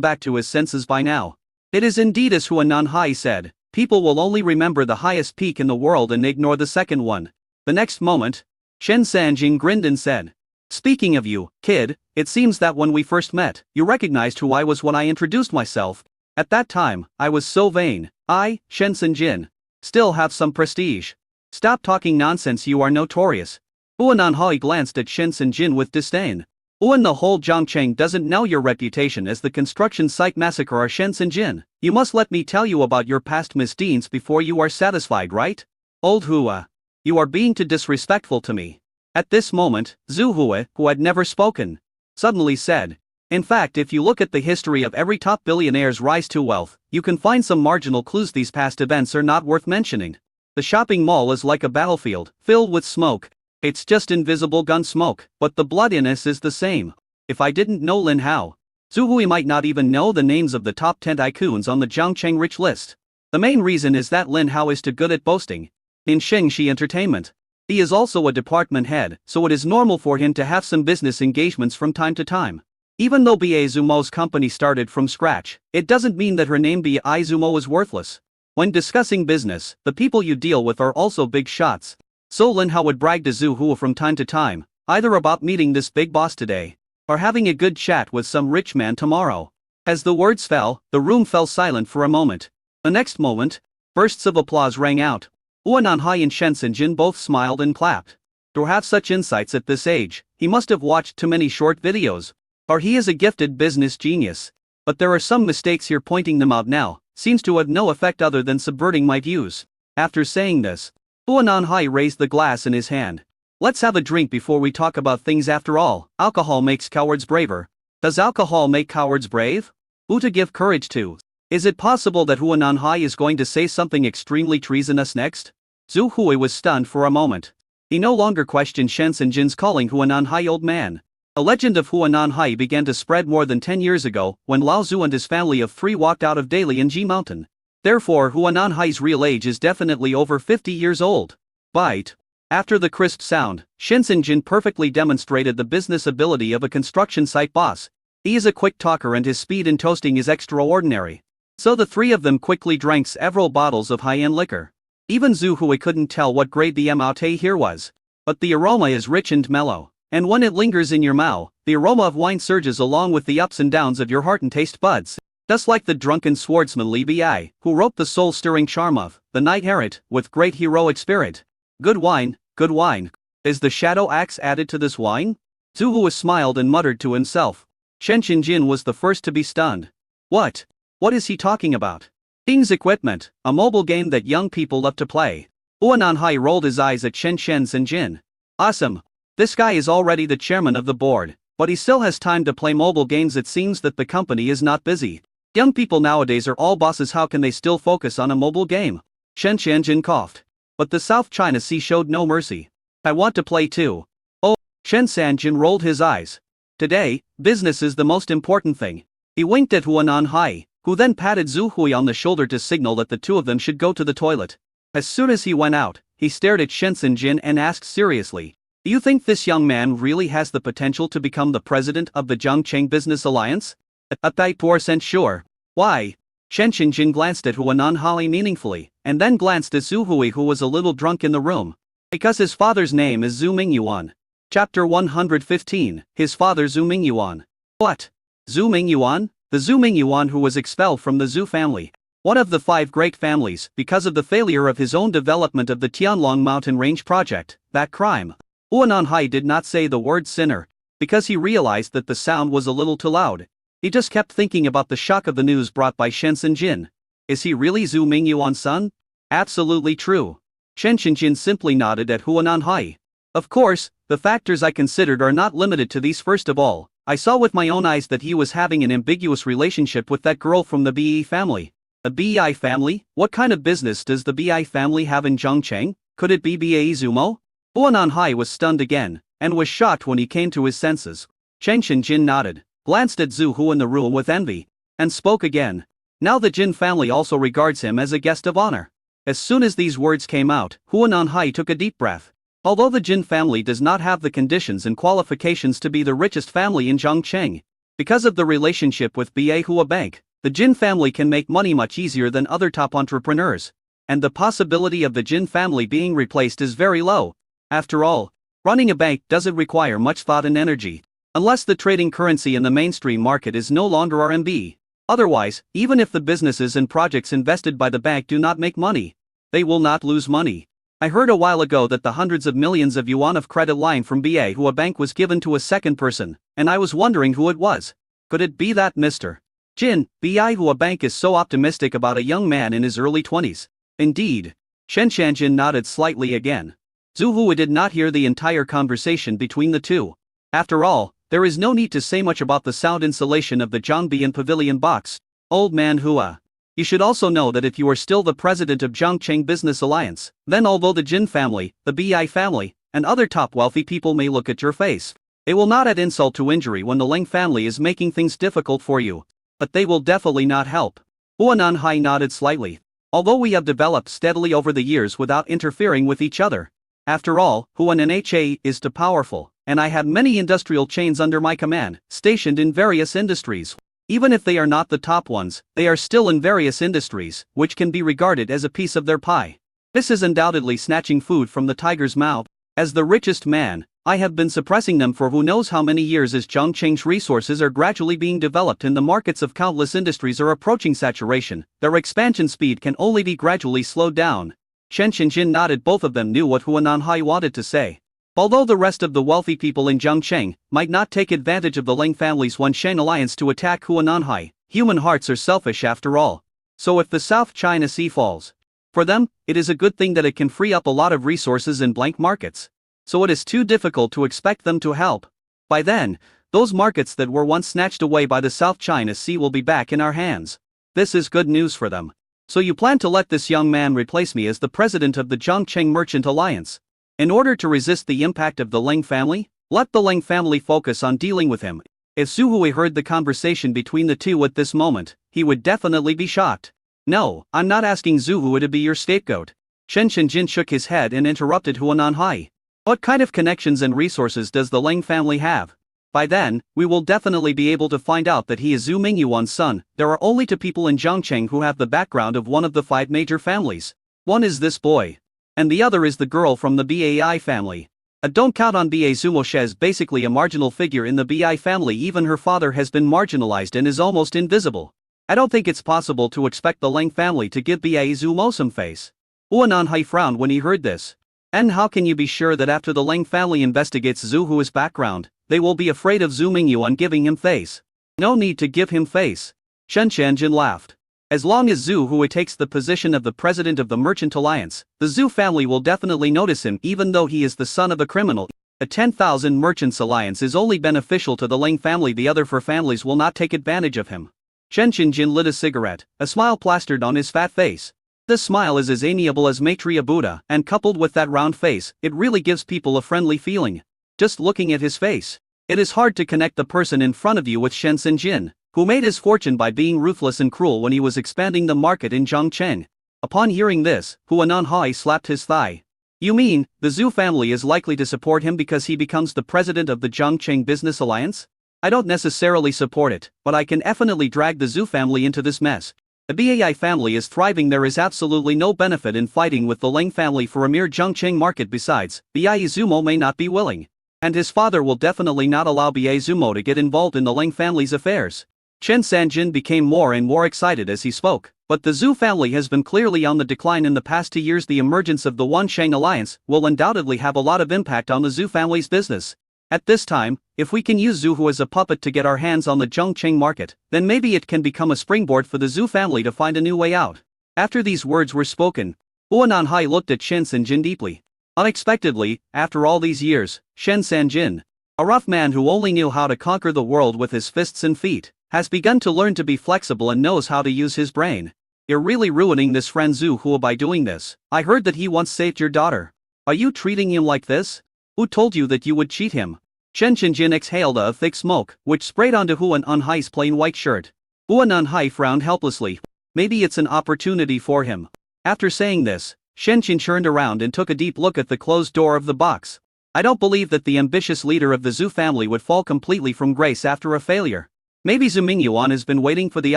A: back to his senses by now. It is indeed as Huananhai said, people will only remember the highest peak in the world and ignore the second one. The next moment, Shen Sanjing grinned and said, "Speaking of you, kid, it seems that when we first met, you recognized who I was when I introduced myself. At that time, I was so vain. I, Shen Sanjin, still have some prestige. Stop talking nonsense, you are notorious." Huananhai glanced at Shen Sanjin with disdain. The whole Zhongcheng doesn't know your reputation as the construction site massacrer Shen Sanjin. You must let me tell you about your past misdeeds before you are satisfied, right? Old Hua, you are being too disrespectful to me. At this moment, Zhu Hui, who had never spoken, suddenly said, "In fact, if you look at the history of every top billionaire's rise to wealth, you can find some marginal clues. These past events are not worth mentioning. The shopping mall is like a battlefield, filled with smoke. It's just invisible gun smoke, but the bloodiness is the same. If I didn't know Lin Hao, Zhu Hui might not even know the names of the top 10 tycoons on the Zhongcheng rich list. The main reason is that Lin Hao is too good at boasting. In Shengxi Entertainment, he is also a department head, so it is normal for him to have some business engagements from time to time. Even though Bai Zumo's company started from scratch, it doesn't mean that her name Bai Zumo is worthless. When discussing business, the people you deal with are also big shots. So Lin Hao would brag to Zhu Hu from time to time, either about meeting this big boss today, or having a good chat with some rich man tomorrow. As the words fell, the room fell silent for a moment. The next moment, bursts of applause rang out. Huananhai and Shen Sanjin both smiled and clapped. To have such insights at this age, he must have watched too many short videos. Or he is a gifted business genius. But there are some mistakes here, pointing them out now seems to have no effect other than subverting my views. After saying this, Huananhai raised the glass in his hand. Let's have a drink before we talk about things. After all, alcohol makes cowards braver. Does alcohol make cowards brave? Who to give courage to? Is it possible that Huananhai is going to say something extremely treasonous next? Zhu Hui was stunned for a moment. He no longer questioned Shen Sanjin's calling Huananhai old man. A legend of Huananhai began to spread more than 10 years ago, when Lao Zhu and his family of 3 walked out of Dalianji Mountain. Therefore, Huananhai's real age is definitely over 50 years old. Bite. After the crisp sound, Shen Sanjin perfectly demonstrated the business ability of a construction site boss. He is a quick talker and his speed in toasting is extraordinary. So the 3 of them quickly drank several bottles of high-end liquor. Even Zhu Hui couldn't tell what grade the Maute here was. But the aroma is rich and mellow. And when it lingers in your mouth, the aroma of wine surges along with the ups and downs of your heart and taste buds. Just like the drunken swordsman Li Bai, who wrote the soul-stirring charm of The Knight Errant with great heroic spirit. Good wine, good wine. Is the shadow axe added to this wine? Zhu Hui smiled and muttered to himself. Shen Qinjin was the first to be stunned. What? What is he talking about? King's Equipment, a mobile game that young people love to play. Huananhai rolled his eyes at Shen Sanjin. Awesome. This guy is already the chairman of the board, but he still has time to play mobile games. It seems that the company is not busy. Young people nowadays are all bosses. How can they still focus on a mobile game? Shen Qianjin coughed. But the South China Sea showed no mercy. I want to play too. Oh, Shen Sanjin rolled his eyes. Today, business is the most important thing. He winked at Huananhai, who then patted Zhu Hui on the shoulder to signal that the 2 of them should go to the toilet. As soon as he went out, he stared at Shen Sanjin and asked seriously, "Do you think this young man really has the potential to become the president of the Zhongcheng Business Alliance?" "A 100% sure." "Why?" Shen Qinjin glanced at Huananhai meaningfully, and then glanced at Zhu Hui, who was a little drunk in the room. "Because his father's name is Zhu Mingyuan." Chapter 115, His father Zhu Mingyuan. What? Zhu Mingyuan? The Zhu Mingyuan who was expelled from the Zhu family. One of the 5 great families, because of the failure of his own development of the Tianlong Mountain Range project, that crime. Huananhai did not say the word sinner, because he realized that the sound was a little too loud. He just kept thinking about the shock of the news brought by Shen Sanjin. Is he really Zhu Mingyuan's son? Absolutely true. Chen Qingjin simply nodded at Huananhai. Of course, the factors I considered are not limited to these. First of all, I saw with my own eyes that he was having an ambiguous relationship with that girl from the Bei family. A Bei family? What kind of business does the Bei family have in Zhongcheng? Could it be Bei Zumo? Huananhai was stunned again, and was shocked when he came to his senses. Chen Qingjin nodded, glanced at Zhu Hu in the room with envy, and spoke again. Now the Jin family also regards him as a guest of honor. As soon as these words came out, Huananhai took a deep breath. Although the Jin family does not have the conditions and qualifications to be the richest family in Zhongcheng, because of the relationship with Beihua Bank, the Jin family can make money much easier than other top entrepreneurs, and the possibility of the Jin family being replaced is very low. After all, running a bank doesn't require much thought and energy, unless the trading currency in the mainstream market is no longer RMB. Otherwise, even if the businesses and projects invested by the bank do not make money, they will not lose money. I heard a while ago that the hundreds of millions of yuan of credit line from Beihua Bank was given to a second person, and I was wondering who it was. Could it be that Mr. Jin? Beihua Bank is so optimistic about a young man in his early 20s. Indeed. Chen Shanjin nodded slightly again. Zhu Hu did not hear the entire conversation between the two. After all, there is no need to say much about the sound insulation of the Zhongbian Pavilion box. Old man Hua. You should also know that if you are still the president of Zhongcheng Business Alliance, then although the Jin family, the Bei family, and other top wealthy people may look at your face, they will not add insult to injury when the Ling family is making things difficult for you. But they will definitely not help. Huananhai nodded slightly. Although we have developed steadily over the years without interfering with each other. After all, Huananha is too powerful, and I have many industrial chains under my command, stationed in various industries. Even if they are not the top ones, they are still in various industries, which can be regarded as a piece of their pie. This is undoubtedly snatching food from the tiger's mouth. As the richest man, I have been suppressing them for who knows how many years, as Zhongcheng's resources are gradually being developed and the markets of countless industries are approaching saturation. Their expansion speed can only be gradually slowed down. Chen Qingjin nodded. Both of them knew what Huananhai wanted to say. Although the rest of the wealthy people in Zhongcheng might not take advantage of the Ling family's Wansheng alliance to attack Huananhai, human hearts are selfish after all. So if the South China Sea falls, for them, it is a good thing that it can free up a lot of resources in blank markets. So it is too difficult to expect them to help. By then, those markets that were once snatched away by the South China Sea will be back in our hands. This is good news for them. So you plan to let this young man replace me as the president of the Zhongcheng Merchant Alliance? In order to resist the impact of the Ling family, let the Ling family focus on dealing with him. If Zhu Hui heard the conversation between the two at this moment, he would definitely be shocked. No, I'm not asking Zhu Hui to be your scapegoat. Chen Qingjin shook his head and interrupted Huananhai. What kind of connections and resources does the Ling family have? By then, we will definitely be able to find out that he is Zhu Mingyuan's son. There are only 2 people in Zhongcheng who have the background of one of the 5 major families. One is this boy. And the other is the girl from the Bai family. Don't count on Bai Zumo. She is basically a marginal figure in the Bai family. Even her father has been marginalized and is almost invisible. I don't think it's possible to expect the Ling family to give Bai Zumo some face. Huananhai frowned when he heard this. And how can you be sure that after the Ling family investigates Zhu Hui's background, they will be afraid of Zhu Mingyuan giving him face? No need to give him face. Chen Qianjin laughed. As long as Zhu Hui takes the position of the president of the Merchant Alliance, the Zhu family will definitely notice him even though he is the son of a criminal. A 10,000 Merchants Alliance is only beneficial to the Ling family. The other 4 families will not take advantage of him. Chen Qingjin lit a cigarette, a smile plastered on his fat face. This smile is as amiable as Maitreya Buddha, and coupled with that round face, it really gives people a friendly feeling. Just looking at his face, it is hard to connect the person in front of you with Shen Sinjin, who made his fortune by being ruthless and cruel when he was expanding the market in Zhongcheng. Upon hearing this, Huananhai slapped his thigh. You mean, the Zhu family is likely to support him because he becomes the president of the Zhongcheng Business Alliance? I don't necessarily support it, but I can definitely drag the Zhu family into this mess. The Bai family is thriving. There is absolutely no benefit in fighting with the Ling family for a mere Zhongcheng market. Besides, Bai Zumo may not be willing. And his father will definitely not allow Bai Zumo to get involved in the Ling family's affairs. Chen Sanjin became more and more excited as he spoke. But the Zhu family has been clearly on the decline in the past 2 years. The emergence of the Wansheng Alliance will undoubtedly have a lot of impact on the Zhu family's business. At this time, if we can use Zhu Hu as a puppet to get our hands on the Zhongqing market, then maybe it can become a springboard for the Zhu family to find a new way out. After these words were spoken, Hua Nanhai looked at Shen Sanjin deeply. Unexpectedly, after all these years, Shen Sanjin, a rough man who only knew how to conquer the world with his fists and feet, has begun to learn to be flexible and knows how to use his brain. You're really ruining this friend Zhu Hu by doing this. I heard that he once saved your daughter. Are you treating him like this? Who told you that you would cheat him? Shen Qingjin exhaled a thick smoke, which sprayed onto Hua Nanhai's plain white shirt. Hua Nanhai frowned helplessly. Maybe it's an opportunity for him. After saying this, Shen Qin turned around and took a deep look at the closed door of the box. I don't believe that the ambitious leader of the Zhu family would fall completely from grace after a failure. Maybe Zhu Mingyuan has been waiting for the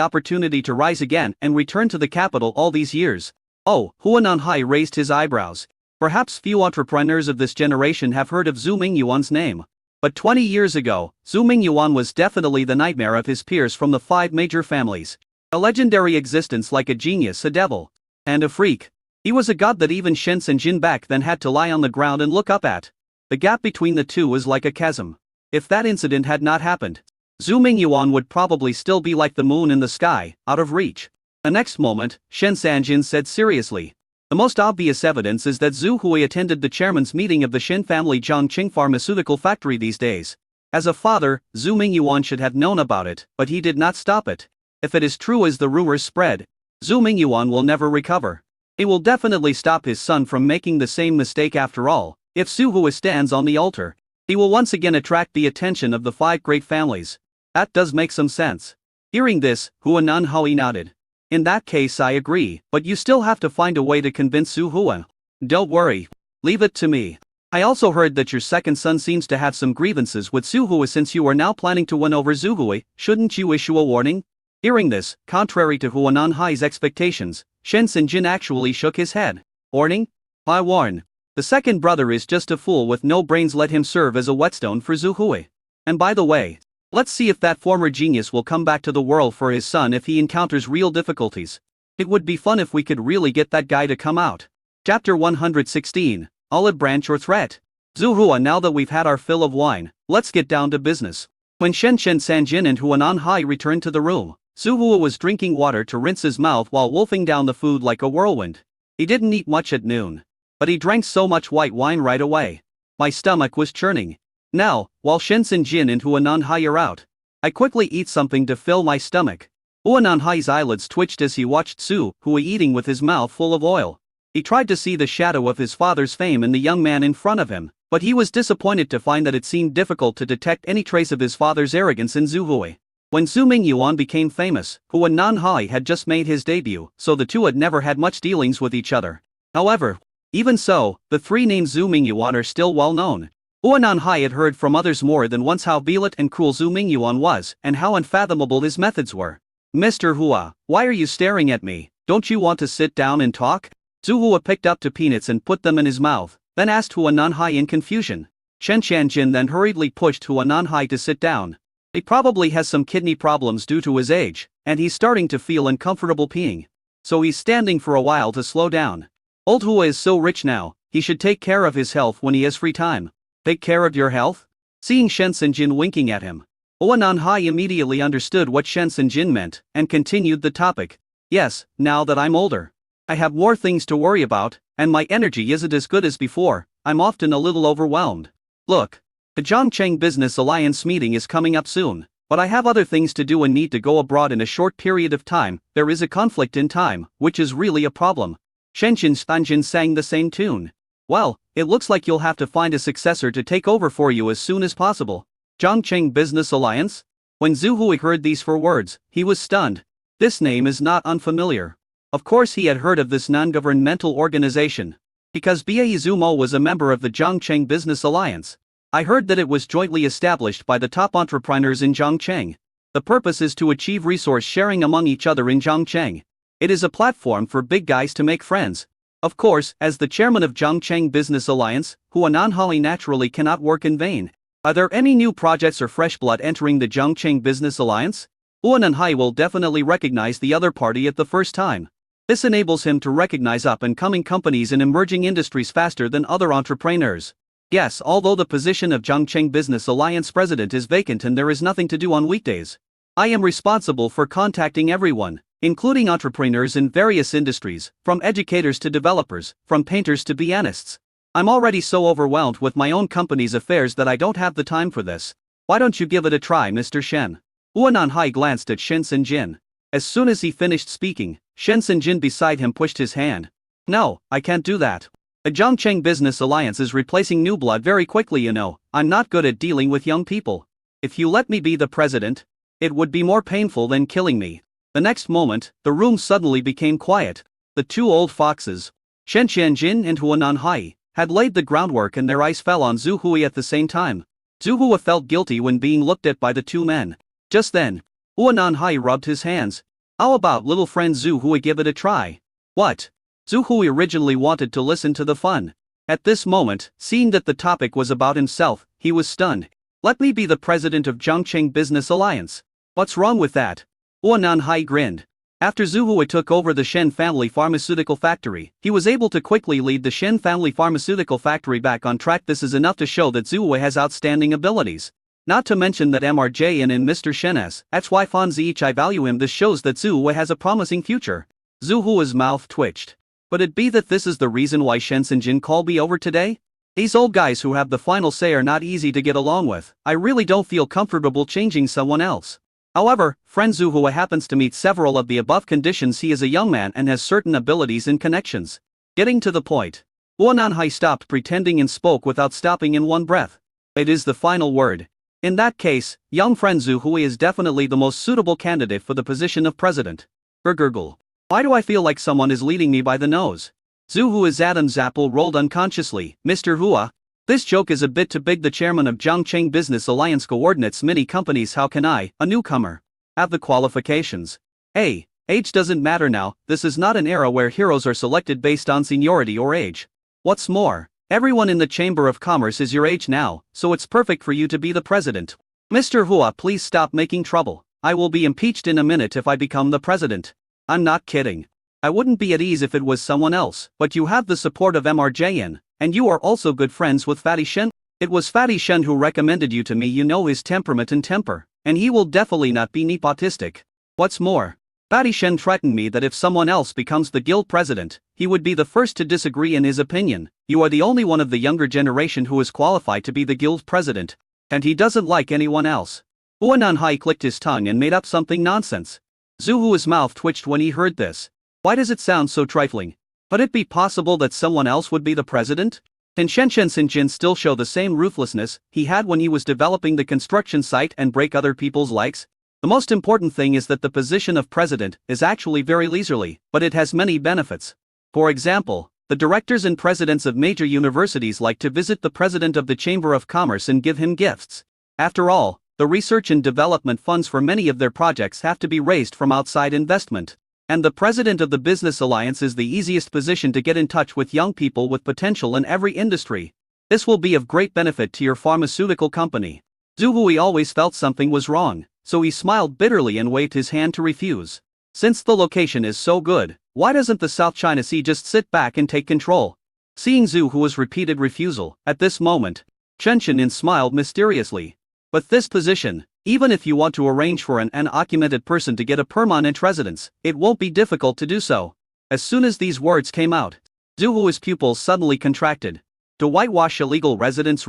A: opportunity to rise again and return to the capital all these years. Oh, Hua Nanhai raised his eyebrows. Perhaps few entrepreneurs of this generation have heard of Zhu Mingyuan's name. But 20 years ago, Zhu Mingyuan was definitely the nightmare of his peers from the 5 major families. A legendary existence, like a genius, a devil, and a freak. He was a god that even Shen Sanjin back then had to lie on the ground and look up at. The gap between the two was like a chasm. If that incident had not happened, Zhu Mingyuan would probably still be like the moon in the sky, out of reach. The next moment, Shen Sanjin said seriously. The most obvious evidence is that Zhu Hui attended the chairman's meeting of the Shen family Zhongqing pharmaceutical factory these days. As a father, Zhu Mingyuan should have known about it, but he did not stop it. If it is true as the rumors spread, Zhu Mingyuan will never recover. He will definitely stop his son from making the same mistake after all. If Zhu Hui stands on the altar, he will once again attract the attention of the 5 great families. That does make some sense. Hearing this, Hua Nanhai nodded. In that case I agree, but you still have to find a way to convince Zhu Hui. Don't worry. Leave it to me. I also heard that your second son seems to have some grievances with Zhu Hui. Since you are now planning to win over Zhu Hui, shouldn't you issue a warning? Hearing this, contrary to Hua Nanhai's expectations, Shen Sanjin actually shook his head. Warning? I warn. The second brother is just a fool with no brains. Let him serve as a whetstone for Zhu Hui. And by the way, let's see if that former genius will come back to the world for his son if he encounters real difficulties. It would be fun if we could really get that guy to come out. Chapter 116, Olive Branch or Threat. Zhu Hui, now that we've had our fill of wine, let's get down to business. When Shen Sanjin and Hua Nanhai returned to the room, Zhu Hui was drinking water to rinse his mouth while wolfing down the food like a whirlwind. He didn't eat much at noon, but he drank so much white wine right away. My stomach was churning. Now, while Shen Sanjin and Hua Nanhai are out, I quickly eat something to fill my stomach. Hua Nanhai's eyelids twitched as he watched Zhu Hui eating with his mouth full of oil. He tried to see the shadow of his father's fame in the young man in front of him, but he was disappointed to find that it seemed difficult to detect any trace of his father's arrogance in Zhu Hui. When Zhu Mingyuan became famous, Hua Nanhai had just made his debut, so the two had never had much dealings with each other. However, even so, the 3 named Zhu Mingyuan are still well known. Hua Nanhai had heard from others more than once how vehement and cruel Zhu Mingyuan was, and how unfathomable his methods were. Mr. Hua, why are you staring at me? Don't you want to sit down and talk? Zhu Hua picked up 2 peanuts and put them in his mouth, then asked Hua Nanhai in confusion. Shen Sanjin then hurriedly pushed Hua Nanhai to sit down. He probably has some kidney problems due to his age, and he's starting to feel uncomfortable peeing. So he's standing for a while to slow down. Old Hua is so rich now, he should take care of his health when he has free time. Take care of your health? Seeing Shen Sanjin winking at him, Hua Nanhai immediately understood what Shen Sanjin meant, and continued the topic. Yes, now that I'm older, I have more things to worry about, and my energy isn't as good as before. I'm often a little overwhelmed. Look, the Zhongqing Business Alliance meeting is coming up soon, but I have other things to do and need to go abroad in a short period of time. There is a conflict in time, which is really a problem. Shen Sanjin sang the same tune. Well, it looks like you'll have to find a successor to take over for you as soon as possible. Zhongqing Business Alliance? When Zhu Hui heard these 4 words, he was stunned. This name is not unfamiliar. Of course he had heard of this non-governmental organization, because Bai Zumo was a member of the Zhongqing Business Alliance. I heard that it was jointly established by the top entrepreneurs in Zhongqing. The purpose is to achieve resource sharing among each other in Zhongqing. It is a platform for big guys to make friends. Of course, as the chairman of Zhongqing Business Alliance, Hua Nanhai naturally cannot work in vain. Are there any new projects or fresh blood entering the Zhongqing Business Alliance? Hua Nanhai will definitely recognize the other party at the first time. This enables him to recognize up-and-coming companies in emerging industries faster than other entrepreneurs. Yes, although the position of Zhongcheng Business Alliance president is vacant and there is nothing to do on weekdays. I am responsible for contacting everyone, including entrepreneurs in various industries, from educators to developers, from painters to pianists. I'm already so overwhelmed with my own company's affairs that I don't have the time for this. Why don't you give it a try, Mr. Shen? Wu Nanhai glanced at Shen Sinjin. As soon as he finished speaking, Shen Sinjin beside him pushed his hand. No, I can't do that. The Zhongcheng Business Alliance is replacing new blood very quickly, you know. I'm not good at dealing with young people. If you let me be the president, it would be more painful than killing me. The next moment, the room suddenly became quiet. The two old foxes, Shen Qianjin and Hu Nanhai, had laid the groundwork and their eyes fell on Zhu Hui at the same time. Zhu Hui felt guilty when being looked at by the two men. Just then, Hu Nanhai rubbed his hands. How about little friend Zhu Hui give it a try? What? Zhu Hui originally wanted to listen to the fun. At this moment, seeing that the topic was about himself, he was stunned. Let me be the president of Zhongcheng Business Alliance. What's wrong with that? Hu Nanhai grinned. After Zhu Hui took over the Shen family pharmaceutical factory, he was able to quickly lead the Shen family pharmaceutical factory back on track. This is enough to show that Zhu Hui has outstanding abilities. Not to mention that MRJ and in Mr. Shen's, that's why Fanzi each I value him. This shows that Zhu Hui has a promising future. Zhu Hui's mouth twitched. But it be that this is the reason why Shen Sinjin called me over today? These old guys who have the final say are not easy to get along with. I really don't feel comfortable changing someone else. However, friend Zhu Hui happens to meet several of the above conditions. He is a young man and has certain abilities and connections. Getting to the point, Hu Nanhai stopped pretending and spoke without stopping in one breath. It is the final word. In that case, young friend Zhu Hui is definitely the most suitable candidate for the position of president. Gurgle. Why do I feel like someone is leading me by the nose? Zhu Hui's Adam's apple rolled unconsciously. Mr. Hua, this joke is a bit too big. The chairman of Zhongcheng Business Alliance coordinates many companies. How can I, a newcomer, have the qualifications? Hey, age doesn't matter now. This is not an era where heroes are selected based on seniority or age. What's more, everyone in the Chamber of Commerce is your age now, so it's perfect for you to be the president. Mr. Hua, please stop making trouble. I will be impeached in a minute if I become the president. I'm not kidding. I wouldn't be at ease if it was someone else, but you have the support of MRJN, and you are also good friends with Fatty Shen. It was Fatty Shen who recommended you to me. You know his temperament and temper, and he will definitely not be nepotistic. What's more, Fatty Shen threatened me that if someone else becomes the guild president, he would be the first to disagree in his opinion. You are the only one of the younger generation who is qualified to be the guild president, and he doesn't like anyone else. Hu Nanhai clicked his tongue and made up something nonsense. Zhu Hui's mouth twitched when he heard this. Why does it sound so trifling? Could it be possible that someone else would be the president? Can Shen Sinjin still show the same ruthlessness he had when he was developing the construction site and break other people's likes? The most important thing is that the position of president is actually very leisurely, but it has many benefits. For example, the directors and presidents of major universities like to visit the president of the Chamber of Commerce and give him gifts. After all, the research and development funds for many of their projects have to be raised from outside investment. And the president of the Business Alliance is the easiest position to get in touch with young people with potential in every industry. This will be of great benefit to your pharmaceutical company. Zhu Hui always felt something was wrong, so he smiled bitterly and waved his hand to refuse. Since the location is so good, why doesn't the South China Sea just sit back and take control? Seeing Zhu Hui's repeated refusal, at this moment, Chen Qianjin smiled mysteriously. But this position, even if you want to arrange for an undocumented person to get a permanent residence, it won't be difficult to do so. As soon as these words came out, Zhu Hui's pupils suddenly contracted. To whitewash illegal residence?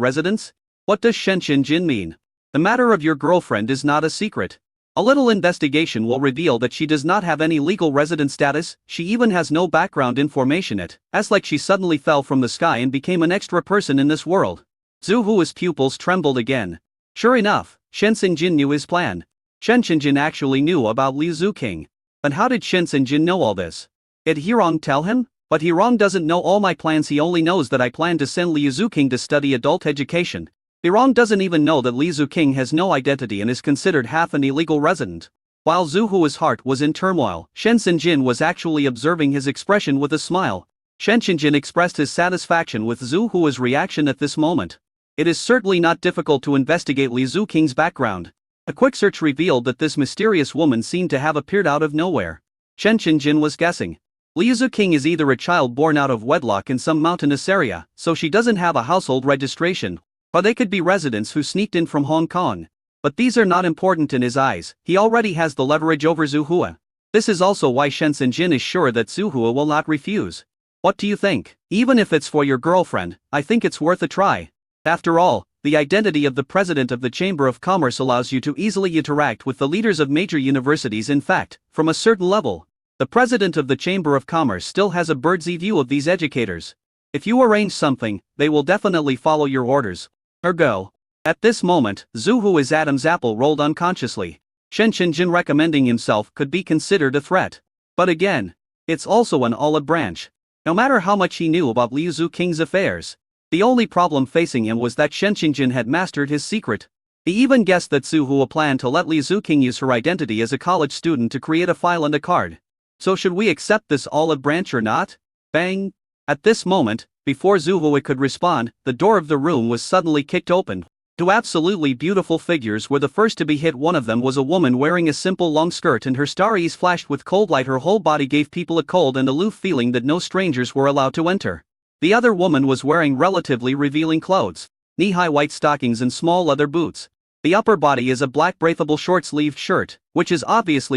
A: What does Shen Qianjin mean? The matter of your girlfriend is not a secret. A little investigation will reveal that she does not have any legal resident status. She even has no background information. As like she suddenly fell from the sky and became an extra person in this world. Zhu Hui's pupils trembled again. Sure enough, Shen Sinjin knew his plan. Shen Qianjin actually knew about Liu Zuqing. But how did Shen Sinjin know all this? Did Hirong tell him? But Hirong doesn't know all my plans. He only knows that I plan to send Liu Zuqing to study adult education. Hirong doesn't even know that Liu Zuqing has no identity and is considered half an illegal resident. While Zhu Hui's heart was in turmoil, Shen Sinjin was actually observing his expression with a smile. Shen Qianjin expressed his satisfaction with Zhu Hui's reaction at this moment. It is certainly not difficult to investigate Liu Zuqing's background. A quick search revealed that this mysterious woman seemed to have appeared out of nowhere. Shen Qianjin was guessing. Liu King is either a child born out of wedlock in some mountainous area, so she doesn't have a household registration, or they could be residents who sneaked in from Hong Kong. But these are not important in his eyes, he already has the leverage over Zhu Hua. This is also why Shen Sinjin is sure that Zhu Hua will not refuse. What do you think? Even if it's for your girlfriend, I think it's worth a try. After all, the identity of the president of the Chamber of Commerce allows you to easily interact with the leaders of major universities. In fact, from a certain level, the president of the Chamber of Commerce still has a bird's-eye view of these educators. If you arrange something, they will definitely follow your orders. Ergo. At this moment, Zhu Hua's Adam's apple rolled unconsciously. Shen Qingjin recommending himself could be considered a threat. But again, it's also an olive branch. No matter how much he knew about Liu King's affairs, the only problem facing him was that Shen Qingjin had mastered his secret. He even guessed that Zhu Hua planned to let Liu King use her identity as a college student to create a file and a card. So should we accept this olive branch or not? Bang! At this moment, before Zhu Hua could respond, the door of the room was suddenly kicked open. Two absolutely beautiful figures were the first to be hit. One of them was a woman wearing a simple long skirt, and her starry eyes flashed with cold light. Her whole body gave people a cold and aloof feeling that no strangers were allowed to enter. The other woman was wearing relatively revealing clothes, knee-high white stockings and small leather boots. The upper body is a black breathable short-sleeved shirt, which is obviously